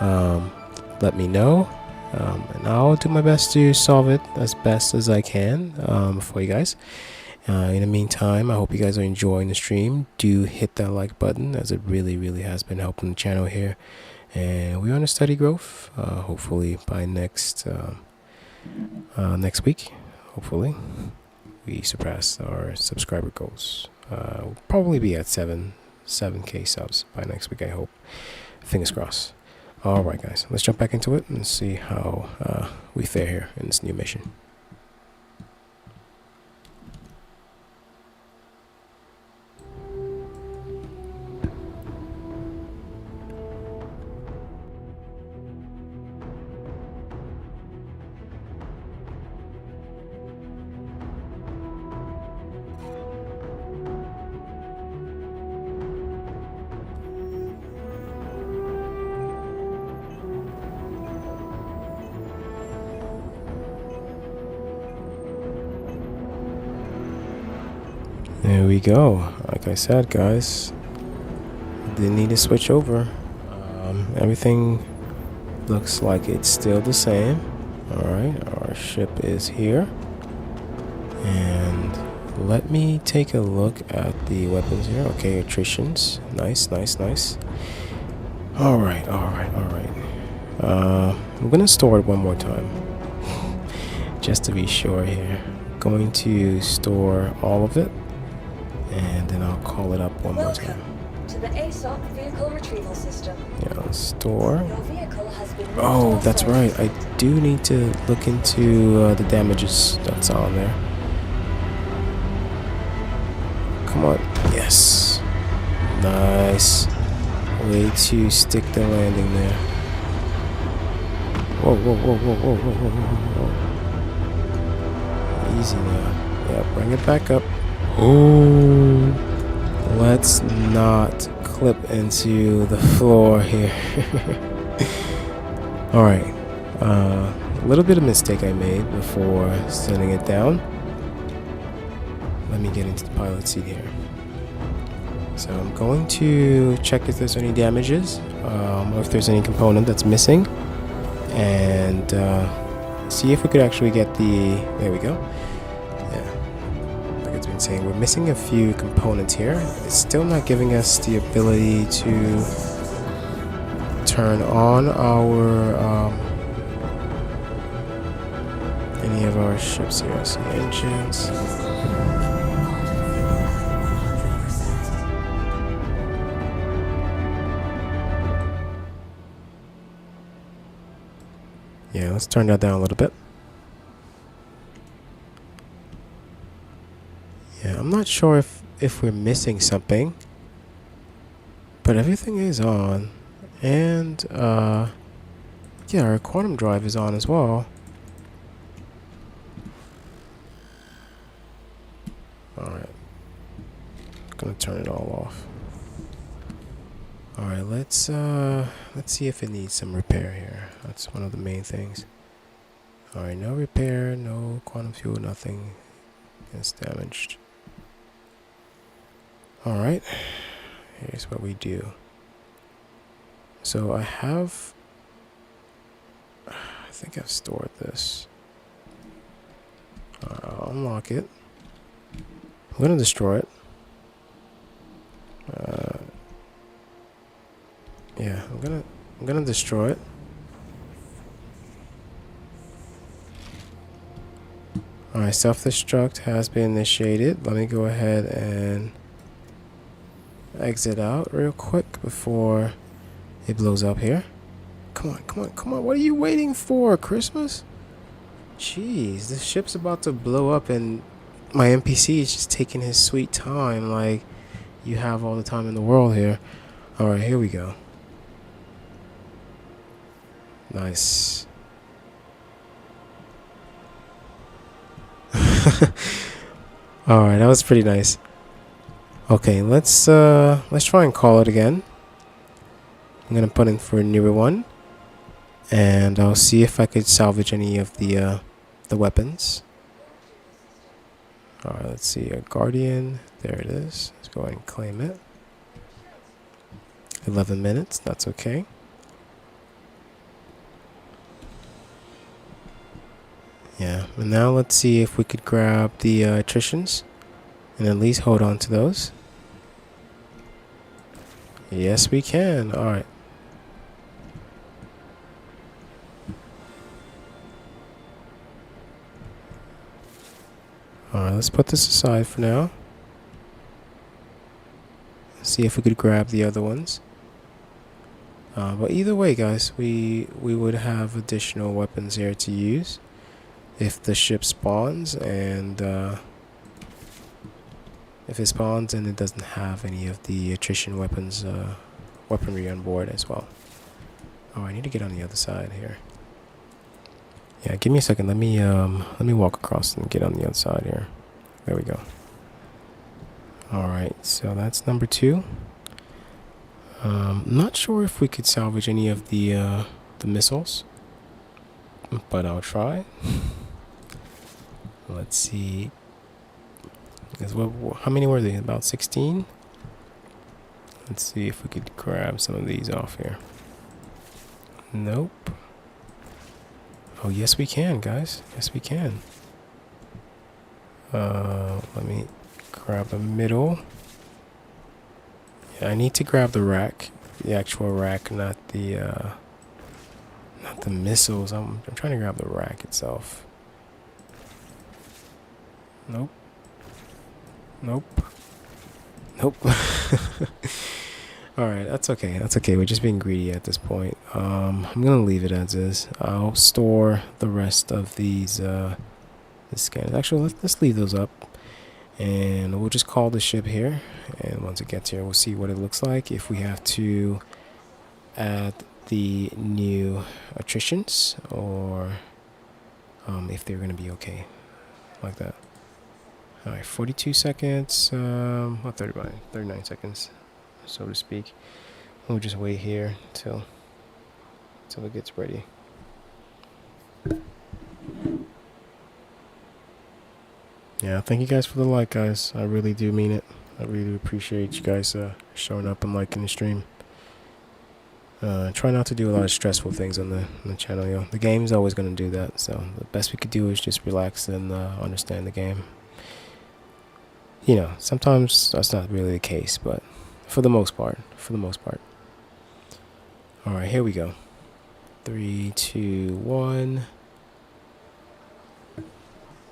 let me know. And I'll do my best to solve it as best as I can for you guys. In the meantime, I hope you guys are enjoying the stream. Do hit that like button, as it really has been helping the channel here. And we're on a steady growth. Hopefully by next week, hopefully we surpass our subscriber goals. We'll probably be at 7K subs by next week, I hope. Fingers crossed. Alright guys, let's jump back into it and see how we fare here in this new mission. There we go. Like I said, guys, didn't need to switch over. Everything looks like it's still the same. Alright, our ship is here. And let me take a look at the weapons here. Okay, attritions. Nice. Alright. I'm gonna store it one more time. Just to be sure here. Going to store all of it. And then I'll call it up one more time. Welcome to the ASOC vehicle retrieval system. Yeah, store. Your vehicle has been moved Oh, off that's site. right. I do need to look into the damages that's on there. Come on. Yes. Nice. Way to stick the landing there. Whoa. Easy now. Yeah, bring it back up. Oh, let's not clip into the floor here. Alright, a little bit of mistake I made before sending it down. Let me get into the pilot seat here. So I'm going to check if there's any damages, or if there's any component that's missing, and see if we could actually get the, there we go. Saying we're missing a few components here. It's still not giving us the ability to turn on our any of our ships here. I see engines. Yeah, let's turn that down a little bit. Yeah, I'm not sure if we're missing something, but everything is on, and yeah, our quantum drive is on as well. Alright, gonna turn it all off. Alright, let's see if it needs some repair here. That's one of the main things. Alright, no repair, no quantum fuel, nothing is damaged. Alright, here's what we do. So I think I've stored this. I'll unlock it. I'm gonna destroy it. Yeah, I'm gonna destroy it. Alright, self-destruct has been initiated. Let me go ahead and exit out real quick before it blows up here. Come on. What are you waiting for? Christmas? Jeez, this ship's about to blow up and my NPC is just taking his sweet time like you have all the time in the world here. Alright, here we go. Nice. Alright, that was pretty nice. Okay, let's try and call it again. I'm gonna put in for a newer one, and I'll see if I could salvage any of the weapons. Alright, let's see, a Guardian. There it is. Let's go ahead and claim it. 11 minutes, that's okay. Yeah, and now let's see if we could grab the attritions and at least hold on to those. Yes, we can. Alright. Alright, let's put this aside for now. See if we could grab the other ones. But either way, guys, we would have additional weapons here to use if the ship spawns, and if it spawns and it doesn't have any of the attrition weapons weaponry on board as well. Oh, I need to get on the other side here. Yeah, give me a second. Let me walk across and get on the other side here. There we go. All right, so that's number 2. Not sure if we could salvage any of the missiles, but I'll try. Let's see. How many were they? About 16? Let's see if we could grab some of these off here. Nope. Oh, yes we can, guys. Yes we can. Let me grab the middle. Yeah, I need to grab the rack. The actual rack, not the missiles. I'm trying to grab the rack itself. Nope. Nope. Nope. Alright, that's okay. That's okay. We're just being greedy at this point. I'm gonna leave it as is. I'll store the rest of these scanners. Actually, let's leave those up. And we'll just call the ship here. And once it gets here, we'll see what it looks like. If we have to add the new attritions, or if they're gonna be okay like that. Alright, 42 seconds, well, 39 seconds, so to speak. We'll just wait here till it gets ready. Yeah, thank you guys for the like, guys. I really do mean it. I really appreciate you guys showing up and liking the stream. Try not to do a lot of stressful things on the channel, yo. The game's always going to do that, so the best we could do is just relax and understand the game. You know, sometimes that's not really the case, but for the most part. Alright, here we go. 3, 2, 1.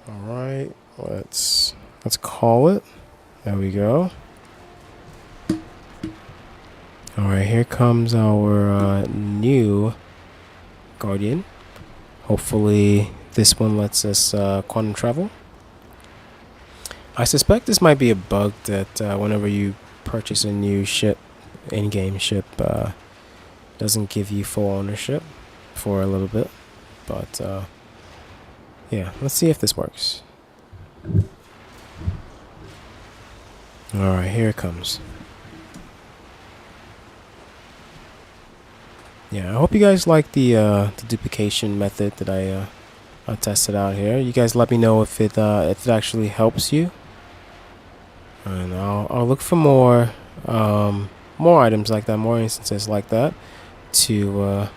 Alright, let's call it. There we go. Alright, here comes our new Guardian. Hopefully this one lets us quantum travel. I suspect this might be a bug that whenever you purchase a new ship, in-game ship, doesn't give you full ownership for a little bit. But yeah, let's see if this works. Alright, here it comes. Yeah, I hope you guys like the duplication method that I tested out here. You guys let me know if it actually helps you. And I'll look for more items like that, more instances like that, to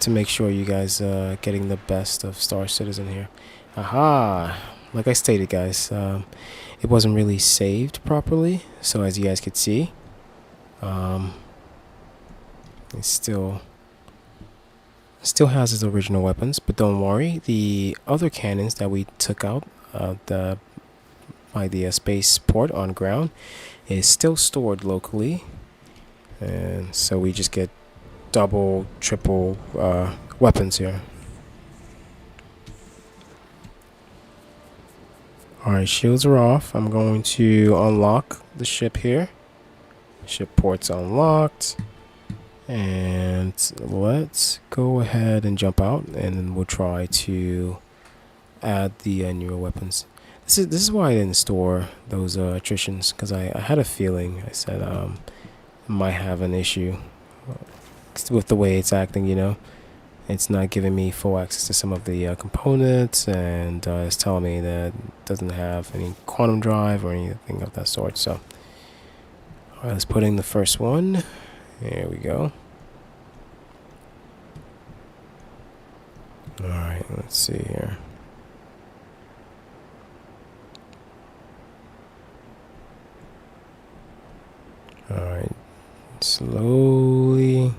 make sure you guys getting the best of Star Citizen here. Aha! Like I stated, guys, it wasn't really saved properly, so as you guys could see, it still has its original weapons. But don't worry, the other cannons that we took out by the space port on ground is still stored locally, and so we just get double, triple weapons here. Alright, shields are off. I'm going to unlock the ship here. Ship ports unlocked. And let's go ahead and jump out, and then we'll try to add the newer weapons. This is why I didn't store those attritions, because I had a feeling. I said it might have an issue with the way it's acting, you know. It's not giving me full access to some of the components, and it's telling me that it doesn't have any quantum drive or anything of that sort. So alright, let's put in the first one. There we go. Alright, let's see here. Alright, slowly.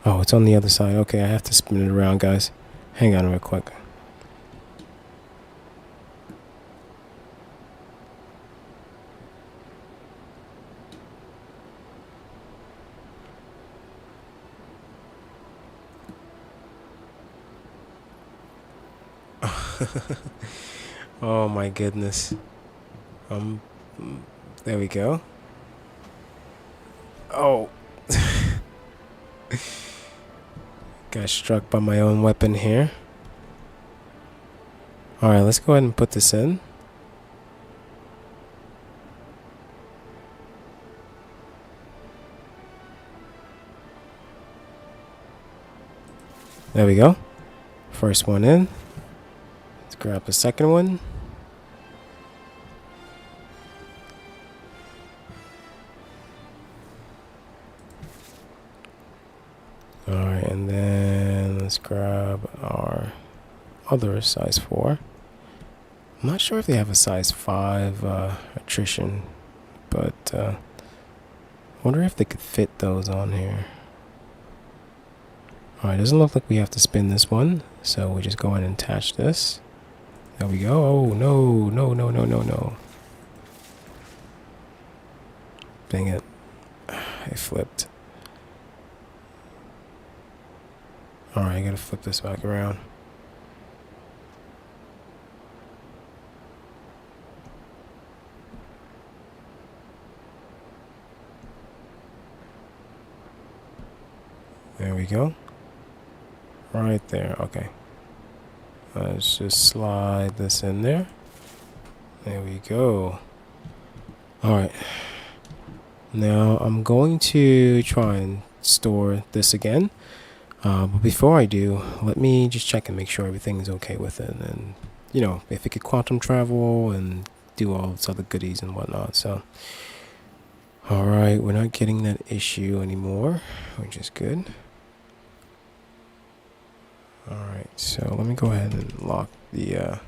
Oh, it's on the other side. Okay, I have to spin it around, guys. Hang on real quick. Oh my goodness. There we go. Oh. Got struck by my own weapon here. Alright, let's go ahead and put this in. There we go. First one in. Let's grab the second one. Alright, and then let's grab our other size 4. I'm not sure if they have a size 5 attrition, but I wonder if they could fit those on here. Alright, doesn't look like we have to spin this one, so we just go ahead and attach this. There we go. Oh, no, no, no, no, no, no. Dang it. I flipped. Alright, I gotta flip this back around. There we go. Right there. Okay. Let's just slide this in there. There we go. Alright. Now I'm going to try and store this again. But before I do, let me just check and make sure everything is okay with it. And, you know, if it could quantum travel and do all its other goodies and whatnot. So, alright, we're not getting that issue anymore, which is good. Alright, so let me go ahead and lock the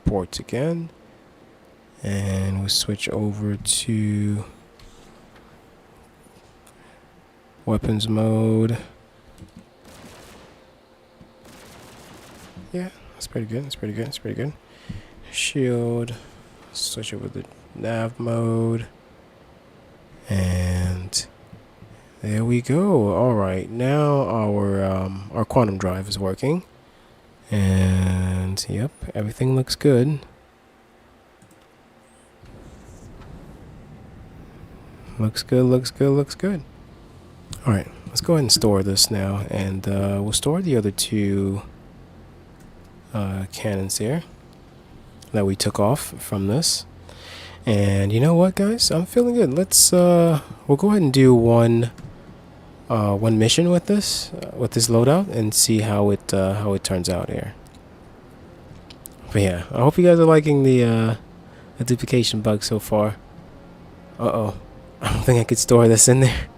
ports again. And we'll switch over to weapons mode. Yeah, that's pretty good. That's pretty good. That's pretty good. Shield. Switch over to nav mode. And there we go. All right, now our quantum drive is working. And yep, everything looks good. Looks good. Looks good. Looks good. All right, let's go ahead and store this now, and we'll store the other two cannons here that we took off from this. And you know what, guys, I'm feeling good. Let's we'll go ahead and do one mission with this loadout and see how it turns out here. But yeah, I hope you guys are liking the duplication bug so far. Uh-oh, I don't think I could store this in there.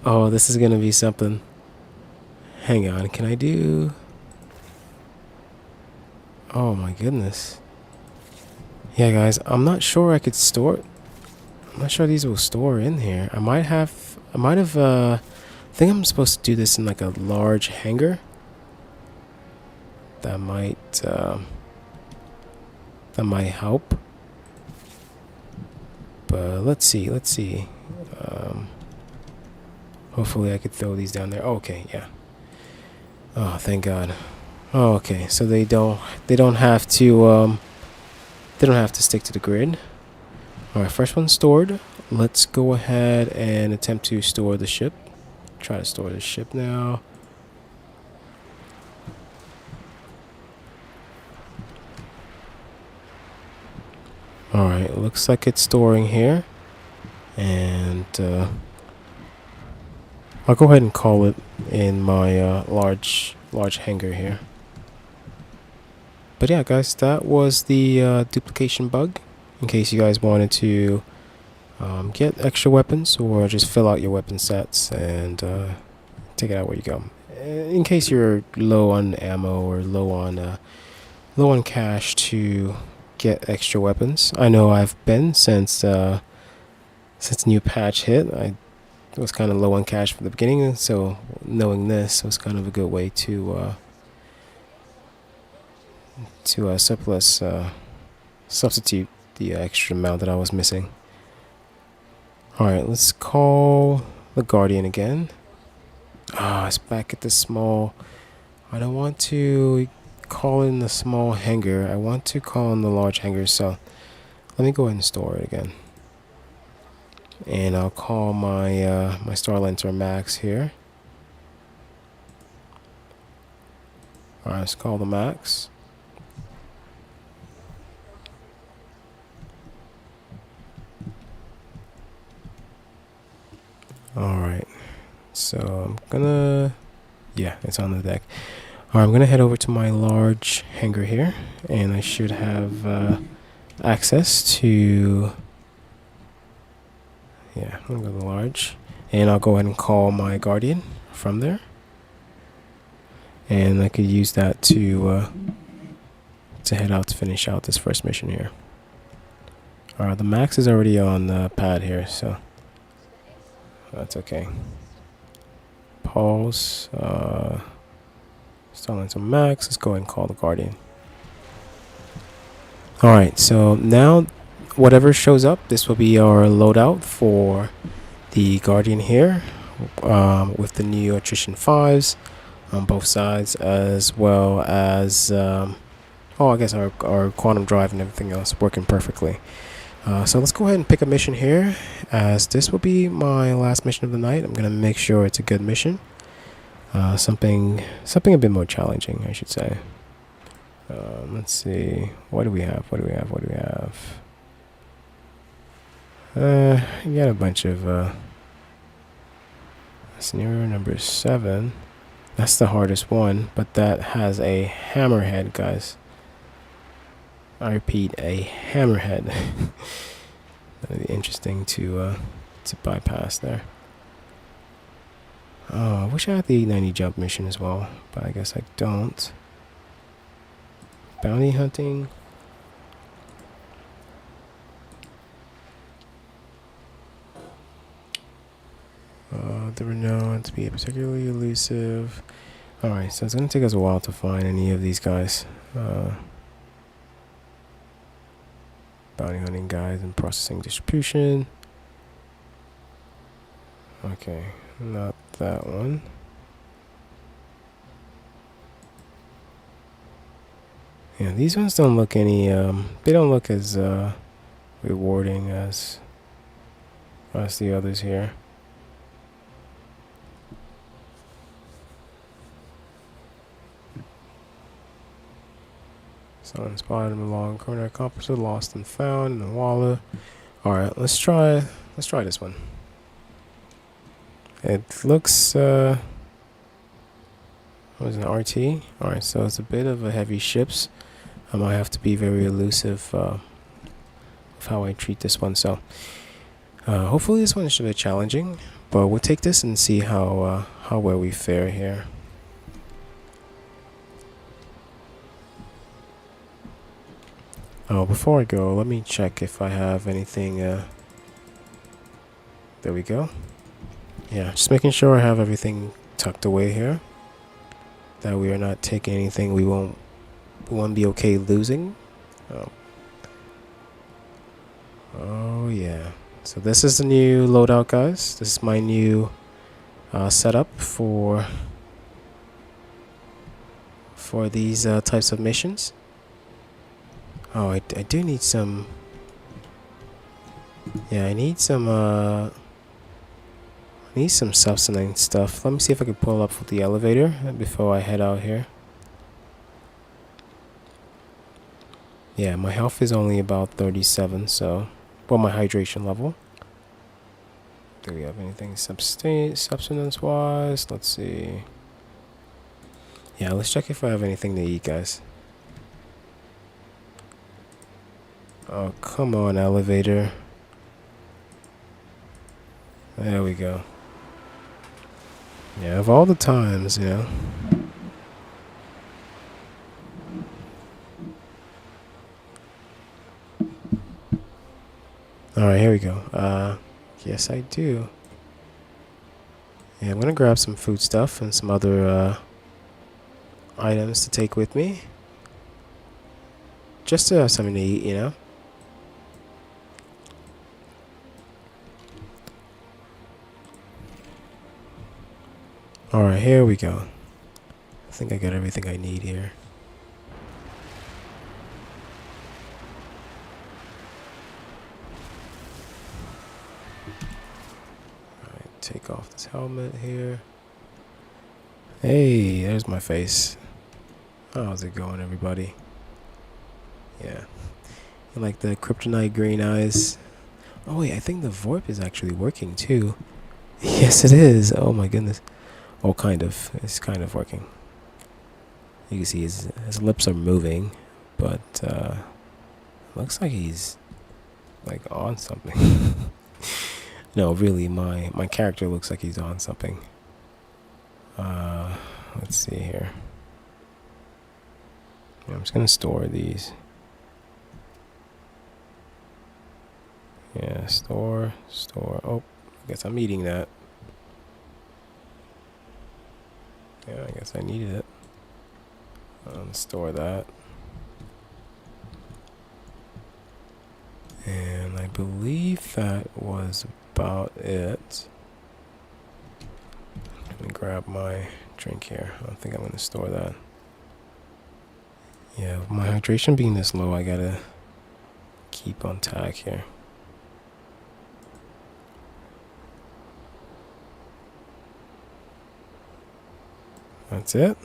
Oh, this is gonna be something. Hang on, can I do... Oh my goodness. Yeah, guys, I'm not sure I could store it. I'm not sure these will store in here. I might have, I think I'm supposed to do this in like a large hangar. That might help. But let's see. Hopefully I could throw these down there. Oh, okay, yeah. Oh, thank God. Oh, okay, so they don't have to stick to the grid. All right, first one stored let's go ahead and attempt to store the ship. Try to store the ship now. Alright, looks like it's storing here. And I'll go ahead and call it in my large hangar here. But yeah, guys, that was the duplication bug. In case you guys wanted to get extra weapons or just fill out your weapon sets and take it out where you go. In case you're low on ammo or low on cash to get extra weapons. I know I've been since new patch hit. I was kind of low on cash from the beginning, so knowing this was kind of a good way to substitute the extra amount that I was missing. Alright, let's call the Guardian again. It's back at the small. I don't want to call in the small hangar. I want to call in the large hangar, so let me go ahead and store it again. And I'll call my my Star Lancer Max here. Alright, let's call the Max. Alright, so I'm gonna, yeah, it's on the deck. Alright, I'm gonna head over to my large hangar here, and I should have access to, yeah, I'm gonna go to large, and I'll go ahead and call my Guardian from there, and I could use that to head out to finish out this first mission here. Alright, the Max is already on the pad here, so that's okay. Pause. Installing some Max. Let's go ahead and call the Guardian. Alright, so now whatever shows up, this will be our loadout for the Guardian here, with the new attrition 5s on both sides, as well as I guess our quantum drive and everything else working perfectly. So let's go ahead and pick a mission here, as this will be my last mission of the night. I'm gonna make sure it's a good mission, something a bit more challenging, I should say. Let's see, what do we have? You got a bunch of scenario number 7. That's the hardest one, but that has a hammerhead, guys. I repeat, a hammerhead. That'd be interesting to bypass there. Oh, I wish I had the 890 jump mission as well, but I guess I don't. Bounty hunting. They were known to be particularly elusive. Alright, so it's going to take us a while to find any of these guys. Bounty hunting guides and processing distribution. Okay, not that one. Yeah, these ones don't look any, they don't look as rewarding as the others here. Someone spotted him along corner accomplice, lost and found in the wallet. Alright, let's try this one. It looks what was it, an RT? Alright, so it's a bit of a heavy ships. I might have to be very elusive with how I treat this one, so hopefully this one should be challenging, but we'll take this and see how well we fare here. Oh, before I go, let me check if I have anything. There we go. Yeah, just making sure I have everything tucked away here, that we are not taking anything we won't be okay losing. Oh yeah. So this is the new loadout, guys. This is my new setup for these types of missions. Oh, I do need some. Yeah, I need some substance stuff. Let me see if I can pull up with the elevator before I head out here. Yeah, my health is only about 37, so... Well, my hydration level. Do we have anything substance-wise? Let's see. Yeah, let's check if I have anything to eat, guys. Oh, come on, elevator. There we go. Yeah, of all the times, you know. Alright, here we go. Yes, I do. Yeah, I'm gonna grab some food stuff and some other items to take with me. Just to have something to eat, you know. Alright, here we go. I think I got everything I need here. Alright, take off this helmet here. Hey, there's my face. How's it going, everybody? Yeah. You like the kryptonite green eyes? Oh wait, I think the VoIP is actually working too. Yes, it is. Oh my goodness. Oh, kind of. It's kind of working. You can see his lips are moving, but looks like he's like on something. No, really, my character looks like he's on something. Let's see here. Yeah, I'm just gonna store these. Yeah, store. Oh, I guess I'm eating that. Yeah, I guess I needed it. Store that. And I believe that was about it. Let me grab my drink here. I don't think I'm going to store that. Yeah, with my hydration being this low, I gotta keep on tack here. That's it.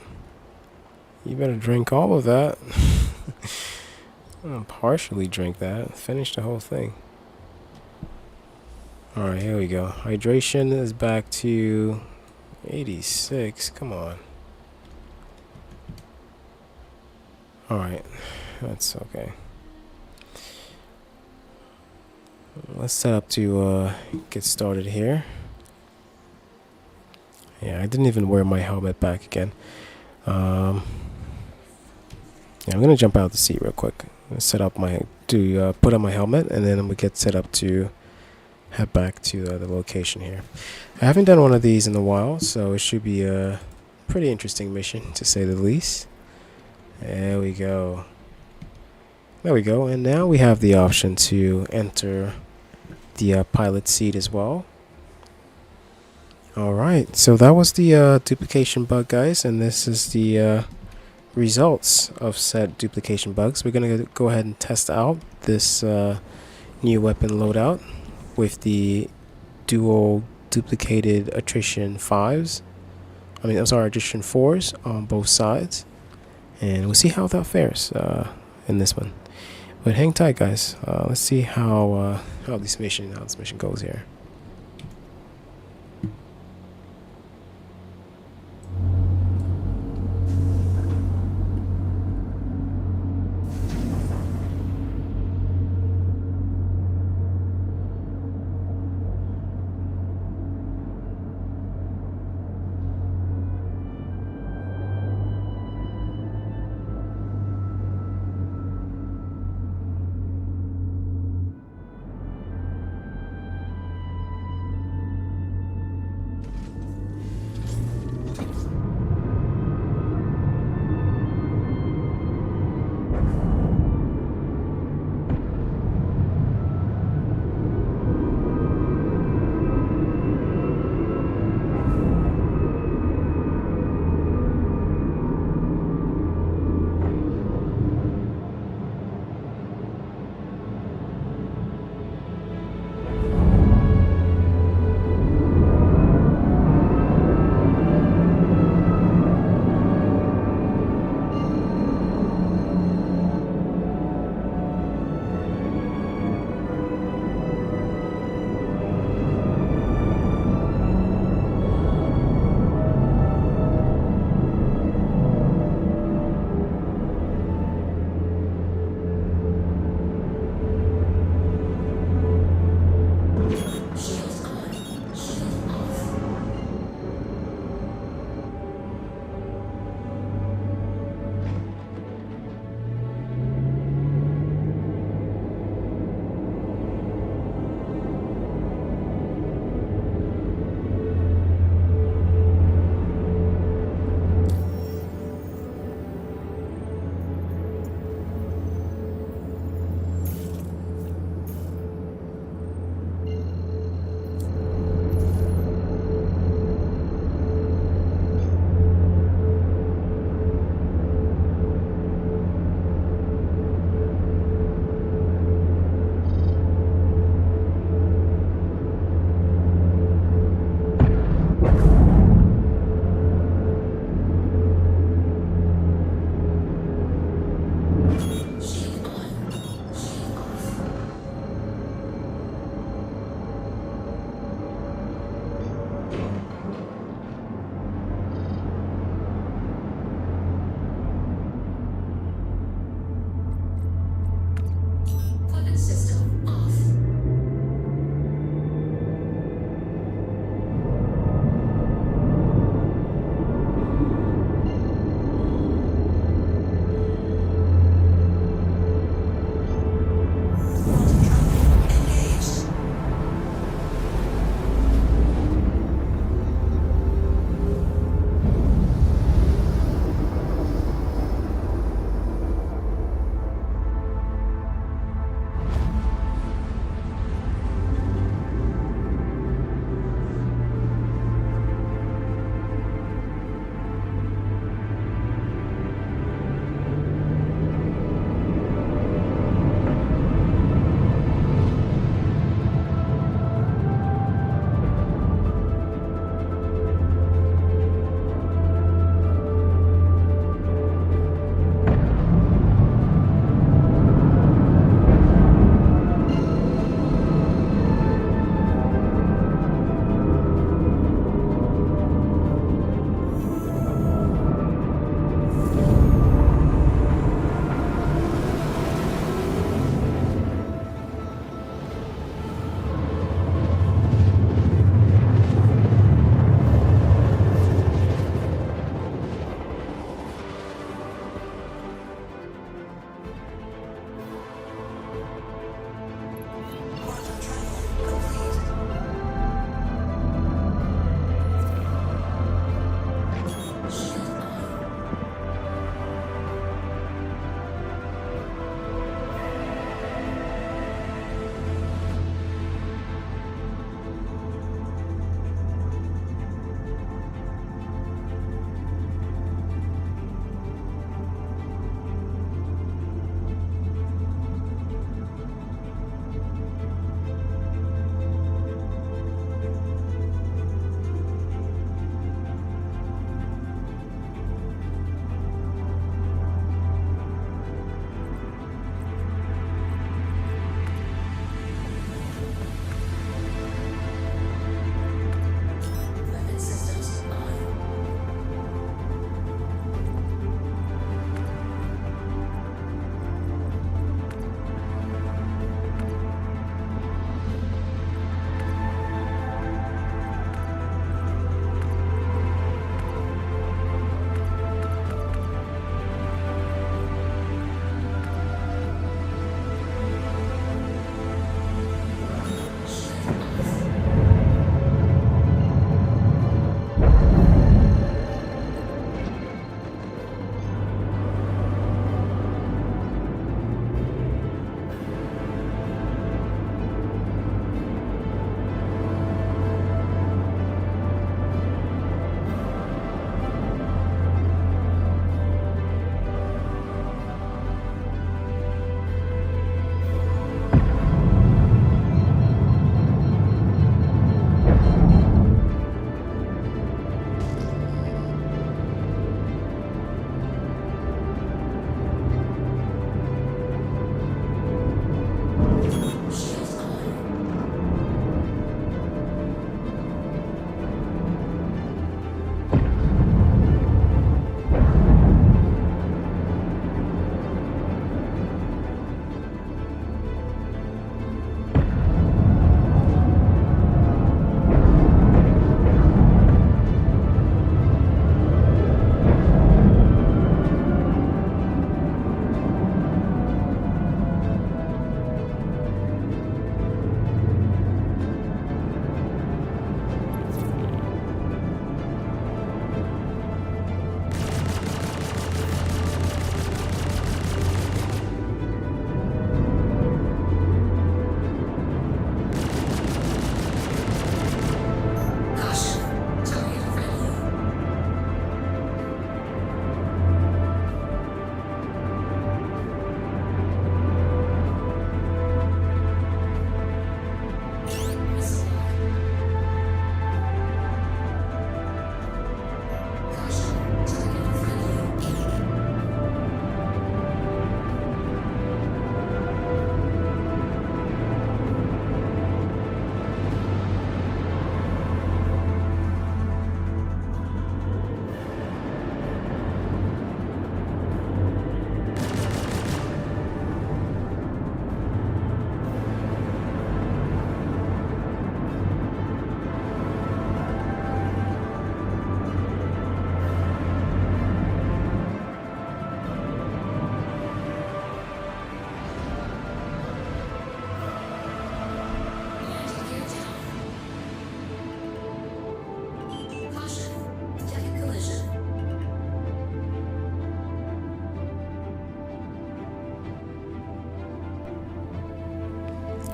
You better drink all of that. I'll partially drink that. Finish the whole thing. Alright, here we go. Hydration is back to 86. Come on. Alright. That's okay. Let's set up to get started here. Yeah, I didn't even wear my helmet back again. Yeah, I'm gonna jump out of the seat real quick. Set up my put on my helmet, and then we get set up to head back to the location here. I haven't done one of these in a while, so it should be a pretty interesting mission, to say the least. There we go. There we go. And now we have the option to enter the pilot seat as well. Alright, so that was the duplication bug, guys, and this is the results of said duplication bugs. We're going to go ahead and test out this new weapon loadout with the dual duplicated attrition 5s. Attrition 4s on both sides. And we'll see how that fares in this one. But hang tight, guys. Let's see how this mission goes here.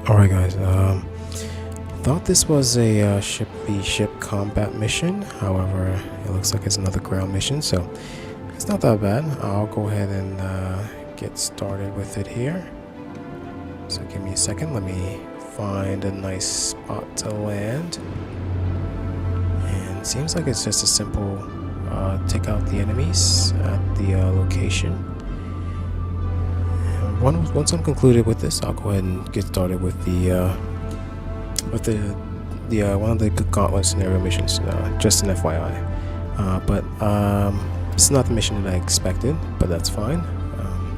Alright guys, thought this was a ship combat mission, however it looks like it's another ground mission, so it's not that bad. I'll go ahead and get started with it here. So give me a second, let me find a nice spot to land. And it seems like it's just a simple take out the enemies at the location. And once I'm concluded with this, I'll go ahead and get started with the one of the Gauntlet scenario missions, just an FYI. But it's not the mission that I expected, but that's fine.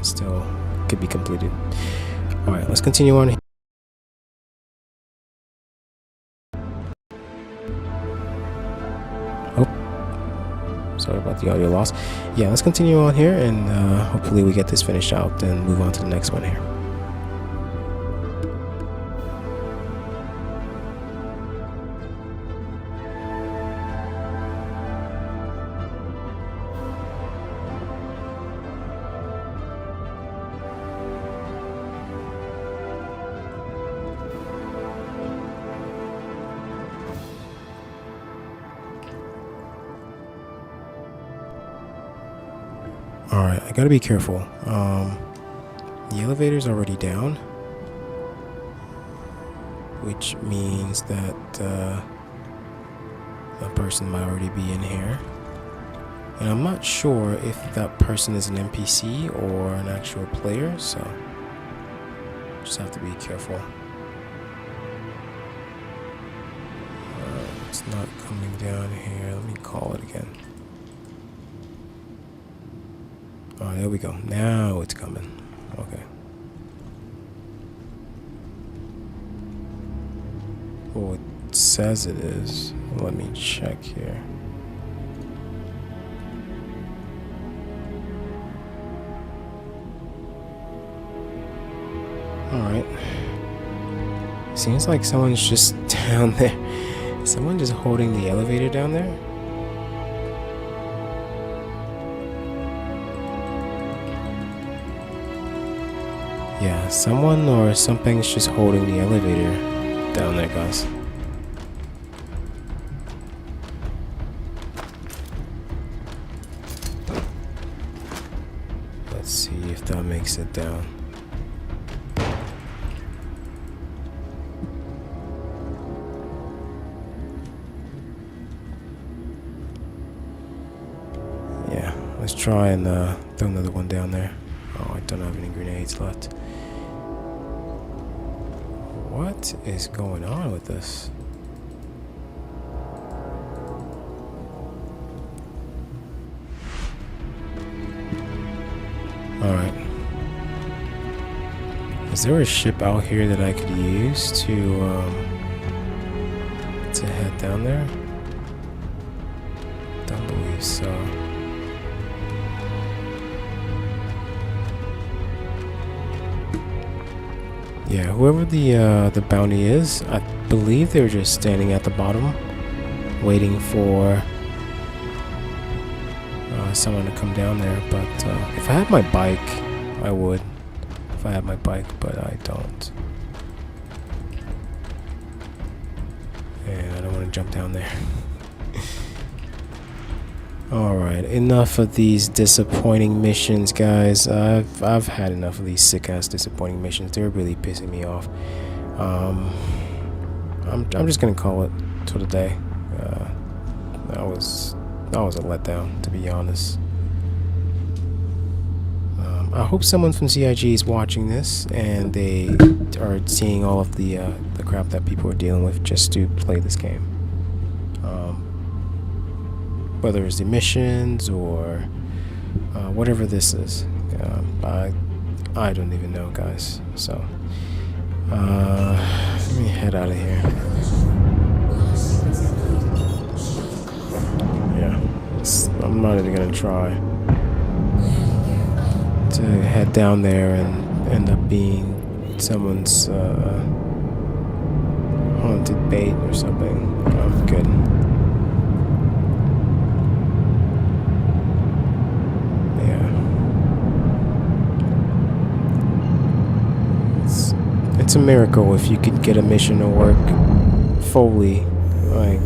Still could be completed. Alright, let's continue on. Oh, sorry about the audio loss. Yeah, let's continue on here, and hopefully we get this finished out and move on to the next one here. Alright, I gotta be careful. The elevator's already down, which means that a person might already be in here. And I'm not sure if that person is an NPC or an actual player, so just have to be careful. It's not coming down here. Let me call it again. Oh, there we go. Now it's coming. Okay. Oh, it says it is. Let me check here. Alright. Seems like someone's just down there. Is someone just holding the elevator down there? Yeah, someone or something's just holding the elevator down there, guys. Let's see if that makes it down. Yeah, let's try and throw another one down there. Oh, I don't have any grenades left. What is going on with this? Alright. Is there a ship out here that I could use to head down there? Don't believe so. Yeah, whoever the bounty is, I believe they were just standing at the bottom, waiting for someone to come down there. But if I had my bike, I would. If I had my bike, but I don't. And I don't want to jump down there. Alright, enough of these disappointing missions, guys. I've had enough of these sick-ass disappointing missions. They're really pissing me off. I'm just gonna call it till the day. That was a letdown, to be honest. I hope someone from CIG is watching this and they are seeing all of the crap that people are dealing with just to play this game. Whether it's the missions or whatever this is, I don't even know, guys. So let me head out of here. Yeah, I'm not even gonna try to head down there and end up being someone's haunted bait or something. I'm good. it's a miracle if you could get a mission to work fully, like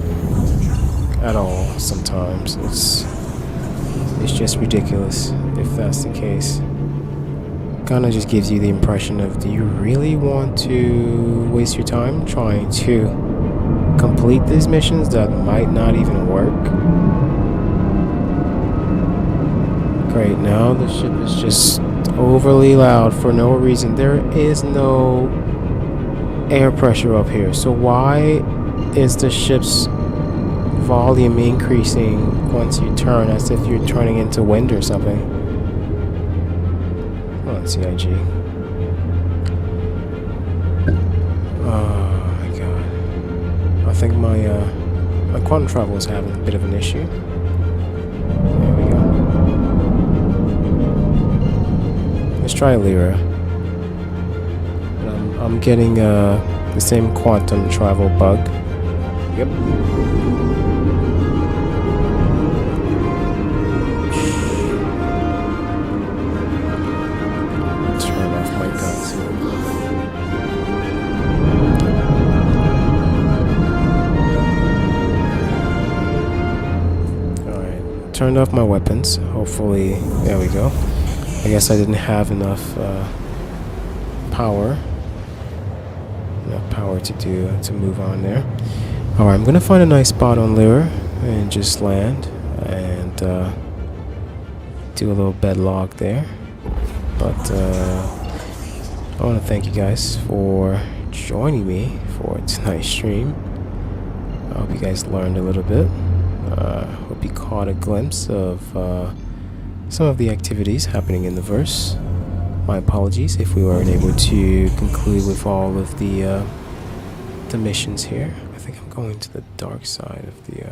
at all. Sometimes it's just ridiculous if that's the case. Kind of just gives you the impression of, do you really want to waste your time trying to complete these missions that might not even work? Great, now the ship is just overly loud for no reason. There is no air pressure up here, so why is the ship's volume increasing once you turn, as if you're turning into wind or something? Come on, CIG. Oh my god. I think my quantum travel is having a bit of an issue. There we go. Let's try Lyra. I'm getting the same quantum travel bug. Yep. Turn off my guns. Alright, turned off my weapons. Hopefully, there we go. I guess I didn't have enough power to move on there. Alright, I'm gonna find a nice spot on Lyra and just land and do a little bed log there. But I want to thank you guys for joining me for tonight's stream. I hope you guys learned a little bit. Hope you caught a glimpse of some of the activities happening in the verse. My apologies if we weren't able to conclude with all of the missions here. I think I'm going to the dark side of the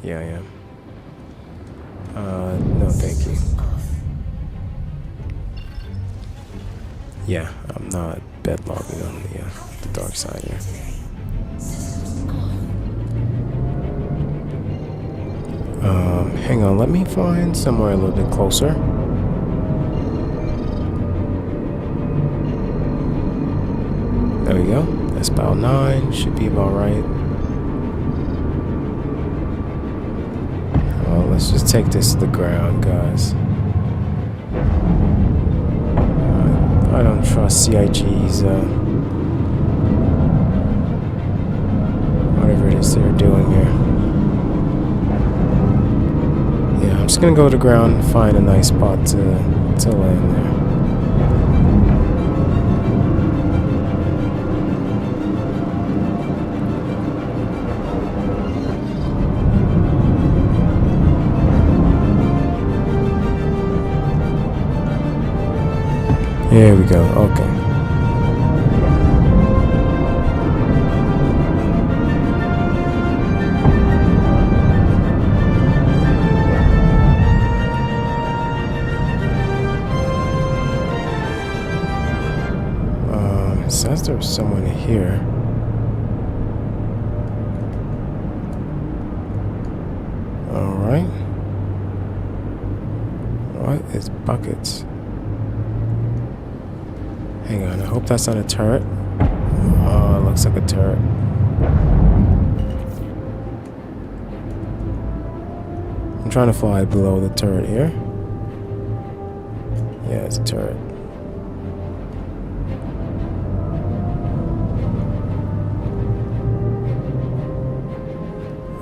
yeah, I am. No thank you. Yeah, I'm not BedLogging on the dark side here. Hang on, let me find somewhere a little bit closer. There we go. That's about 9. Should be about right. Well, let's just take this to the ground, guys. I don't trust CIG's, whatever it is they're doing here. Yeah, I'm just gonna go to the ground and find a nice spot to land there. There we go, okay. It says there's someone here. Alright. What is buckets? Hang on, I hope that's not a turret. Oh, it looks like a turret. I'm trying to fly below the turret here. Yeah, it's a turret.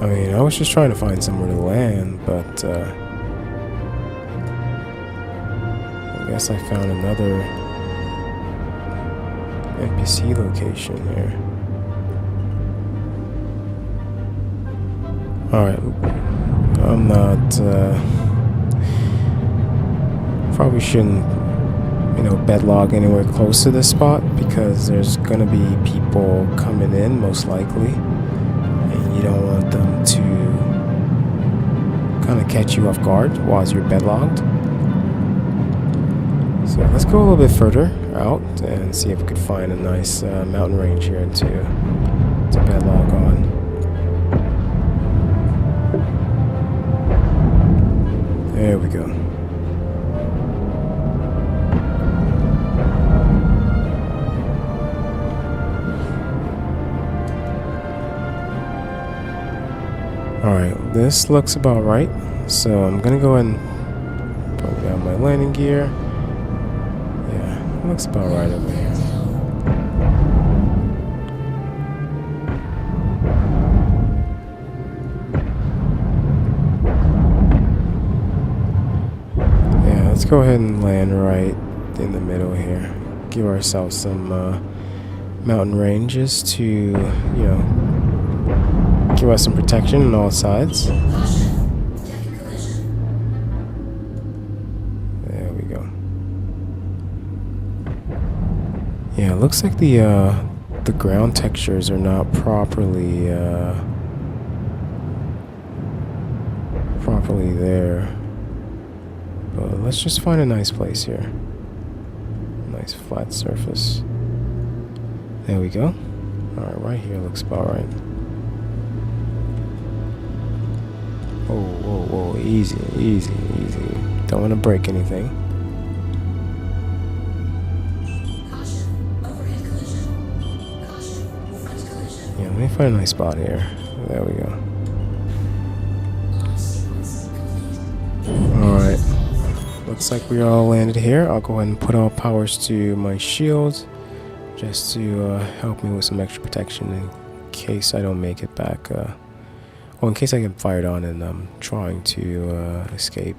I mean, I was just trying to find somewhere to land, but I guess I found another NPC location here. Alright, I'm not, probably shouldn't, bedlog anywhere close to this spot, because there's gonna be people coming in, most likely, and you don't want them to kind of catch you off guard while you're bedlogged. So let's go a little bit further out and see if we could find a nice mountain range here to bedlog on. There we go. this looks about right. So I'm gonna go ahead and put down my landing gear. Yeah, it looks about right over here. Yeah, let's go ahead and land right in the middle here. Give ourselves some mountain ranges to, you know, give us some protection on all sides. There we go. Yeah, it looks like the ground textures are not properly there. But let's just find a nice place here. Nice flat surface. There we go. Alright, right here looks about right. Whoa, whoa, whoa. Easy, easy, easy. Don't want to break anything. Yeah, let me find a nice spot here. There we go. Alright. Looks like we all landed here. I'll go ahead and put all powers to my shields just to help me with some extra protection in case I don't make it back. Well, in case I get fired on and I'm trying to escape.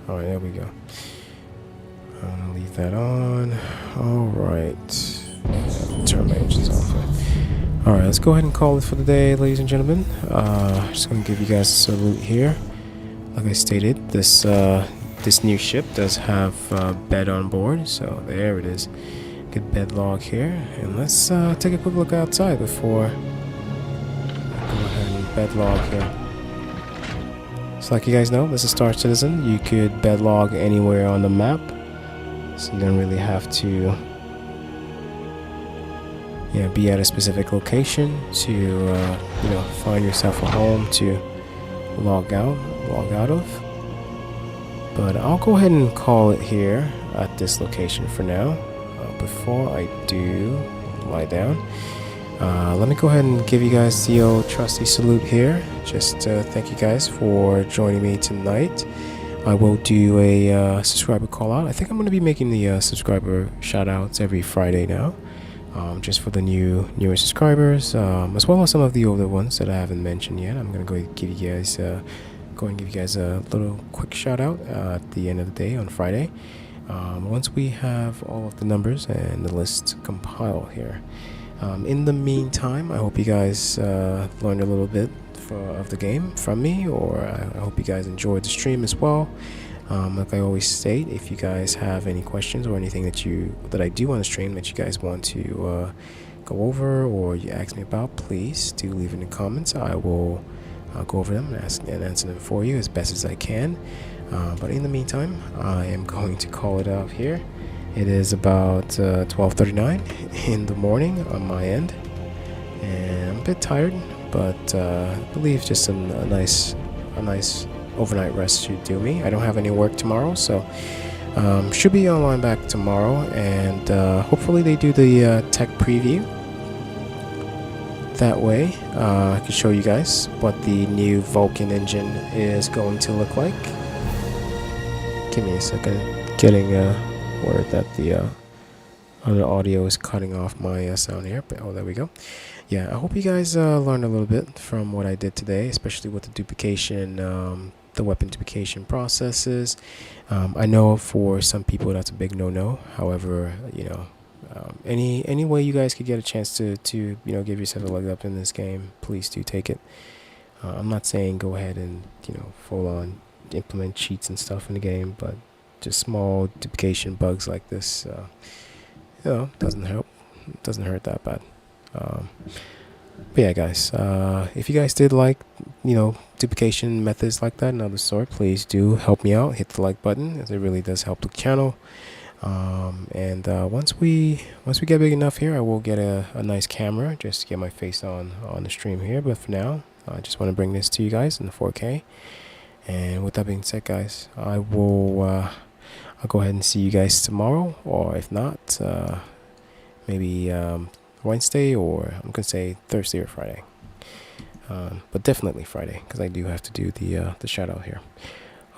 Alright, there we go. I'm gonna leave that on. Alright. Turn my engines off. Alright, let's go ahead and call it for the day, ladies and gentlemen. Just gonna give you guys a salute here. Like I stated, this new ship does have bed on board, so there it is. Good bed log here, and let's take a quick look outside before I go ahead and bed log here. So like you guys know, this is Star Citizen. You could bed log anywhere on the map, so you don't really have to be at a specific location to you know, find yourself a home to log out of. But I'll go ahead and call it here at this location for now. Before I do lie down, let me go ahead and give you guys the old trusty salute here. Just thank you guys for joining me tonight. I will do a subscriber call out. I think I'm going to be making the subscriber shout outs every Friday now, just for the newer subscribers, as well as some of the older ones that I haven't mentioned yet. I'm going to go give you guys a little quick shout out at the end of the day on Friday. Once we have all of the numbers and the list compiled here. In the meantime, I hope you guys learned a little bit of the game from me, or I hope you guys enjoyed the stream as well. Like I always state, if you guys have any questions or anything that I do on the stream that you guys want to go over or you ask me about, please do leave in the comments. I'll go over them and answer them for you as best as I can. But in the meantime, I am going to call it out here. It is about 12:39 in the morning on my end, and I'm a bit tired, but I believe just a nice overnight rest should do me. I don't have any work tomorrow, so should be online back tomorrow, and hopefully they do the tech preview. That way, I can show you guys what the new Vulcan engine is going to look like. Give me a second. Getting word that the audio is cutting off my sound here. But, oh, there we go. Yeah, I hope you guys learned a little bit from what I did today, especially with the duplication, the weapon duplication processes. I know for some people that's a big no-no. However, you know, any way you guys could get a chance to you know, give yourself a leg up in this game, please do take it. I'm not saying go ahead and, you know, full on implement cheats and stuff in the game, but just small duplication bugs like this, you know, doesn't hurt that bad. But yeah, guys, if you guys did like, you know, duplication methods like that and other sort, please do help me out. Hit the like button, as it really does help the channel. And once we get big enough here, I will get a nice camera just to get my face on the stream here. But for now, I just want to bring this to you guys in the 4K. And with that being said, guys, I'll go ahead and see you guys tomorrow, or if not, maybe Wednesday, or I'm gonna say Thursday or Friday. but definitely Friday, because I do have to do the shout out here.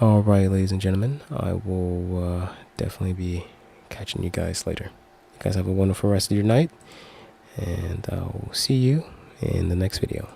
All right, ladies and gentlemen, I will definitely be catching you guys later. You guys have a wonderful rest of your night, and I'll see you in the next video.